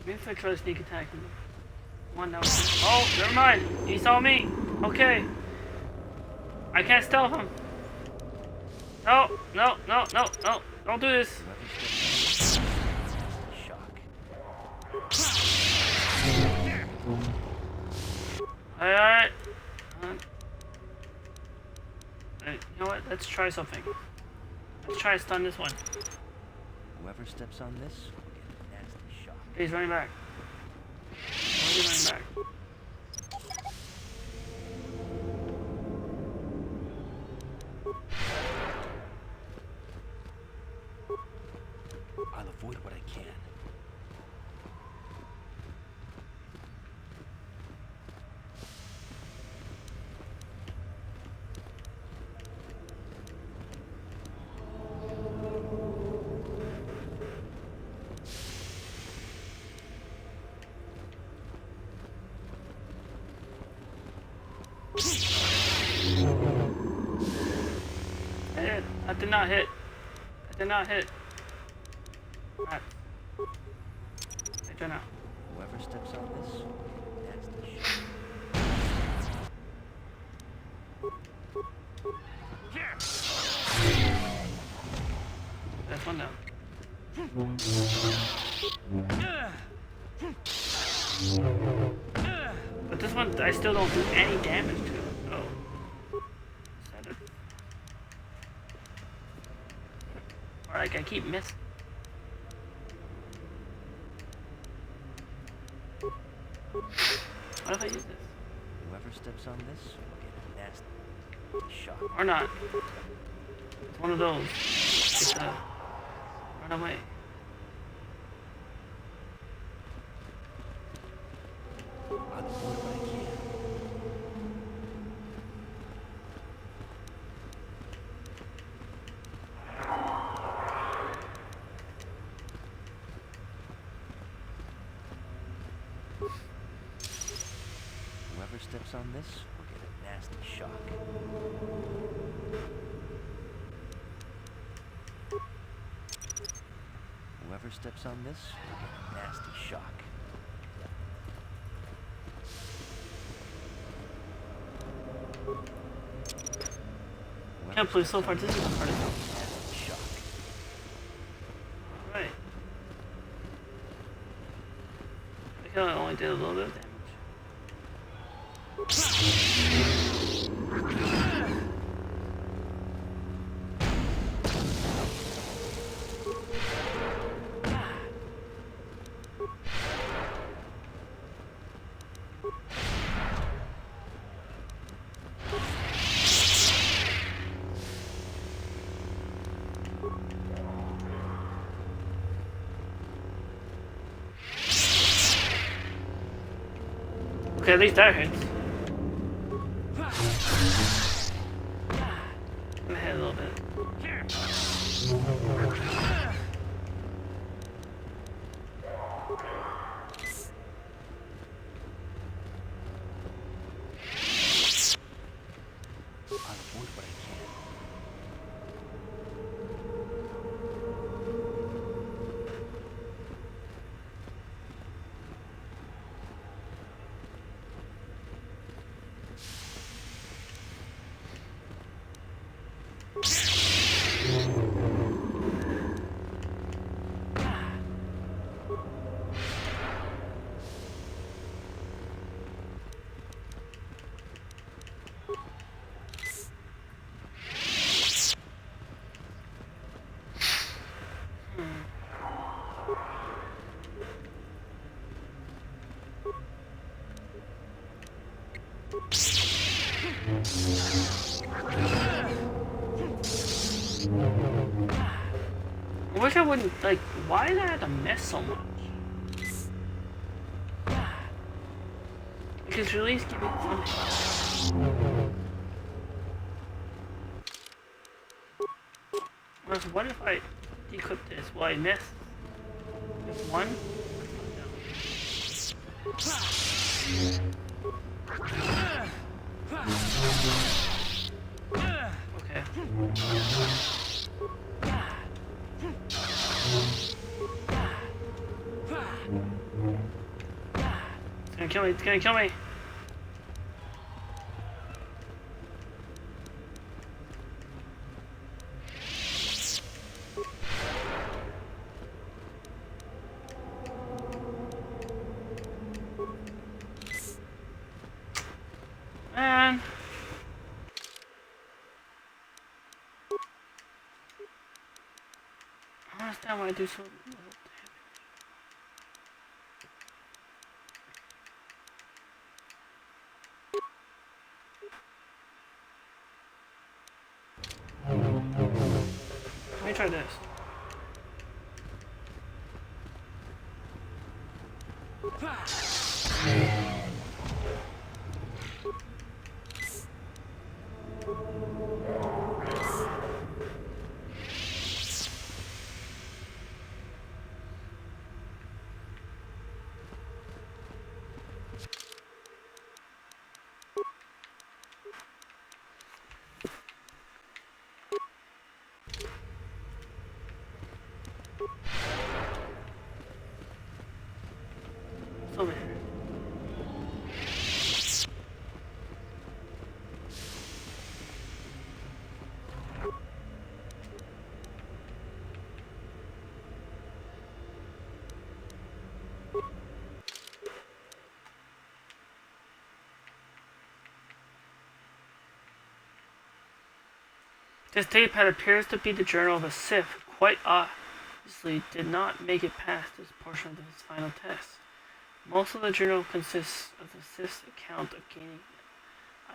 Maybe if I try to sneak attack him. One now. Oh, never mind. He saw me. Okay. I can't stealth him. No. Don't do this. Alright. You know what? Let's try something. Let's try to stun this one. Whoever steps on this will get a nasty shock. He's running back. Why is he running back? I'll avoid what I can. That did not hit. That did not hit. Alright. I don't know. Whoever steps on this will get a nasty shock. That's one down. But this one, I still don't do any damage to. Oh. Is that it? Or like I keep missing. What if I use this? Whoever steps on this will get a nasty shock. Or not. It's one of those. It's run away. I'll avoid what I can. Whoever steps on this will get a nasty shock. Whoever steps on this will get a nasty shock. Can't believe so far this is the hardest. Nasty shock. Right. I think I only did a little bit of damage. Okay, at least that hits. I'm ahead a little bit. I'll avoid what I can. I wish I wouldn't, like, why did I have to miss so much? Because release give me something. What if I decrypt this? Will I miss? Just one? Okay. It's gonna kill me, it's gonna kill me! don't understand why I do so little damage. Let me try this. It's over here. This datapad appears to be the journal of a Sith, quite obviously did not make it past this portion of his final test. Most of the journal consists of the Sith's account of gaining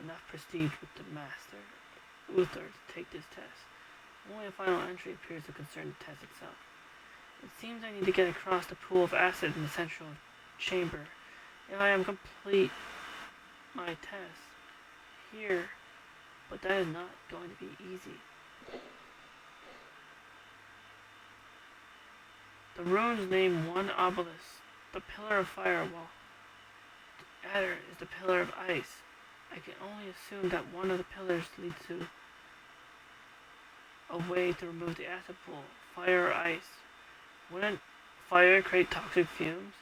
enough prestige with the Master Uther to take this test. Only a final entry appears to concern the test itself. It seems I need to get across the pool of acid in the central chamber. If I am complete my test here, but that is not going to be easy. The runes name one obelisk the Pillar of Fire, while the other is the Pillar of Ice. I can only assume that one of the pillars leads to a way to remove the acid pool. Fire or ice? Wouldn't fire create toxic fumes?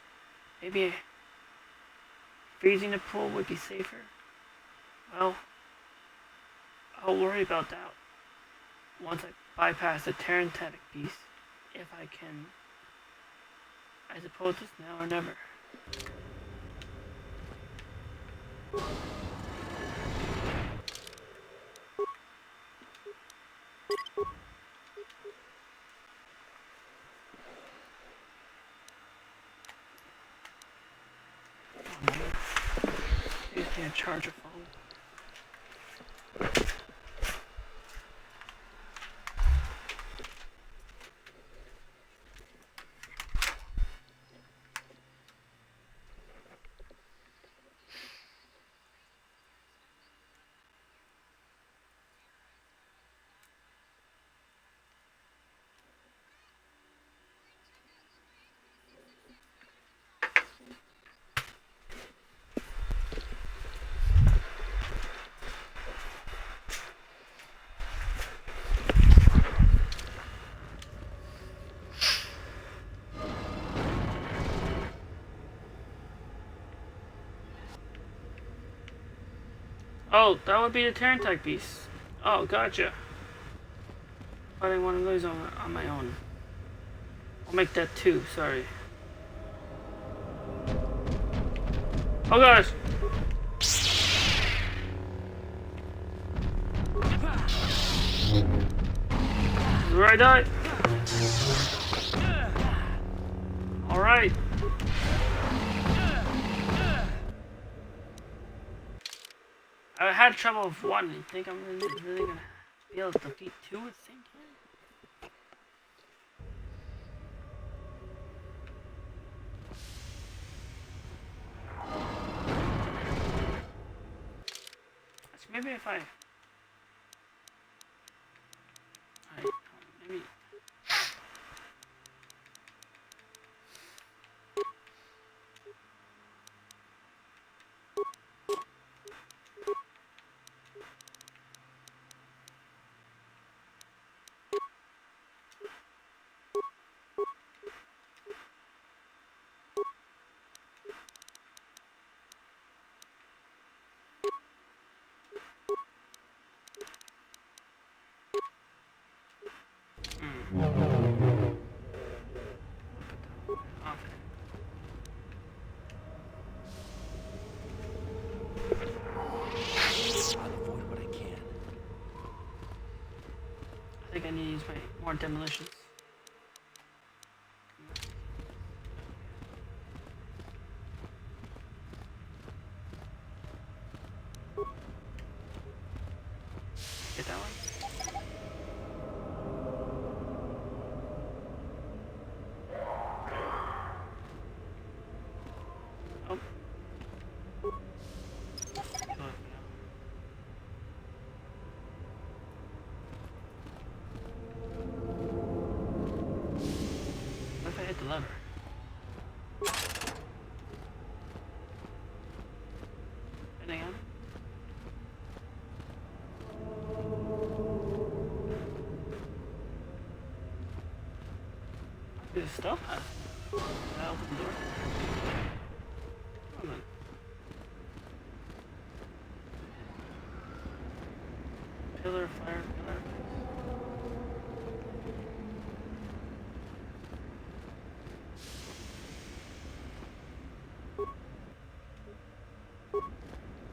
Maybe freezing the pool would be safer? Well, I'll worry about that once I bypass the Tarantatic beast, if I can. I suppose it's now or never. You can't charge a phone. Oh, that would be the Tarantac beast. Oh, gotcha. Fighting one of those on my own. I'll make that two, sorry. Oh gosh! Where I die? Alright. I had trouble with one. You think I'm really gonna be able to defeat two at the same time? Actually, maybe if I... maybe... I think I need to use my more demolitions. the lever. Anything on it? There's stuff on it. Can I open the door? Come on. Pillar, fire, pillar.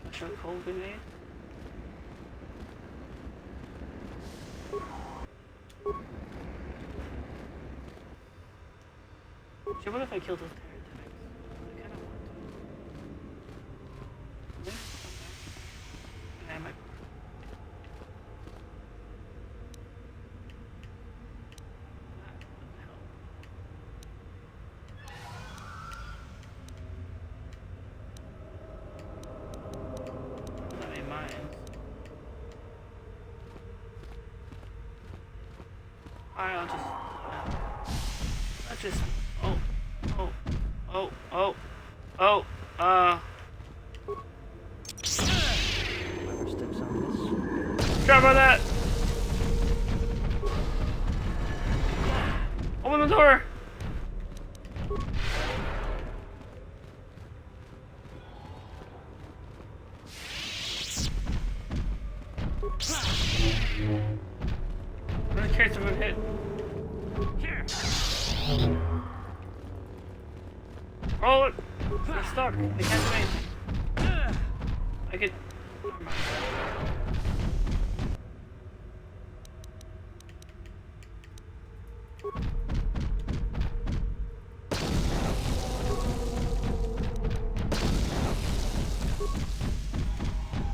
Flash out cold grenade. So what if I kill those pterodactyls? I kind of want to. Okay. I might. That ain't mine. Alright, I'll just. Whoever steps on this. Grab on that! Open the door! I'm in case of a hit. Here! Roll it! They're stuck. They can't do anything. I could. Never mind.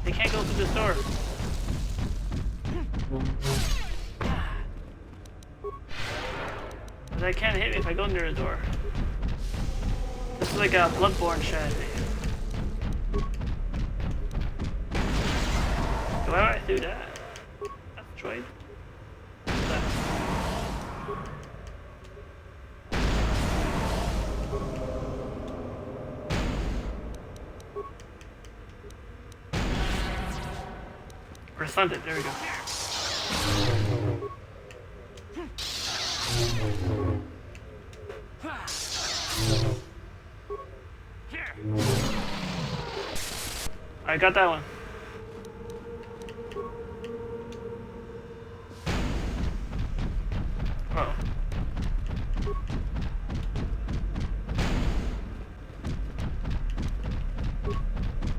They can't go through this door. But they can't hit me if I go near the door. This is like a Bloodborne strategy. Why would I do that? That's droid. Or stunned it, there we go. I got that one. Oh.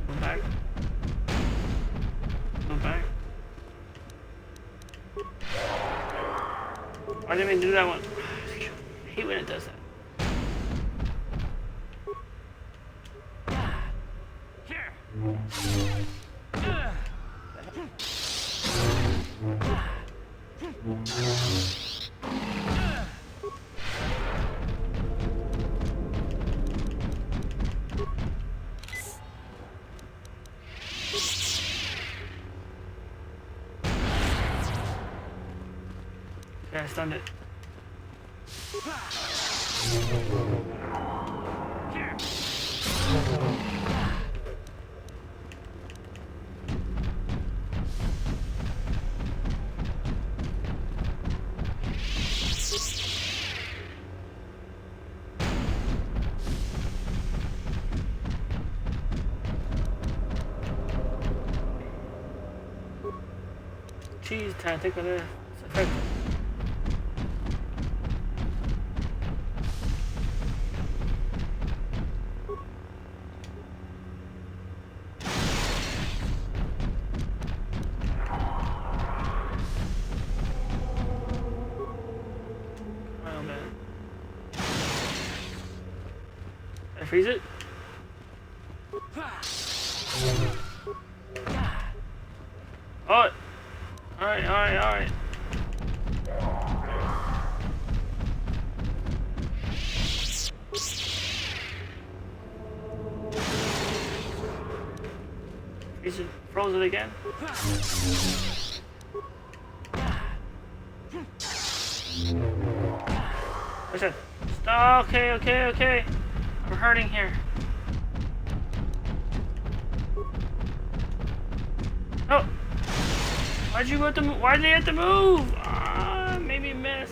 Move back. Move back. I didn't even do that one. I hate when it does that. Okay, I stunned it. Cheese tactic, but it's effective. Oh man. Did I freeze it? Oh! Alright. Freeze it, froze it again. What's that? Stop. Okay, okay, okay. I'm hurting here. Oh. Why'd you have to move? Why'd they have to move? Ah, maybe miss.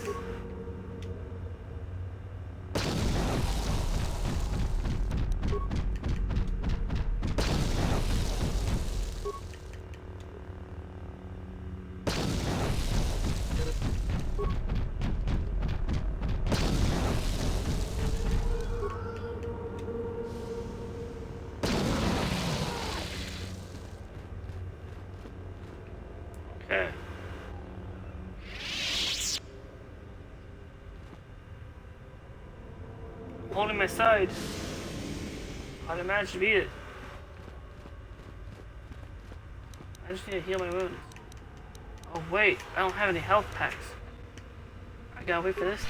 Okay. I'm holding my side. How'd I manage to beat it? I just need to heal my wounds. Oh wait, I don't have any health packs. I gotta wait for this.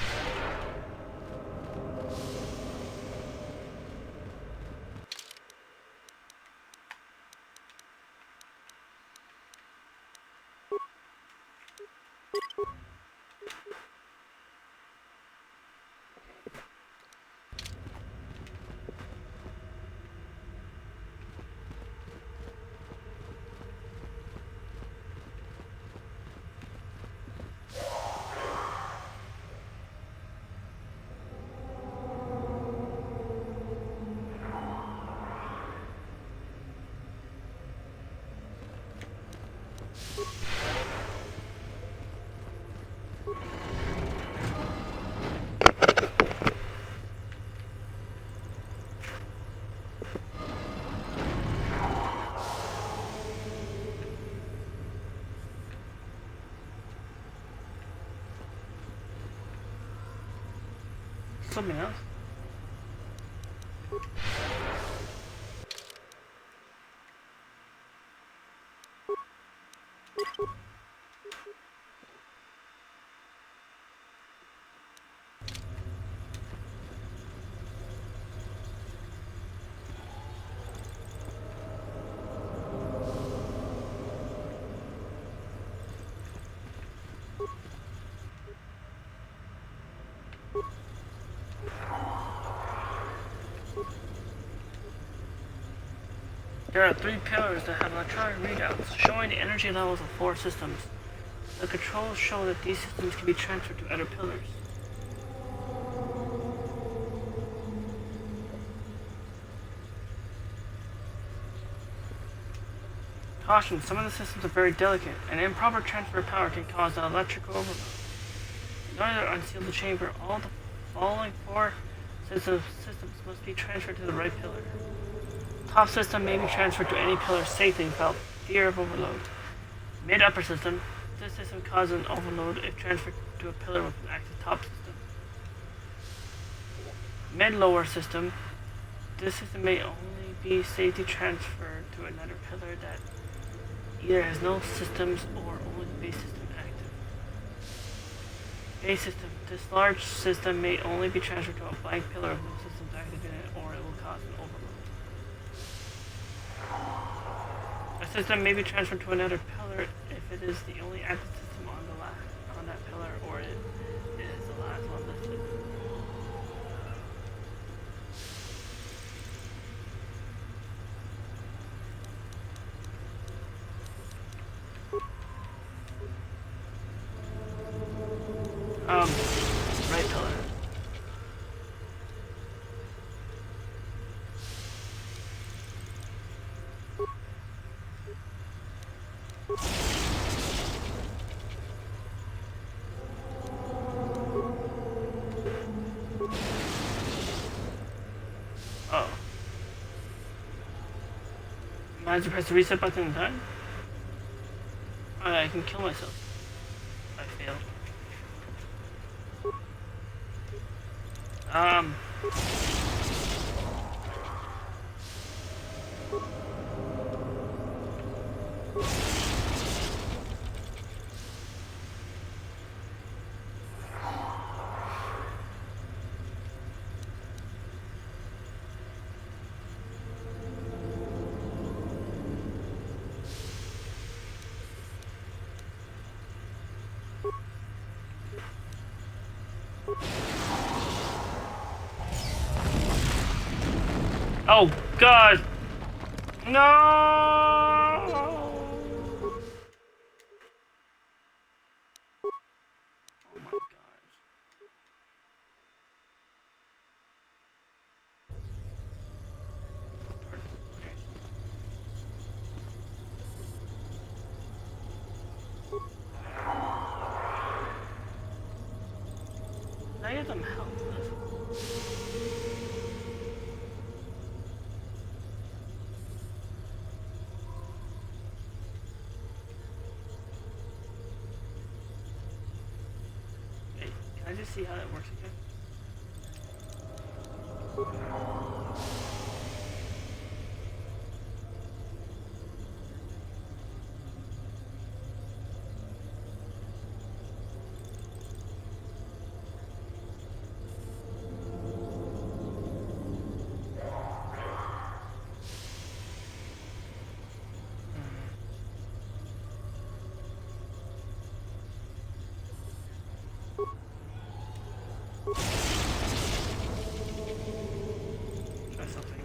Something else. There are 3 pillars that have electronic readouts showing the energy levels of 4 systems. The controls show that these systems can be transferred to other pillars. Caution, some of the systems are very delicate, and improper transfer of power can cause an electrical overload. In order to unseal the chamber, all the following 4 systems must be transferred to the right pillar. Top system may be transferred to any pillar safely without fear of overload. Mid-upper system. This system causes an overload if transferred to a pillar with an active top system. Mid-lower system. This system may only be safely transferred to another pillar that either has no systems or only the base system active. Base system. This large system may only be transferred to a blank pillar with no systems active in it, or it will cause an overload. A system may be transferred to another pillar if it is the only active system on that pillar, or it is the last one listed. Right pillar. Oh. Might as well press the reset button in time? I can kill myself. I failed. Oh, God! No! Oh my God. I get some help. Hey, can I just see how that works again? Try something.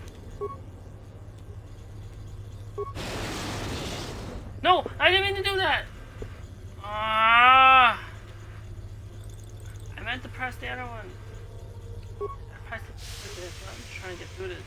No! I didn't mean to do that! Ah! I meant to press the other one. I pressed it for this. I'm trying to get through this.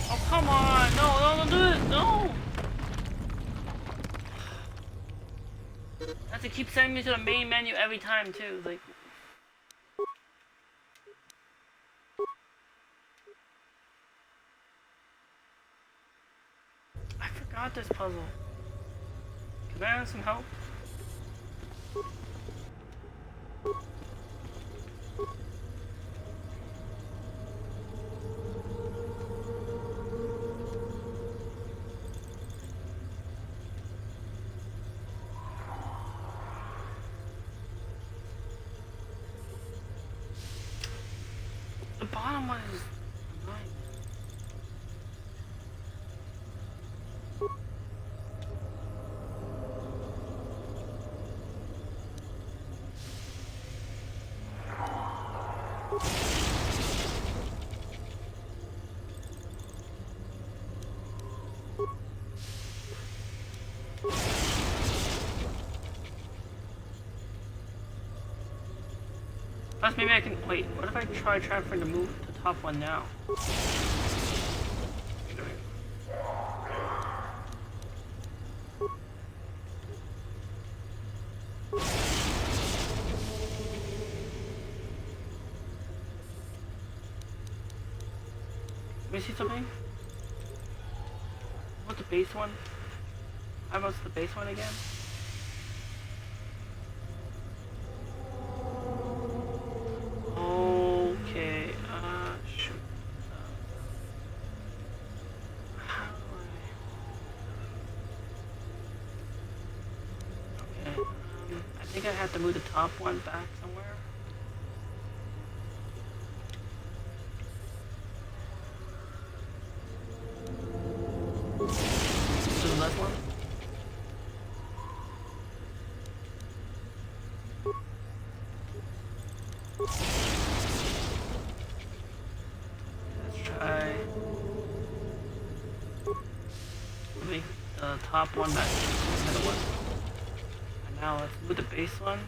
Oh, come on! No, no, don't do it! No! I have to keep sending me to the main menu every time, too. Like... I forgot this puzzle. Can I have some help? The bottom one is annoying. Plus, maybe I can wait. What if I try transferring to move to the top one now? Let me see something. What's the base one? How about the base one again? Okay, shoot. How do I... Okay, I think I have to move the top one back somewhere. To the left one? Let's try moving the top one back to the middle one. And now let's move the base one.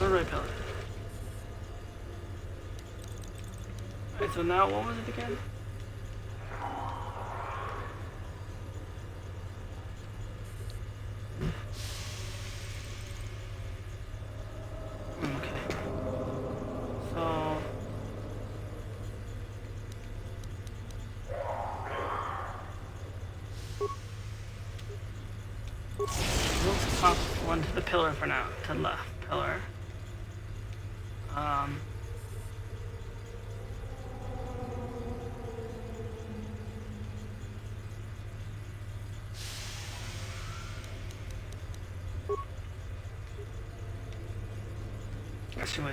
Right pillar. Alright, so now what was it again? Okay. So one to the pillar for now. To the left pillar. Actually,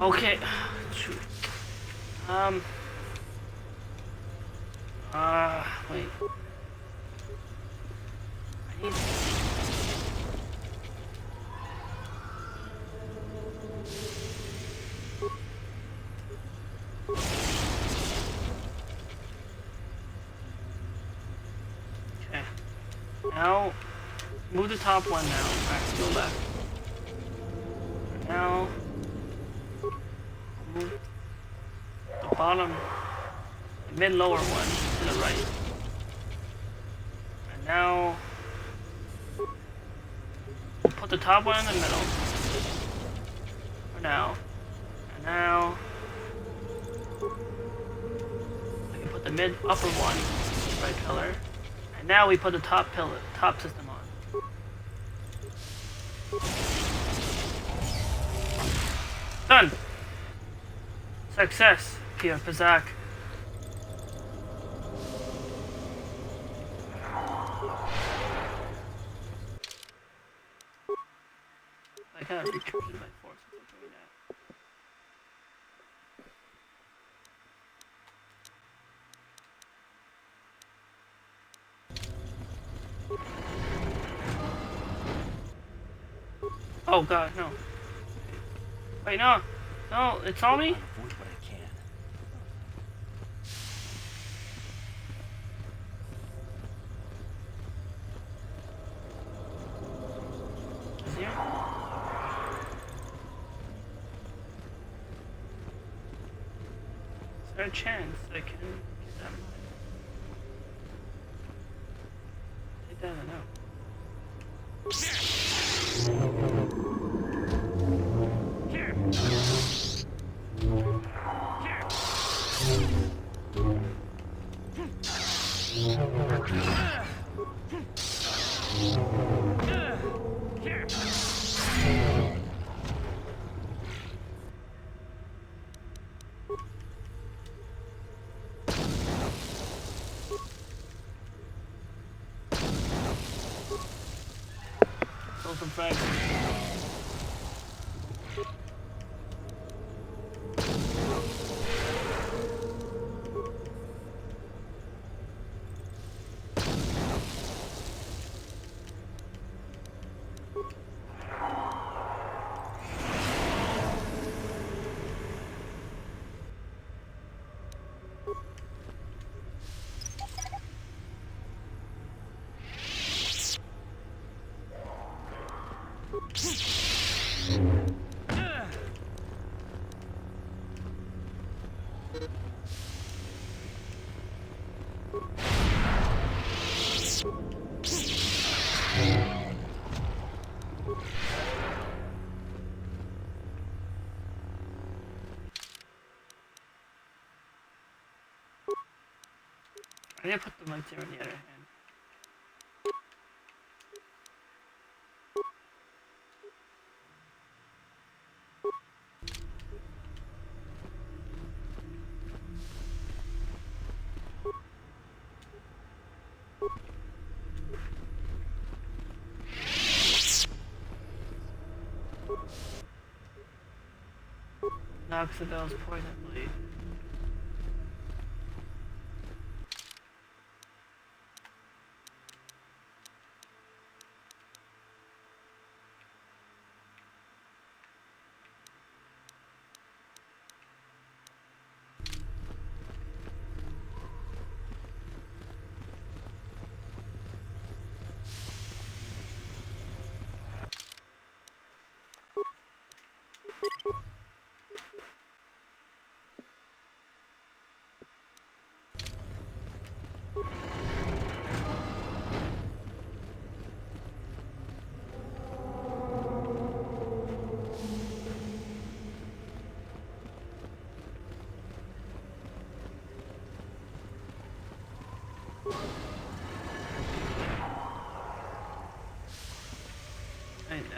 okay. Shoot. Wait. I need. Okay. Now, move the top one now. Alright, go left. Now, move the bottom, the mid-lower one to the right. And now, we'll put the top one in the middle. For now. And now, we can put the mid-upper one, right pillar. And now we put the top system on. Done! Success, Pierre Pazak. I gotta recharge my force before doing that. Oh god, no. Wait, no. No, it's on me? Avoid what I can. Is here? Is there a chance I can get that money? It doesn't know. Throw some fragments. I need to put the lights here on the other hand. Noxidil's poison blade.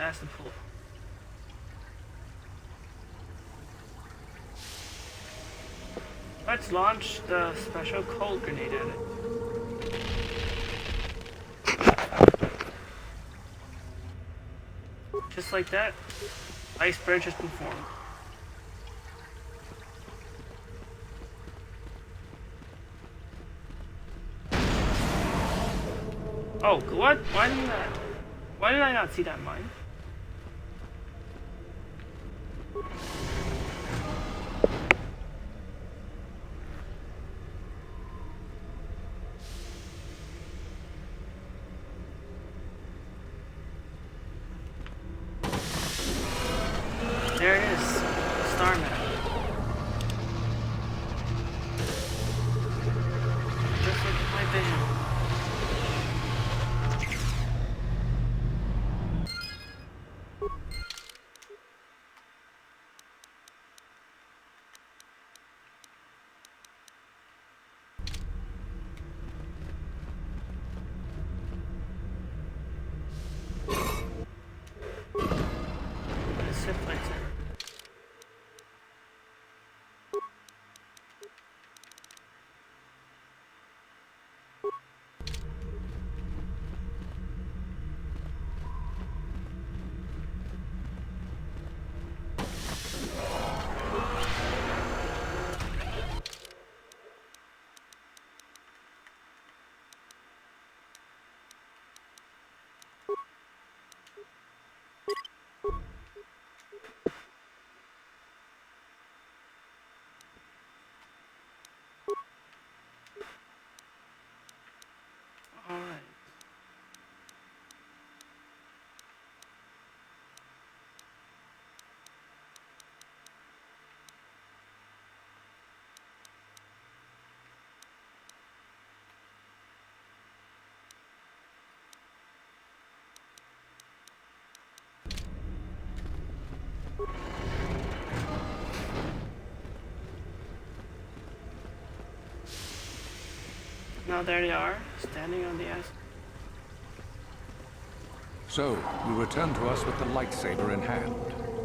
as the pool. Let's launch the special cold grenade at it. Just like that, ice bridge has been formed. Oh, what? Why did I not see that mine? There it is, star map. Just look at my vision. Sith lightsaber. Alright. Now there they are, standing on the ass. So, you returned to us with the lightsaber in hand,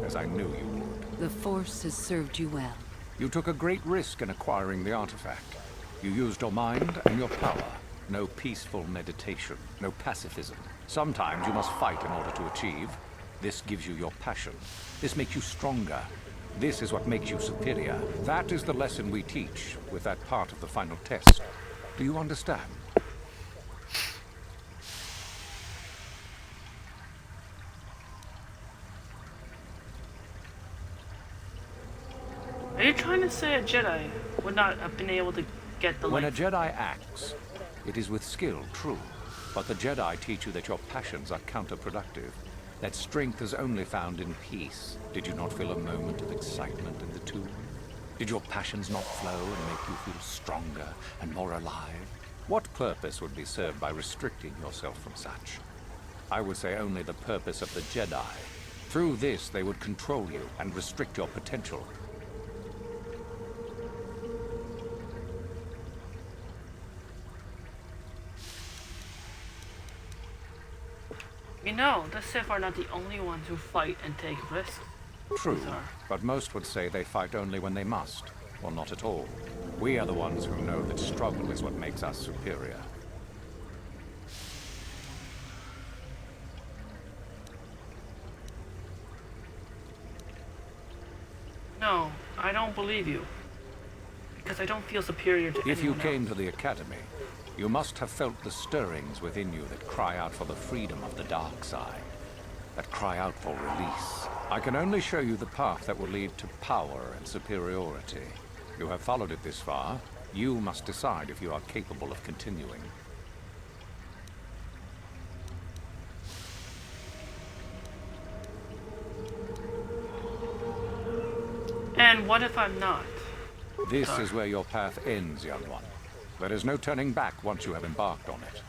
as I knew you would. The Force has served you well. You took a great risk in acquiring the artifact. You used your mind and your power. No peaceful meditation, no pacifism. Sometimes you must fight in order to achieve. This gives you your passion. This makes you stronger. This is what makes you superior. That is the lesson we teach with that part of the final test. Do you understand? Are you trying to say a Jedi would not have been able to get the When a light? Jedi acts, it is with skill, true. But the Jedi teach you that your passions are counterproductive. That strength is only found in peace. Did you not feel a moment of excitement in the tomb? Did your passions not flow and make you feel stronger and more alive? What purpose would be served by restricting yourself from such? I would say only the purpose of the Jedi. Through this, they would control you and restrict your potential. You know, the Sith are not the only ones who fight and take risks. True, but most would say they fight only when they must, or not at all. We are the ones who know that struggle is what makes us superior. No, I don't believe you. Because I don't feel superior to If you anyone came else. to the Academy, you must have felt the stirrings within you that cry out for the freedom of the dark side, that cry out for release. I can only show you the path that will lead to power and superiority. You have followed it this far. You must decide if you are capable of continuing. And what if I'm not? This is where your path ends, young one. There is no turning back once you have embarked on it.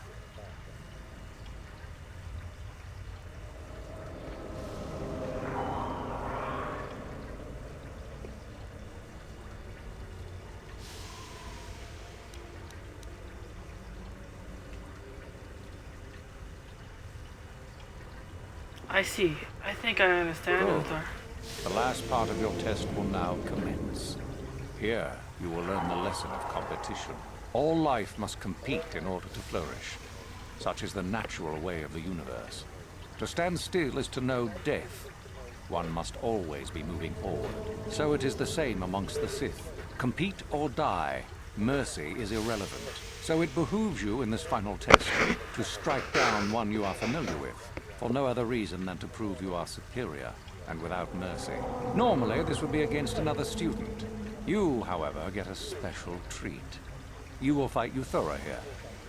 I see. I think I understand, Good. Kotor. The last part of your test will now commence. Here, you will learn the lesson of competition. All life must compete in order to flourish. Such is the natural way of the universe. To stand still is to know death. One must always be moving forward. So it is the same amongst the Sith. Compete or die. Mercy is irrelevant. So it behooves you in this final test to strike down one you are familiar with, for no other reason than to prove you are superior and without mercy. Normally, this would be against another student. You, however, get a special treat. You will fight Euthura here,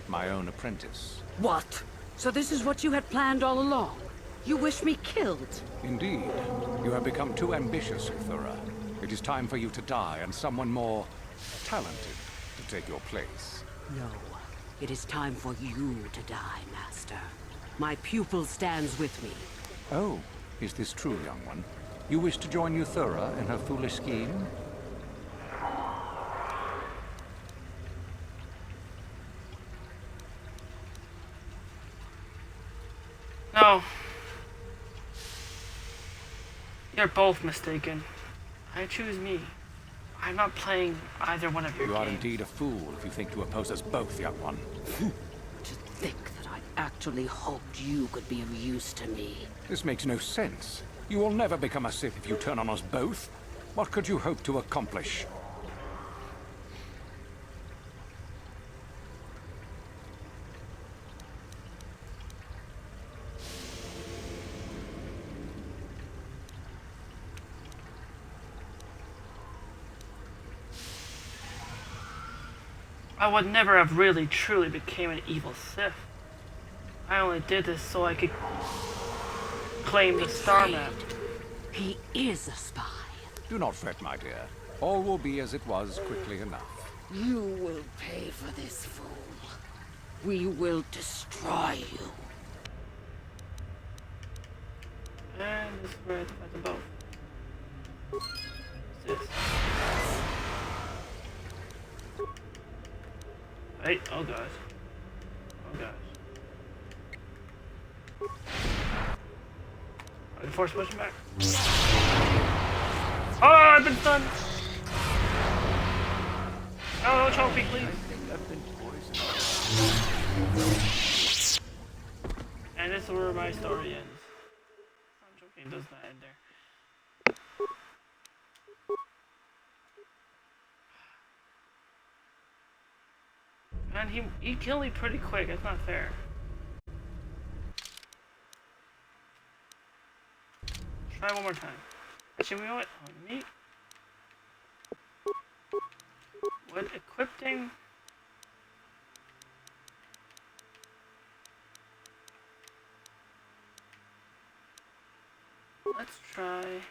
my own apprentice. What? So this is what you had planned all along? You wish me killed? Indeed. You have become too ambitious, Euthura. It is time for you to die and someone more talented to take your place. No. It is time for you to die, Master. My pupil stands with me. Oh, is this true, young one? You wish to join Euthura in her foolish scheme? No. You're both mistaken. I choose me. I'm not playing either one of your You are games. indeed a fool if you think to oppose us both, young one. To think that I actually hoped you could be of use to me. This makes no sense. You will never become a Sith if you turn on us both. What could you hope to accomplish? I would never have really truly became an evil Sith. I only did this so I could claim the star map. He is a spy. Do not fret, my dear. All will be as it was quickly enough. You will pay for this, fool. We will destroy you. And this is where I have to fight them both. What's this? Hey, oh gosh. Oh gosh. I can force push him back. Oh, I've been stunned! Oh, choke me, please. And this is where my story ends. I'm joking, it does not end there. And he killed me pretty quick, it's not fair. Try one more time. Actually, you know what? Let me... Would equipping... Let's try...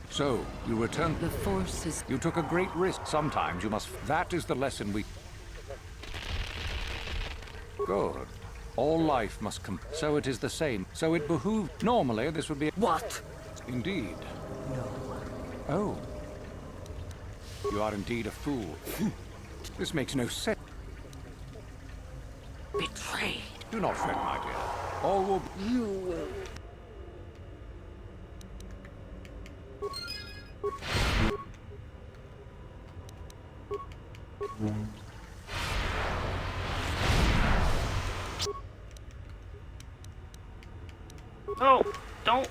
So, you returned... The Force is... You took a great risk. Sometimes you must... That is the lesson we... Good. All life must come... So it is the same. So it behooved... Normally, this would be... What? Indeed. No. Oh. You are indeed a fool. This makes no sense. Betrayed. Do not fret, my dear. All will... You will... No, don't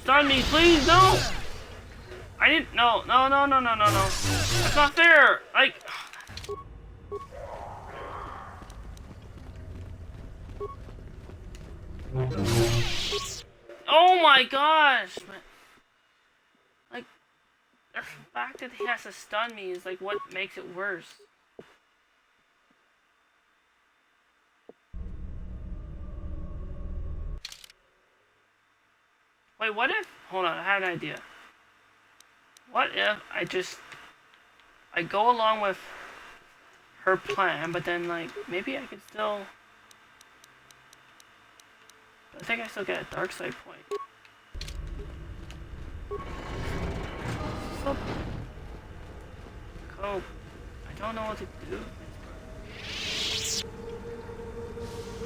stun me, please, no! I didn't, no. That's not fair, like... Oh my gosh! Like, the fact that he has to stun me is like what makes it worse. Wait, what if... Hold on, I have an idea. What if I go along with her plan, but then, like, maybe I could still... I think I still get a dark side point. So, oh, I don't know what to do.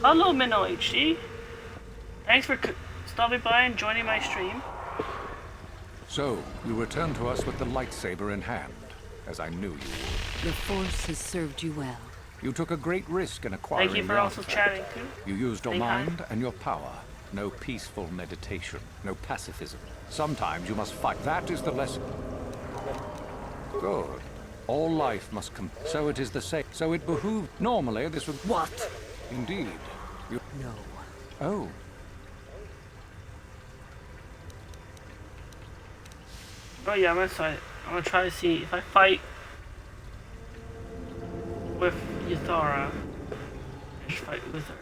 Hello, Minnow HD. Thanks for stopping by and joining my stream. So, you return to us with the lightsaber in hand, as I knew you would. The Force has served you well. You took a great risk in acquiring Thank you for the also artifact. chatting too. You used your Say hi. mind and your power. No peaceful meditation, no pacifism. Sometimes you must fight. That is the lesson. Good. All life must come. So it is the same. So it behooved. Normally this would. What? Indeed. You. No. Oh. Oh yeah, I'm gonna try to see if I fight with Yuthara. I should fight with her.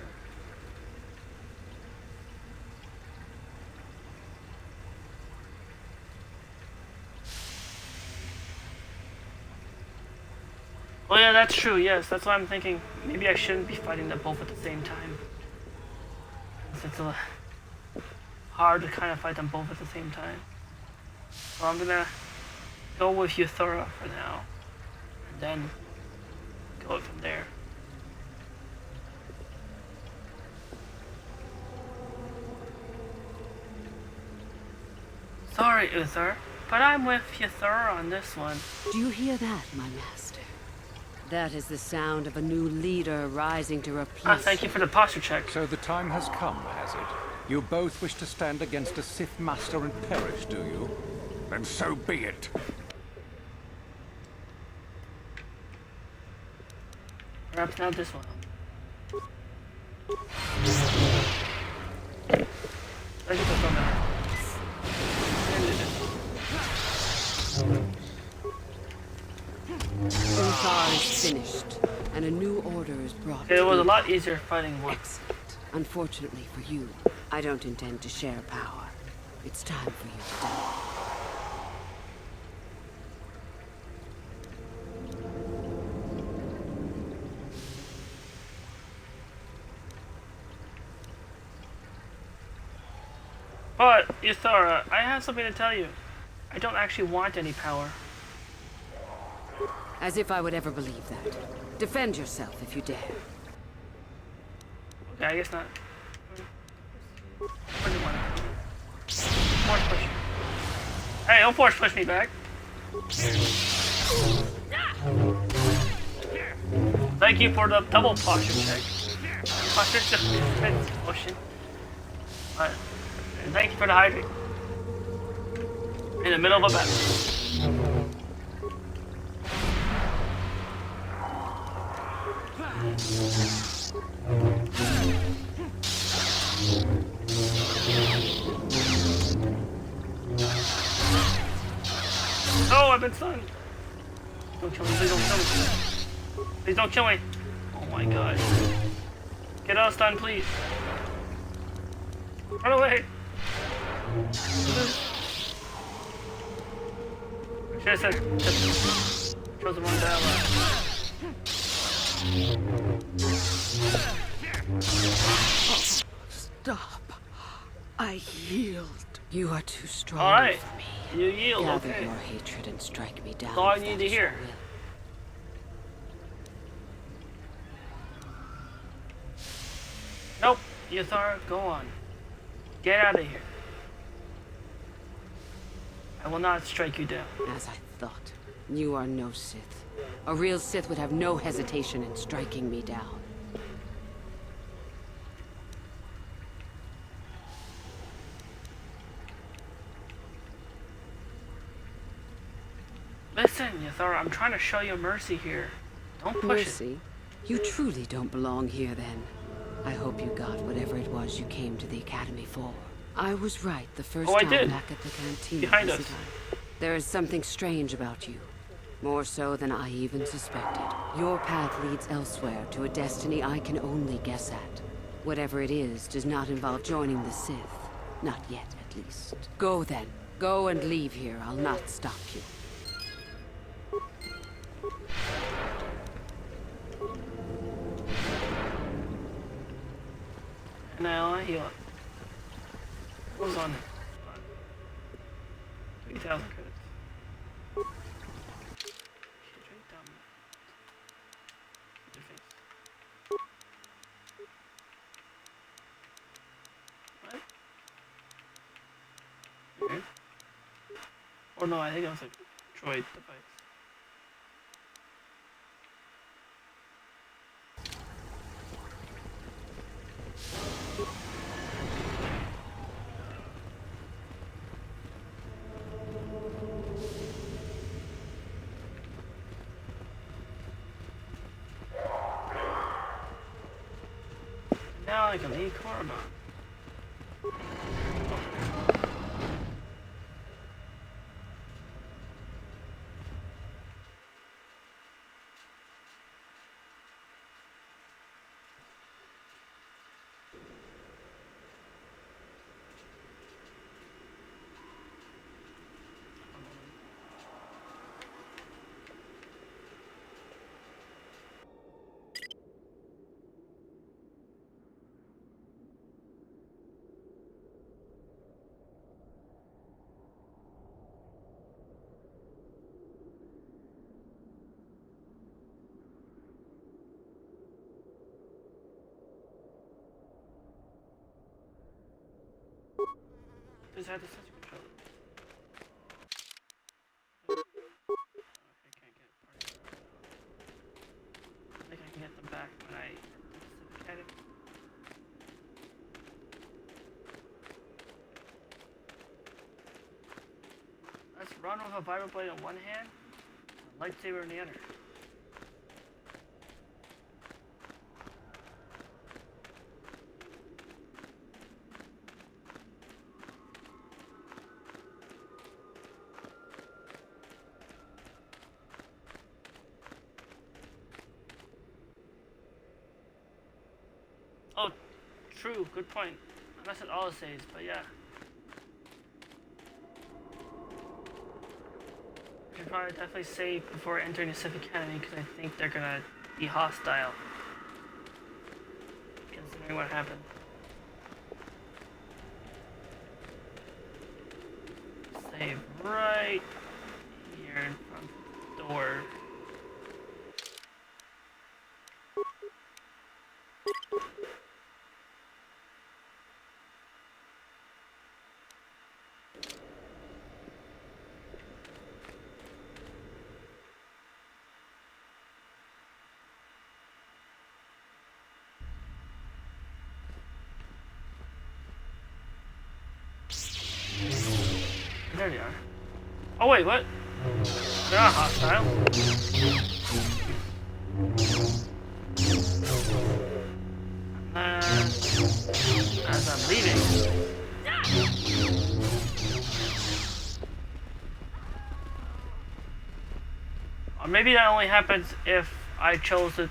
Oh yeah, that's true, yes. That's why I'm thinking maybe I shouldn't be fighting them both at the same time. It's hard to kind of fight them both at the same time. So I'm gonna go with Yuthara for now. And then go from there. Sorry, Uther, but I'm with Yuthara on this one. Do you hear that, my master? That is the sound of a new leader rising to replace. Thank you for the posture check. So the time has come, has it? You both wish to stand against a Sith Master and perish, do you? Then so be it. Perhaps not this one. Thank you for coming. Kotor is finished, and a new order is brought. It was a lot easier fighting one. Excellent. Unfortunately for you, I don't intend to share power. It's time for you to die. But, Yuthara, I have something to tell you. I don't actually want any power. As if I would ever believe that. Defend yourself if you dare. Okay, I guess not. What do you want? Force push. Hey, don't force push me back. Thank you for the double posture check. Posture defense potion. And thank you for the hydrate. In the middle of a battle. Oh, I've been stunned. Don't kill me, please don't kill me. Please don't kill me. Oh my god. Get out of stun, please. Run away. Should have said, chose the wrong dialogue. Stop. I yield. You are too strong Alright. for me. You yield, Gather okay. your hatred and strike me down. That's all I if need that to is hear. your will. Nope, Yuthara, go on. Get out of here. I will not strike you down. As I thought, you are no Sith. A real Sith would have no hesitation in striking me down. Listen, Yuthara, I'm trying to show you mercy here. Don't push Mercy? You truly don't belong here, then. I hope you got whatever it was you came to the Academy for. I was right the first I time did. back at the canteen, Behind wasn't us. I? There is something strange about you. More so than I even suspected. Your path leads elsewhere to a destiny I can only guess at. Whatever it is does not involve joining the Sith. Not yet, at least. Go then. Go and leave here. I'll not stop you. And I'll heal up. What was on it? 3,000 credits. What? Okay. Or no, I think it was a droid device. Now I can leave Korriban. Just had the touch controller. Okay, can't get parts. I think I can get them back when I get it. Let's run with a vibro blade in one hand, a lightsaber in the other. Oh, true, good point. Unless it auto saves, but yeah. I should probably definitely save before entering the Sith Academy because I think they're gonna be hostile. Considering what happened. Save right here in front of the door. There they are. Oh wait, what? They're not hostile. As I'm leaving. Or maybe that only happens if I chose to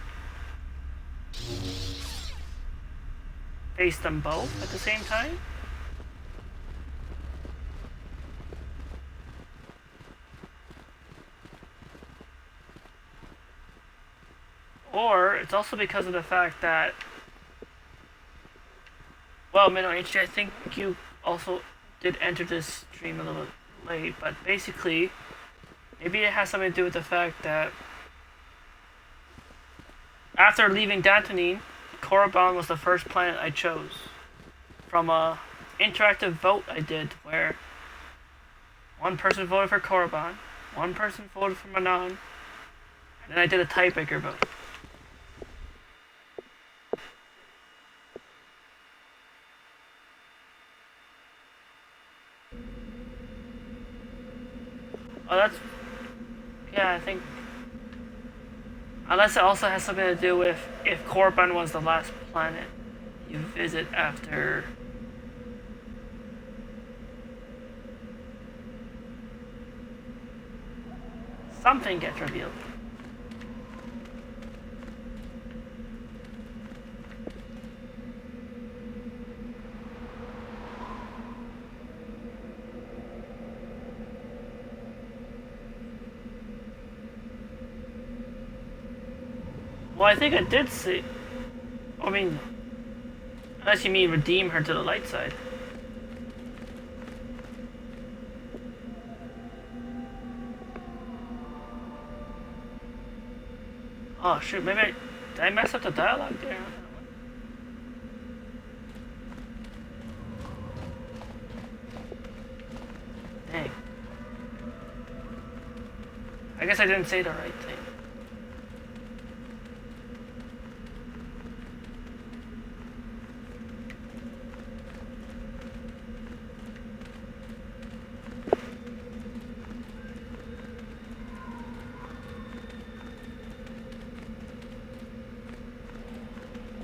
face them both at the same time. Or it's also because of the fact that, well, Minnow HG, I think you also did enter this stream a little bit late, but basically, maybe it has something to do with the fact that after leaving Dantooine, Korriban was the first planet I chose from a interactive vote I did where one person voted for Korriban, one person voted for Manan, and then I did a tiebreaker vote. Oh, that's... yeah, I think... unless it also has something to do with if Korriban was the last planet you visit after... something gets revealed. Well, I think I did see... I mean... unless you mean redeem her to the light side. Oh shoot, maybe did I mess up the dialogue there? Dang. I guess I didn't say the right thing.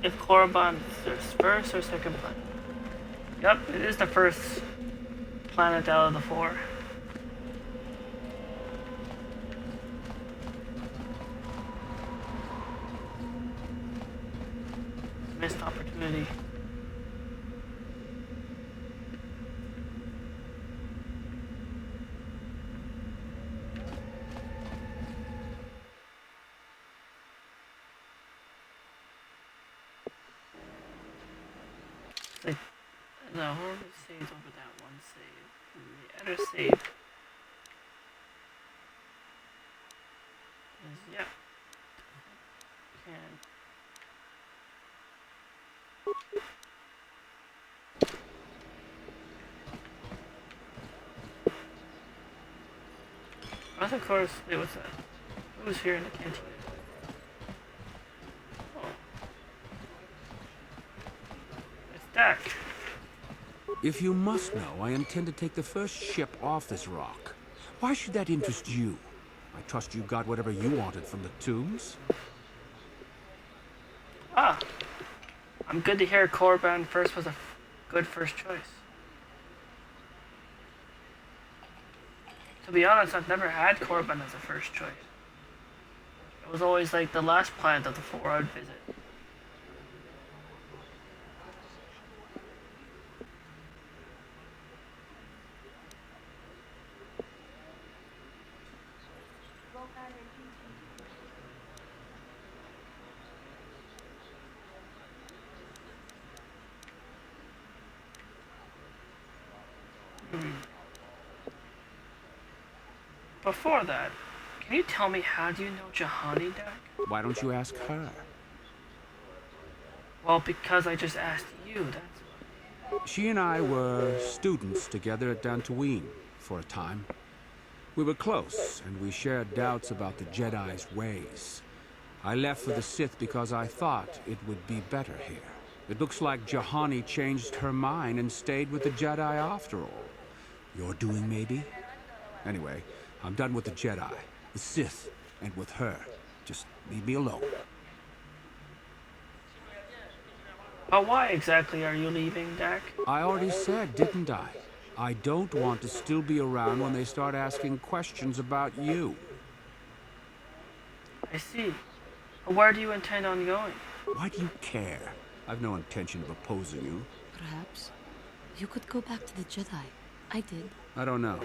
If Korriban is their first or second planet? Yep, it is the first planet out of the 4. Missed opportunity. Like, no, whoever saves over that one save. The other save is, yeah. Can. Of course, wait, what's that? Who's here in the canteen? Oh. It's Dak. If you must know, I intend to take the first ship off this rock. Why should that interest you? I trust you got whatever you wanted from the tombs. Ah. I'm good to hear Korriban first was a good first choice. To be honest, I've never had Korriban as a first choice. It was always like the last planet of the 4 I'd visit. Before that, can you tell me how do you know Juhani, Dak? Why don't you ask her? Well, because I just asked you, that's why. She and I were students together at Dantooine for a time. We were close, and we shared doubts about the Jedi's ways. I left for the Sith because I thought it would be better here. It looks like Juhani changed her mind and stayed with the Jedi after all. Your doing, maybe? Anyway, I'm done with the Jedi, the Sith, and with her. Just leave me alone. But why exactly are you leaving, Dak? I already said, didn't I? I don't want to still be around when they start asking questions about you. I see. But where do you intend on going? Why do you care? I've no intention of opposing you. Perhaps you could go back to the Jedi. I did. I don't know.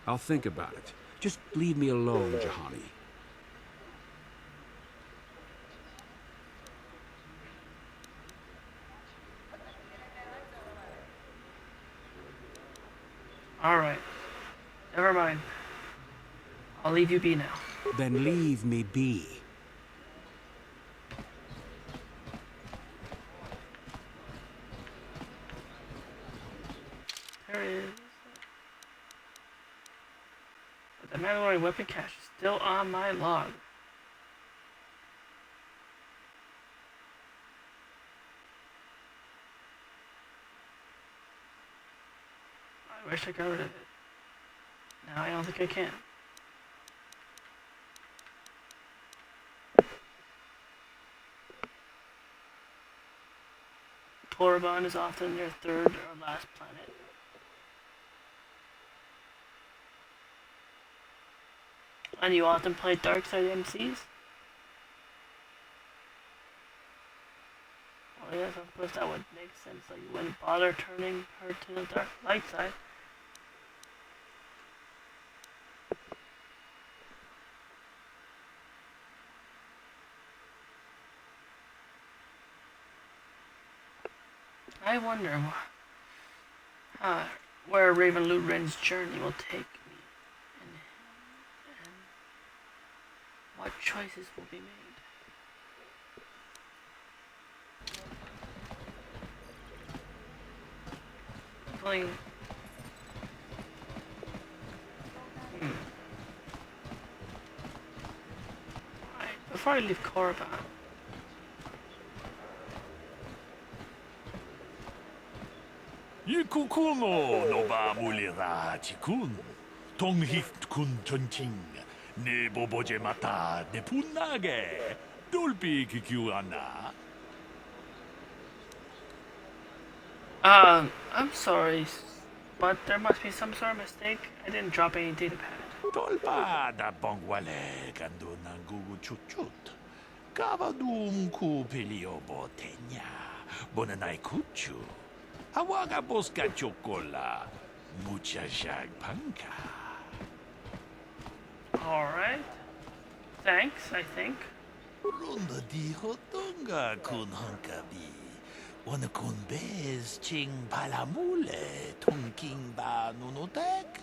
I'll think about it. Just leave me alone, Juhani. Alright. Never mind. I'll leave you be now. Then leave me be. There it is. But the Mandalorian weapon cache is still on my log. I wish I got rid of it. Now I don't think I can. Korriban is often your third or last planet. And you often play dark side MCs? Well, yes, of course that would make sense. Like you wouldn't bother turning her to the dark light side. I wonder where RaVeN LuRin's journey will take me, and what choices will be made. feeling... Alright, before I leave Korriban, Ikukuno no ba mulira chikun. Tonghit kun chonching. Ne boboje mata ne punage. Dolpi kikiuana. I'm sorry, but there must be some sort of mistake. I didn't drop any data pad. Tolpa da bongwale kando nangugu chuchut. Kavadum ku pelio botenya. Bonanai kuchu. Awaga bosca chocola. Mucha shag panka. Alright. Thanks, I think. Runda di hotonga kun hankabi. Wana kun bez ching palamule. Tonking ba nunotek.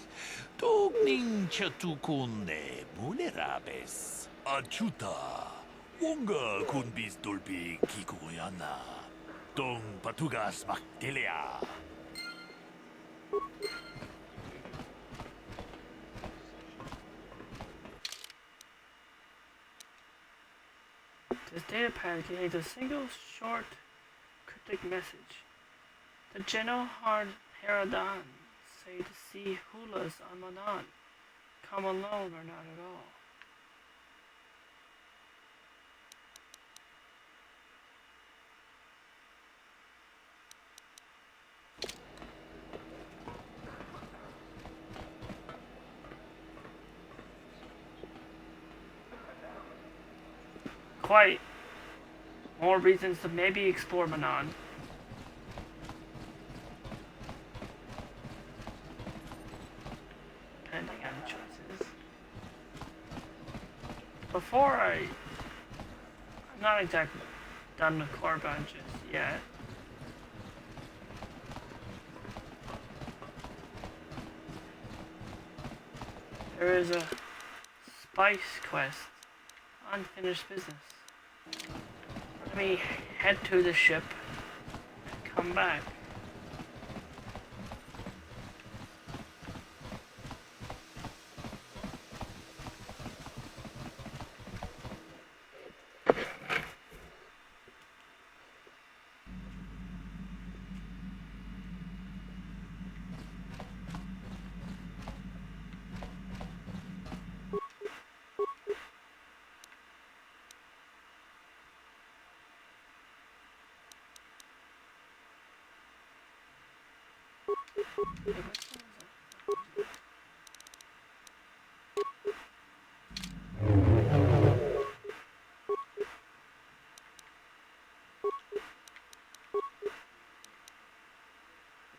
Togning chatukunde mulerabes. Achuta. Wonga kun bis dolpi kikoyana. Tong patugas maktilea. This data pad contains a single short cryptic message. The General Haradan say to see Hulas on Manan. Come alone or not at all. Quite. More reasons to maybe explore Manan. Depending on the choices. I'm not exactly done with Korriban just yet. There is a spice quest. Unfinished business. Let me head to the ship and come back.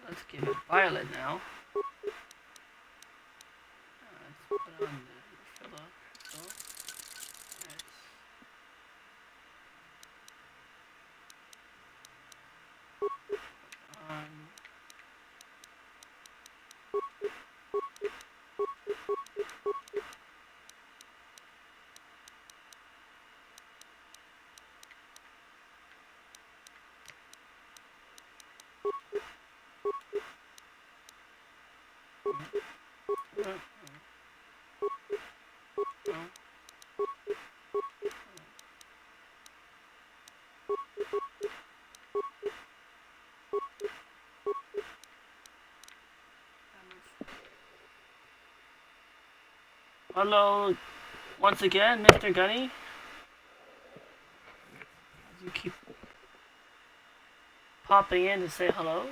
Let's give it violet now. Let's put on the filler crystal. Hello, once again, Mr. Gunny. You keep popping in to say hello.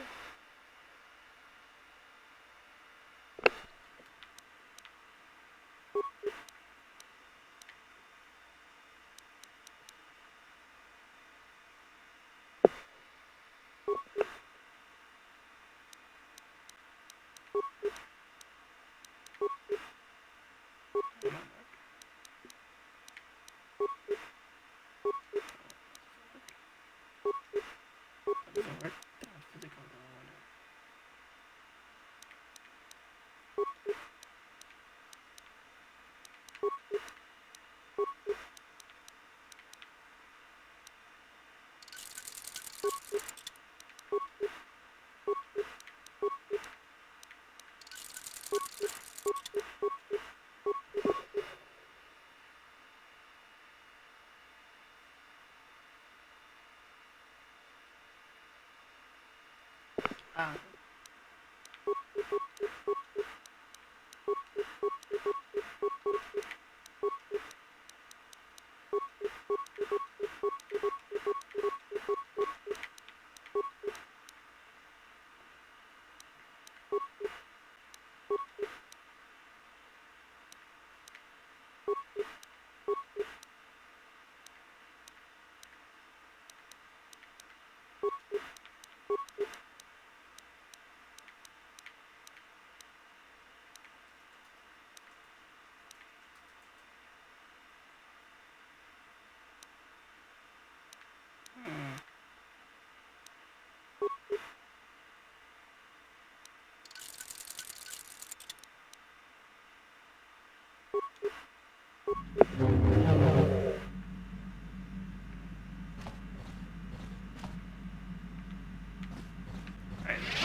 Alright,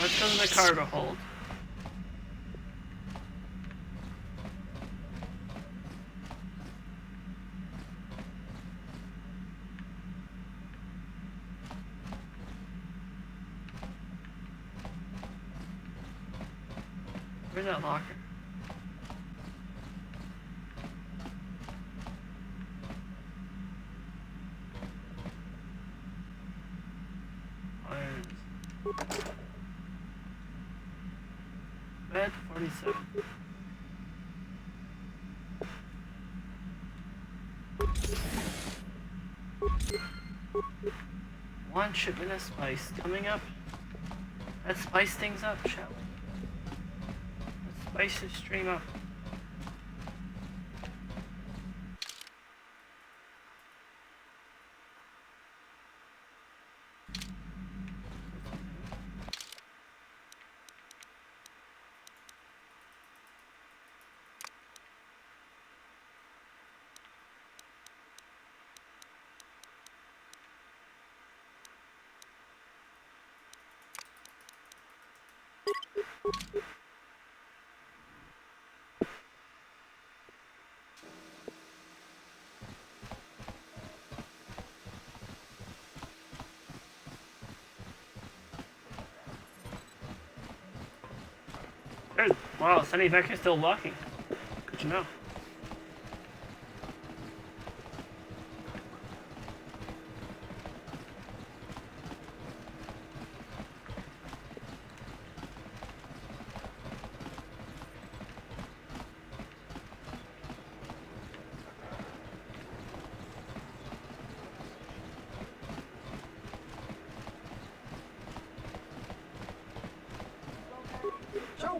let's go to the cargo hold. Where's that locker? Bed 47. One shipment of spice coming up. Let's spice things up, shall we? Let's spice this stream up. Good. Wow, Sunny Vector's still walking. Good to know.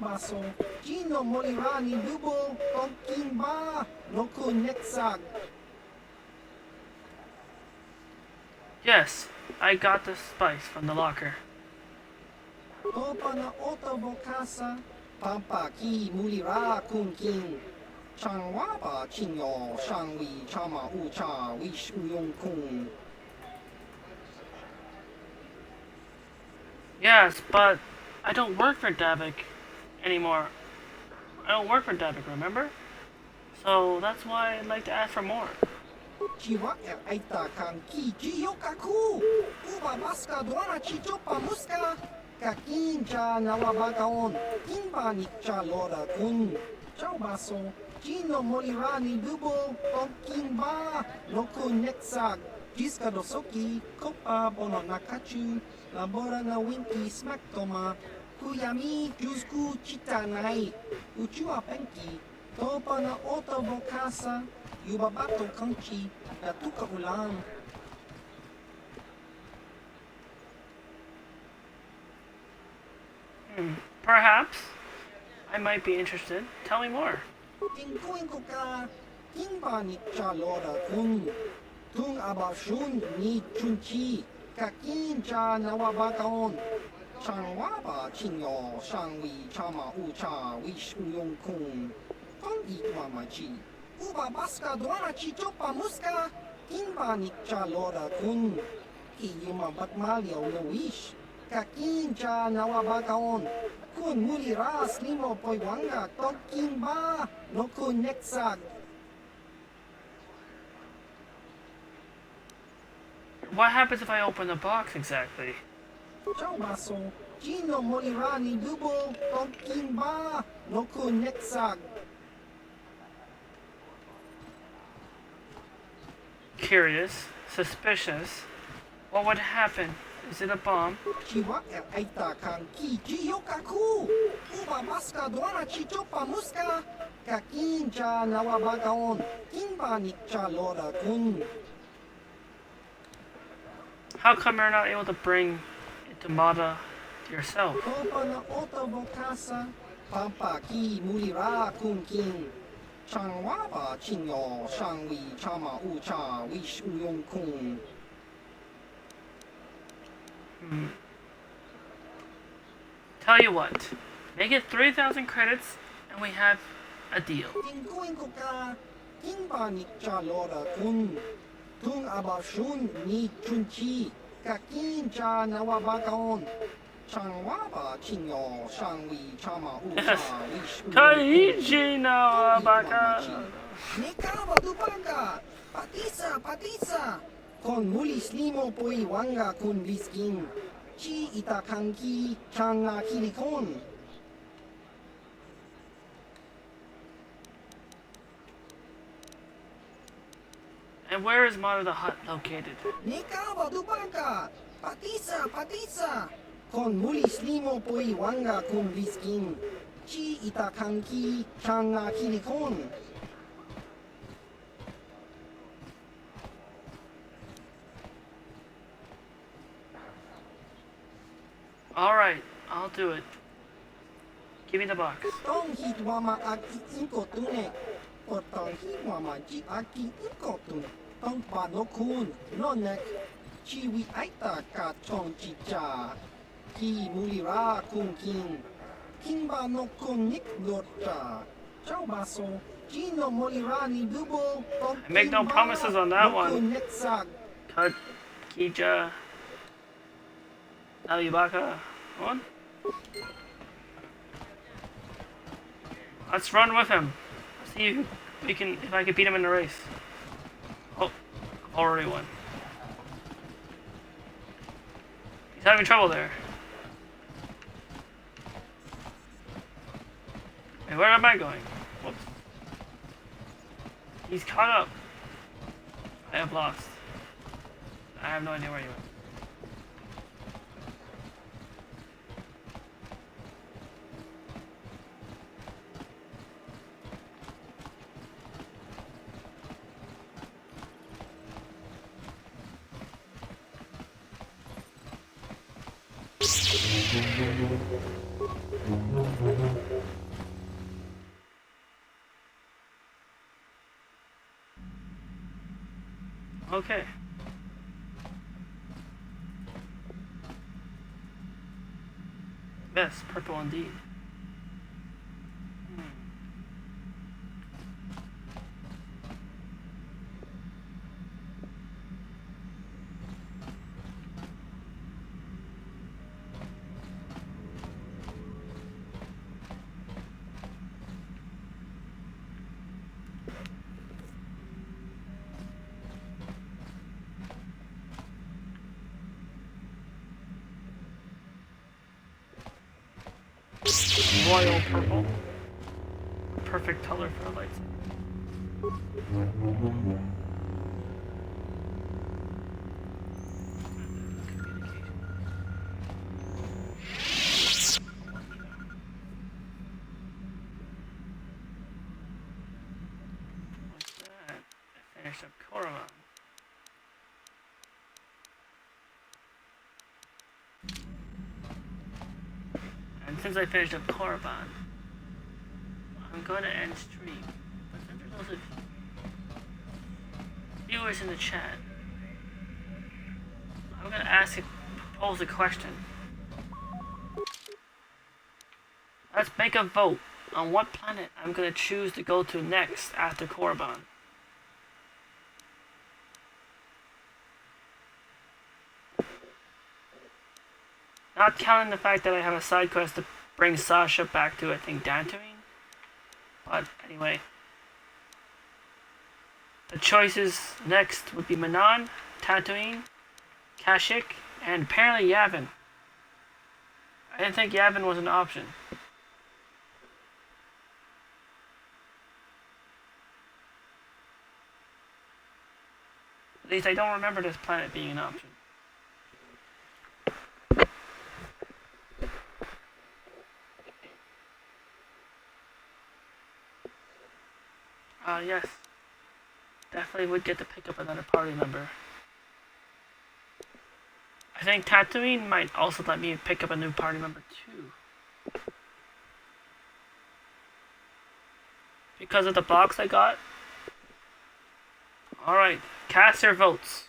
Baso, Gino Molirani Dubo, Tonkin Ba, Noku Nexag. Yes, I got the spice from the locker. Topa na otobo casa, Pampa ki Mulira Kun King. Changwaba Chinyo, Shangwi Chama Ucha, Wish Uyong Kun. Yes, but I don't work for Davik anymore. I don't work for Davik, remember? So that's why I'd like to ask for more. Chiwa aita kan ki kaku. Uba baska duana chichopa muska. Kakincha nawabagaon. Kimba nikcha lora kun. Chao baso. Gino Molirani dubo. Tonkimba. Noku nexag. Jiska dosoki. Kopa bono nakachu. Labora na winki smaktoma. Kuyami Jusku Chitanai, Uchua Penki, Topa na Otobo Casa, Yubabato Kanchi, Datuka Ulan. Perhaps. I might be interested. Tell me more. Tinkuinkuka, Kimba ni Chalora Kun, Tung Abashun ni Chunchi, Kakin Cha Nawabakaon. Changwaba Chinyo, Shangwi Chama Ucha, Wish Uyong Kung, Tong Itwa Machi, Uba Baska Duana Chichopa Muska, Kimba Nikcha Lora Kun, Kiyuma Batmalio Luish, Kakincha Nawabagaon, Kun Muliras Limo Poiwanga, Tong Kimba, Noku Nexag. What happens if I open the box exactly? Chao baso, Gino Molirani Dubo Tonkimba Noku Nexag. Curious, suspicious. What would happen? Is it a bomb? Chiwa Aita Kanki Jiyokaku. Uba Maska Dwana Chichopa Muska. Kakinja Nawabagaon. Kimba Nikcha Lora Kun. How come you're not able to bring it to Mata yourself? Kopana Otobokasa. Pampa Ki Mulira Kun King. Changwaba Chinyo Shangwi Chama Ucha Wish Uyong Kun. Tell you what, make it 3,000 credits and we have a deal. Kimba Nikcha Lora Kun. Tung Abashun Ni Chunchi. Kakinja Nawabagaon. Changwaba Chinyo Shangwi Chama Ucha Wish Kaichi Nawabaka. Nekaba Dubaka. Patisa. Con mulis limo poi wanga kun biskin. Chi itakanki changa kilikon. And where is Mata the Hut located? Nekaba Dubaka. Patisa. Con mulis limo poi wanga kun biskin. Chi itakanki changa kilikon. Alright, I'll do it. Give me the box. Tong hitwama aki inkotune. Otong hitwama ji aki inkotun. Tong panokun. Nonek. Chiwi aita ka chong chicha. Ki mulira kun king. Kimba nokun nik lorcha. Chao baso. Gino molirani dubo. I make no promises on that one. Cut. Kija. Alibaka. On. Let's run with him. See if I can beat him in the race. Oh, I've already won. He's having trouble there. Hey, where am I going? Whoops. He's caught up. I have lost. I have no idea where he went. Okay. Yes, purple indeed. Royal purple. Perfect color for a lightsaber. What's that? I finished up Koromon. And since I finished up Koromon, I'm going to end stream. But since there's also viewers in the chat, I'm going to pose a question. Let's make a vote on what planet I'm going to choose to go to next after Koromon. Not counting the fact that I have a side quest to bring Sasha back to, I think, Dantooine. But anyway. The choices next would be Manon, Tatooine, Kashyyyk, and apparently Yavin. I didn't think Yavin was an option. At least I don't remember this planet being an option. Yes. Definitely would get to pick up another party member. I think Tatooine might also let me pick up a new party member too. Because of the box I got. Alright, cast your votes.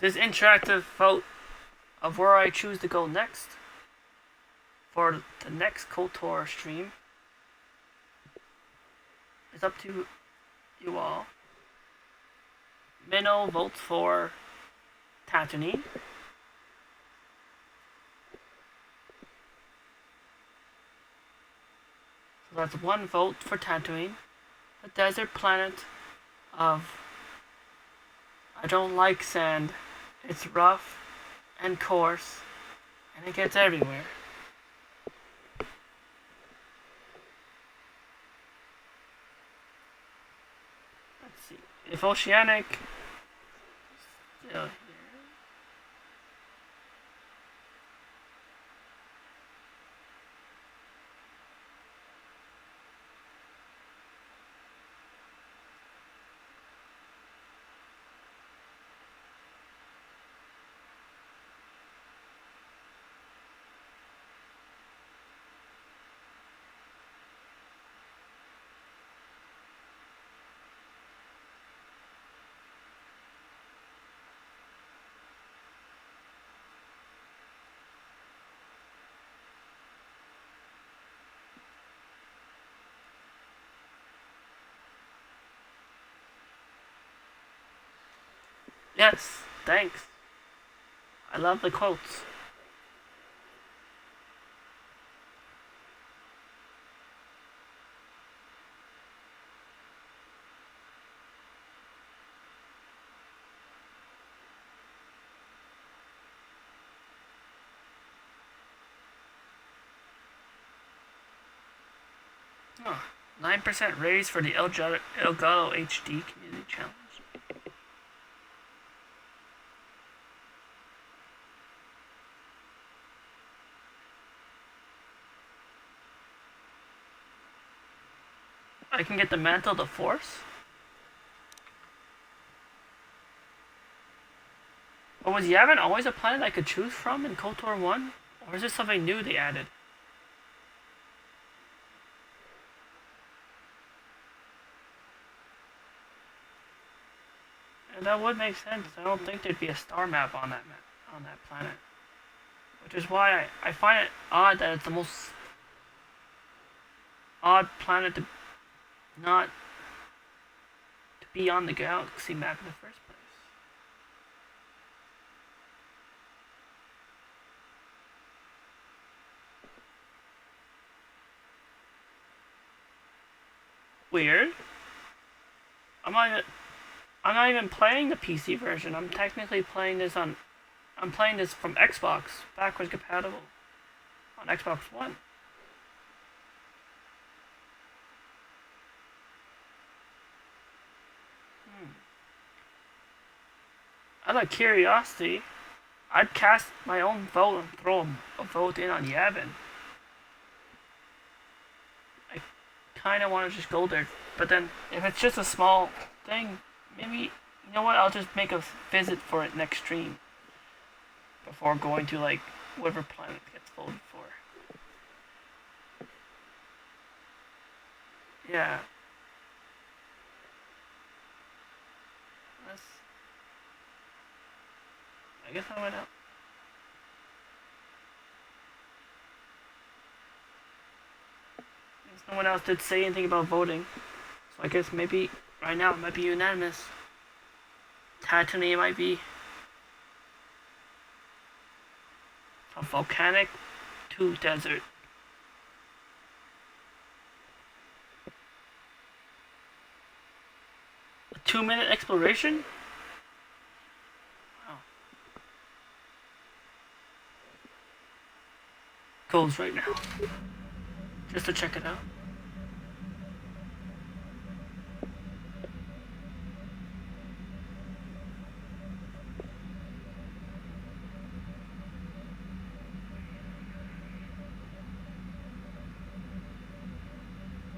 This interactive vote of where I choose to go next for the next Kotor stream is up to you all. Minnow votes for Tatooine. So that's one vote for Tatooine, the desert planet of I don't like sand. It's rough and coarse, and it gets everywhere. Let's see. If Oceanic still here. Yes, thanks. I love the quotes. Oh, 9% raise for the Elgato HD Community Challenge. I can get the Mantle of the Force? Or was Yavin always a planet I could choose from in KOTOR 1? Or is this something new they added? And that would make sense. I don't think there'd be a star map on that planet. Which is why I find it odd that it's the most odd planet to not to be on the galaxy map in the first place. Weird. I'm not even playing the PC version. I'm technically playing this on. I'm playing this from Xbox, backwards compatible, on Xbox One. Out of curiosity, I'd cast my own vote and throw a vote in on Yavin. I kind of want to just go there, but then if it's just a small thing, maybe, you know what, I'll just make a visit for it next stream before going to, like, whatever planet gets voted for. Yeah. I guess I went out. I guess no one else did say anything about voting. So I guess maybe right now it might be unanimous. Tatooine might be from volcanic to desert. A 2-minute exploration? Wow. Goals right now. Just to check it out.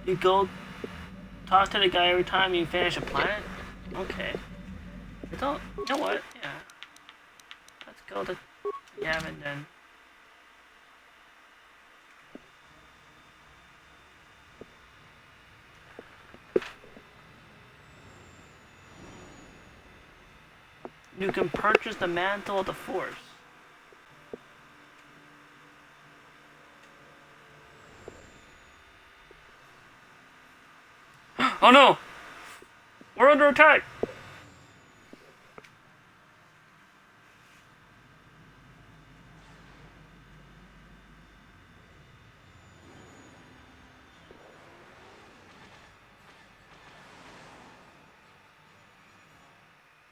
You go talk to the guy every time you finish a planet? Okay. You know what? Yeah. Let's go to Gavin then. You can purchase the mantle of the force. Oh no! We're under attack!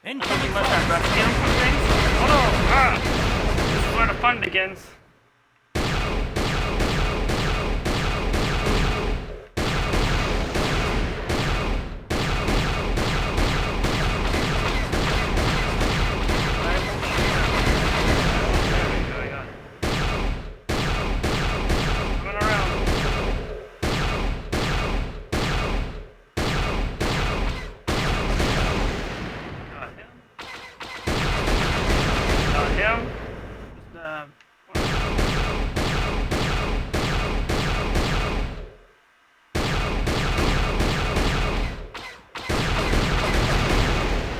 And you must have rescue from things? Oh no! Ah! This is where the fun begins.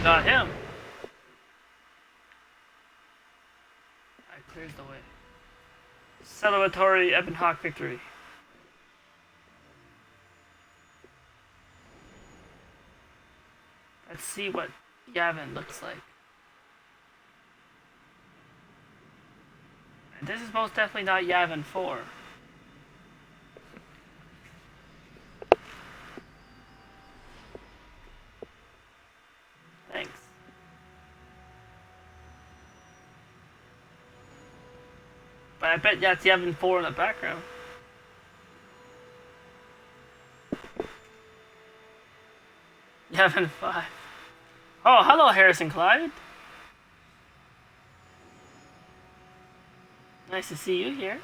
Got him. That clears the way. Celebratory Ebenhawk victory. Let's see what Yavin looks like. And this is most definitely not Yavin 4. Thanks. But I bet that's Yavin 4 in the background. Yavin 5. Oh, hello, Harrison Clyde. Nice to see you here.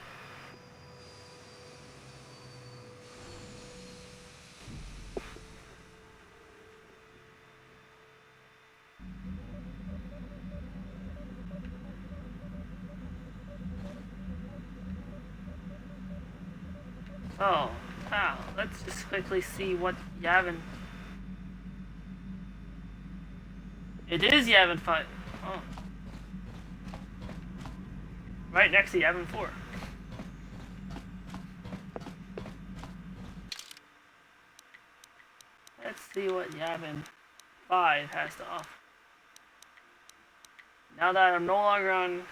Oh, wow. Let's just quickly see what Yavin... It is Yavin 5. Oh. Right next to Yavin 4. Let's see what Yavin 5 has to offer. Now that I'm no longer on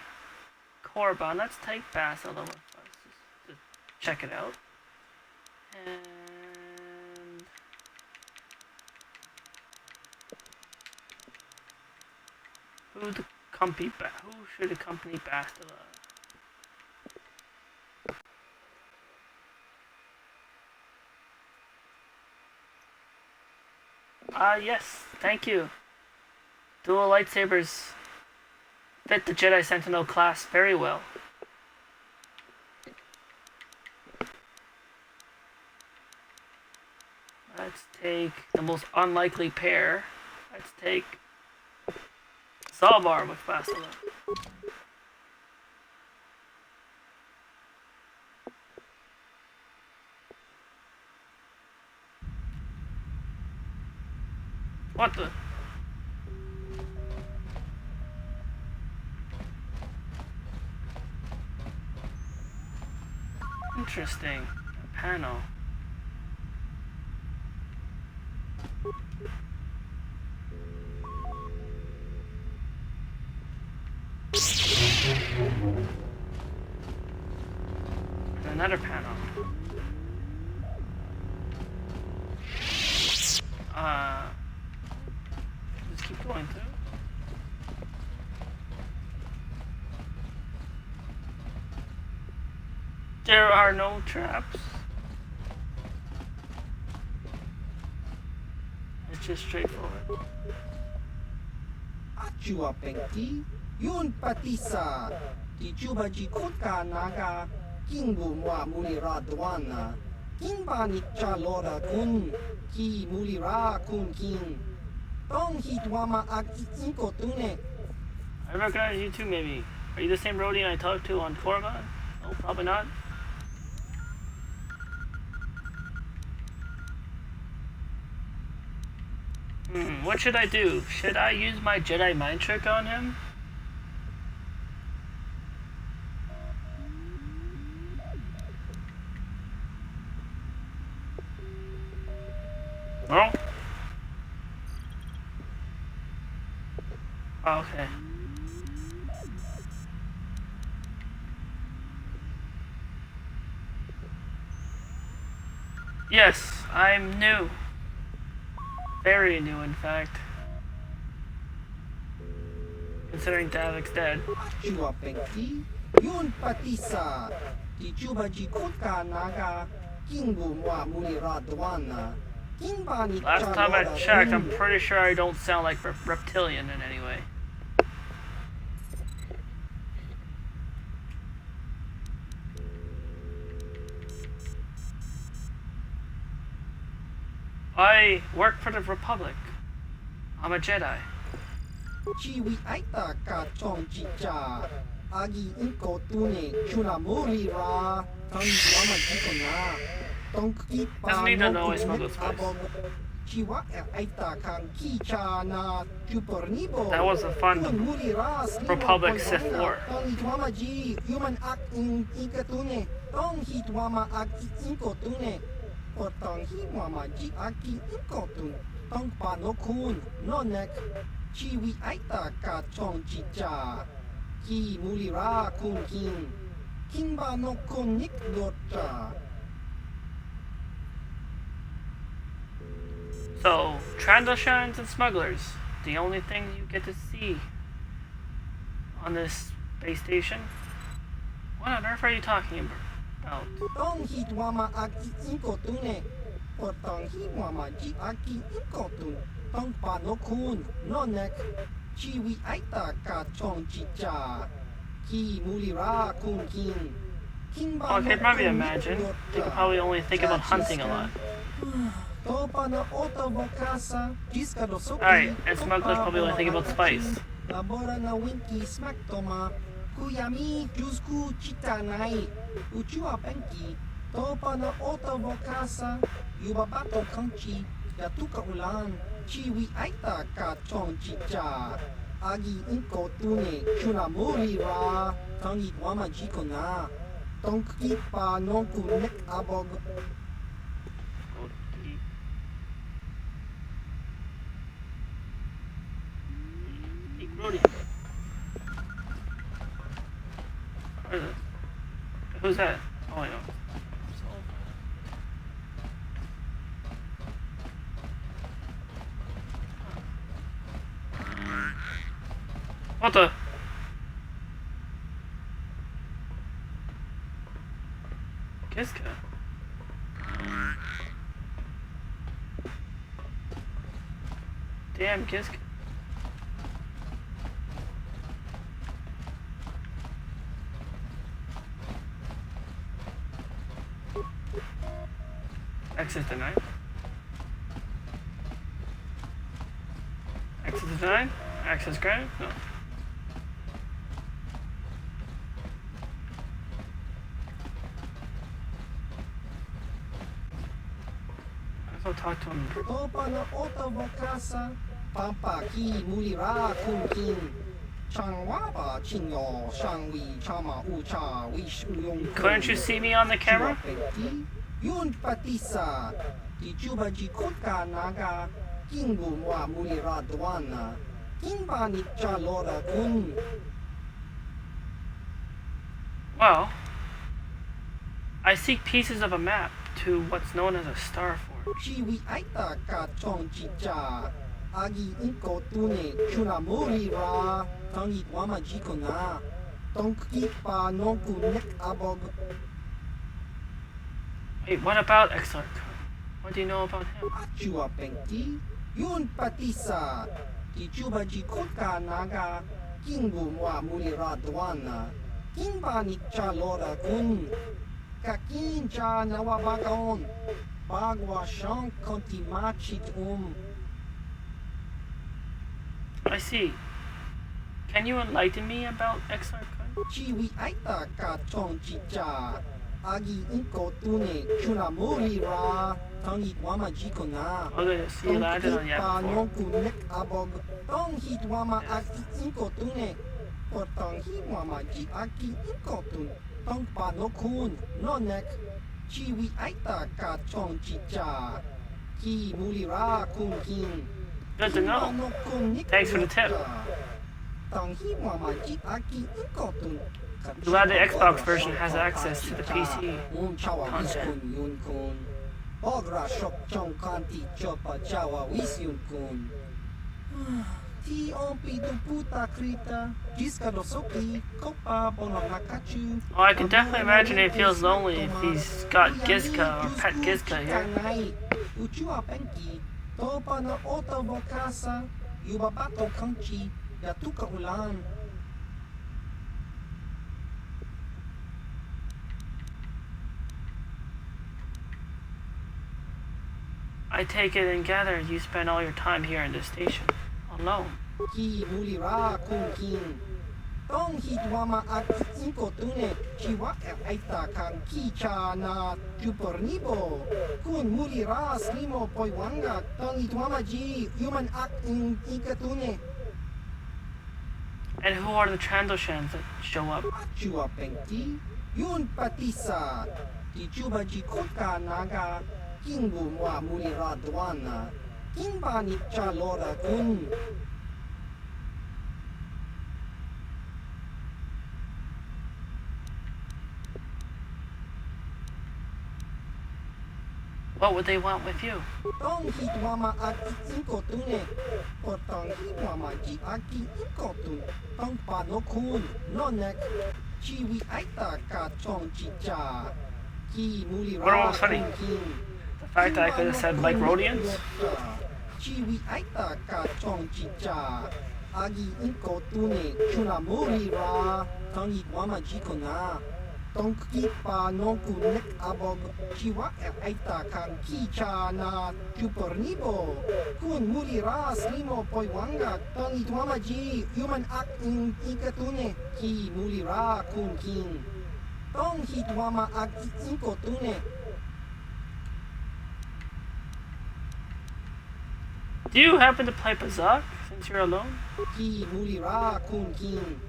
Korriban, let's take Basel with us just to check it out. And who should accompany Bastila? Yes, thank you. Dual lightsabers fit the Jedi Sentinel class very well. Let's take the most unlikely pair. Let's take Zalbar with Bastila. What the? Interesting. A panel. And another panel. going through. There are no traps. It's just straightforward. Achua Penki, Yun Patisa, Tijubaji Kutka Naga, Kingumwa Mulira Dwana, Kinbani Chalora Kun, Ki Mulira Kun King, Tong Hitwama Ak Inkotune. I recognize you too, maybe. Are you the same Rodian I talked to on Korriban? No, probably not. What should I do? Should I use my Jedi mind trick on him? No? Okay. Yes, I'm new. Very new, in fact. Considering Davik's dead. Achua Penki, Yun Patisa, Tijubaji Kutka Naga, Kingumwa Mulira Dwana, Kinbani Last time I checked, I'm pretty sure I don't sound like reptilian in any way. I work for the Republic. I'm a Jedi. Chiwi Aita Ka Chong Chicha, Agi Inko Tune, Chunamuri Ra, Tangi Wama Jikona, Tonki Doesn't need to know I smuggled spice. Chiwa Aita Kan Kicha Na, Chupornibo. That was a fun Republic Sith War. Tangi Wama Ji, Human Act in Ikatune, Tong Hit Wama Act Inko Tune. Tong hi mama ji aki inkotun tong pa no kun no nek chiwi aita ka chong chicha ki mulira kun king king ba no kun nik dota. So, Trandoshans and smugglers, the only thing you get to see on this space station? What on earth are you talking about? Tong hit wama aki inkotune or tong hi wama ji aki inkotun tong pa no kun no nek chiwi aita ka chong chicha ki mulira kun king king ba I could probably imagine. They could probably only think about hunting a lot. Alright, and smugglers probably only think about spice. Labora na winki smack toma Kuyami Jusku Chitanai Uchua Penki Topa na Ota Vokasa Yubabato Kanchi Yatuka Ulan Chiwi Aita Ka Chong Chicha Agi Inko Tune Chunamuri Ra Tangi Wama Jikona Tonki Pa Nonku Nek Abog. Who's that? Oh, I know. What the? Kiska. Damn, Kiska. Access denied. Access denied? Access granted? No. I'll talk to him. Topa na Ota Vokasa Pampa Ki Mulira Kun King Changwaba Chinyo Shangwi Chama Ucha Wish Uyong. Couldn't you see me on the camera? Yun Patisa Tijubaji Kutka Naga Kingumwa Mulira Dwana Kinbani Chalora Kun. Well, I seek pieces of a map to what's known as a star fort. Chiwi Aita Ka Chong Chicha Agi inko tune chuna mulira. Tangit wama jikona. Tonki pa nonku nek abog. Wait, what about Exarch? What do you know about him? Achua pengti. Yun patisa. Tichuba jikutka naga. Kingu wa mulira dwana. Kinba nikcha lora kun. Kakincha nawabagaon. Bagwa shank konti machit I see. Can you enlighten me about Exarch? Chiwi aita ka chong chicha. Agi inko tune chuna mulira. Tangit wama jikona. Okay, see you landed on pa Yap nonku nek abog. Tong hit wama aki inko tune. Por tong hit wama ji aki inko tune. Tong pa nokun no nek. Chiwi aita ka chong chicha. Ki mulira kun kin. Good to know. Thanks for the tip. Glad the Xbox version has access to the PC content. Oh, I can definitely imagine he feels lonely if he's got Gizka or Pet Gizka here. Topa na oto bokasa, yubabato kanchi, yatuka ulan. I take it and gather you spend all your time here in this station, alone. Ki mulira kun kin. Tong hit wama at inko tune, chiwa aita kan kicha na jupornibo. Kun mulira slimo poiwanga, tong hit wama ji human act in ikatune. And who are the Trandoshans that show up? Chua pengti, yun patisa. Tichuba ji kotka naga, kingu wa mulira dwana. Kinba nicha lora kun. What would they want with you? Tong hit wama aki inko tune. Por tong hit wama ji aki inko tune. Tong pa no kun, no nek. Chiwi aita ka chong chicha. Ki mulira. What was funny? The fact that I could have said like Rhodians? Chiwi aita ka chong chicha. Agi inko tune chuna mulira. Tong hit wama jikona. Tong pa nonku nek abog. Chiwa aita kan kicha na jupornibo. Kun mulira slimo poiwanga. Tong itwama ji human act in ikatune. Ki mulira kun kin. Tong hitwama act inko tune. Do you happen to play Bazak since you're alone? Ki mulira kun kin.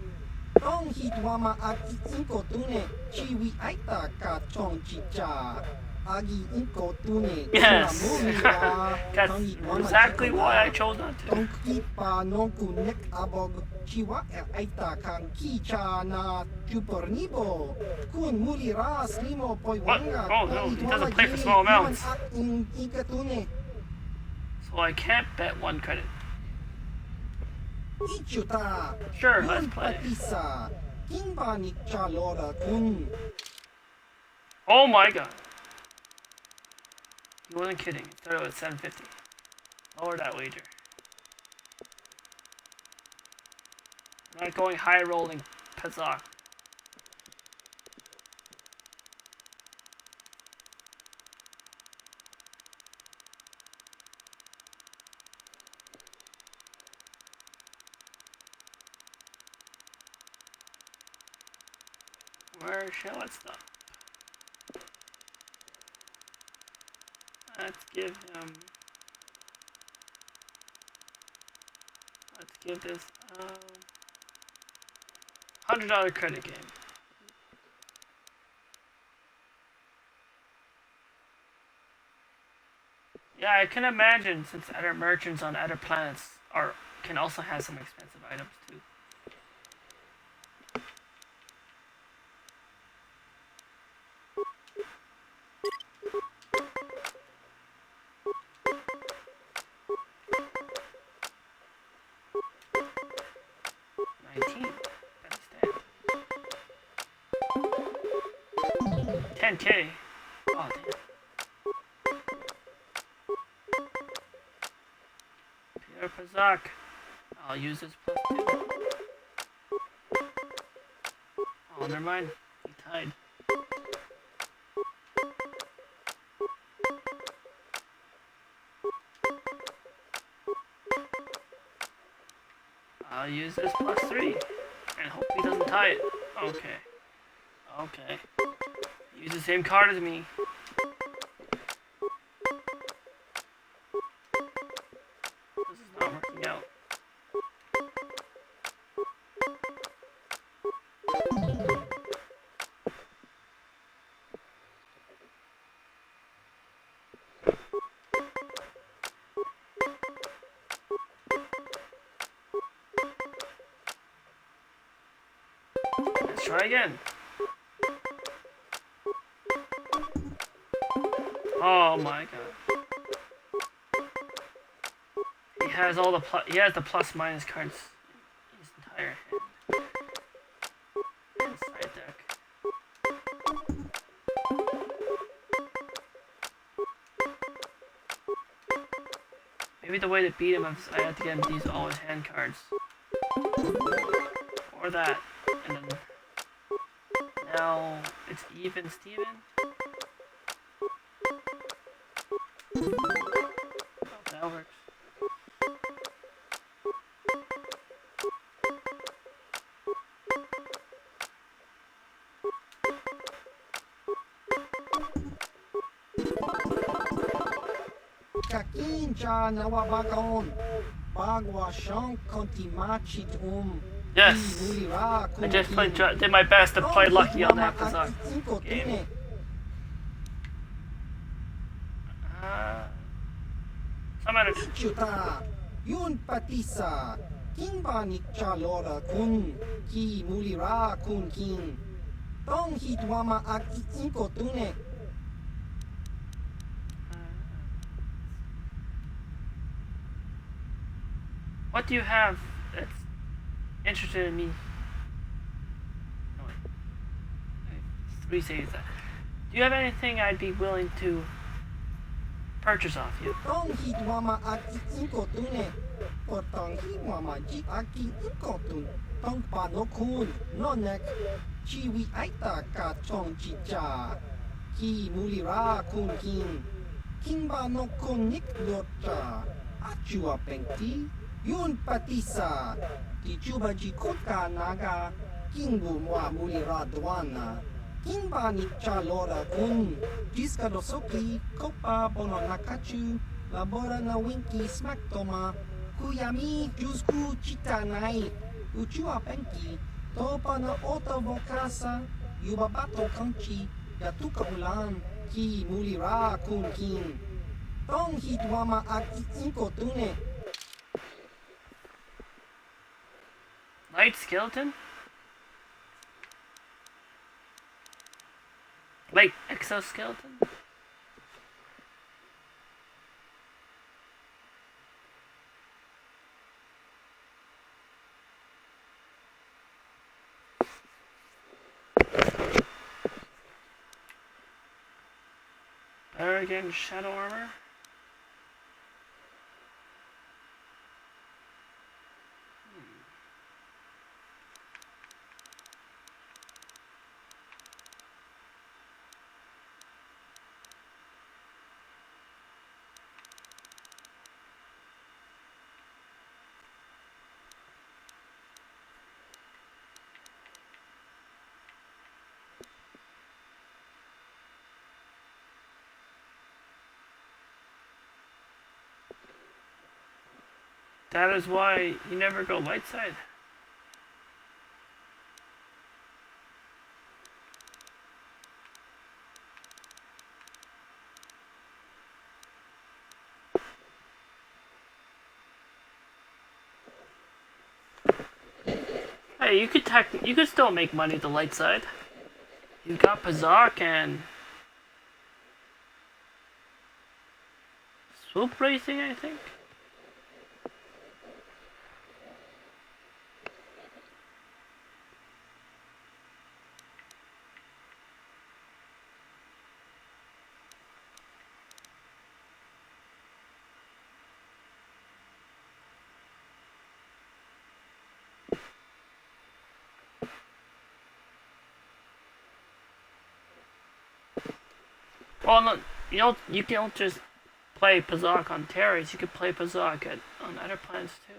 Tong hitwama act inko tune. Chiwi aita ka chong chicha. Agi inko tune. Yes. That's exactly why I chose not to. Tong pa nonku nek abog. Chiwa aita kan kicha na jupornibo. Kun mulira slimo poiwanga. Oh no, he doesn't play for small amounts. Ikatune. So I can't bet 1 credit. Ichuta. Sure, let's play. Oh my god. He wasn't kidding. It started at 750. Lower that wager. I'm not going high rolling Pazak. Where shall it stop? Let's give him. Let's give this $100 credit game. Yeah, I can imagine since other merchants on other planets can also have some expensive items too. 10K. Oh, damn. Peter Pazak. I'll use this plus 2. Oh, never mind. He tied. I'll use this plus 3. And hope he doesn't tie it. Okay. Okay. Use the same card as me. This is not working out. Let's try again. Oh my god. He has all the the plus minus cards in his entire hand. And side deck. Maybe the way to beat him is I have to get him these all his hand cards. Or that. And then now it's even Steven. Oh, that works. Kakinja nawabagon. Bagwa shank kontimachit Yes! I just did my best to play lucky on that Kazakh game. Some energy. Chuta, yun patisa, kimba nikchalora kun, ki mulira kun king. Tong hitwama ak inko tune. What do you have that's interested in me? No, wait. 3 saves that. Do you have anything I'd be willing to purchase off you? Tong hitwama ak inko tune. Or tong hitwama ji aki inko tun. Tong panokun, nonek. Chiwi aita ka chong chicha. Ki mulira kun king. Kimba no kun nik lorcha. Achua pengti. Yun patisa. Tichuba jikutka naga. Kingu mwa mulira dwana. Kimba nikchalora kun. Jiska dosoki. Kopa bono nakachu. Labora na winki smack toma. Kuyami jusku chitanai. Uchua penki. Topa na ota vokasa. Yubabato kanchi. Yatuka ulan. Ki mulira kun king. Tong hitwama ak inko tune. Light skeleton? Wait, exoskeleton? Again, shadow armor. That is why you never go light side. Hey, you could still make money the light side. You've got Pazak and swoop racing, I think. Well, no, you can't just play Pazak on Terrace. You could play Pazak on other planets too.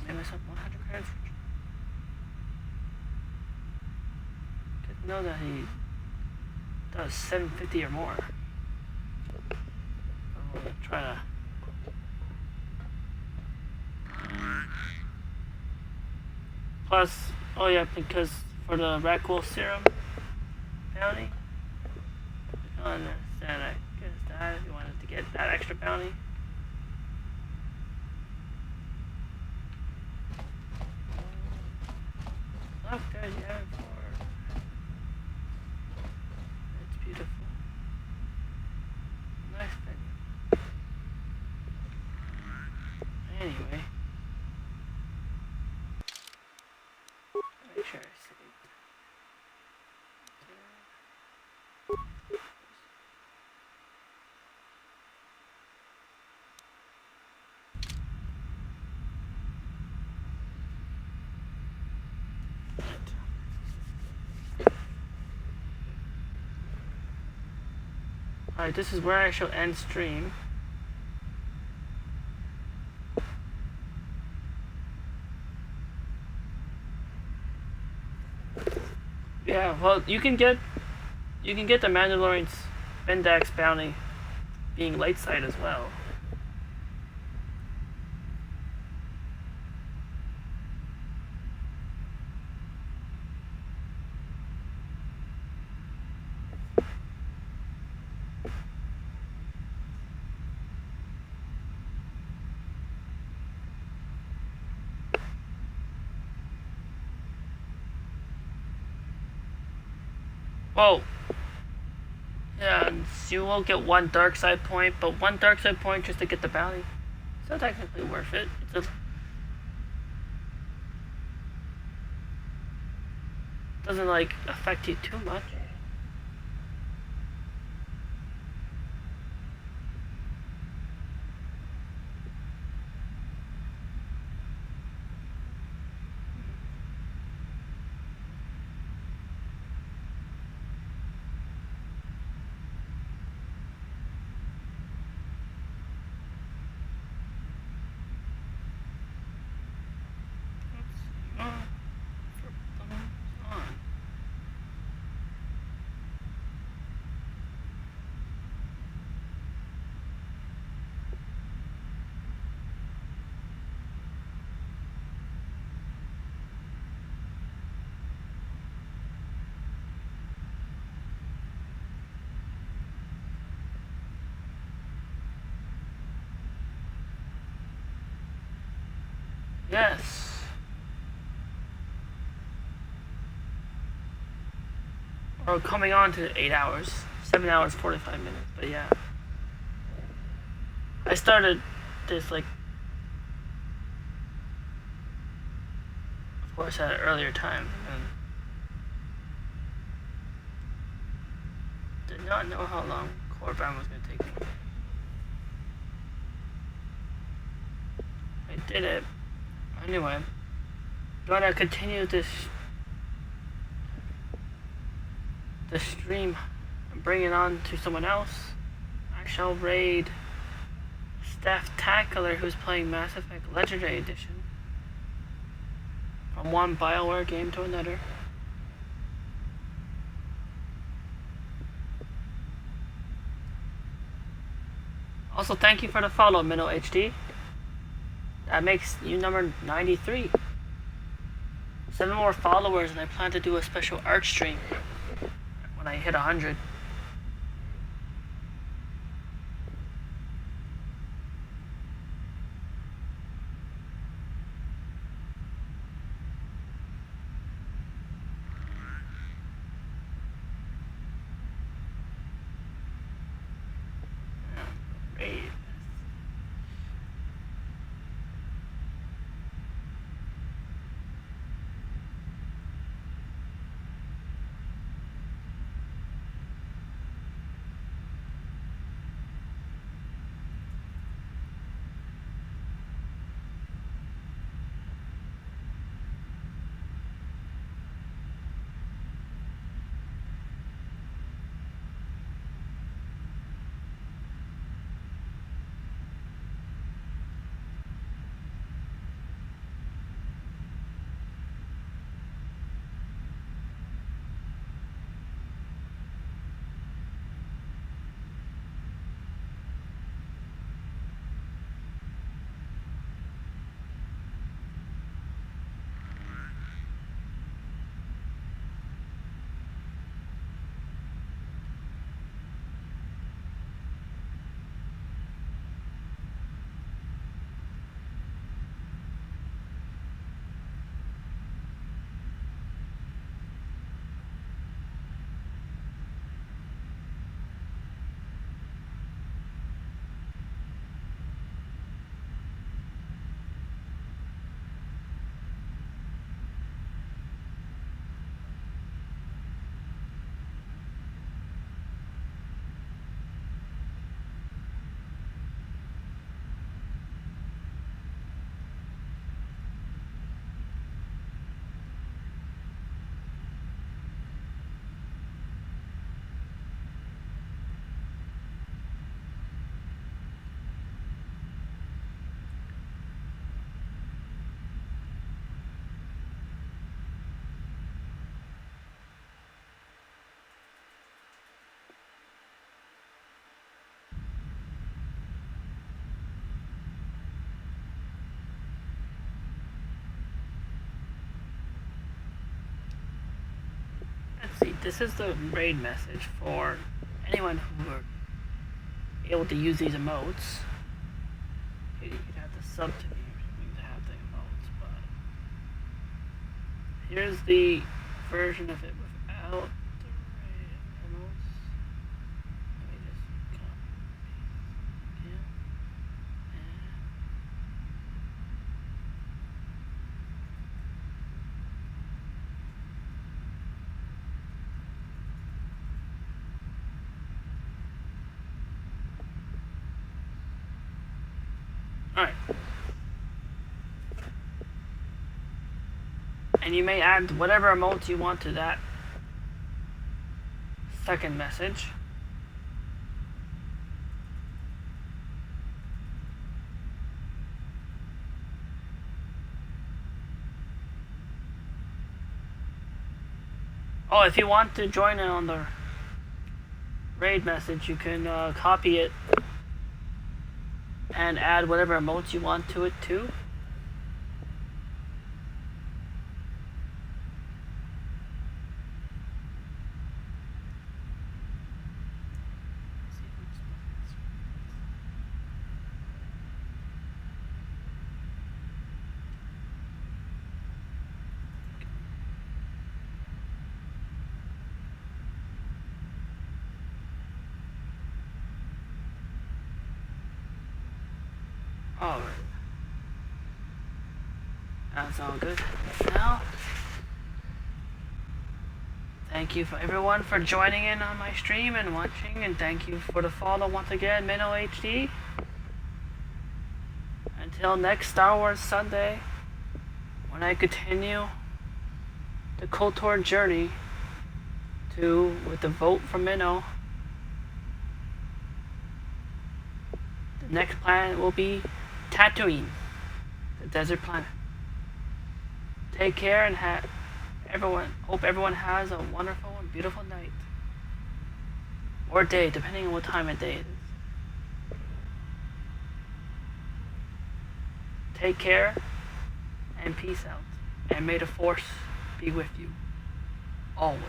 Made myself 100 credits. Didn't know that he does 750 or more. I'm gonna try to. Plus, oh yeah, because for the Rat Wolf Serum bounty, I don't understand. I guess that if you wanted to get that extra bounty. Look, there's the Iron Core. It's beautiful. Nice venue. Anyway. Make sure I saved. Alright, this is where I shall end stream. Yeah, well, you can get the Mandalorian's Bendax bounty being late sight as well. Whoa. Yeah, and you will get one dark side point, but one dark side point just to get the bounty. It's not technically worth it. Doesn't like affect you too much. Yes. Or coming on to 8 hours. 7 hours, 45 minutes, but yeah. I started this, like, of course at an earlier time, and did not know how long Korban was going to take me. I did it. Anyway, do I want to continue this stream and bring it on to someone else? I shall raid Staff-Tacular, who's playing Mass Effect Legendary Edition. From one BioWare game to another. Also, thank you for the follow, Minnow HD. That makes you number 93. 7 more followers, and I plan to do a special art stream when I hit 100. See, this is the raid message for anyone who are able to use these emotes. You'd have to sub to me or something to have the emotes, but here's the version of it without the raid emotes. Let me just copy again. Alright. And you may add whatever emotes you want to that second message. Oh, if you want to join in on the raid message, you can copy it and add whatever emotes you want to it too. Alright. That's all good. Now, thank you for everyone for joining in on my stream and watching, and thank you for the follow once again, Minnow HD. Until next Star Wars Sunday, when I continue the Kotor journey with the vote from Minnow. The next planet will be Tatooine, the desert planet. Take care and hope everyone has a wonderful and beautiful night. Or day, depending on what time of day it is. Take care and peace out. And may the Force be with you. Always.